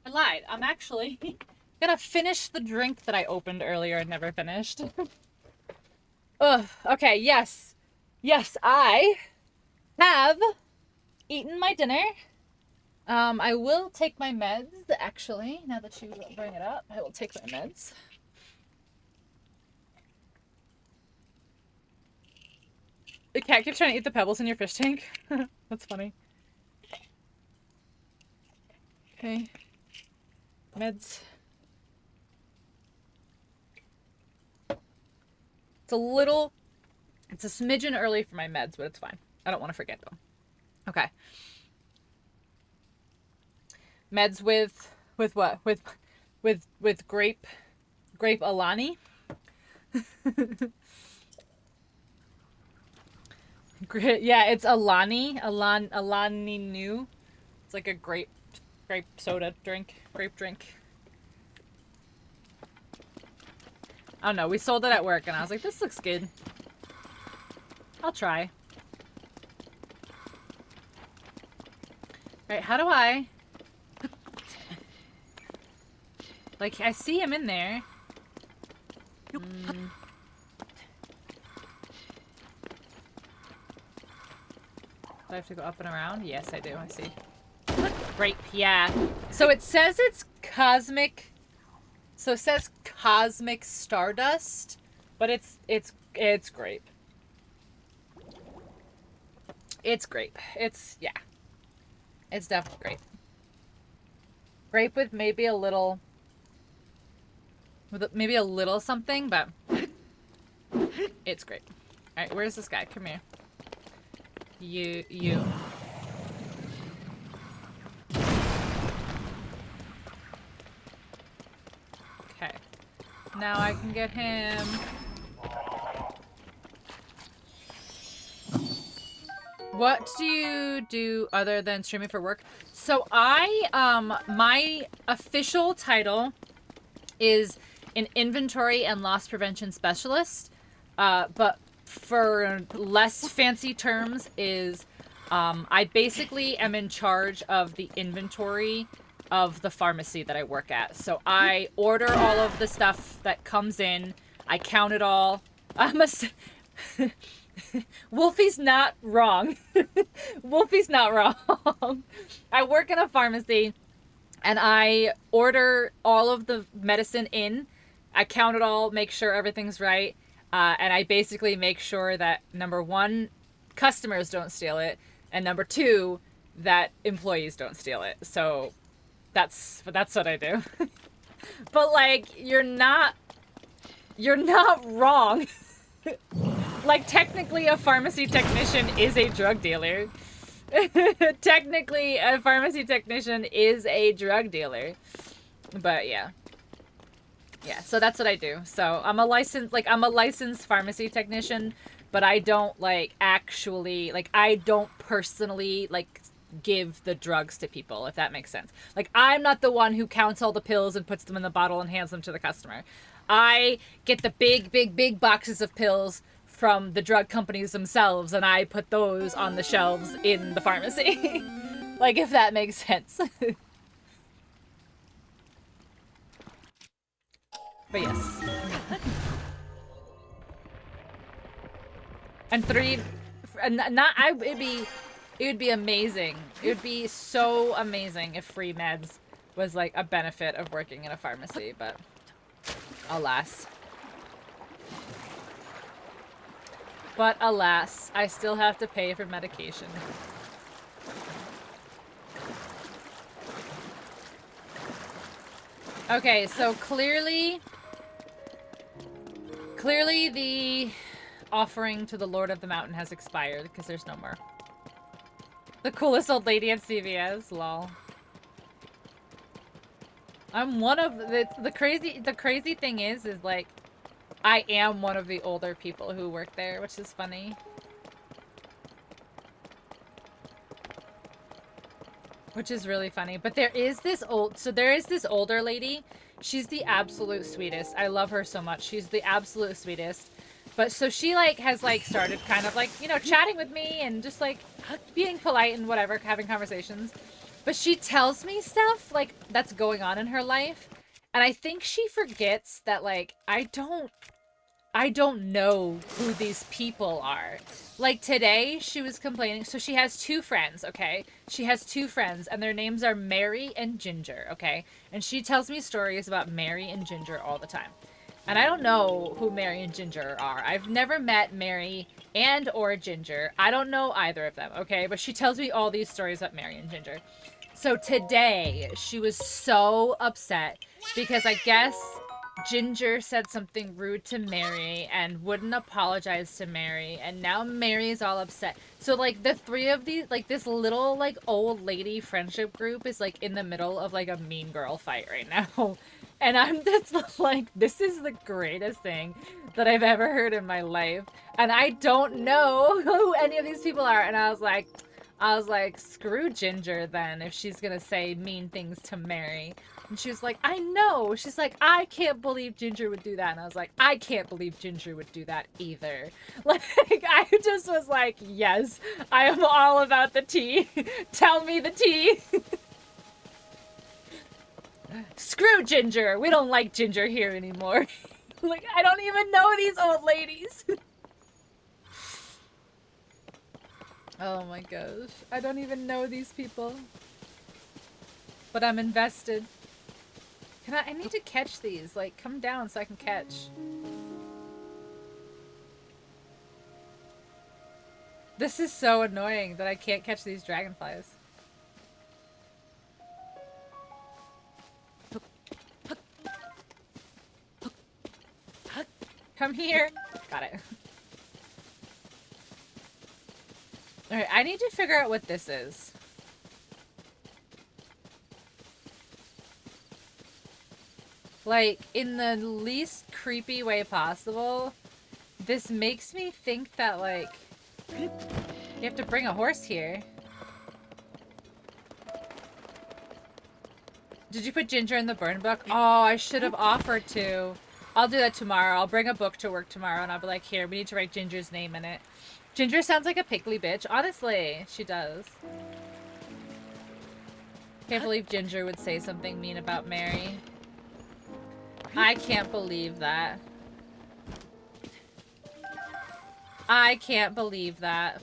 A: I lied. I'm actually gonna finish the drink that I opened earlier and never finished. Ugh. Okay, yes. Yes, I have eaten my dinner. I will take my meds, actually. Now that you bring it up, I will take my meds. The cat keeps trying to eat the pebbles in your fish tank. That's funny. Okay. Meds. It's a smidgen early for my meds, but it's fine. I don't want to forget them. Okay. Meds with what? With grape Alani? Yeah, it's Alani new. It's like a grape soda drink. Grape drink. I don't know. We sold it at work, and I was like, this looks good. I'll try. Alright, how do I... Like, I see him in there. Do I have to go up and around? Yes, I do. I see. Grape, yeah. So it says it's cosmic... So it says cosmic stardust, but it's It's grape. It's grape. It's, yeah. It's definitely grape. Grape with maybe a little... maybe a little something, but... It's grape. Alright, where's this guy? Come here. You. Okay. Now I can get him. What do you do other than streaming for work? So my official title is an inventory and loss prevention specialist. But for less fancy terms is, I basically am in charge of the inventory of the pharmacy that I work at. So I order all of the stuff that comes in. I count it all. Wolfie's not wrong. Wolfie's not wrong. I work in a pharmacy and I order all of the medicine in. I count it all, make sure everything's right. And I basically make sure that, number one, customers don't steal it. And number two, that employees don't steal it. So that's what I do. But like, you're not wrong. Like, technically a pharmacy technician is a drug dealer. Technically a pharmacy technician is a drug dealer. But yeah. Yeah, so that's what I do. So I'm a licensed pharmacy technician, but I don't I don't personally give the drugs to people, if that makes sense. Like, I'm not the one who counts all the pills and puts them in the bottle and hands them to the customer. I get the big boxes of pills from the drug companies themselves, and I put those on the shelves in the pharmacy. Like, if that makes sense. But yes. And it would be amazing. It would be so amazing if free meds was like a benefit of working in a pharmacy, but alas. But alas, I still have to pay for medication. Okay, so clearly the offering to the Lord of the Mountain has expired because there's no more. The coolest old lady at CVS, lol. I'm one of the crazy thing is like I am one of the older people who work there, which is funny. Which is really funny. But there is this older lady. She's the absolute sweetest. I love her so much. She's the absolute sweetest. But so she has started kind of chatting with me and just being polite and whatever, having conversations. But she tells me stuff that's going on in her life. And I think she forgets that I don't know who these people are. Like today, she was complaining. So she has two friends, okay? She has two friends, and their names are Mary and Ginger, okay? And she tells me stories about Mary and Ginger all the time. And I don't know who Mary and Ginger are. I've never met Mary or Ginger. I don't know either of them, okay? But she tells me all these stories about Mary and Ginger. So today, she was so upset because I guess Ginger said something rude to Mary and wouldn't apologize to Mary, and now Mary's all upset. So the three of these, this little old lady friendship group is in the middle of a mean girl fight right now. And I'm just this is the greatest thing that I've ever heard in my life. And I don't know who any of these people are. And I was like, screw Ginger then if she's gonna say mean things to Mary. And she was like, I know. She's like, I can't believe Ginger would do that. And I was like, I can't believe Ginger would do that either. I just was like, yes, I am all about the tea. Tell me the tea. Screw Ginger. We don't like Ginger here anymore. I don't even know these old ladies. Oh my gosh. I don't even know these people. But I'm invested. I need to catch these. Come down so I can catch. This is so annoying that I can't catch these dragonflies. Come here. Got it. Alright, I need to figure out what this is. Like, in the least creepy way possible, this makes me think that, like, you have to bring a horse here. Did you put Ginger in the burn book? Oh, I should have offered to. I'll do that tomorrow. I'll bring a book to work tomorrow and I'll be like, here, we need to write Ginger's name in it. Ginger sounds like a pickly bitch. Honestly, she does. Can't believe Ginger would say something mean about Mary. I can't believe that. I can't believe that.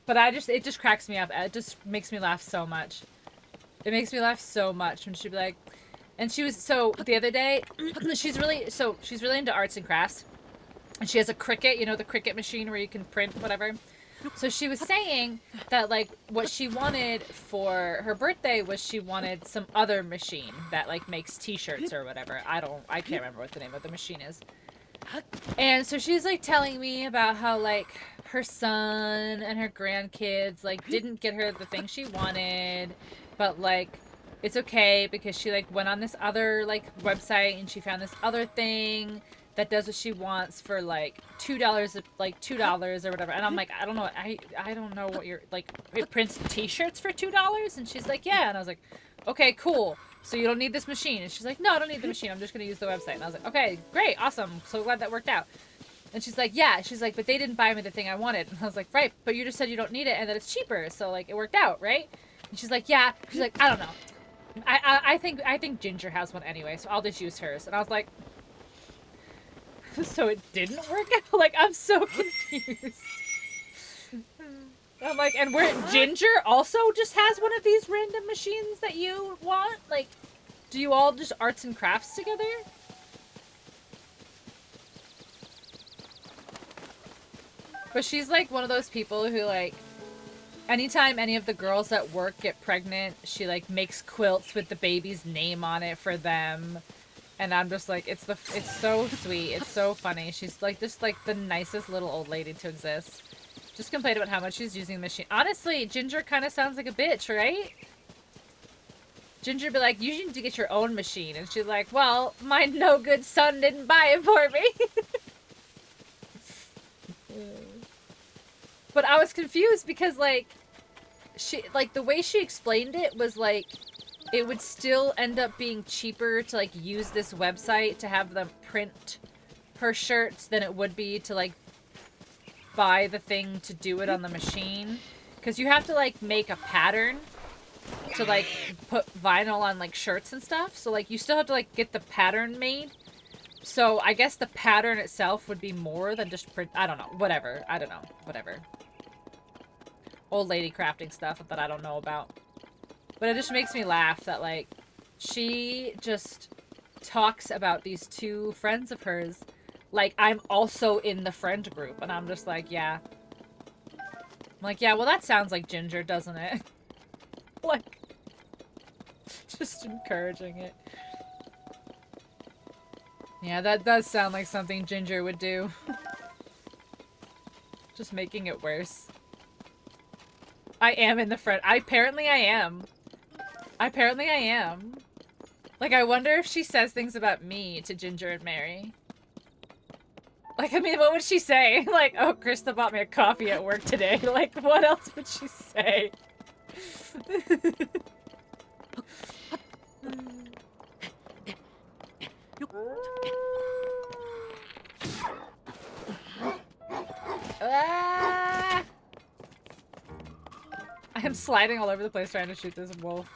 A: But it just cracks me up. It just makes me laugh so much. It makes me laugh so much when she'd be like, and she was, so the other day, she's really into arts and crafts. And she has a Cricut, you know, the Cricut machine where you can print whatever. So she was saying that, like, what she wanted for her birthday was she wanted some other machine that, like, makes t-shirts or whatever. I can't remember what the name of the machine is. And so she's, like, telling me about how, like, her son and her grandkids, like, didn't get her the thing she wanted, but, like, it's okay because she, like, went on this other, like, website and she found this other thing that does what she wants for, like, $2, like, $2 or whatever. And I'm like, I don't know. I don't know what you're, like, it prints t-shirts for $2? And she's like, yeah. And I was like, okay, cool. So you don't need this machine. And she's like, no, I don't need the machine. I'm just going to use the website. And I was like, okay, great. Awesome. So glad that worked out. And she's like, yeah. She's like, but they didn't buy me the thing I wanted. And I was like, right. But you just said you don't need it and that it's cheaper. So, like, it worked out, right? And she's like, yeah. She's like, I don't know. I think Ginger has one anyway. So I'll just use hers. And I was like, so it didn't work out? Like, I'm so confused. I'm like, and where Ginger also just has one of these random machines that you want? Like, do you all just arts and crafts together? But she's like one of those people who, like, anytime any of the girls at work get pregnant, she, like, makes quilts with the baby's name on it for them. And I'm just like, it's so sweet. It's so funny. She's like just like the nicest little old lady to exist. Just complained about how much she's using the machine. Honestly, Ginger kind of sounds like a bitch, right? Ginger be like, you need to get your own machine. And she's like, well, my no good son didn't buy it for me. But I was confused because, like, the way she explained it was like, it would still end up being cheaper to, like, use this website to have them print her shirts than it would be to, like, buy the thing to do it on the machine. Because you have to, like, make a pattern to, like, put vinyl on, like, shirts and stuff. So, like, you still have to, like, get the pattern made. So, I guess the pattern itself would be more than just print. I don't know. Whatever. I don't know. Whatever. Old lady crafting stuff that I don't know about. But it just makes me laugh that, like, she just talks about these two friends of hers like I'm also in the friend group. And I'm just like, yeah. I'm like, yeah, well, that sounds like Ginger, doesn't it? Like, just encouraging it. Yeah, that does sound like something Ginger would do. Just making it worse. I am in the friend. Apparently I am. Apparently I am. Like, I wonder if she says things about me to Ginger and Mary. Like, I mean, what would she say? Like, oh, Krista bought me a coffee at work today. Like, what else would she say? Ah! I am sliding all over the place trying to shoot this wolf.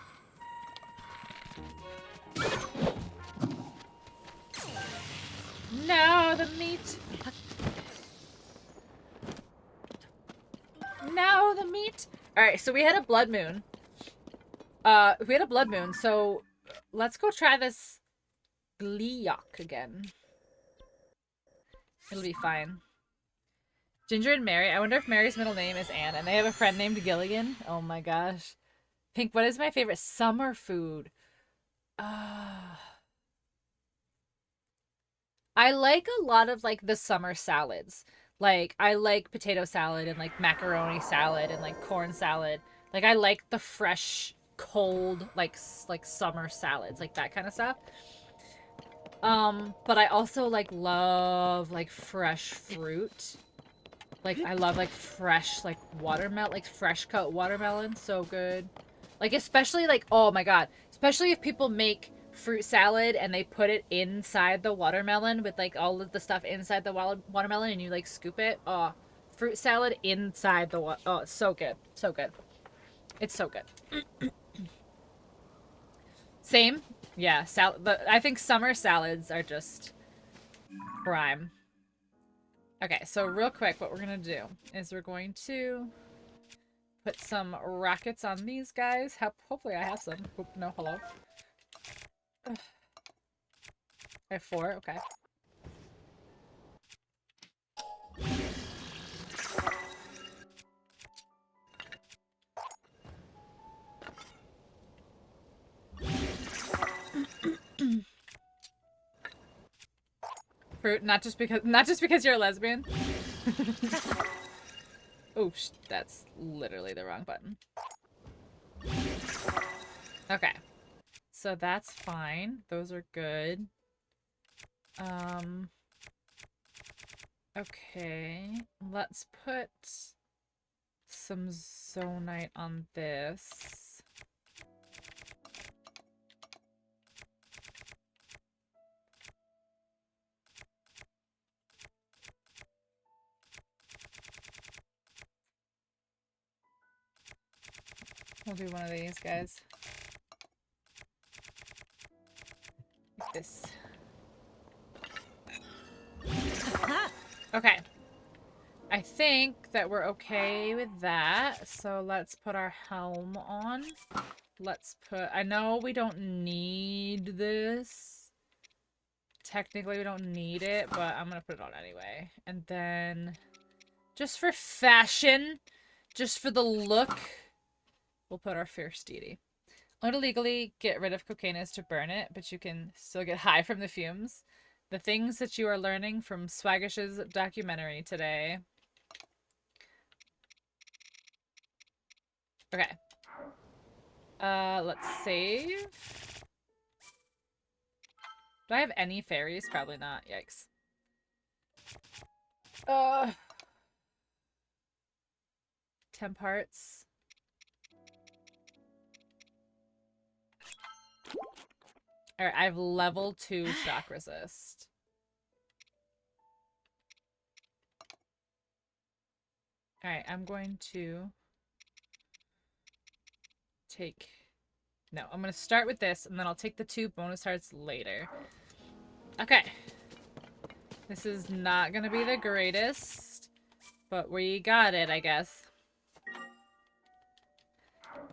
A: No, the meat. No, the meat. Alright, so we had a blood moon. So let's go try this Gleeok again. It'll be fine. Ginger and Mary. I wonder if Mary's middle name is Anne, and they have a friend named Gilligan. Oh my gosh. Pink, what is my favorite summer food? I like a lot of like the summer salads. Like I like potato salad and like macaroni salad and like corn salad. Like I like the fresh, cold like summer salads, like that kind of stuff. But I also like love like fresh fruit. Like I love like fresh like watermelon, like fresh cut watermelon, so good. Like especially like, oh my god, especially if people make fruit salad and they put it inside the watermelon with like all of the stuff inside the watermelon and you like scoop it. Oh, fruit salad inside the oh, it's so good. So good. It's so good. Same. Yeah, I think summer salads are just prime. Okay, so real quick, what we're gonna do is we're going to put some rockets on these guys. Hopefully I have some. Oop, no, hello. Ugh. I have 4, okay. Fruit, not just because you're a lesbian. Oops, that's literally the wrong button. Okay. So that's fine. Those are good. Okay. Let's put some zonite on this. We'll do one of these guys. Like this. Okay. I think that we're okay with that. So let's put our helm on. Let's put... I know we don't need this. Technically, we don't need it, but I'm gonna put it on anyway. And then... just for fashion, just for the look... we'll put our fierce deity. Only to legally get rid of cocaine is to burn it, but you can still get high from the fumes. The things that you are learning from Swaggish's documentary today. Okay. Let's save. Do I have any fairies? Probably not. Yikes. 10 parts. Alright, I have level 2 shock resist. Alright, I'm going to take... no, I'm going to start with this, and then I'll take the 2 bonus hearts later. Okay. This is not going to be the greatest, but we got it, I guess.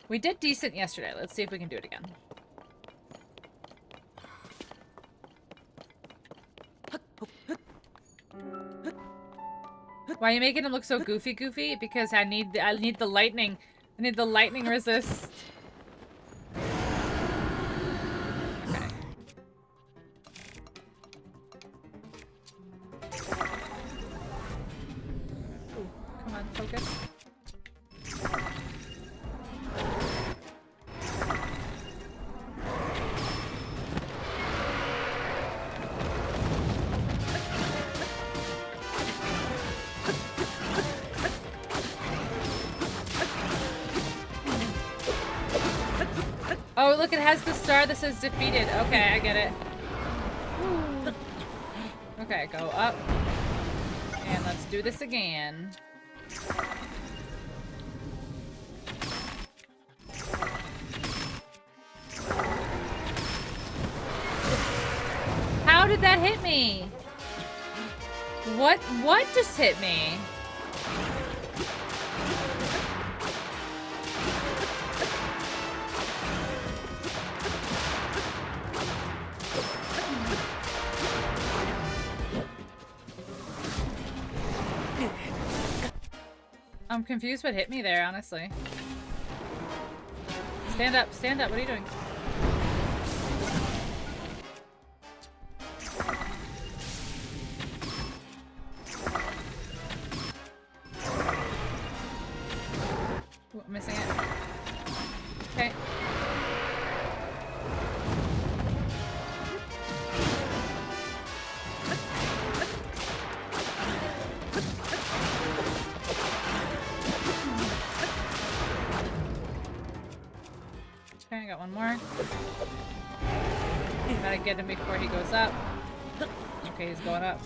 A: We did decent yesterday. Let's see if we can do it again. Why are you making him look so goofy? Because I need the lightning. I need the lightning resist. Okay. Ooh, come on, focus. Oh, look, it has the star that says defeated. Okay, I get it. Okay, go up. And let's do this again. How did that hit me? What just hit me? I'm confused what hit me there, honestly. Stand up, what are you doing? Ooh, I'm missing it. Okay. Okay, I got one more. Gotta get him before he goes up. Okay, he's going up.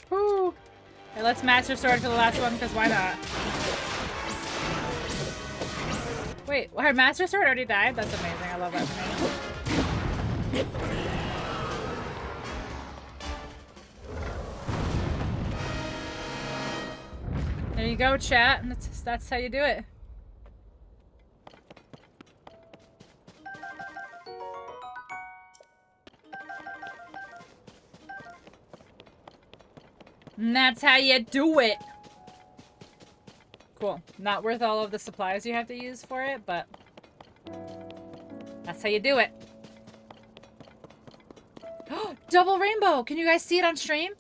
A: Woo! Hey, let's Master Sword for the last one, because why not? Wait, our Master Sword already died? That's amazing. I love that for me. There you go, chat. That's how you do it. And that's how you do it. Cool. Not worth all of the supplies you have to use for it, but that's how you do it. Double rainbow! Can you guys see it on stream?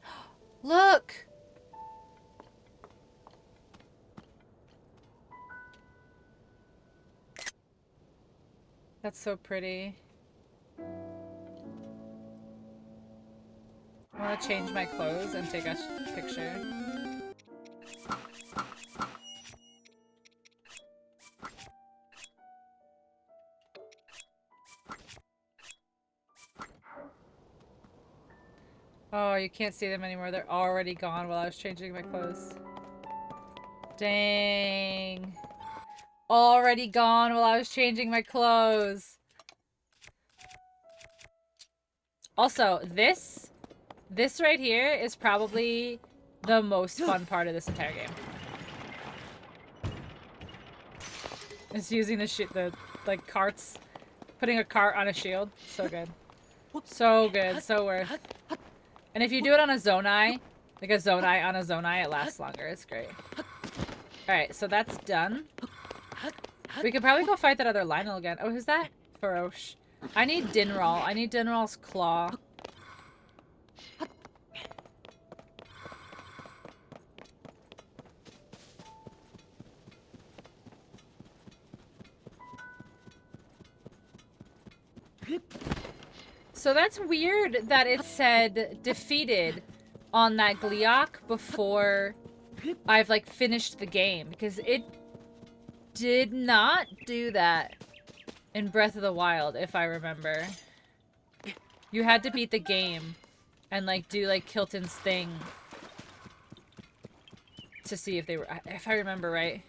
A: Look! That's so pretty. I want to change my clothes and take a picture. Oh, you can't see them anymore. They're already gone while I was changing my clothes. Dang. Already gone while I was changing my clothes. Also, this right here is probably the most fun part of this entire game. It's using the like carts, putting a cart on a shield. So good. So good, so worth. And if you do it on a Zonai, like a Zonai on a Zonai, it lasts longer. It's great. Alright, so that's done. We could probably go fight that other Lionel again. Oh, who's that? Farosh. I need Dinral. I need Dinral's claw. So that's weird that it said defeated on that Gliok before I've like finished the game, because it did not do that in Breath of the Wild, if I remember. You had to beat the game and like do like Kilton's thing to see if they were, if I remember right.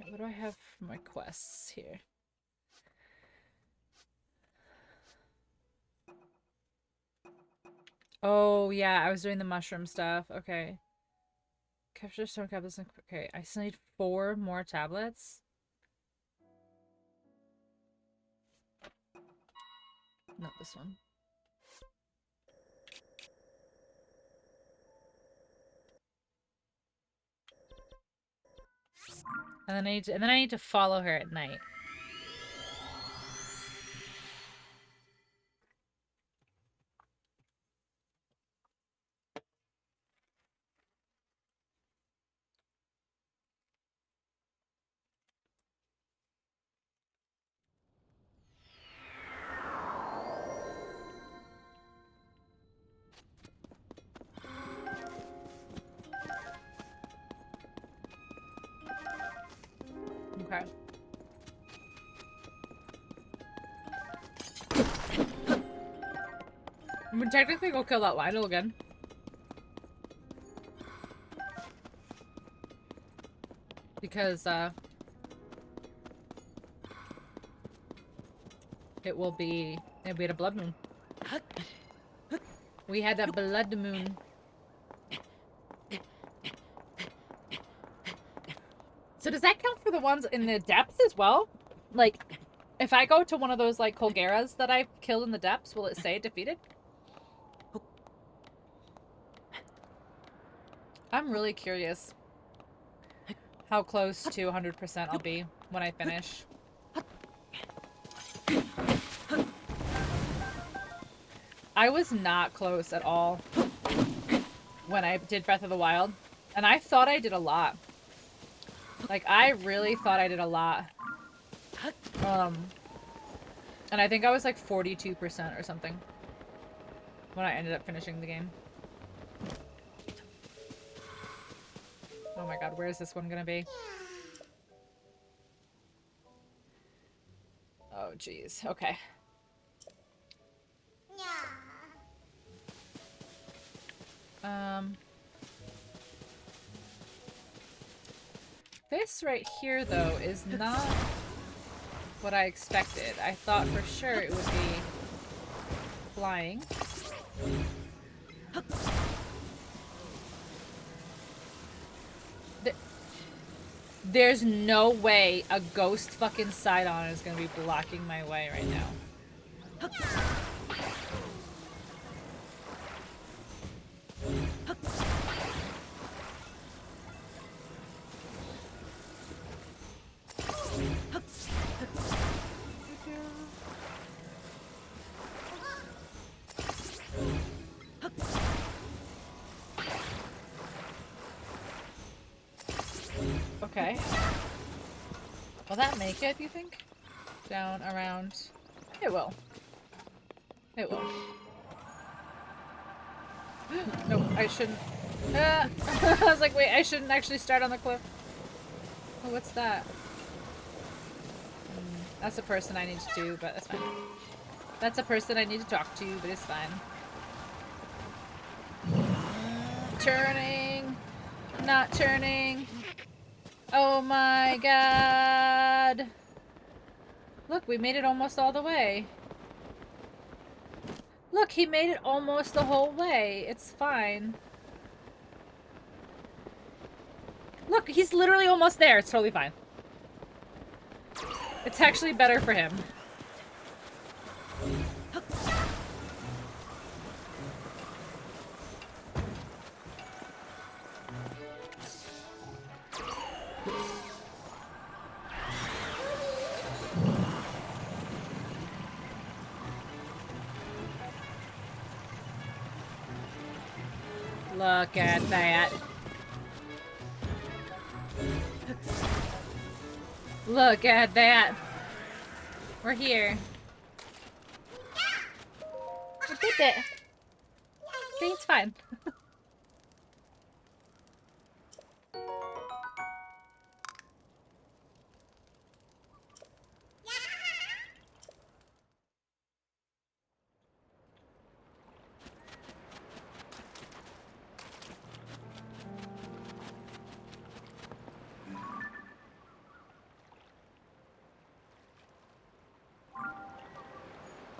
A: What do I have for my quests here? Oh, yeah, I was doing the mushroom stuff. Okay. Capture stone tablets. Okay, I still need 4 more tablets. Not this one. And then I need to follow her at night. Okay. We can technically go kill that Lionel again. Because, it'll be a blood moon. We had a blood moon. So does that count for the ones in the depths as well? Like, if I go to one of those, like, Colgeras that I've killed in the depths, will it say defeated? I'm really curious how close to 100% I'll be when I finish. I was not close at all when I did Breath of the Wild, and I thought I did a lot. Like, I really thought I did a lot. And I think I was like 42% or something when I ended up finishing the game. Oh my god, where is this one gonna be? Oh jeez, okay. This right here, though, is not what I expected. I thought for sure it would be flying. There's no way a ghost fucking Sidon is gonna be blocking my way right now. Okay. Will that make it, you think? Down, around. It will. It will. Nope, I shouldn't. I was like, wait, I shouldn't actually start on the cliff. Oh, what's that? That's a person I need to do, but that's fine. That's a person I need to talk to, but it's fine. Turning. Not turning. Oh my god. Look, we made it almost all the way. Look, he made it almost the whole way. It's fine. Look, he's literally almost there. It's totally fine. It's actually better for him. Look at that. Look at that. We're here. We did it. See, it's fine.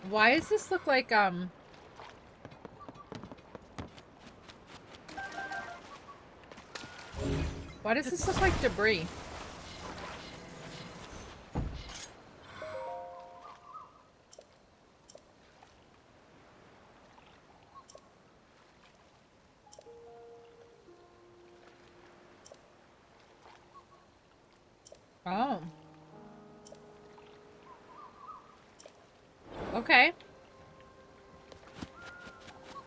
A: Why does this look like, why does this look like debris? Oh. Okay.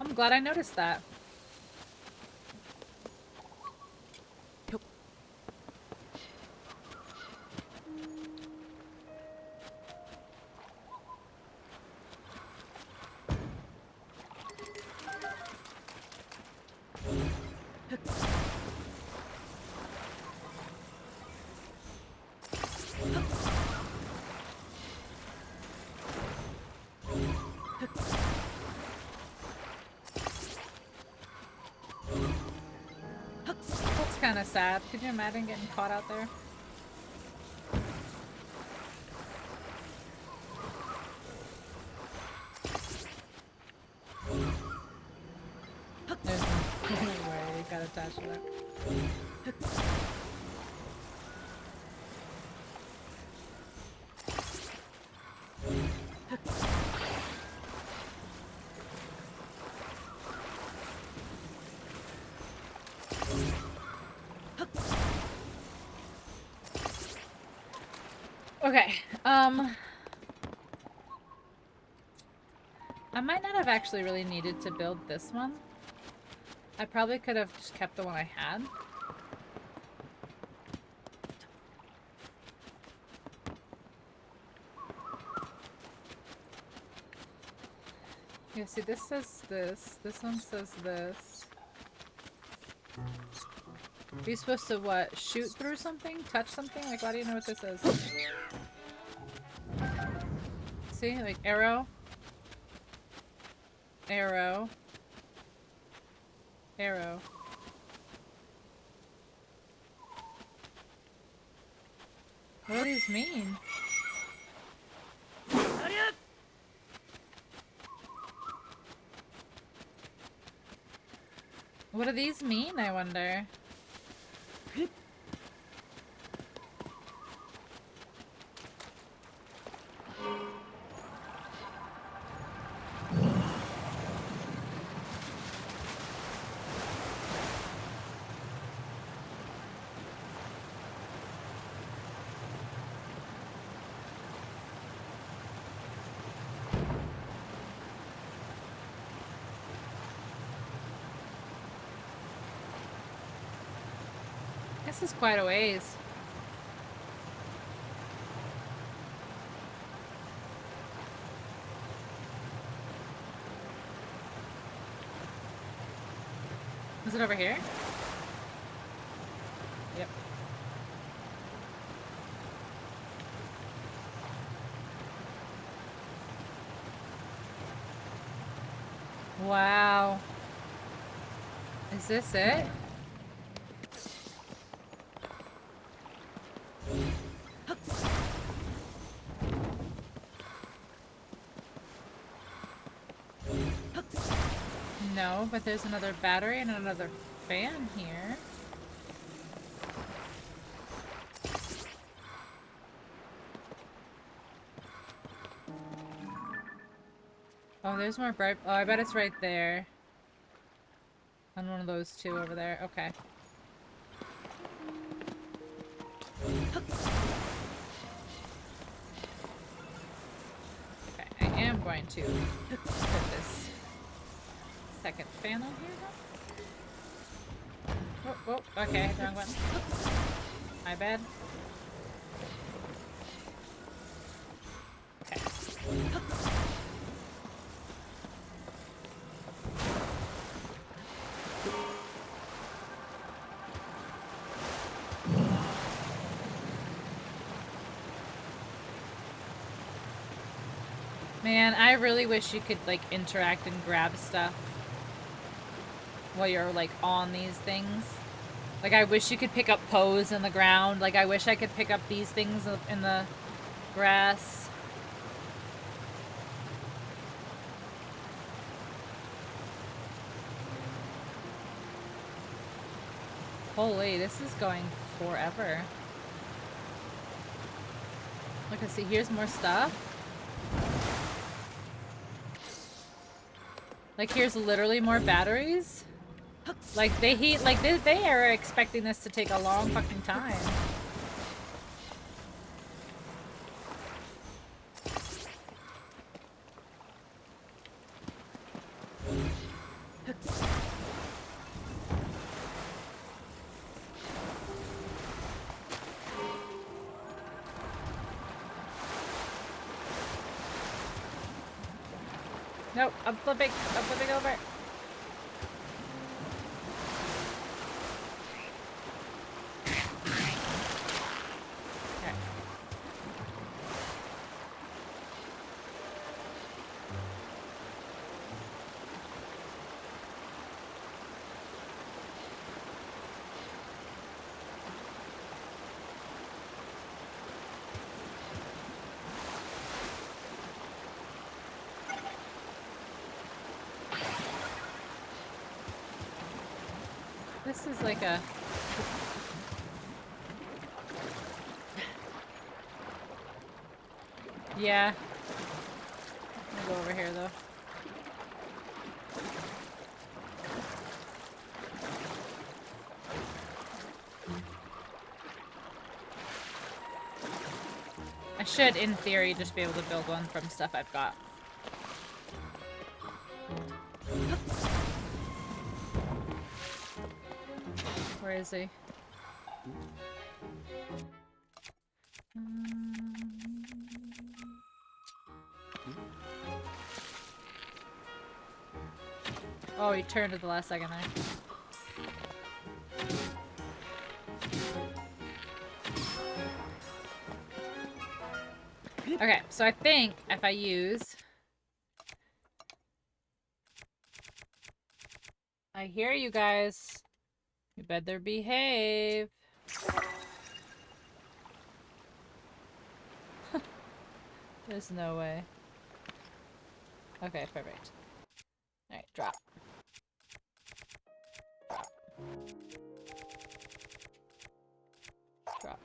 A: I'm glad I noticed that. That's kind of sad. Could you imagine getting caught out there? There's no way you got attached to that. Okay, I might not have actually really needed to build this one. I probably could have just kept the one I had. Yeah, see, this says this. This one says this. Are you supposed to, what, shoot through something? Touch something? Like, why do you know what this is? See? Like, arrow. Arrow. Arrow. What do these mean? What do these mean, I wonder? This is quite a ways. Is it over here? Yep. Wow. Is this it? No, but there's another battery and another fan here. Oh, there's more bright. Oh, I bet it's right there. On one of those two over there. Okay. Okay, I am going to put this second fan on here. Oh, oh, okay, wrong one. My bad. Okay. Man, I really wish you could, like, interact and grab stuff while you're, like, on these things. Like, I wish you could pick up pose in the ground. Like, I wish I could pick up these things in the grass. Holy, this is going forever. Look, I see, here's more stuff. Like, here's literally more batteries. Like, they are expecting this to take a long fucking time. Nope, I'm flipping over. Okay. This is like a... Yeah. I'll go over here, though. I should, in theory, just be able to build one from stuff I've got. Where is he? Oh, he turned at the last second there. Okay, so I think if I use... I hear you guys. You better behave. There's no way. Okay, perfect. Alright, drop. Drop.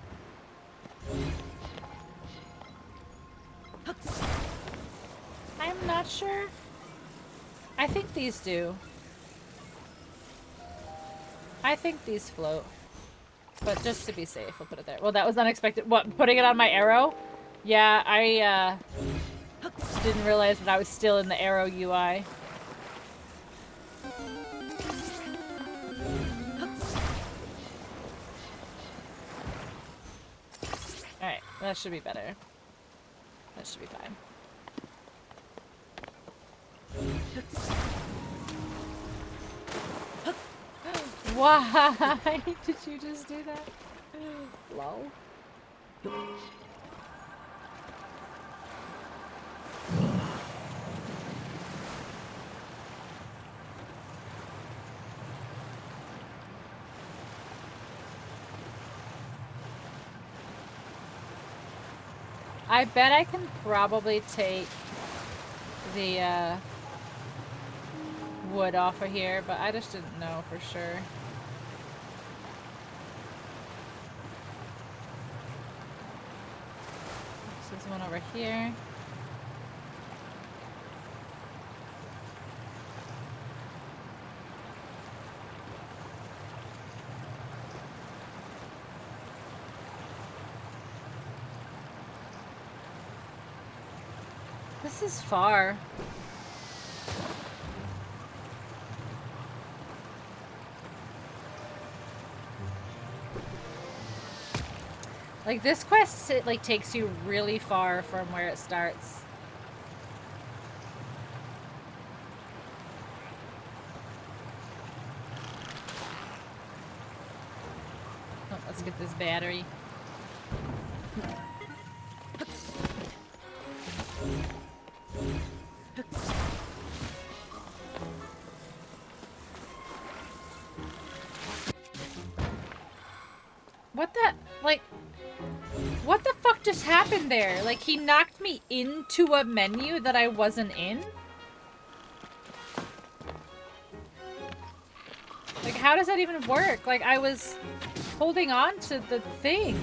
A: I'm not sure. I think these do. I think these float. But just to be safe, we'll put it there. Well, that was unexpected. What, putting it on my arrow? Yeah, I didn't realize that I was still in the arrow UI. Alright, that should be better. That should be fine. Why did you just do that? Lol. I bet I can probably take the wood off of here, but I just didn't know for sure. So there's one over here. This is far. Like, this quest, it, like, takes you really far from where it starts. Oh, let's get this battery. What the, like, what the fuck just happened there? Like, he knocked me into a menu that I wasn't in? Like, how does that even work? Like, I was holding on to the thing.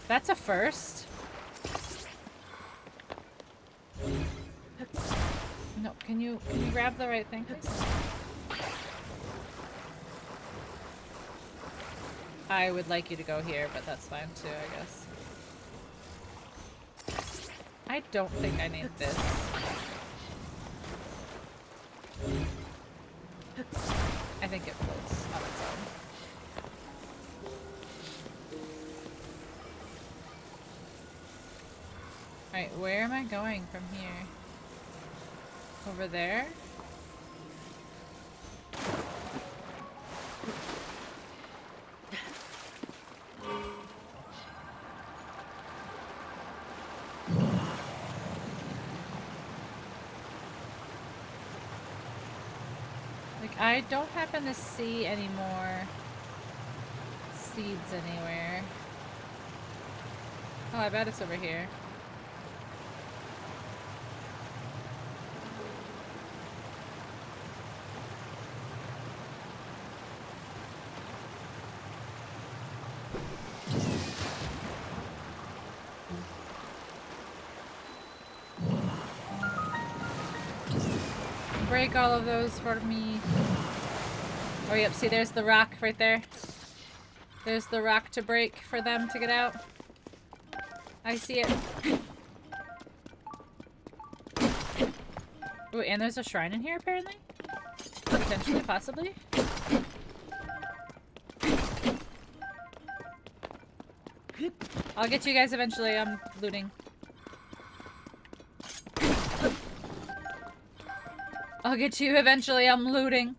A: That's a first. No, can you grab the right thing, please? I would like you to go here, but that's fine too, I guess. I don't think I need this. I think it floats on its own. Alright, where am I going from here? Over there? Like, I don't happen to see any more seeds anywhere. Oh, I bet it's over here. break all of those for me. Oh, yep. See, there's the rock right there. There's the rock to break for them to get out. I see it. Oh, and there's a shrine in here, apparently? Potentially, possibly? I'll get to you guys eventually. I'm looting. I'll get to you eventually. I'm looting.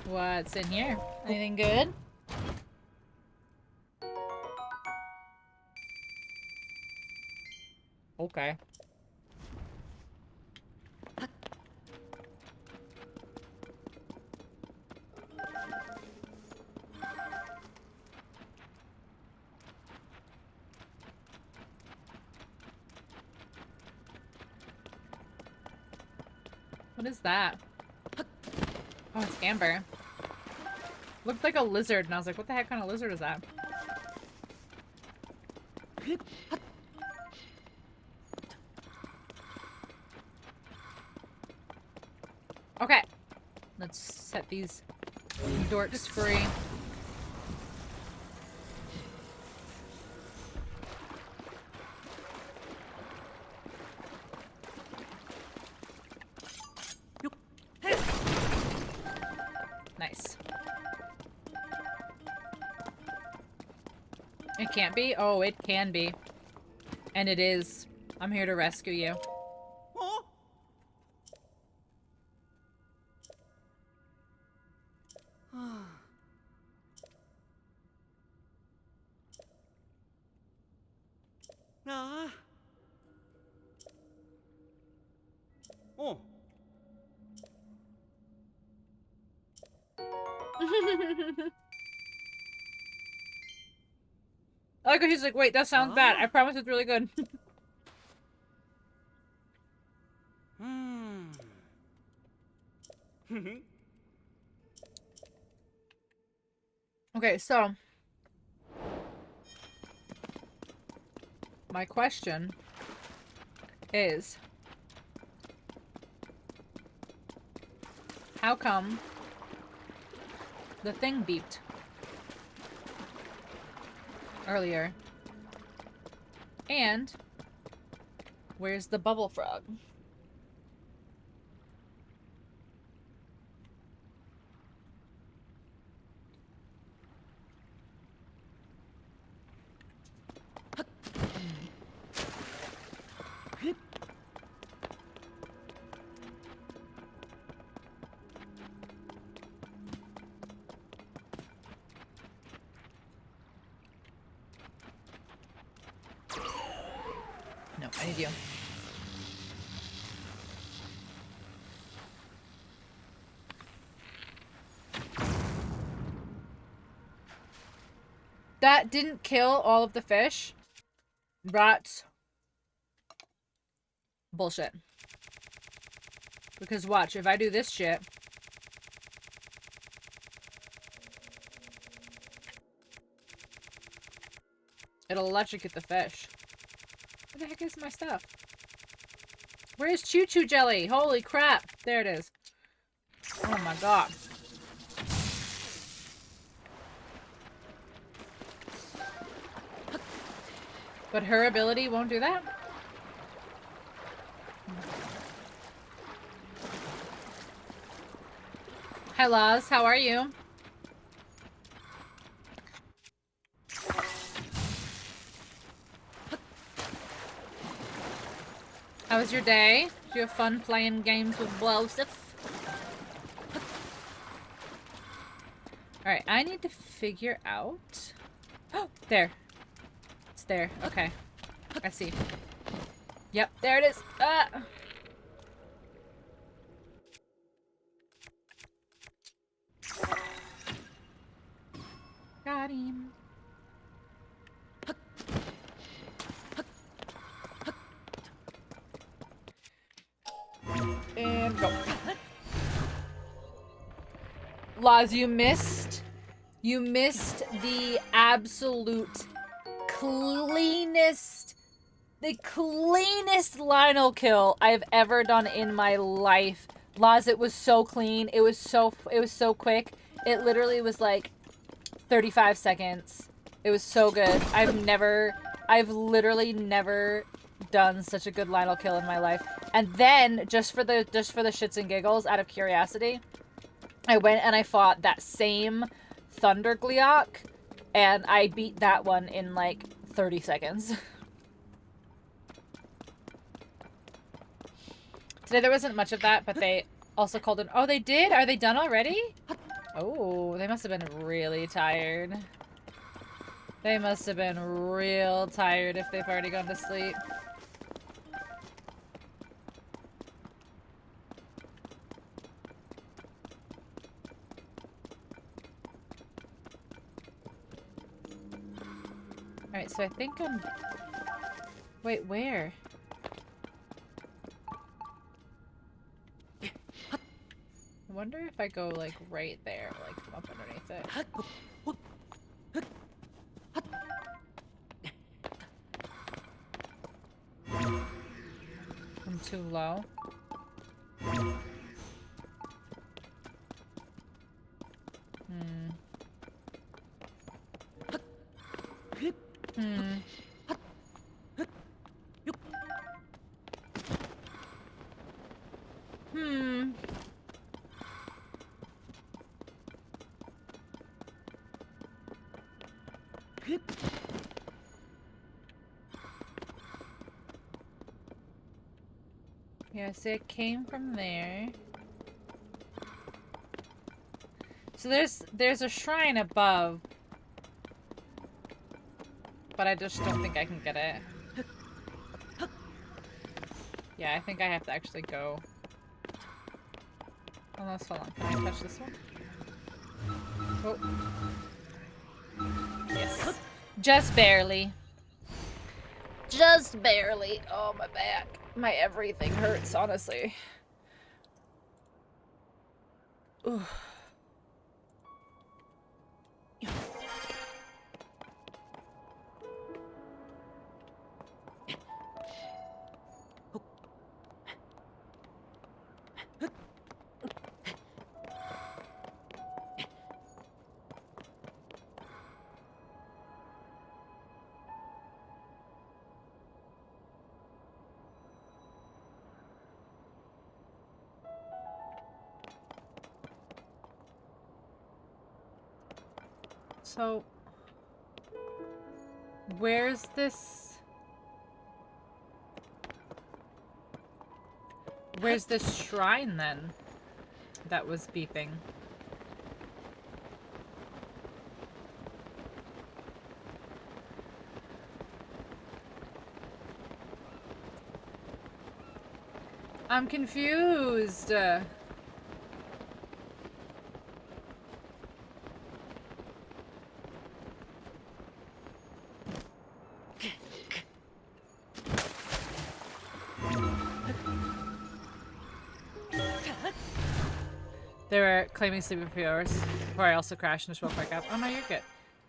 A: What's in here? Anything good? Okay. What is that? Oh, it's amber. Looked like a lizard, and I was like, what the heck kind of lizard is that? Okay. Let's set these dorks free. Nice. It can't be? Oh, it can be. And it is. I'm here to rescue you.
C: Oh.
A: I like how he's like, wait, that sounds bad. I promise it's really good. Okay, so my question is, how come the thing beeped earlier? And where's the bubble frog? No, I need you. That didn't kill all of the fish. That's bullshit. Because watch, if I do this shit, it'll electrocute the fish. Where the heck is my stuff? Where's Choo Choo Jelly? Holy crap. There it is. Oh my god. But her ability won't do that? Hi Laz, how are you? How was your day? Did you have fun playing games with Blosif? Alright, I need to figure out... Oh, there. It's there. Okay. I see. Yep, there it is. Ah! Got him. And go. Laz, you missed the absolute cleanest Lionel kill I've ever done in my life. Laz, it was so clean. It was so quick. It literally was like 35 seconds. It was so good. I've literally never done such a good Lionel kill in my life. And then just for the shits and giggles, out of curiosity, I went and I fought that same Thunder Gleeok, and I beat that one in like 30 seconds. Today there wasn't much of that, but they also called it. Oh, they did? Are they done already? Oh, they must have been really tired. They must have been real tired if they've already gone to sleep. Alright, so I think I'm... Wait, where? I wonder if I go, like, right there, like, come up underneath it. I'm too low. Yeah, see, it came from there. So there's a shrine above, but I just don't think I can get it. Yeah, I think I have to actually go. Unless, hold on, can I touch this one? Oh. Yes. Just barely. Just barely. Oh, my back. My everything hurts, honestly. Ooh. So, where's this? Where's this shrine then? That was beeping. I'm confused. They were claiming sleep for a few hours before I also crashed and just woke back up. Oh no, you're good.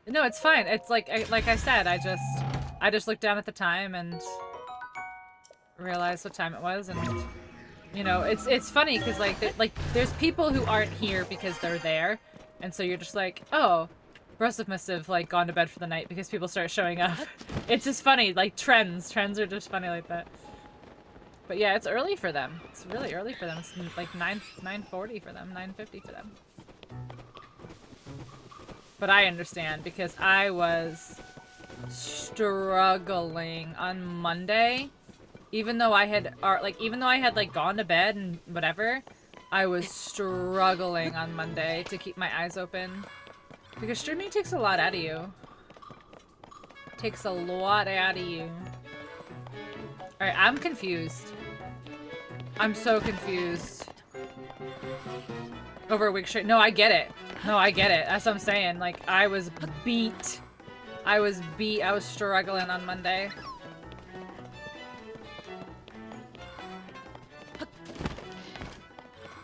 A: No, it's fine. It's like I said, I just looked down at the time and realized what time it was, and you know, it's funny because like there's people who aren't here because they're there, and so you're just like, oh, Broseph must have like gone to bed for the night because people start showing up. It's just funny, like trends are just funny like that. But yeah, it's early for them. It's really early for them. It's like 9:40 for them, 9:50 for them. But I understand because I was struggling on Monday. Even though I had like gone to bed and whatever, I was struggling on Monday to keep my eyes open. Because streaming takes a lot out of you. Takes a lot out of you. Alright, I'm confused. I'm so confused. Over a week straight. No, I get it. No, I get it. That's what I'm saying. Like, I was beat. I was struggling on Monday.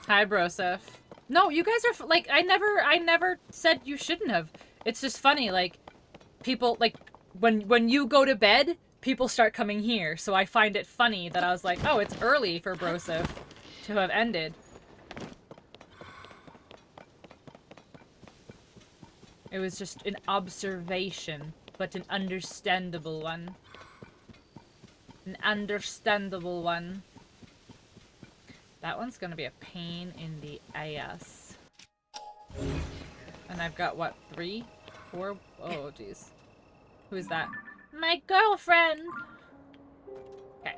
A: Hi, Broseph. No, you guys are, like, I never said you shouldn't have. It's just funny, like, people, like, when you go to bed, people start coming here. So I find it funny that I was like, oh, it's early for Broseph to have ended. It was just an observation, but an understandable one. An understandable one. That one's gonna be a pain in the ass. And I've got, what, 3? 4? Oh, jeez. Who's that? My girlfriend! Okay.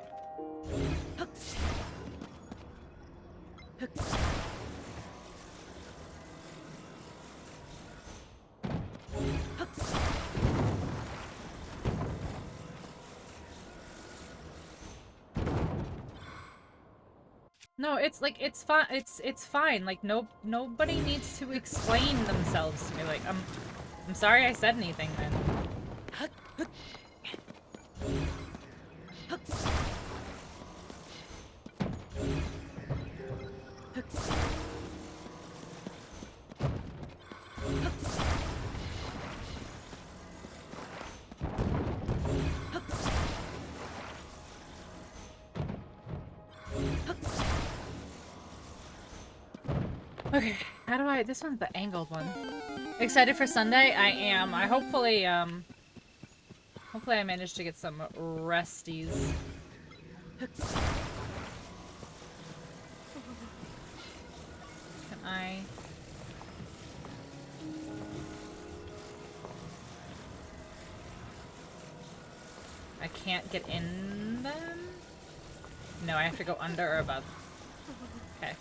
A: No, it's like, it's fine. It's fine. Like, nobody needs to explain themselves to me. Like, I'm sorry I said anything then. Okay, how do I... This one's the angled one. Excited for Sunday? I am. I hopefully I managed to get some resties. Can I... I can't get in them? No, I have to go under or above. Okay.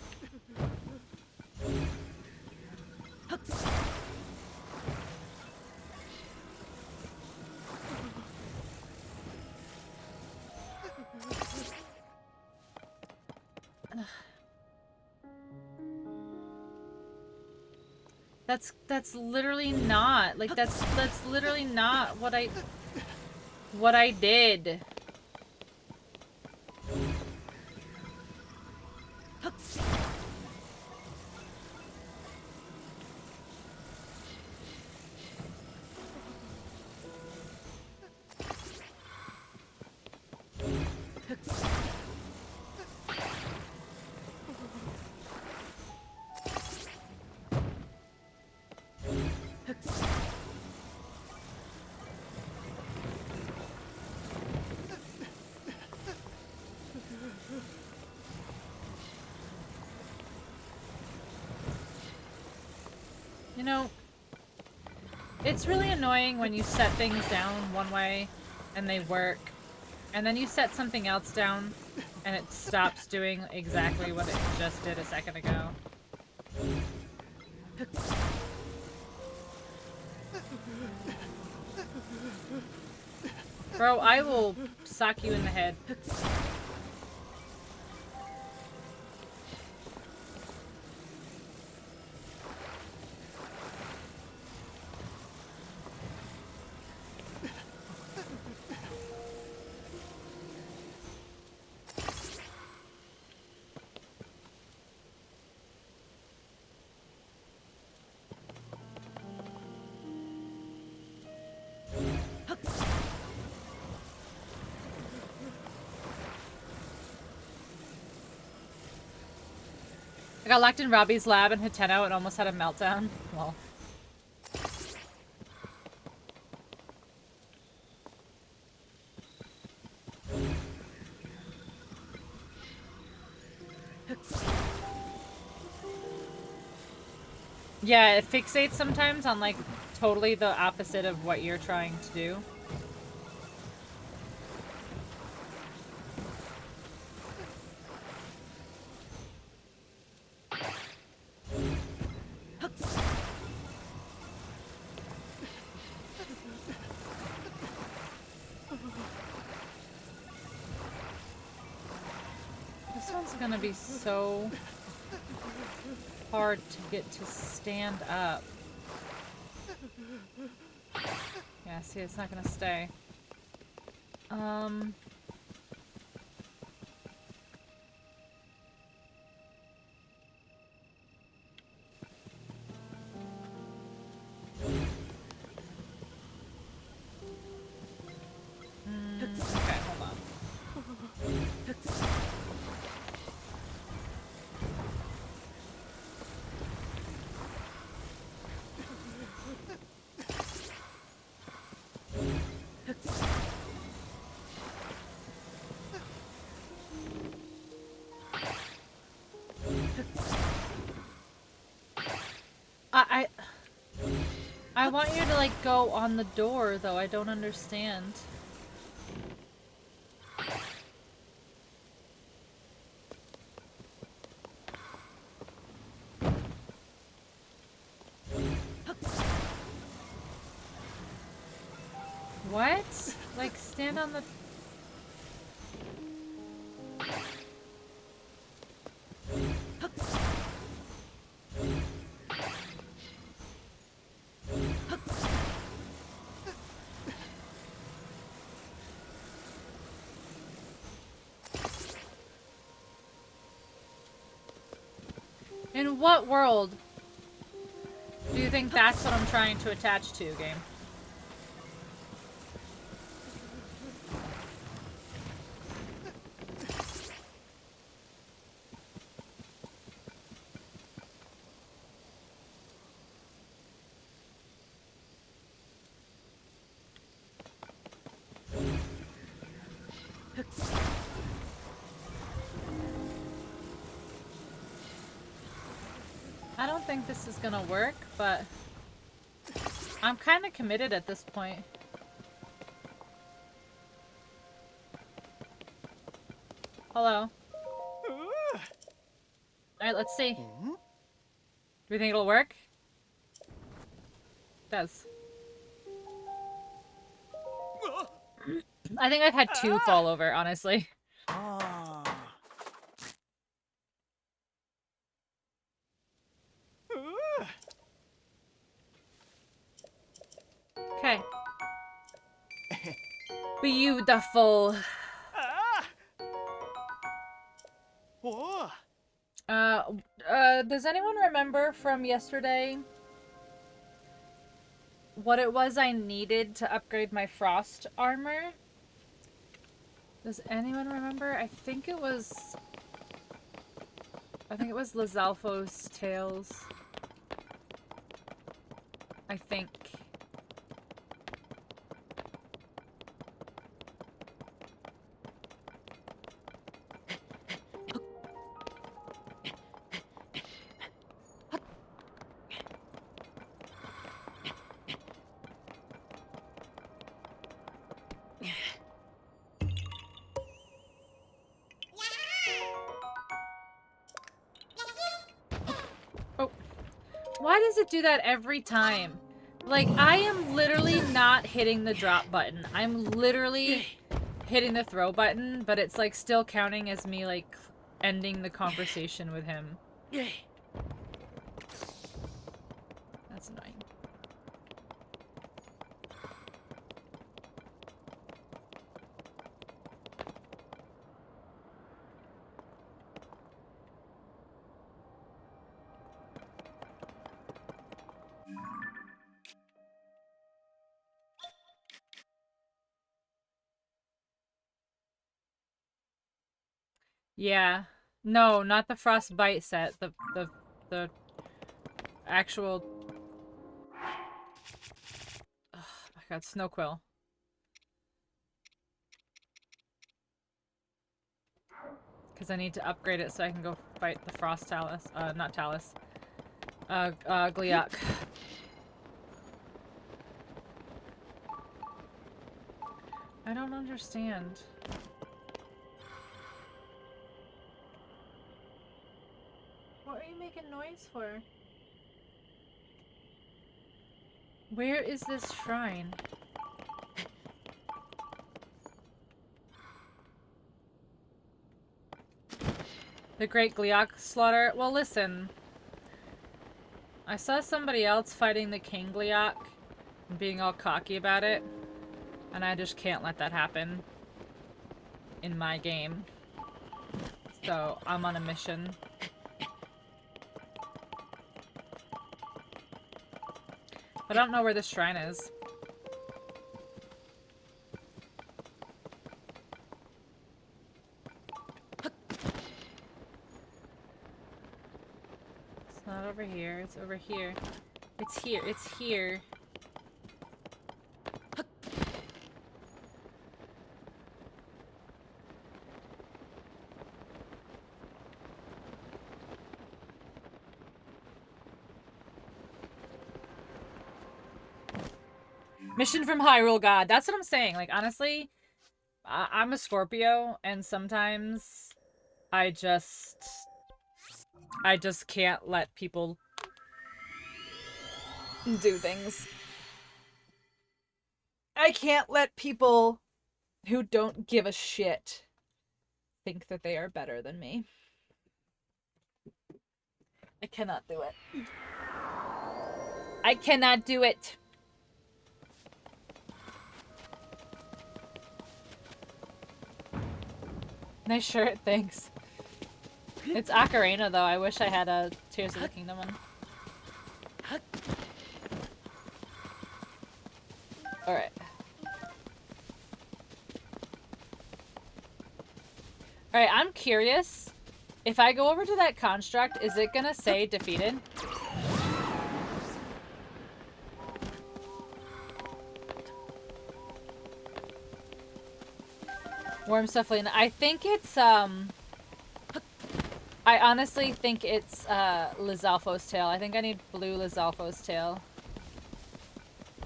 A: That's literally not, like, that's literally not what I did. You know, it's really annoying when you set things down one way and they work, and then you set something else down and it stops doing exactly what it just did a second ago. Bro, I will sock you in the head. I got locked in Robbie's lab in Hateno and almost had a meltdown. Well. Yeah, it fixates sometimes on, like, totally the opposite of what you're trying to do. This one's gonna be so hard to get to stand up. Yeah, see, it's not gonna stay. I want you to, like, go on the door, though. I don't understand. What? Like, stand on the... In what world do you think that's what I'm trying to attach to, game? I don't think this is gonna work, but I'm kind of committed at this point. Hello. Alright, let's see. Do we think it'll work? It does. I think I've had 2 fall over, honestly. Okay. Beautiful. Does anyone remember from yesterday what it was I needed to upgrade my frost armor? Does anyone remember? I think it was Lizalfo's tails. I think. Why does it do that every time? Like, I am literally not hitting the drop button. I'm literally hitting the throw button, but it's like still counting as me like ending the conversation with him. That's annoying. Yeah. No, not the frostbite set. The actual... Oh my god, Snowquill. Because I need to upgrade it so I can go fight the Frost Talus. Not Talus. Gleeok. I don't understand. What are you making noise for? Where is this shrine? The Great Gleeok Slaughter? Well, listen. I saw somebody else fighting the King Gleeok and being all cocky about it. And I just can't let that happen in my game. So, I'm on a mission. I don't know where this shrine is. It's not over here, it's over here. It's here, it's here. Mission from Hyrule God. That's what I'm saying. Like, honestly, I'm a Scorpio, and sometimes I just can't let people do things. I can't let people who don't give a shit think that they are better than me. I cannot do it. I cannot do it. Nice shirt, thanks. It's Ocarina, though. I wish I had a Tears of the Kingdom one. Alright. Alright, I'm curious. If I go over to that construct, is it gonna say defeated? Worm stuff lane. I think it's, I honestly think it's, Lizalfo's tail. I think I need blue Lizalfo's tail.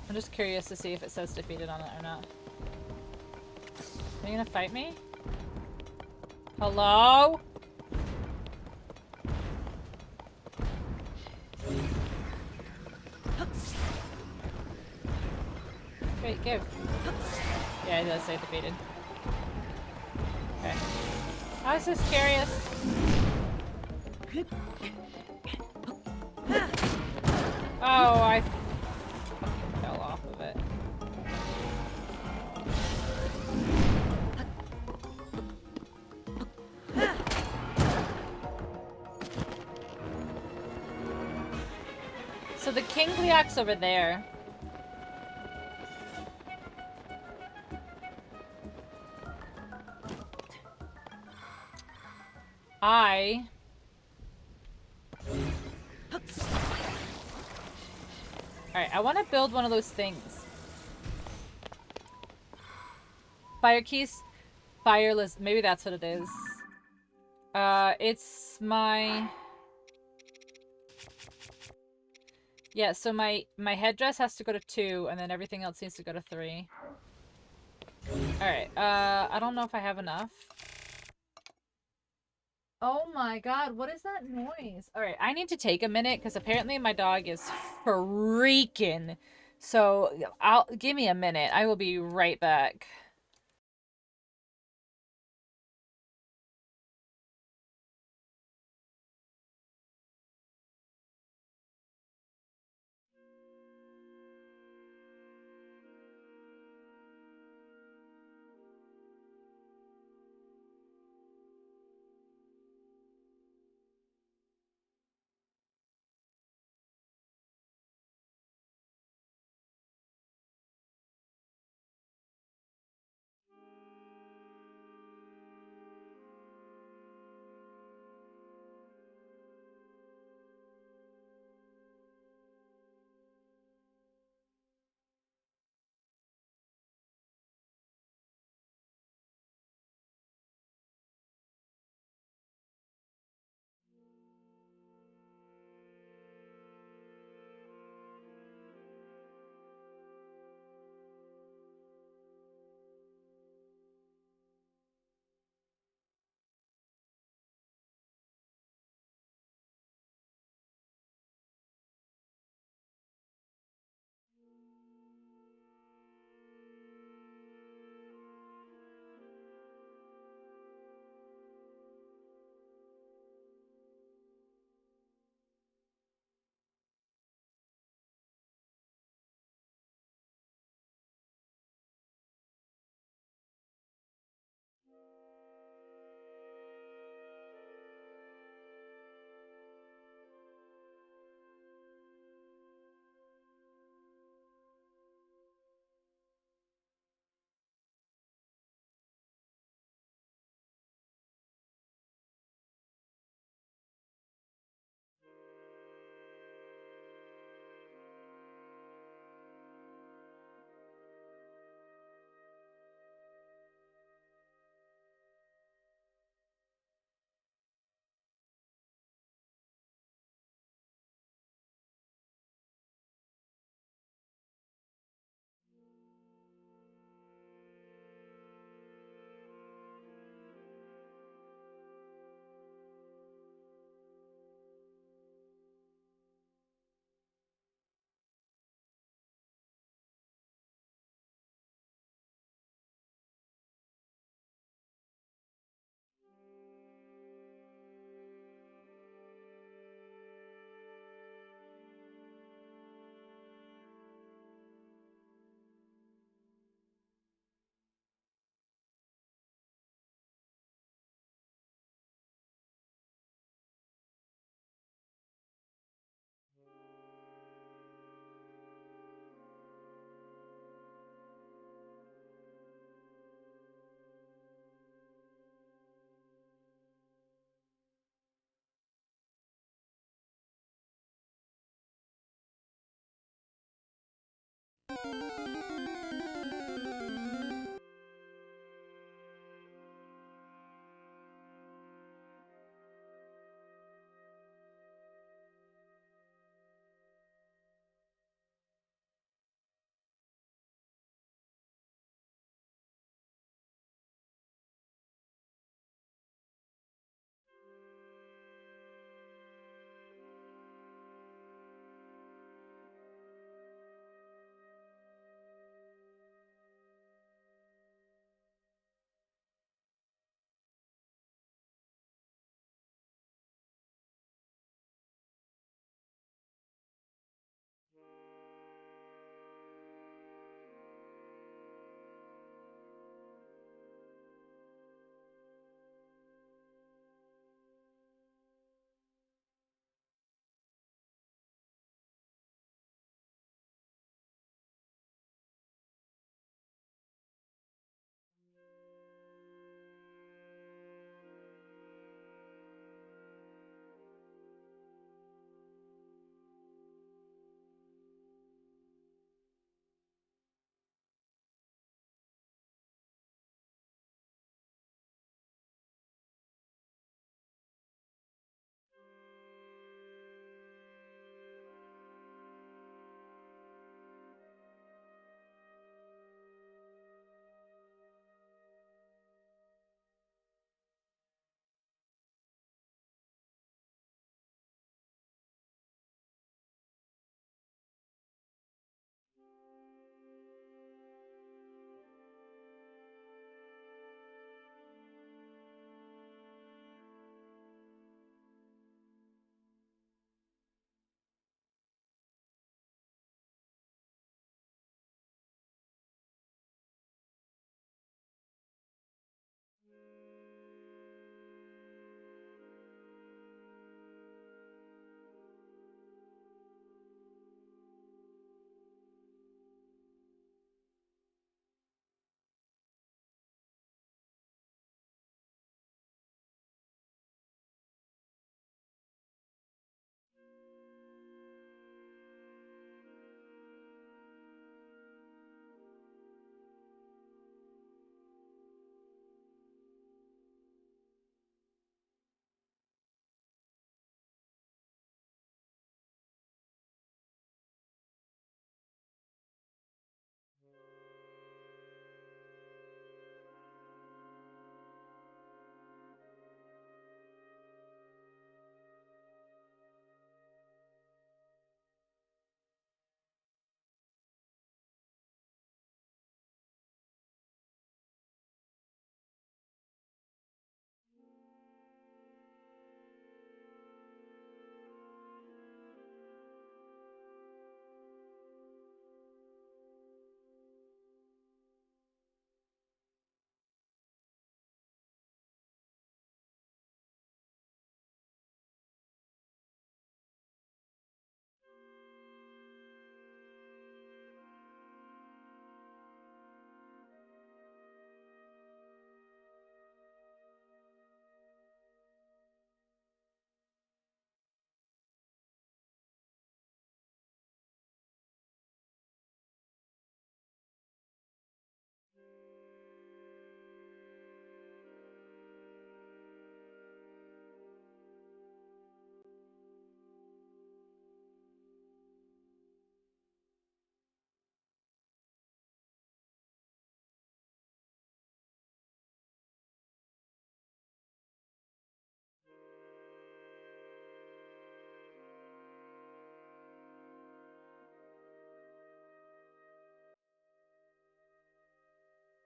A: I'm just curious to see if it says defeated on it or not. Are you gonna fight me? Hello? Wait, give. Yeah, it does say defeated. Okay. I was just curious. Oh, I fucking fell off of it. So the King Gliok's over there. Alright, I want to build one of those things. Fire keys, fireless. Maybe that's what it is. It's my... Yeah, so my headdress has to go to 2, and then everything else needs to go to 3. Alright, I don't know if I have enough. Oh my god, what is that noise? Alright, I need to take a minute, because apparently my dog is freaking. So, give me a minute. I will be right back.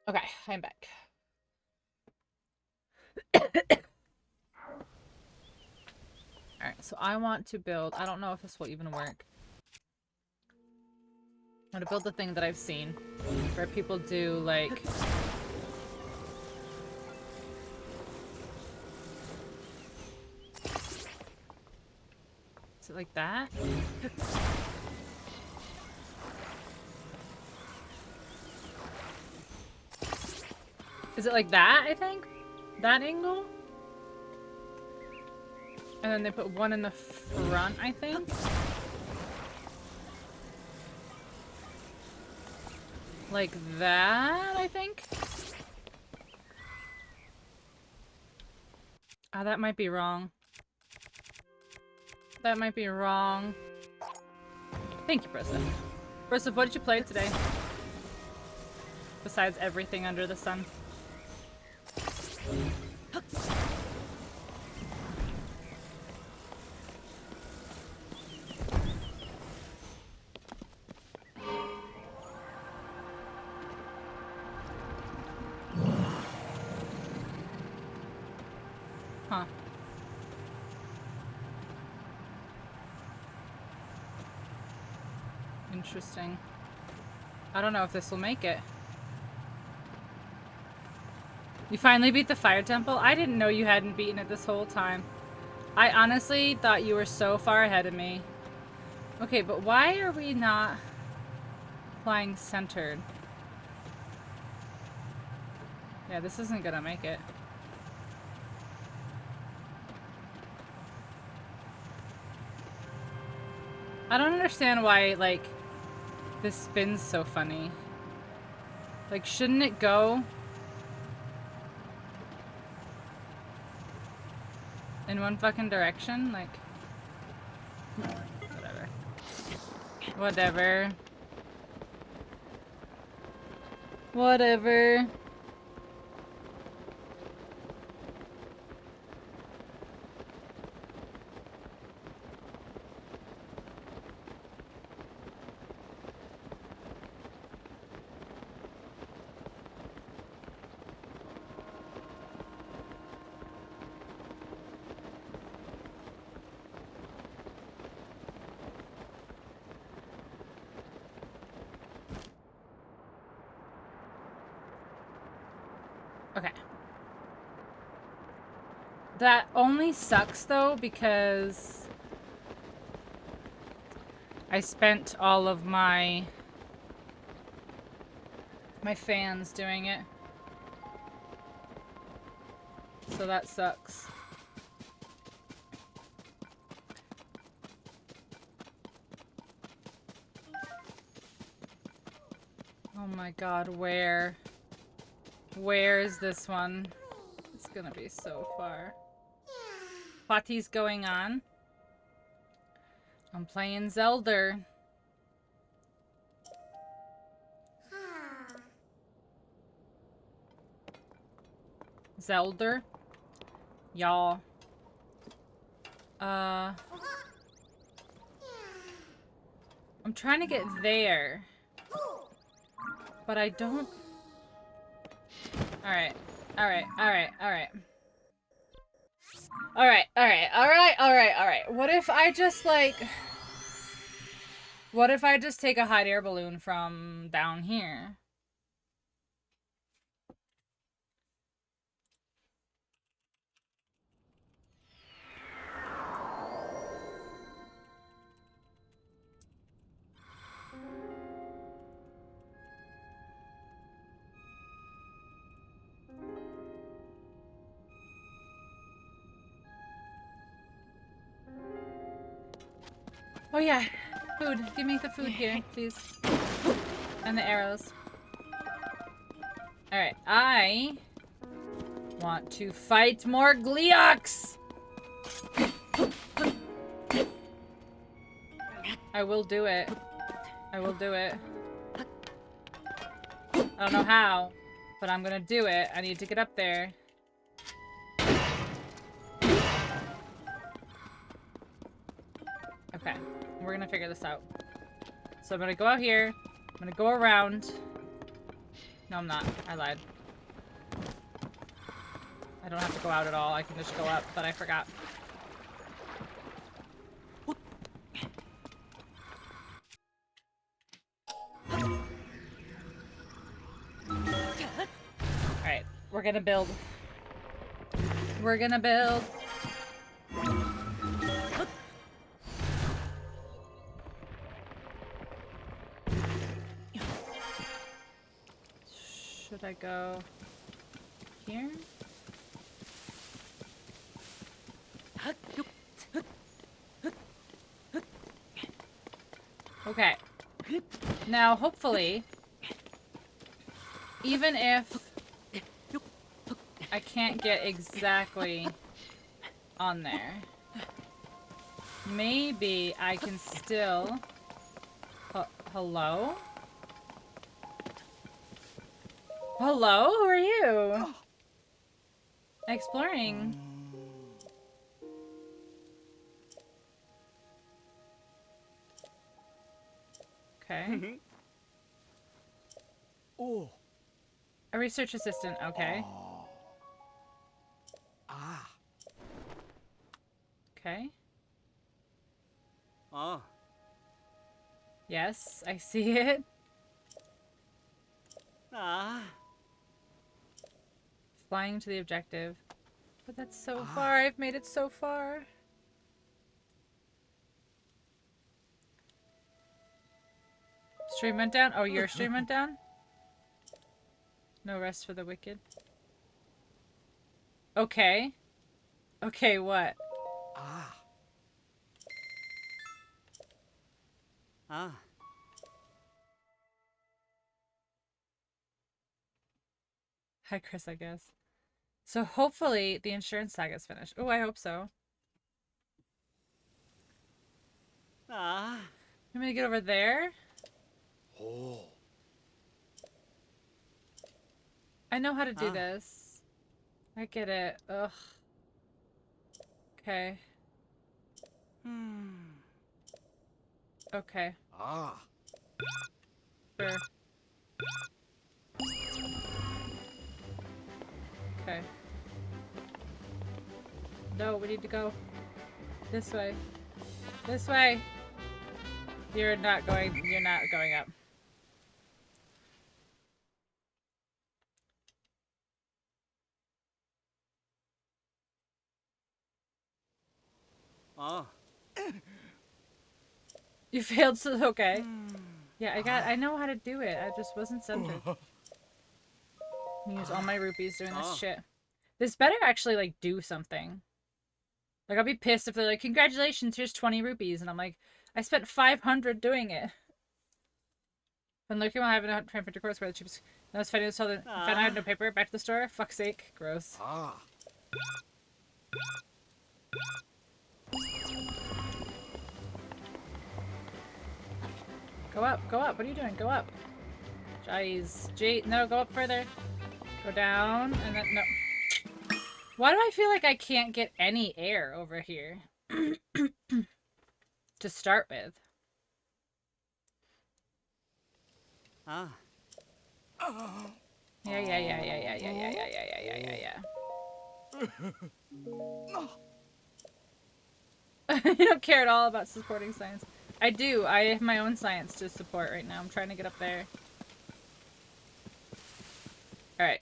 A: Okay, I'm back. Alright, so I want to build... I don't know if this will even work. I'm gonna build the thing that I've seen. Where people do, like... Is it like that? Is it like that, I think? That angle? And then they put one in the front, I think? Like that, I think? Ah, that might be wrong. That might be wrong. Thank you, Brissa. Brissa, what did you play today? Besides everything under the sun. Huh. Interesting. I don't know if this will make it. You finally beat the fire temple? I didn't know you hadn't beaten it this whole time. I honestly thought you were so far ahead of me. Okay, but why are we not flying centered? Yeah, this isn't gonna make it. I don't understand why, like, this spins so funny. Like, shouldn't it go in one fucking direction? Like, whatever. Whatever. Whatever. Okay. That only sucks though because I spent all of my fans doing it. So that sucks. Oh my god, where? Where is this one? It's gonna be so far. Party's going on. I'm playing Zelda. Zelda? Y'all. I'm trying to get there. But I don't... Alright. Alright, alright, alright. Alright, alright, alright, alright, alright. What if I just, like... What if I just take a hot air balloon from down here? Oh yeah, food. Give me the food here, please. And the arrows. Alright, I want to fight more Gleeoks! I will do it. I will do it. I don't know how, but I'm gonna do it. I need to get up there. Okay, we're gonna figure this out. So I'm gonna go out here. I'm gonna go around. No, I'm not. I lied. I don't have to go out at all. I can just go up, but I forgot. Alright, we're gonna build. We're gonna build. Should I go here? Okay. Now, hopefully, even if I can't get exactly on there, maybe I can still... Hello? Hello? Who are you? Exploring. Okay.
E: Oh.
A: A research assistant, okay.
E: Ah.
A: Okay.
C: Ah.
A: Yes, I see it.
C: Ah.
A: Flying to the objective. But that's so far. I've made it so far. Stream went down? Oh, your stream went down? No rest for the wicked. Okay. Okay, what?
E: Ah.
C: Ah.
A: Hi, Chris, I guess. So hopefully the insurance saga's finished. Oh, I hope so.
C: Ah.
A: You want me to get over there?
E: Oh.
A: I know how to do this. I get it. Ugh. Okay. Okay.
E: Ah.
A: Sure. Okay. No, we need to go this way. This way. You're not going up.
C: Ah.
A: You failed, so okay. Yeah, I know how to do it. I just wasn't centered. Use all my rupees doing this shit. This better actually, like, do something. Like, I'll be pissed if they're like, congratulations, here's 20 rupees. And I'm like, I spent 500 doing it. When looking while having a transfer course where the chips... I was fighting this all the... Found I had no paper. Back to the store. Fuck's sake. Gross.
E: Ah.
A: Go up, go up. What are you doing? Go up. Jeez. No, go up further. Go down, and then, no. Why do I feel like I can't get any air over here? To start with.
C: Ah.
A: Yeah. You don't care at all about supporting science. I do. I have my own science to support right now. I'm trying to get up there. Alright.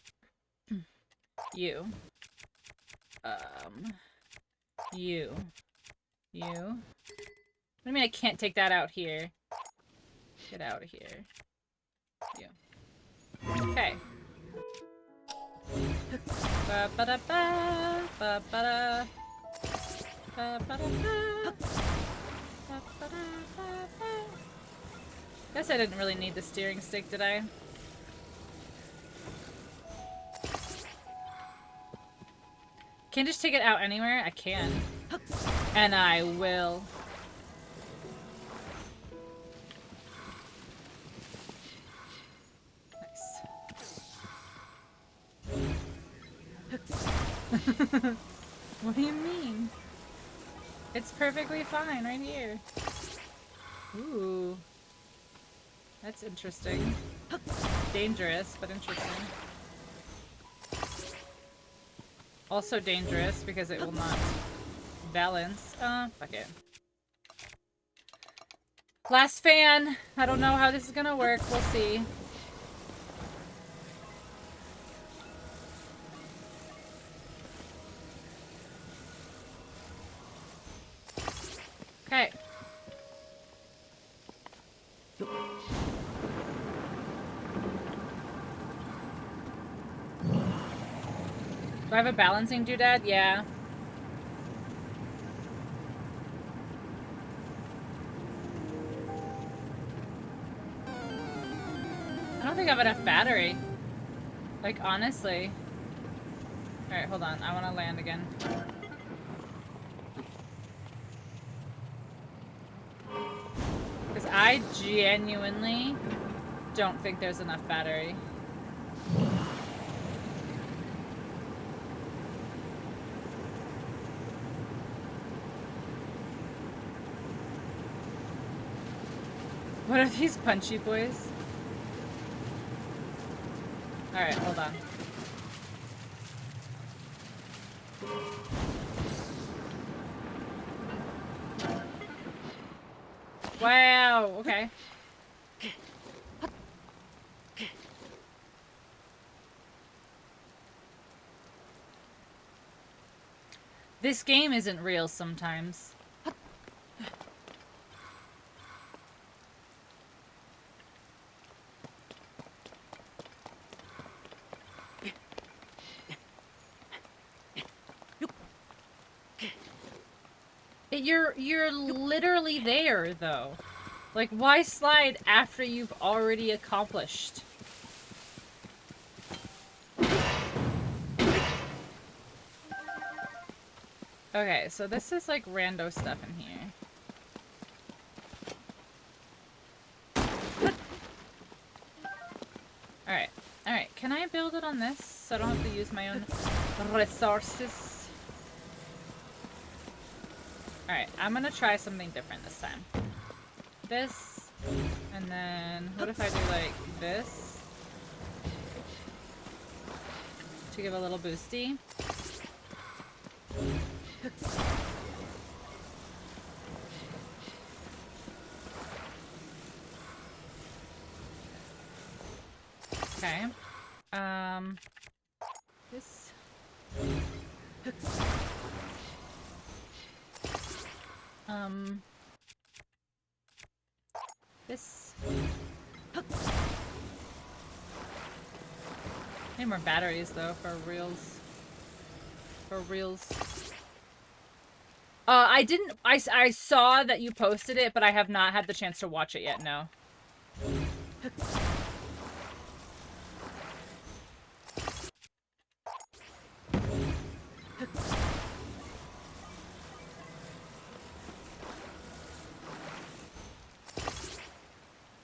A: You. You. What do you mean I can't take that out here? Get out of here. You. Okay. Ba-ba-da-ba, ba-ba-da. Ba-ba-da-ba. Guess I didn't really need the steering stick, did I? Can I just take it out anywhere? I can. And I will. Nice. What do you mean? It's perfectly fine right here. Ooh. That's interesting. Dangerous, but interesting. Also dangerous because it will not balance. Fuck it. Last fan. I don't know how this is gonna work. We'll see. Okay. Do I have a balancing doodad? Yeah. I don't think I have enough battery. Like, honestly. Alright, hold on. I want to land again. Because I genuinely don't think there's enough battery. What are these punchy boys? Alright, hold on. Wow, okay. This game isn't real sometimes. You're literally there though. Like, why slide after you've already accomplished? Okay, so this is like rando stuff in here. Alright, alright. Can I build it on this so I don't have to use my own resources? Alright, I'm gonna try something different this time. This, and then what if I do like this? To give a little boosty. Okay. This. This. Need more batteries though for reals. For reals. I saw that you posted it, but I have not had the chance to watch it yet, no.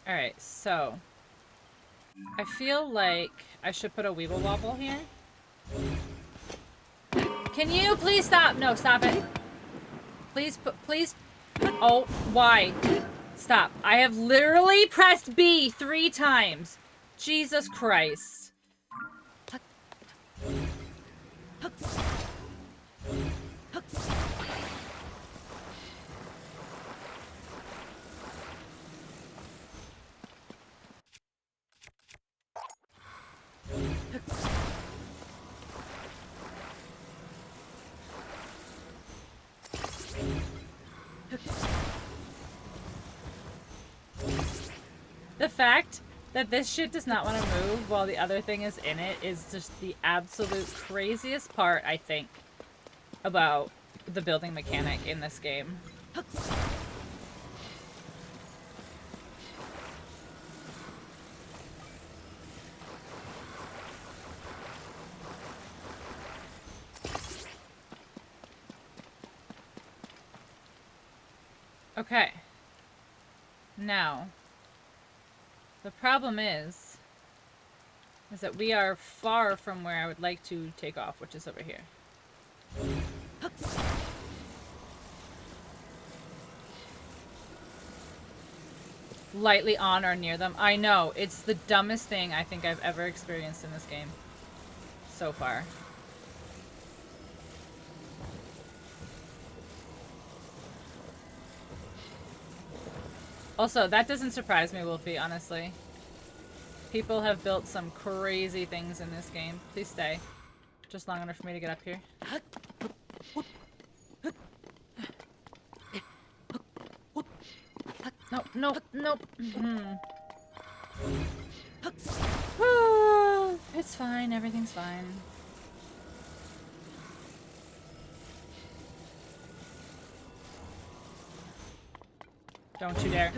A: Alright, so I feel like I should put a Weeble Wobble here. Can you please stop? No, stop it. Please, please. Oh, why? Stop. I have literally pressed B 3 times. Jesus Christ. The fact that this shit does not want to move while the other thing is in it is just the absolute craziest part, I think, about the building mechanic in this game. Okay. Now, the problem is that we are far from where I would like to take off, which is over here. Lightly on or near them. I know, it's the dumbest thing I think I've ever experienced in this game so far. Also, that doesn't surprise me, Wolfie, honestly. People have built some crazy things in this game. Please stay. Just long enough for me to get up here. Nope, nope, nope. It's fine, everything's fine. Don't you dare.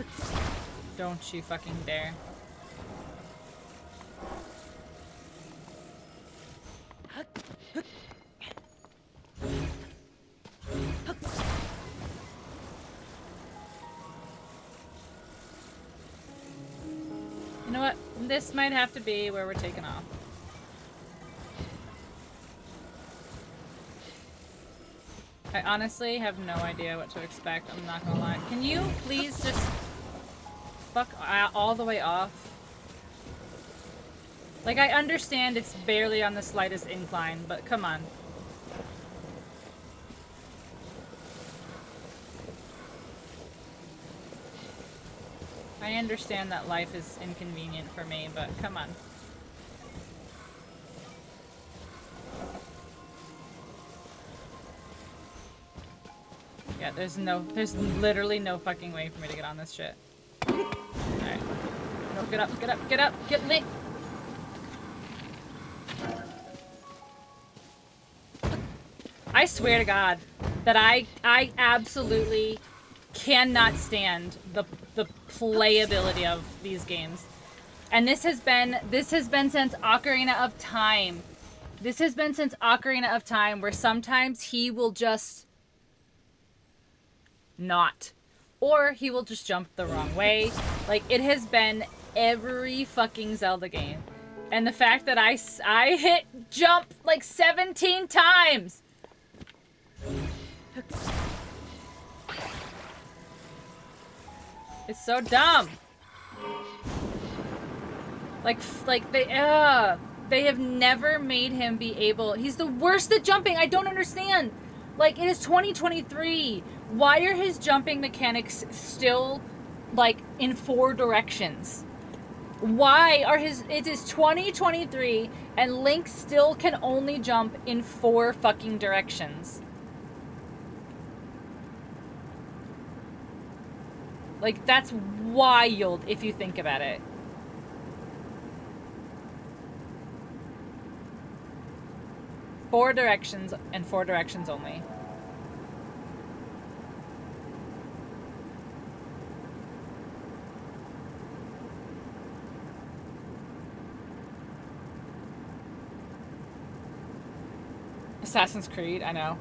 A: Don't you fucking dare. You know what? This might have to be where we're taking off. I honestly have no idea what to expect. I'm not gonna lie. Can you please just fuck all the way off? Like, I understand it's barely on the slightest incline, but come on. I understand that life is inconvenient for me, but come on. Yeah, there's literally no fucking way for me to get on this shit. Alright. No, get up, get up, get up, get me! I swear to God that I absolutely cannot stand the playability of these games. And this has been since Ocarina of Time. This has been since Ocarina of Time, where sometimes he will just not. Or he will just jump the wrong way. Like, it has been every fucking Zelda game. And the fact that I hit jump like 17 times! It's so dumb. Like they have never made him be able. He's the worst at jumping. I don't understand. Like, it is 2023. Why are his jumping mechanics still like in 4 directions? Why are it is 2023 and Link still can only jump in 4 fucking directions? Like, that's wild if you think about it. Four directions and 4 directions only. Assassin's Creed, I know.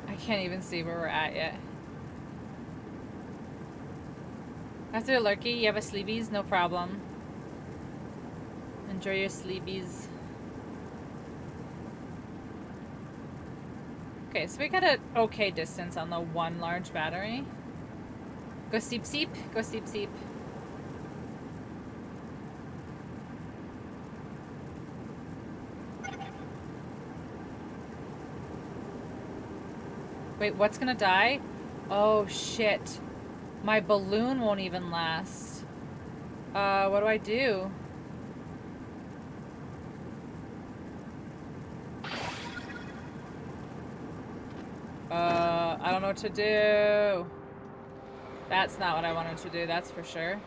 A: I can't even see where we're at yet. After a lurky, you have a sleebies? No problem. Enjoy your sleebies. Okay, so we got an okay distance on the one large battery. Go seep seep, go seep seep. Wait, what's gonna die? Oh shit. My balloon won't even last. What do I do? I don't know what to do. That's not what I wanted to do, that's for sure.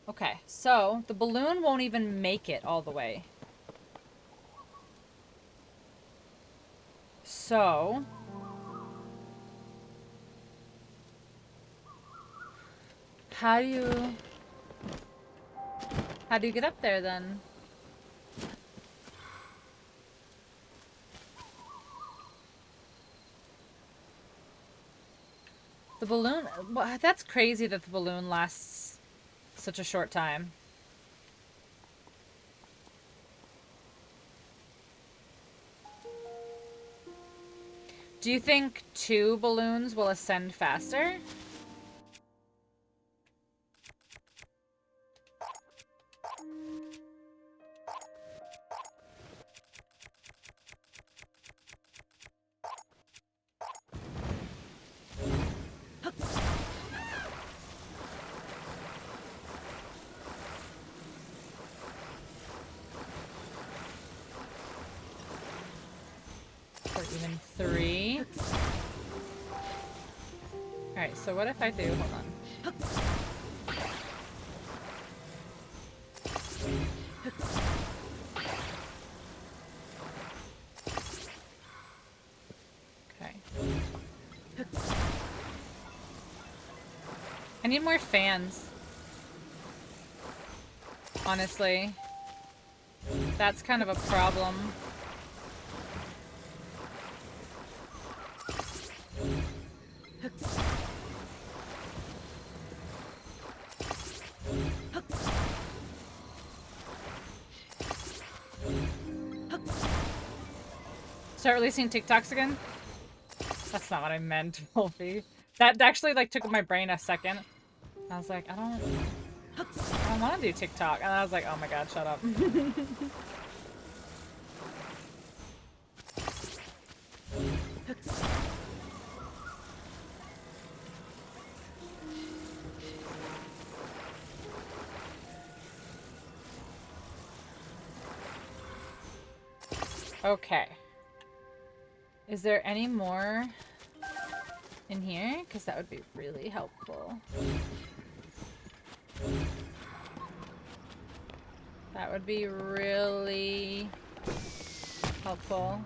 A: Okay, so the balloon won't even make it all the way. So... How do you get up there then? The balloon... Well, that's crazy that the balloon lasts such a short time. Do you think 2 balloons will ascend faster? Or even 3? Alright, so what if I do? Hold on. Okay. I need more fans. Honestly. That's kind of a problem. Start releasing TikToks again? That's not what I meant, Wolfie. That actually like took my brain a second. I was like, I don't want to do TikTok. And I was like, oh my god, shut up. Okay. Is there any more in here? Because that would be really helpful. That would be really helpful.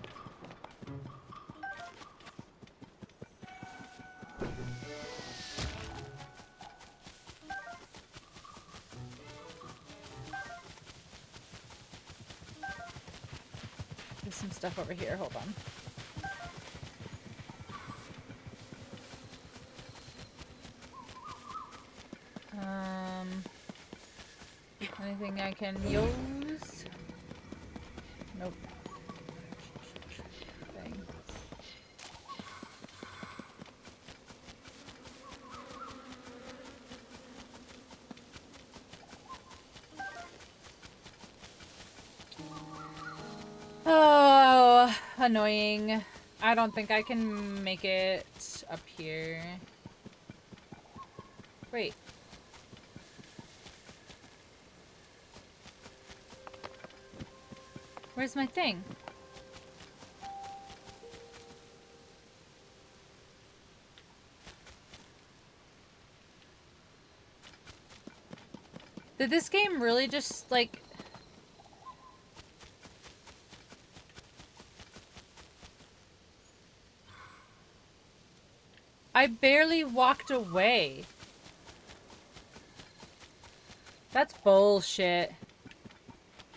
A: There's some stuff over here. Hold on. Anything I can use? Nope. Thing. Oh, annoying. I don't think I can make it up here. Wait. Where's my thing? Did this game really just, like... I barely walked away. That's bullshit.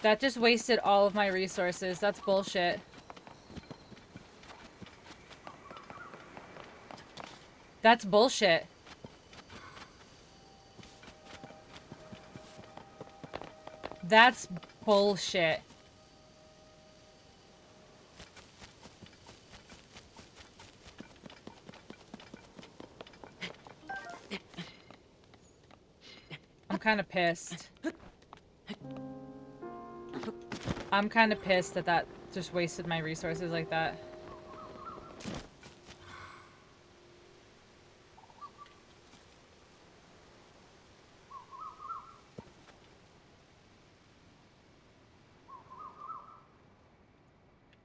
A: That just wasted all of my resources. That's bullshit. That's bullshit. That's bullshit. I'm kind of pissed. I'm kind of pissed that that just wasted my resources like that.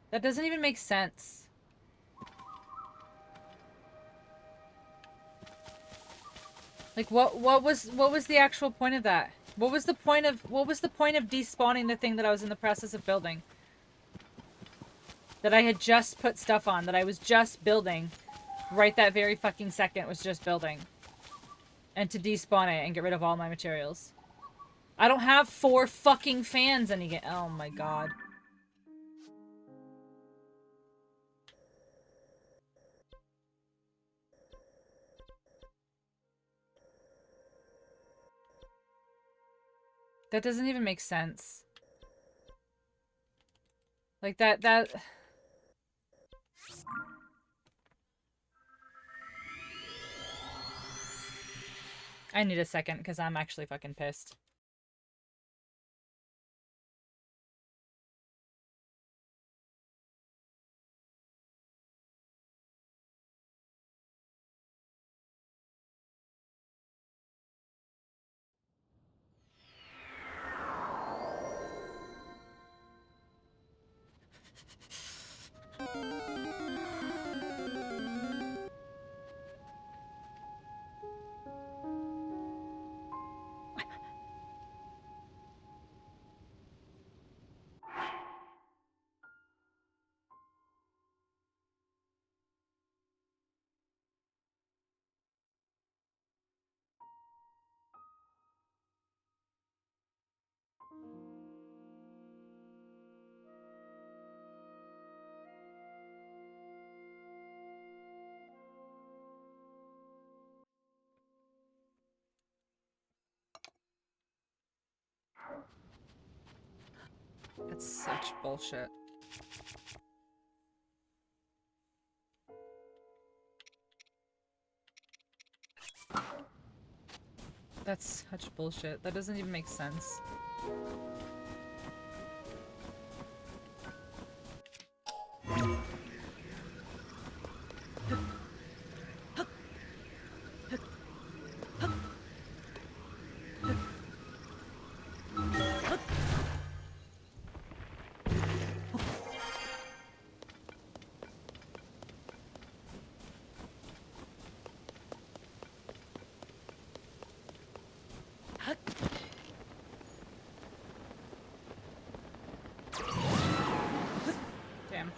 A: That doesn't even make sense. Like what was the actual point of that? What was the point of despawning the thing that I was in the process of building? That I had just put stuff on, that I was just building. Right that very fucking second was just building. And to despawn it and get rid of all my materials. I don't have 4 fucking fans any- oh my god. That doesn't even make sense. Like that... I need a second because I'm actually fucking pissed. That's such bullshit. That's such bullshit. That doesn't even make sense. Damn.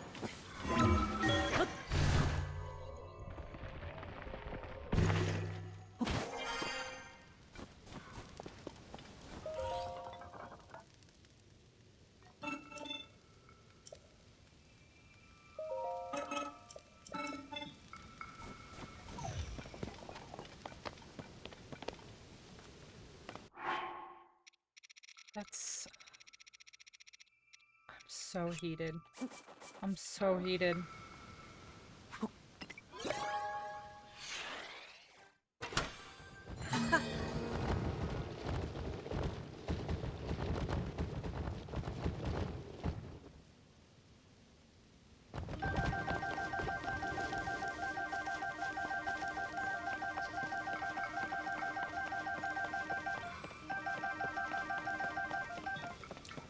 A: That's... I'm so heated. I'm so heated.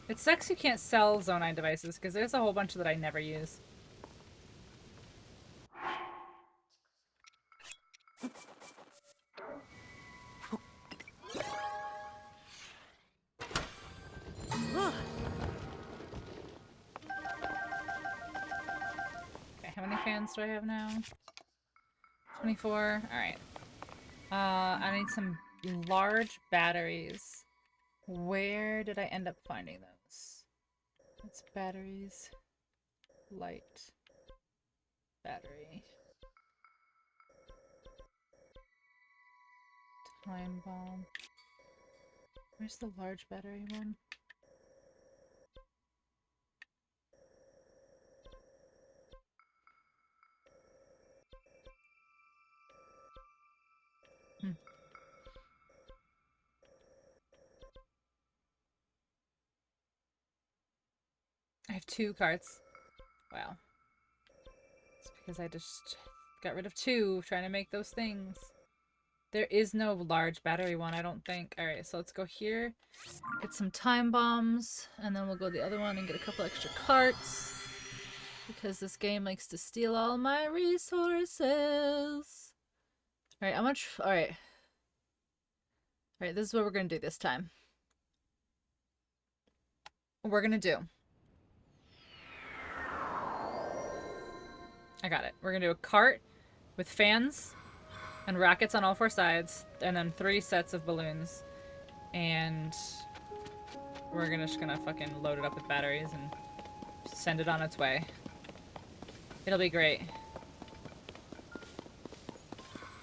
A: It sucks you can't sell Zone 9 devices, because there's a whole bunch that I never use. Okay, how many fans do I have now? 24. Alright. I need some large batteries. Where did I end up finding those? It's batteries. Light. Battery. Time bomb. Where's the large battery one? I have 2 carts. Wow. It's because I just got rid of 2 trying to make those things. There is no large battery one, I don't think. Alright, so let's go here, get some time bombs, and then we'll go to the other one and get a couple extra carts. Because this game likes to steal all my resources. Alright, how much? Alright. Alright, this is what we're gonna do this time. What we're gonna do. I got it. We're gonna do a cart with fans and rockets on all 4 sides, and then 3 sets of balloons. And we're just gonna fucking load it up with batteries and send it on its way. It'll be great.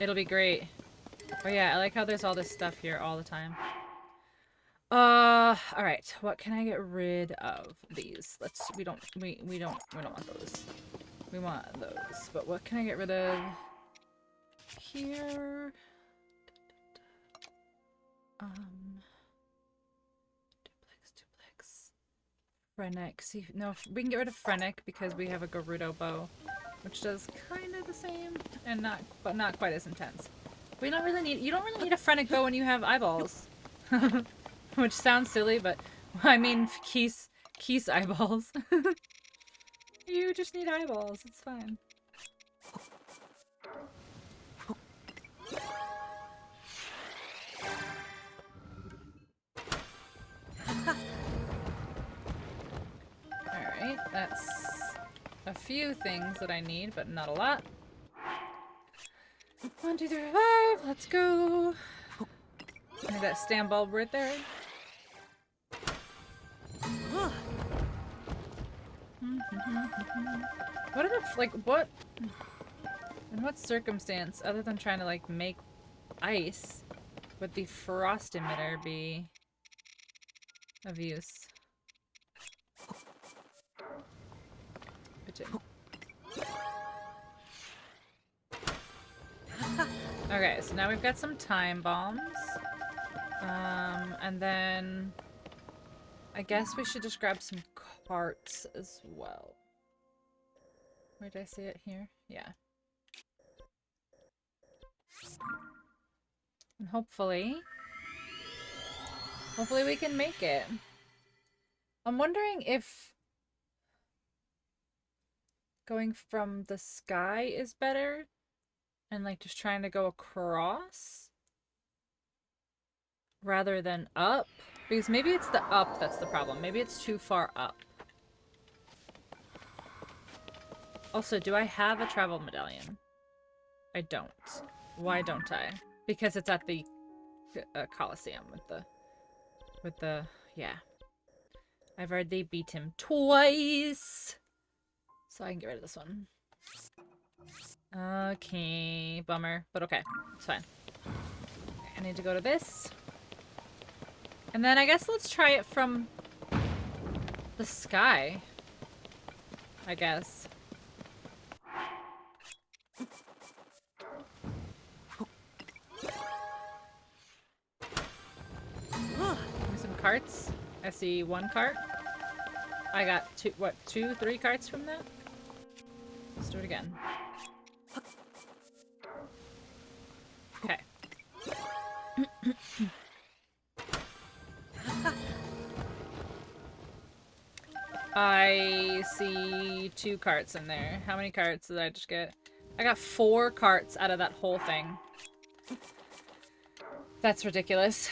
A: It'll be great. Oh yeah, I like how there's all this stuff here all the time. Alright. What can I get rid of? These. We don't want those. We want those. But what can I get rid of? Here. Duplex. Frenic. See, no, we can get rid of Frenic because we have a Gerudo bow, which does kind of the same, and but not quite as intense. You don't really need a Frenic bow when you have eyeballs, which sounds silly, but I mean Keese eyeballs. You just need eyeballs. It's fine. Alright, that's a few things that I need, but not a lot. 1, 2, 3, 4, 5. Let's go. There's that stand bulb right there. What are the, what? In what circumstance, other than trying to, make ice, would the frost emitter be of use? Okay, so now we've got some time bombs. And then I guess we should just grab some carts as well. Where did I see it? Here? Yeah. And hopefully we can make it. I'm wondering if going from the sky is better and like just trying to go across rather than up, because maybe it's the up that's the problem. Maybe it's too far up. Also, do I have a travel medallion? I don't. Why don't I? Because it's at the Coliseum with the yeah. I've already beat him twice. So I can get rid of this one. Okay, bummer, but okay, it's fine. I need to go to this. And then I guess let's try it from the sky. I guess. Some carts. I see one cart. I got two, 3 carts from that? Let's do it again. Okay. I see 2 carts in there. How many carts did I just get? I got 4 carts out of that whole thing. That's ridiculous.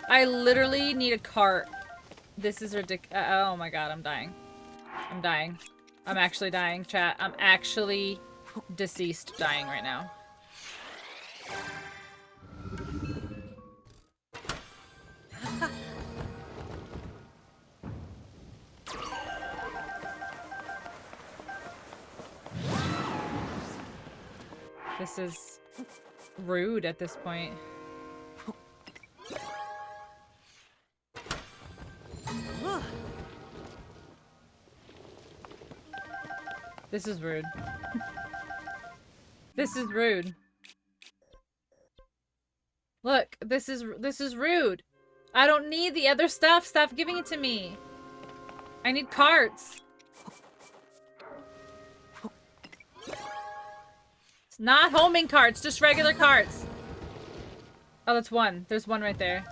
A: I literally need a cart. This is ridiculous. Oh my god, I'm dying. I'm dying. I'm actually dying, chat. I'm actually deceased dying right now. This is rude at this point. This is rude. This is rude. Look, this is rude. I don't need the other stuff. Stop giving it to me. I need carts. It's not homing carts, just regular carts. Oh, that's 1. There's 1 right there.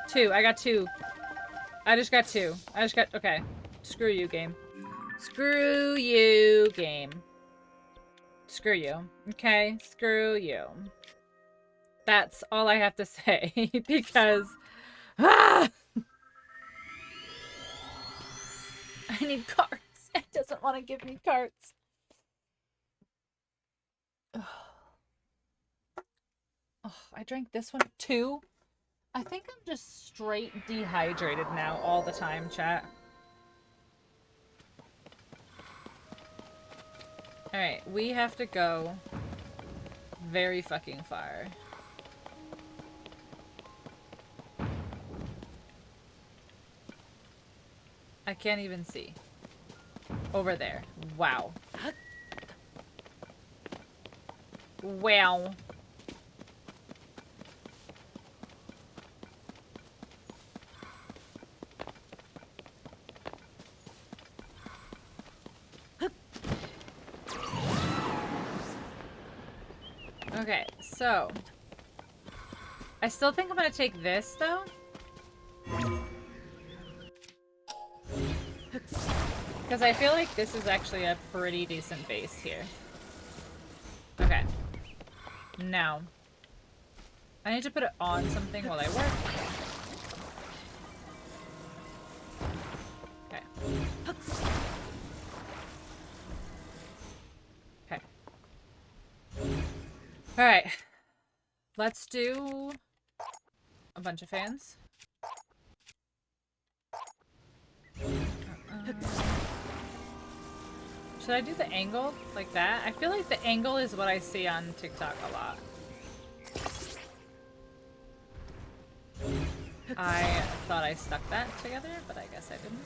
A: 2. I got 2. I just got 2. Okay. Screw you, game. Screw you, game. Screw you. Okay? Screw you. That's all I have to say, because... Ah! I need carts. It doesn't want to give me carts. Oh, I drank this one too. I think I'm just straight dehydrated now all the time, chat. Alright, we have to go very fucking far. I can't even see. Over there. Wow. Wow. Okay, so I still think I'm gonna take this though. Because I feel like this is actually a pretty decent base here. Okay. Now, I need to put it on something while I work. Okay. Okay. Alright. Let's do a bunch of fans. Should I do the angle like that? I feel like the angle is what I see on TikTok a lot. I thought I stuck that together, but I guess I didn't.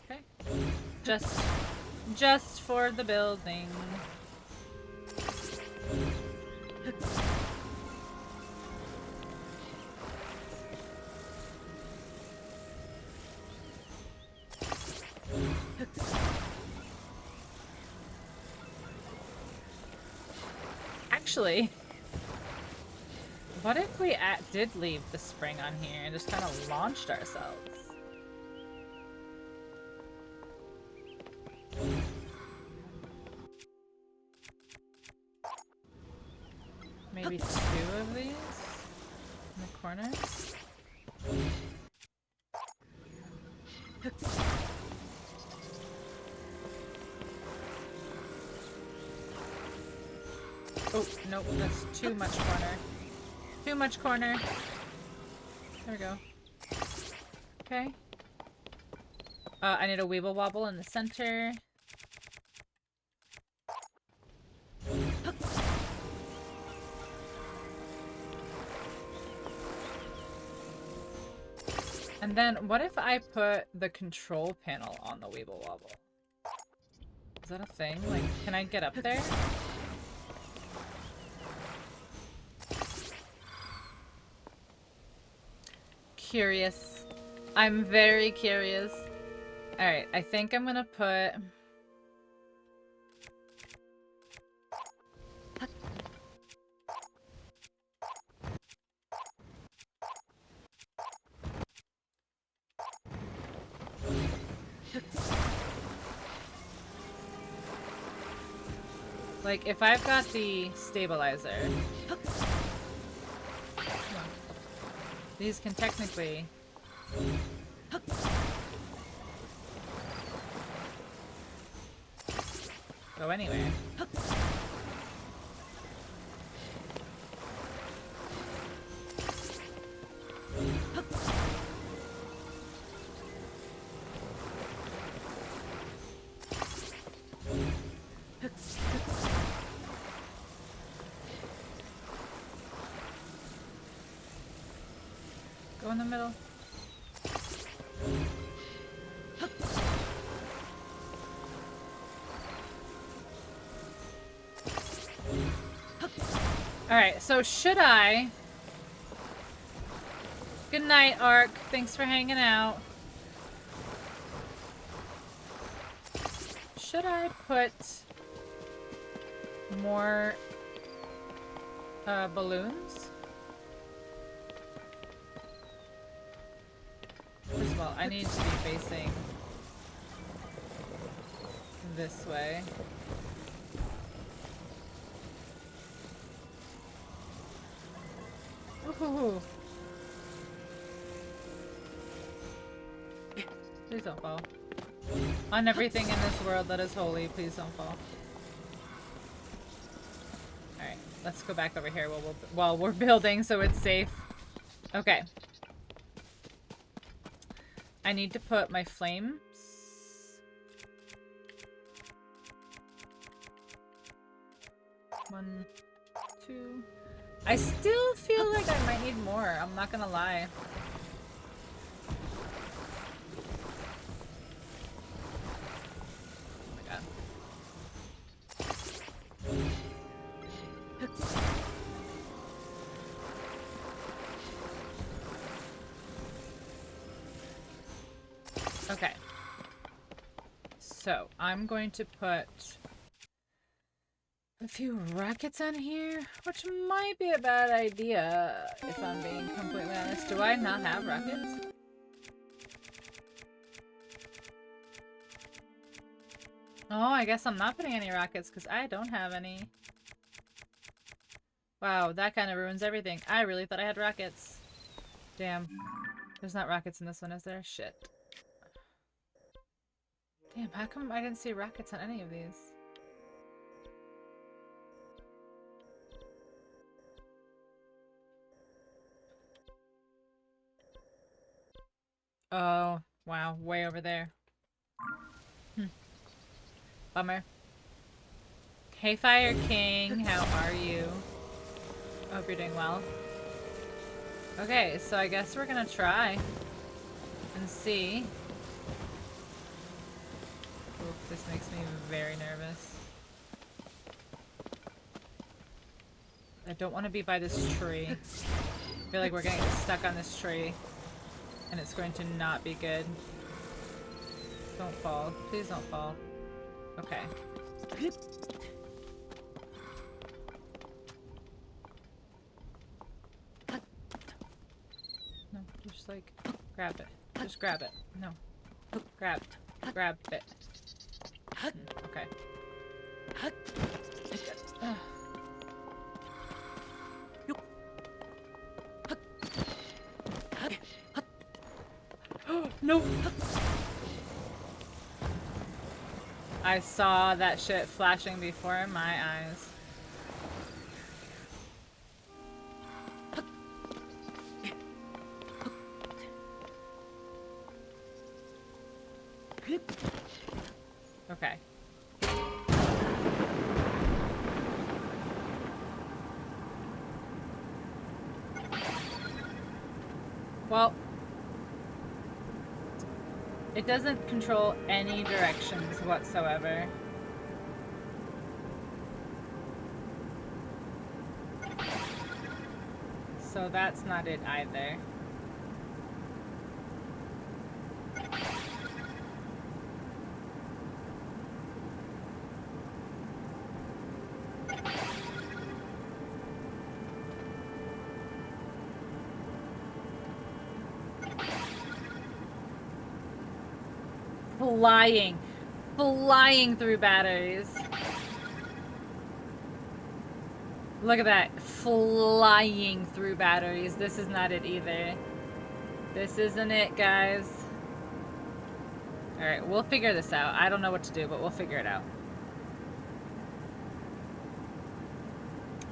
A: Okay. Just for the building. Actually, what if we did leave the spring on here and just kind of launched ourselves? Maybe 2 of these in the corners? Oh, nope, that's too much corner. Too much corner. There we go. Okay. I need a weeble wobble in the center. And then, what if I put the control panel on the weeble wobble? Is that a thing? Like, can I get up there? Curious. I'm very curious. Alright, I think I'm gonna put... Like, if I've got the stabilizer... These can technically... go anywhere. Go in the middle. Alright, so should I... Good night, Ark. Thanks for hanging out. Should I put more balloons? First of all, I need to be facing this way. Ooh. Please don't fall. On everything in this world that is holy, please don't fall. Alright, let's go back over here while we're building so it's safe. Okay. I need to put my flames. One, two. I still feel like I might need more. I'm not gonna lie. Okay. So, I'm going to put a few rockets on here, which might be a bad idea, if I'm being completely honest. Do I not have rockets? Oh, I guess I'm not putting any rockets because I don't have any. Wow, that kind of ruins everything. I really thought I had rockets. Damn. There's not rockets in this one, is there? Shit. Damn, how come I didn't see rockets on any of these? Oh, wow. Way over there. Bummer. Hey, Fire King. How are you? I hope you're doing well. Okay, so I guess we're gonna try and see. Oof, this makes me very nervous. I don't want to be by this tree. I feel like we're gonna get stuck on this tree. And it's going to not be good. Don't fall. Please don't fall. Okay. No, just like grab it. Just grab it. No. Grab it. Okay. No. I saw that shit flashing before my eyes. Okay. Well, it doesn't control any directions whatsoever. So that's not it either. Flying through batteries. Look at that, flying through batteries. This is not it either. This isn't it, guys. Alright, we'll figure this out. I don't know what to do, but we'll figure it out.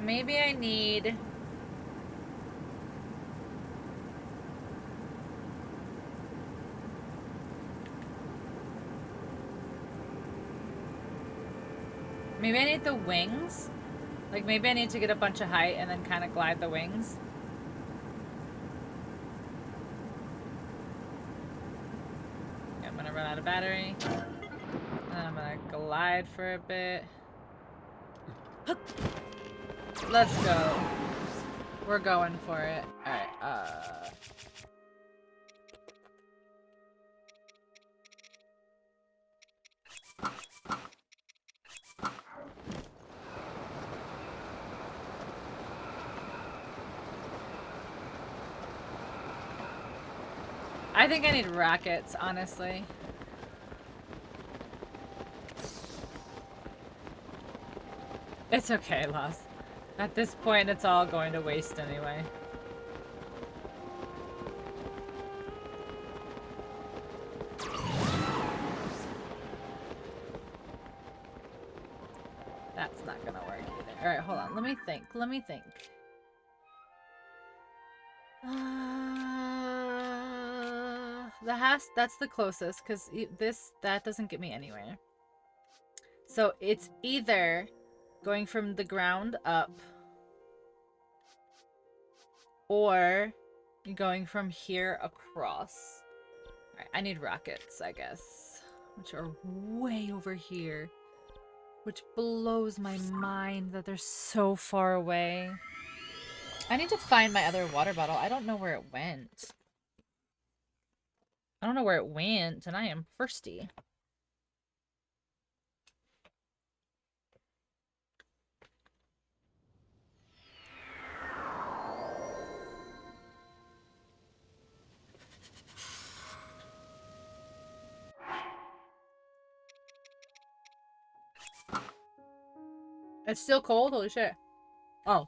A: Maybe I need... Maybe I need the wings. Like, maybe I need to get a bunch of height and then kind of glide the wings. Okay, I'm gonna run out of battery. And I'm gonna glide for a bit. Let's go. We're going for it. Alright, I think I need rockets, honestly. It's okay, Lost. At this point, it's all going to waste anyway. That's not gonna work either. Alright, hold on. Let me think. That's the closest, because that doesn't get me anywhere. So it's either going from the ground up or going from here across. Alright, I need rockets, I guess, which are way over here, which blows my mind that they're so far away. I need to find my other water bottle. I don't know where it went. And I am thirsty. It's still cold? Holy shit. Oh.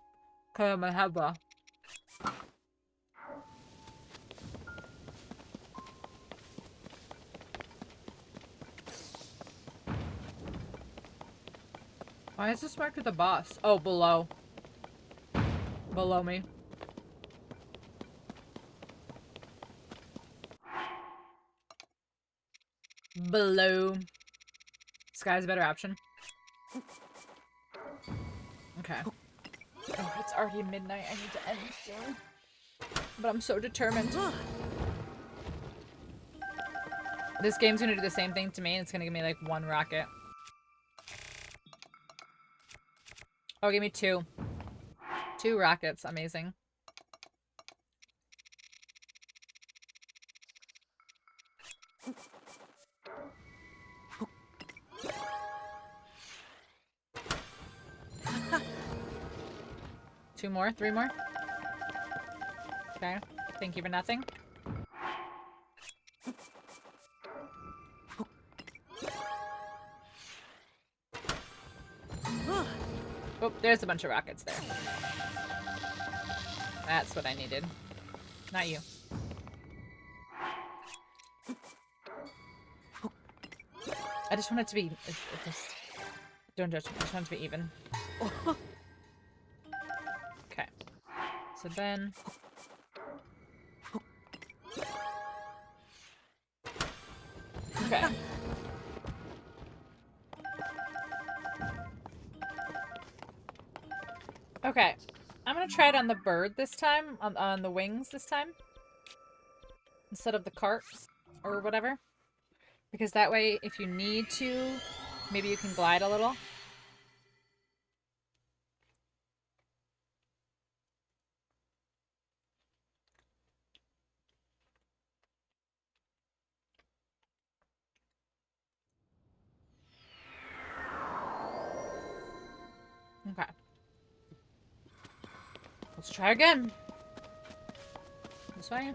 A: Okay, I'm gonna have a... Why is this marked with a boss? Oh, below. Below me. Below. Sky's a better option. Okay. Oh, it's already midnight. I need to end soon. But I'm so determined. This game's gonna do the same thing to me, and it's gonna give me like 1 rocket. Oh, give me 2. 2 rockets. Amazing. Two more? 3 more? Okay. Thank you for nothing. Oh, there's a bunch of rockets there. That's what I needed. Not you. I just want it to be... don't judge me. I just want it to be even. Okay. So then... Okay. Okay. I'm gonna try it on the bird this time. On the wings this time. Instead of the cart. Or whatever. Because that way, if you need to, maybe you can glide a little. Okay. Let's try again. This way.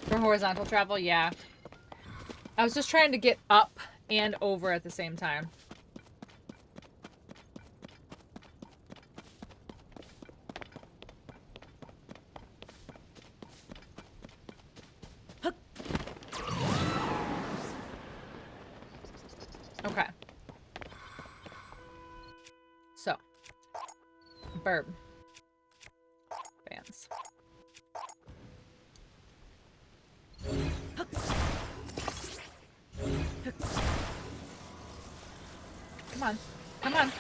A: For horizontal travel, yeah. I was just trying to get up and over at the same time. Okay. So. Burb. Bands. Come on. Come on.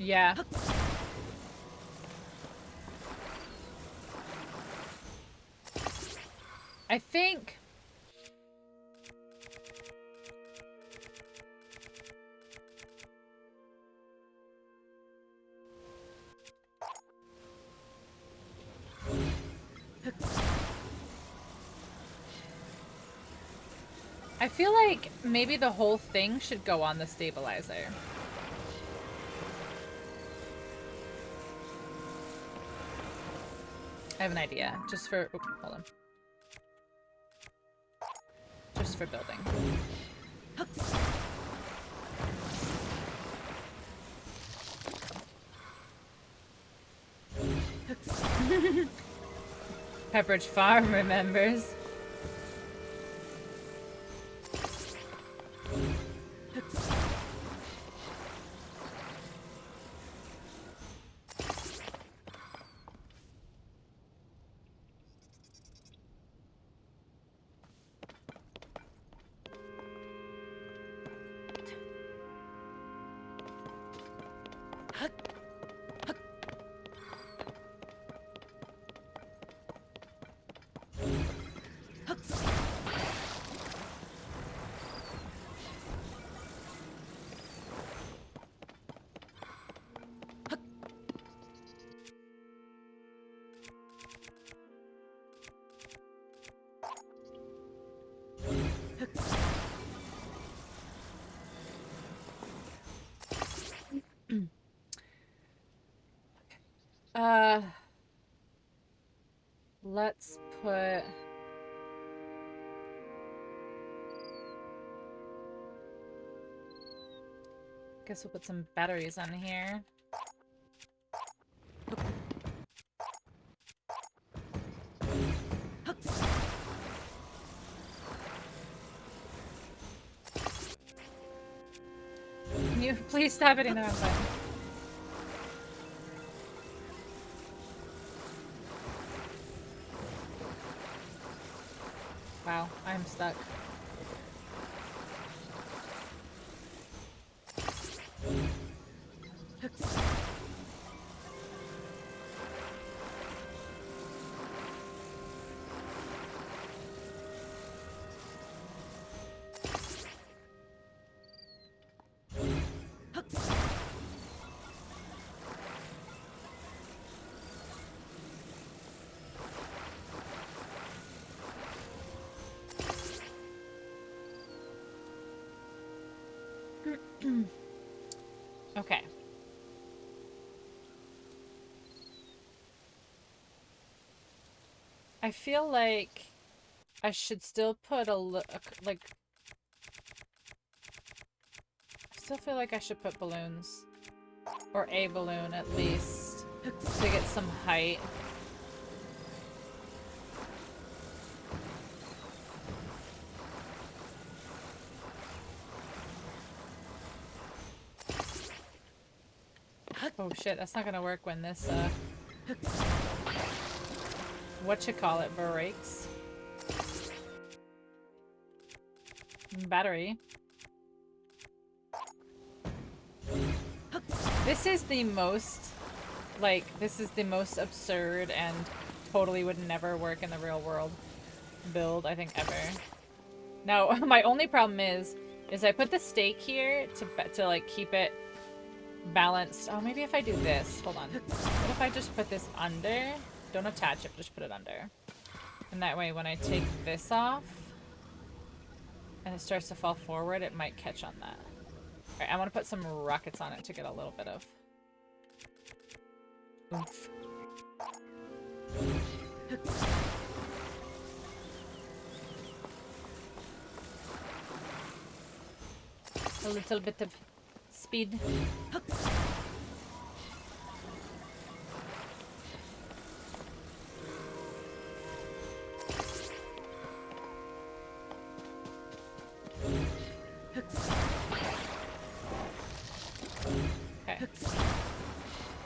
A: Yeah. I think... I feel like maybe the whole thing should go on the stabilizer. I have an idea. Just for... Oh, hold on. Just for building. Pepperidge Farm remembers. Let's put... Guess we'll put some batteries on here. Can you please stop hitting the wrong button? Wow, I'm stuck. Okay. I feel like I should still put like I still feel like I should put balloons. Or a balloon at least to get some height. Oh shit, that's not gonna work when this whatchamacallit breaks. Battery. This is the most, like, this is the most absurd and totally would never work in the real world build, I think, ever. Now, my only problem is I put the stake here to like, keep it balanced. Oh, maybe if I do this. Hold on. What if I just put this under? Don't attach it, just put it under. And that way, when I take this off, and it starts to fall forward, it might catch on that. Alright, I want to put some rockets on it to get a little bit of oomph. A little bit of speed. Okay.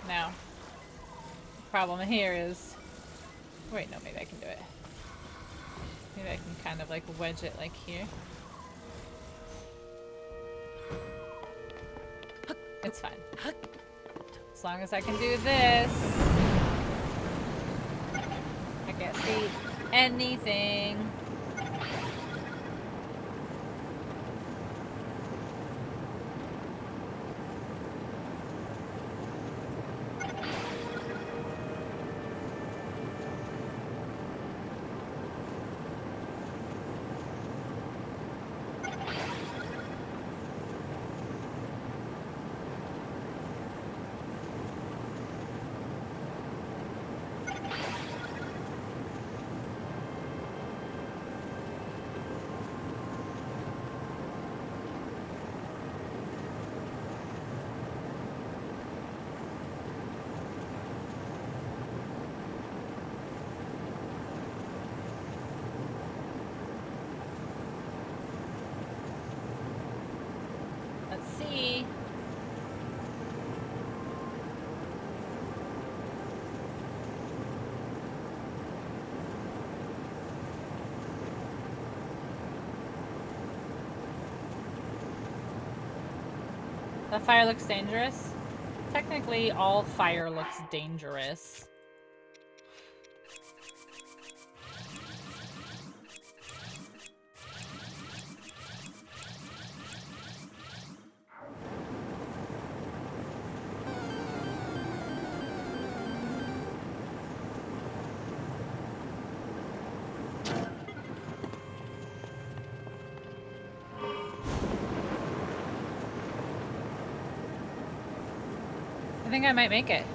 A: Now, the problem here is... Wait, no, maybe I can do it. Maybe I can kind of like wedge it like here. It's fine. As long as I can do this. I can't see anything. Let's see. That fire looks dangerous. Technically, all fire looks dangerous. I think I might make it.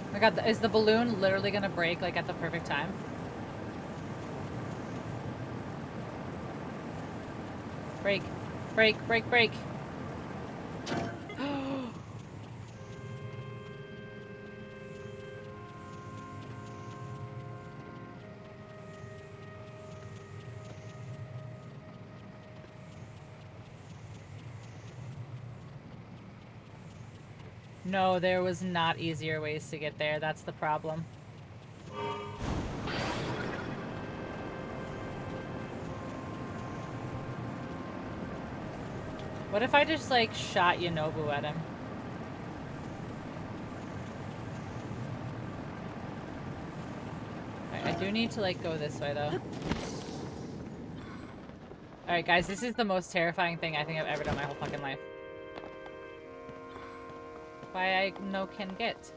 A: Oh my god, is the balloon literally gonna break like at the perfect time? Break, break, break, break. No, there was not easier ways to get there. That's the problem. What if I just, like, shot Yonobu at him? I do need to, like, go this way, though. Alright, guys, this is the most terrifying thing I think I've ever done my whole fucking life. Why I no can get.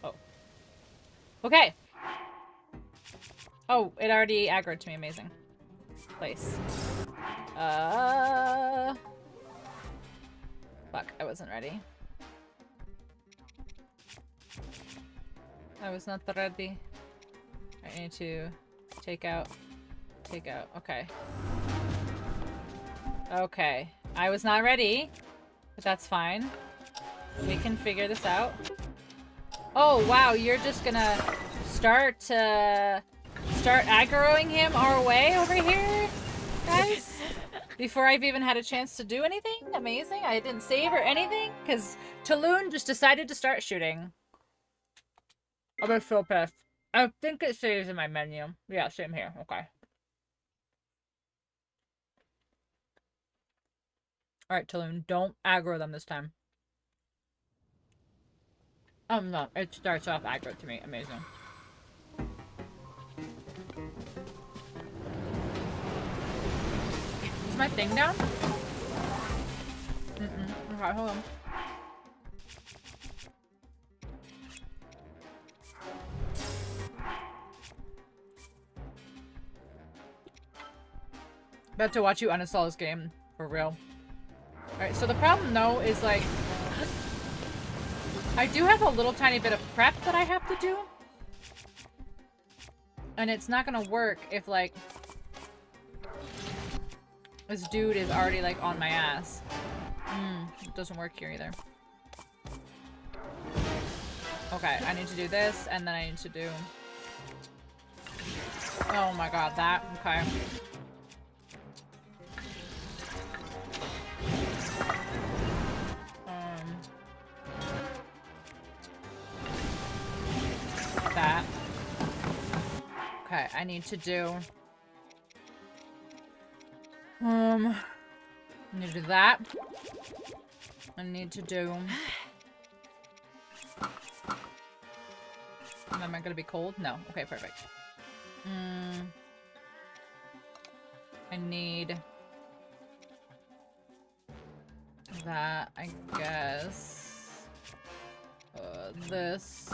A: Oh. Okay! Oh, it already aggroed to me. Amazing. Place. Fuck, I wasn't ready. I was not ready. I need to take out. Okay. Okay. I was not ready, but that's fine. We can figure this out. Oh, wow, you're just gonna start aggroing him our way over here, guys? Before I've even had a chance to do anything? Amazing. I didn't save or anything, because Taloon just decided to start shooting. I'm so pissed. I think it saves in my menu. Yeah, same here. Okay. Alright, Taloon, don't aggro them this time. No, it starts off aggro to me. Amazing. Is my thing down? Okay, hold on. About to watch you uninstall this game. For real. Alright, so the problem, though, is, like... I do have a little tiny bit of prep that I have to do. And it's not gonna work if, like... this dude is already, like, on my ass. It doesn't work here either. Okay, I need to do this, and then I need to do... oh my god, that. Okay. That. Okay, I need to do... I need to do that. I need to do... Am I gonna be cold? No. Okay, perfect. I need... that, I guess. This.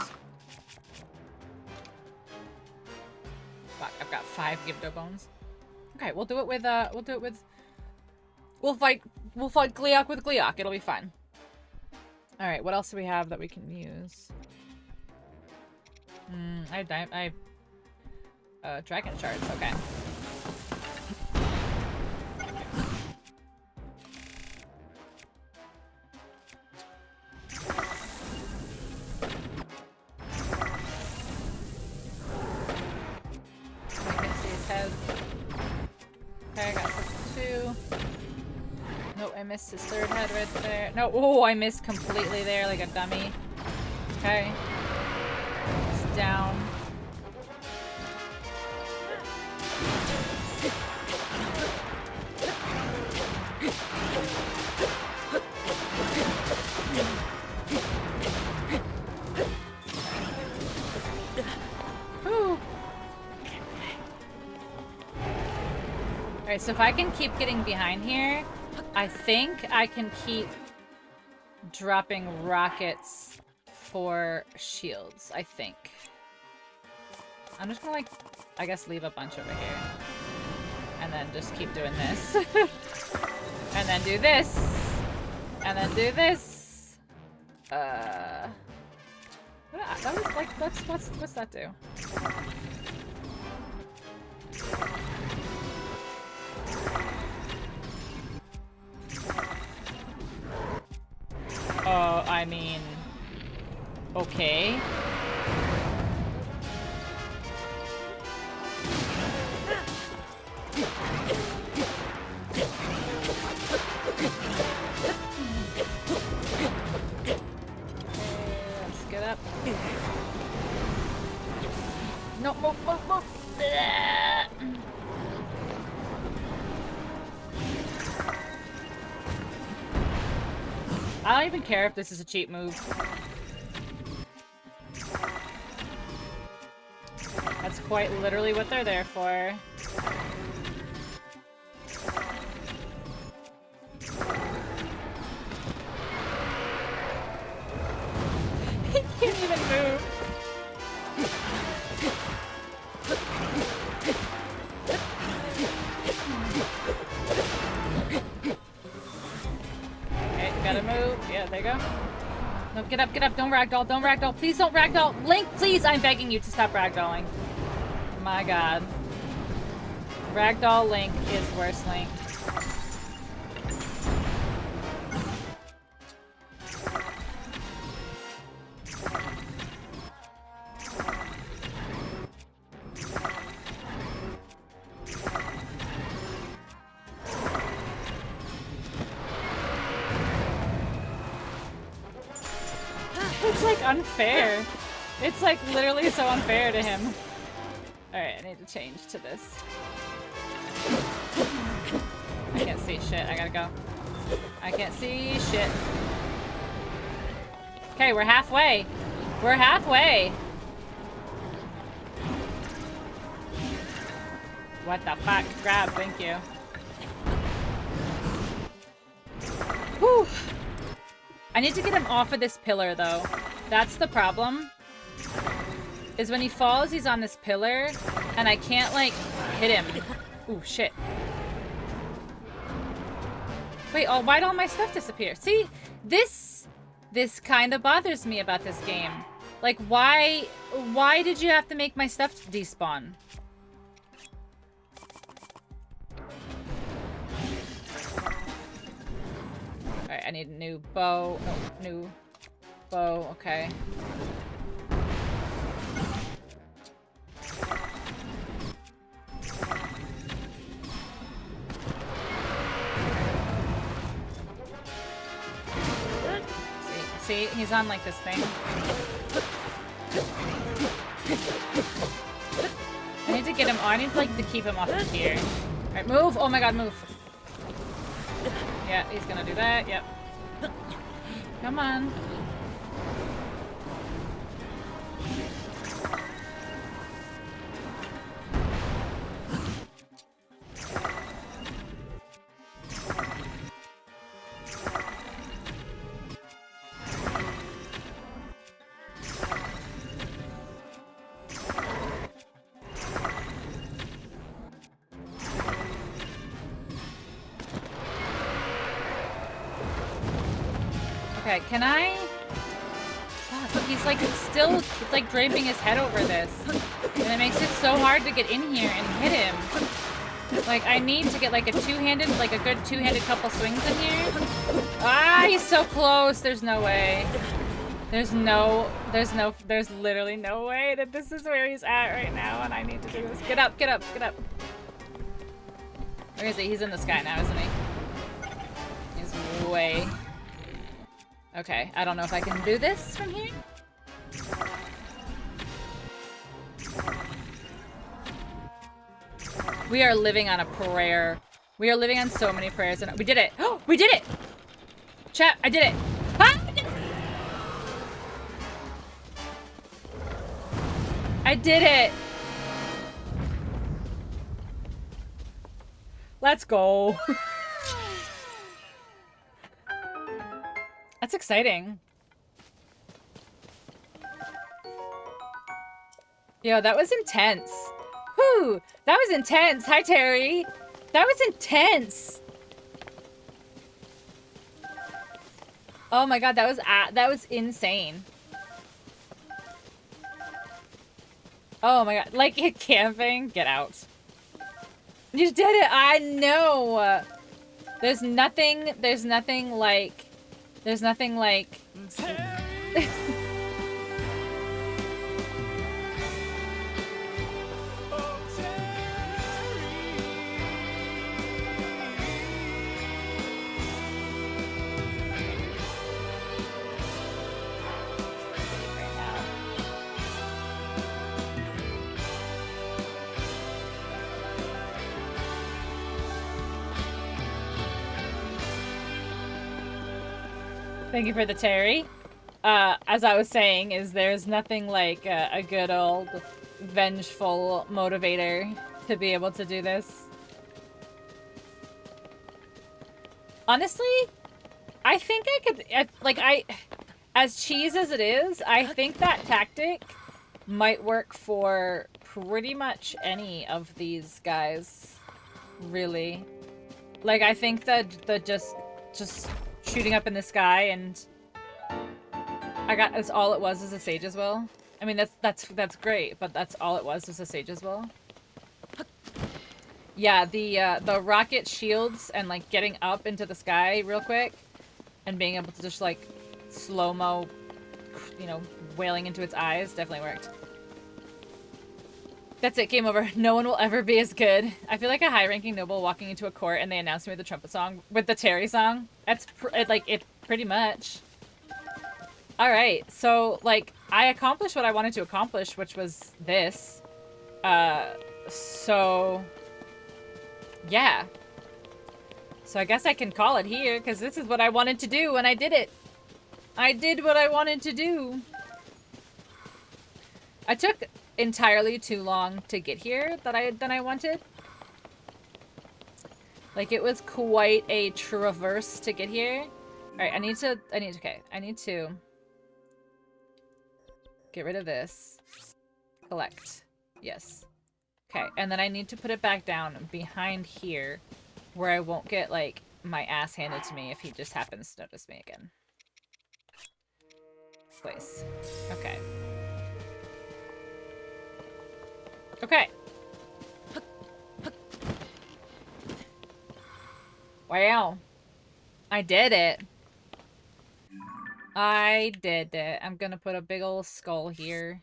A: Fuck, I've got 5 Gibdo bones. Okay, we'll do it with, we'll fight Gleok with Gleok. It'll be fine. Alright, what else do we have that we can use? Dragon shards, okay. Okay, I got 2. No, I missed his 3rd head right there. No, oh, I missed completely there like a dummy. Okay. It's down. Alright, so if I can keep getting behind here, I think I can keep dropping rockets for shields, I think. I'm just gonna, like, I guess leave a bunch over here. And then just keep doing this. And then do this. And then do this. That was like, what's that do? I mean, okay. I don't even care if this is a cheap move. That's quite literally what they're there for. He can't even move. Okay, gotta move. Yeah, there you go. No, get up, get up. Don't ragdoll, don't ragdoll. Please don't ragdoll. Link, please, I'm begging you to stop ragdolling. My god. Ragdoll Link is worse Link. It's like unfair. It's like literally so unfair to him. Alright, I need to change to this. I can't see shit. I gotta go. I can't see shit. Okay, we're halfway. We're halfway. What the fuck? Grab, thank you. Whew. I need to get him off of this pillar, though. That's the problem. Is when he falls, he's on this pillar, and I can't, like, hit him. Ooh, shit. Wait, oh, why'd all my stuff disappear? See, this kind of bothers me about this game. Like, why did you have to make my stuff despawn? Alright, I need a new bow. No, new bow, okay. See, he's on like this thing. I need to get him. Oh, I need like to keep him off of here. All right, move! Oh my God, move! Yeah, he's gonna do that. Yep. Come on. Okay, can I? Fuck, he's like still like draping his head over this, and it makes it so hard to get in here and hit him. Like I need to get like a two-handed, like a good two-handed couple swings in here. Ah, he's so close. There's no way. There's literally no way that this is where he's at right now, and I need to do this. Get up, get up, get up. Where is he? He's in the sky now, isn't he? He's way. Okay, I don't know if I can do this from here. We are living on a prayer. We are living on so many prayers, and we did it. Oh, we did it! Chat, I did it. Ah, I did it. Let's go. That's exciting. Yo, that was intense. Whew, that was intense. Hi, Terry. That was intense. Oh my God, that was insane. Oh my God, like camping, get out. You did it, I know. There's nothing like. Thank you for the Terry. As I was saying, there's nothing like a good old vengeful motivator to be able to do this. Honestly, I think I could, as cheese as it is, I think that tactic might work for pretty much any of these guys, really. Like, I think that just shooting up in the sky and that's all it was a sage as well. I mean, that's great, but that's all it was a sage as well. Yeah, the rocket shields and like getting up into the sky real quick and being able to just like slow-mo, you know, wailing into its eyes definitely worked. That's it, game over. No one will ever be as good. I feel like a high-ranking noble walking into a court and they announce me with the trumpet song, with the Terry song. That's pretty much. Alright, so, like, I accomplished what I wanted to accomplish, which was this. So... yeah. So I guess I can call it here, because this is what I wanted to do, and I did it. I did what I wanted to do. I took entirely too long to get here than I wanted. Like, it was quite a traverse to get here. Alright, I need to get rid of this. Collect. Yes. Okay, and then I need to put it back down behind here where I won't get, like, my ass handed to me if he just happens to notice me again. Place. Okay. Okay. Wow. I did it. I did it. I'm gonna put a big old skull here.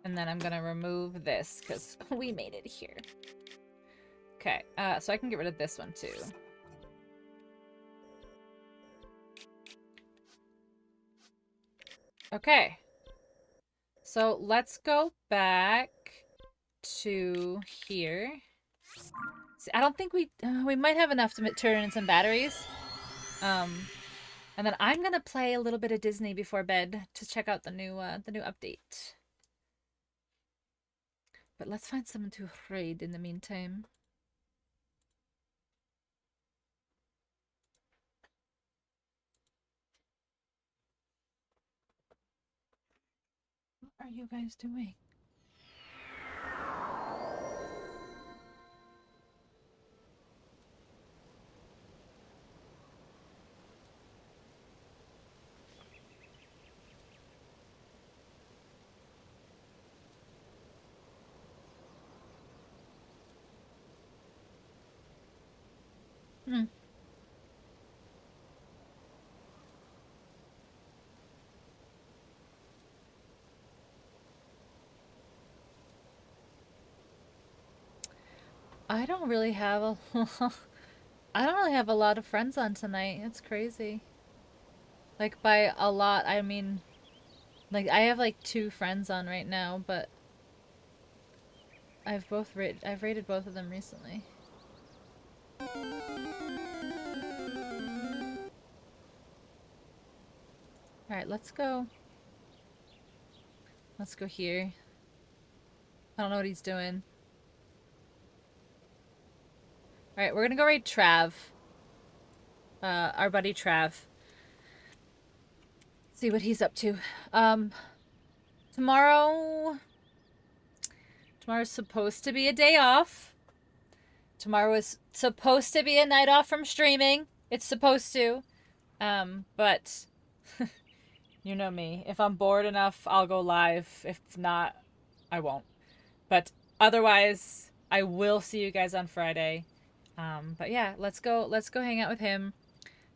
A: And then I'm gonna remove this, because we made it here. Okay, so I can get rid of this one too. Okay. So let's go back to here. See, I don't think we might have enough to turn in some batteries. And then I'm gonna play a little bit of Disney before bed to check out the new update. But let's find someone to raid in the meantime. What are you guys doing? Hmm. I don't really have a I don't really have a lot of friends on tonight. It's crazy. Like, by a lot, I mean, like, I have like 2 friends on right now, but I've rated both of them recently. Alright, let's go. Let's go here. I don't know what he's doing. Alright, we're gonna go raid Trav. Our buddy Trav. See what he's up to. Tomorrow's supposed to be a day off. Tomorrow is supposed to be a night off from streaming. It's supposed to. But you know me. If I'm bored enough, I'll go live. If not, I won't. But otherwise, I will see you guys on Friday. But yeah, let's go hang out with him.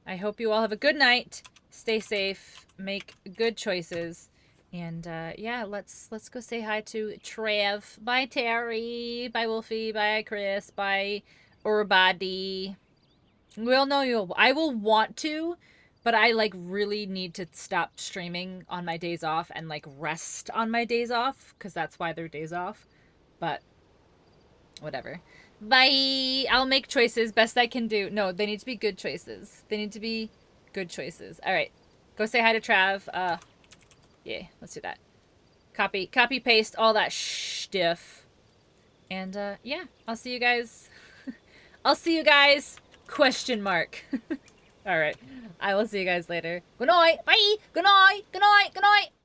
A: I hope you all have a good night. Stay safe. Make good choices. And yeah, let's go say hi to Trev. Bye Terry. Bye Wolfie. Bye Chris. Bye Urbadi. Well, no, I will want to, but I like really need to stop streaming on my days off and like rest on my days off, because that's why they're days off. But whatever. Bye. I'll make choices best I can do. No, they need to be good choices. They need to be Good choices. All right. Go say hi to Trav. Yeah, let's do that. Copy, paste, all that stuff. And, yeah, I'll see you guys. I'll see you guys, question mark. All right. I will see you guys later. Good night. Bye. Good night. Good night. Good night.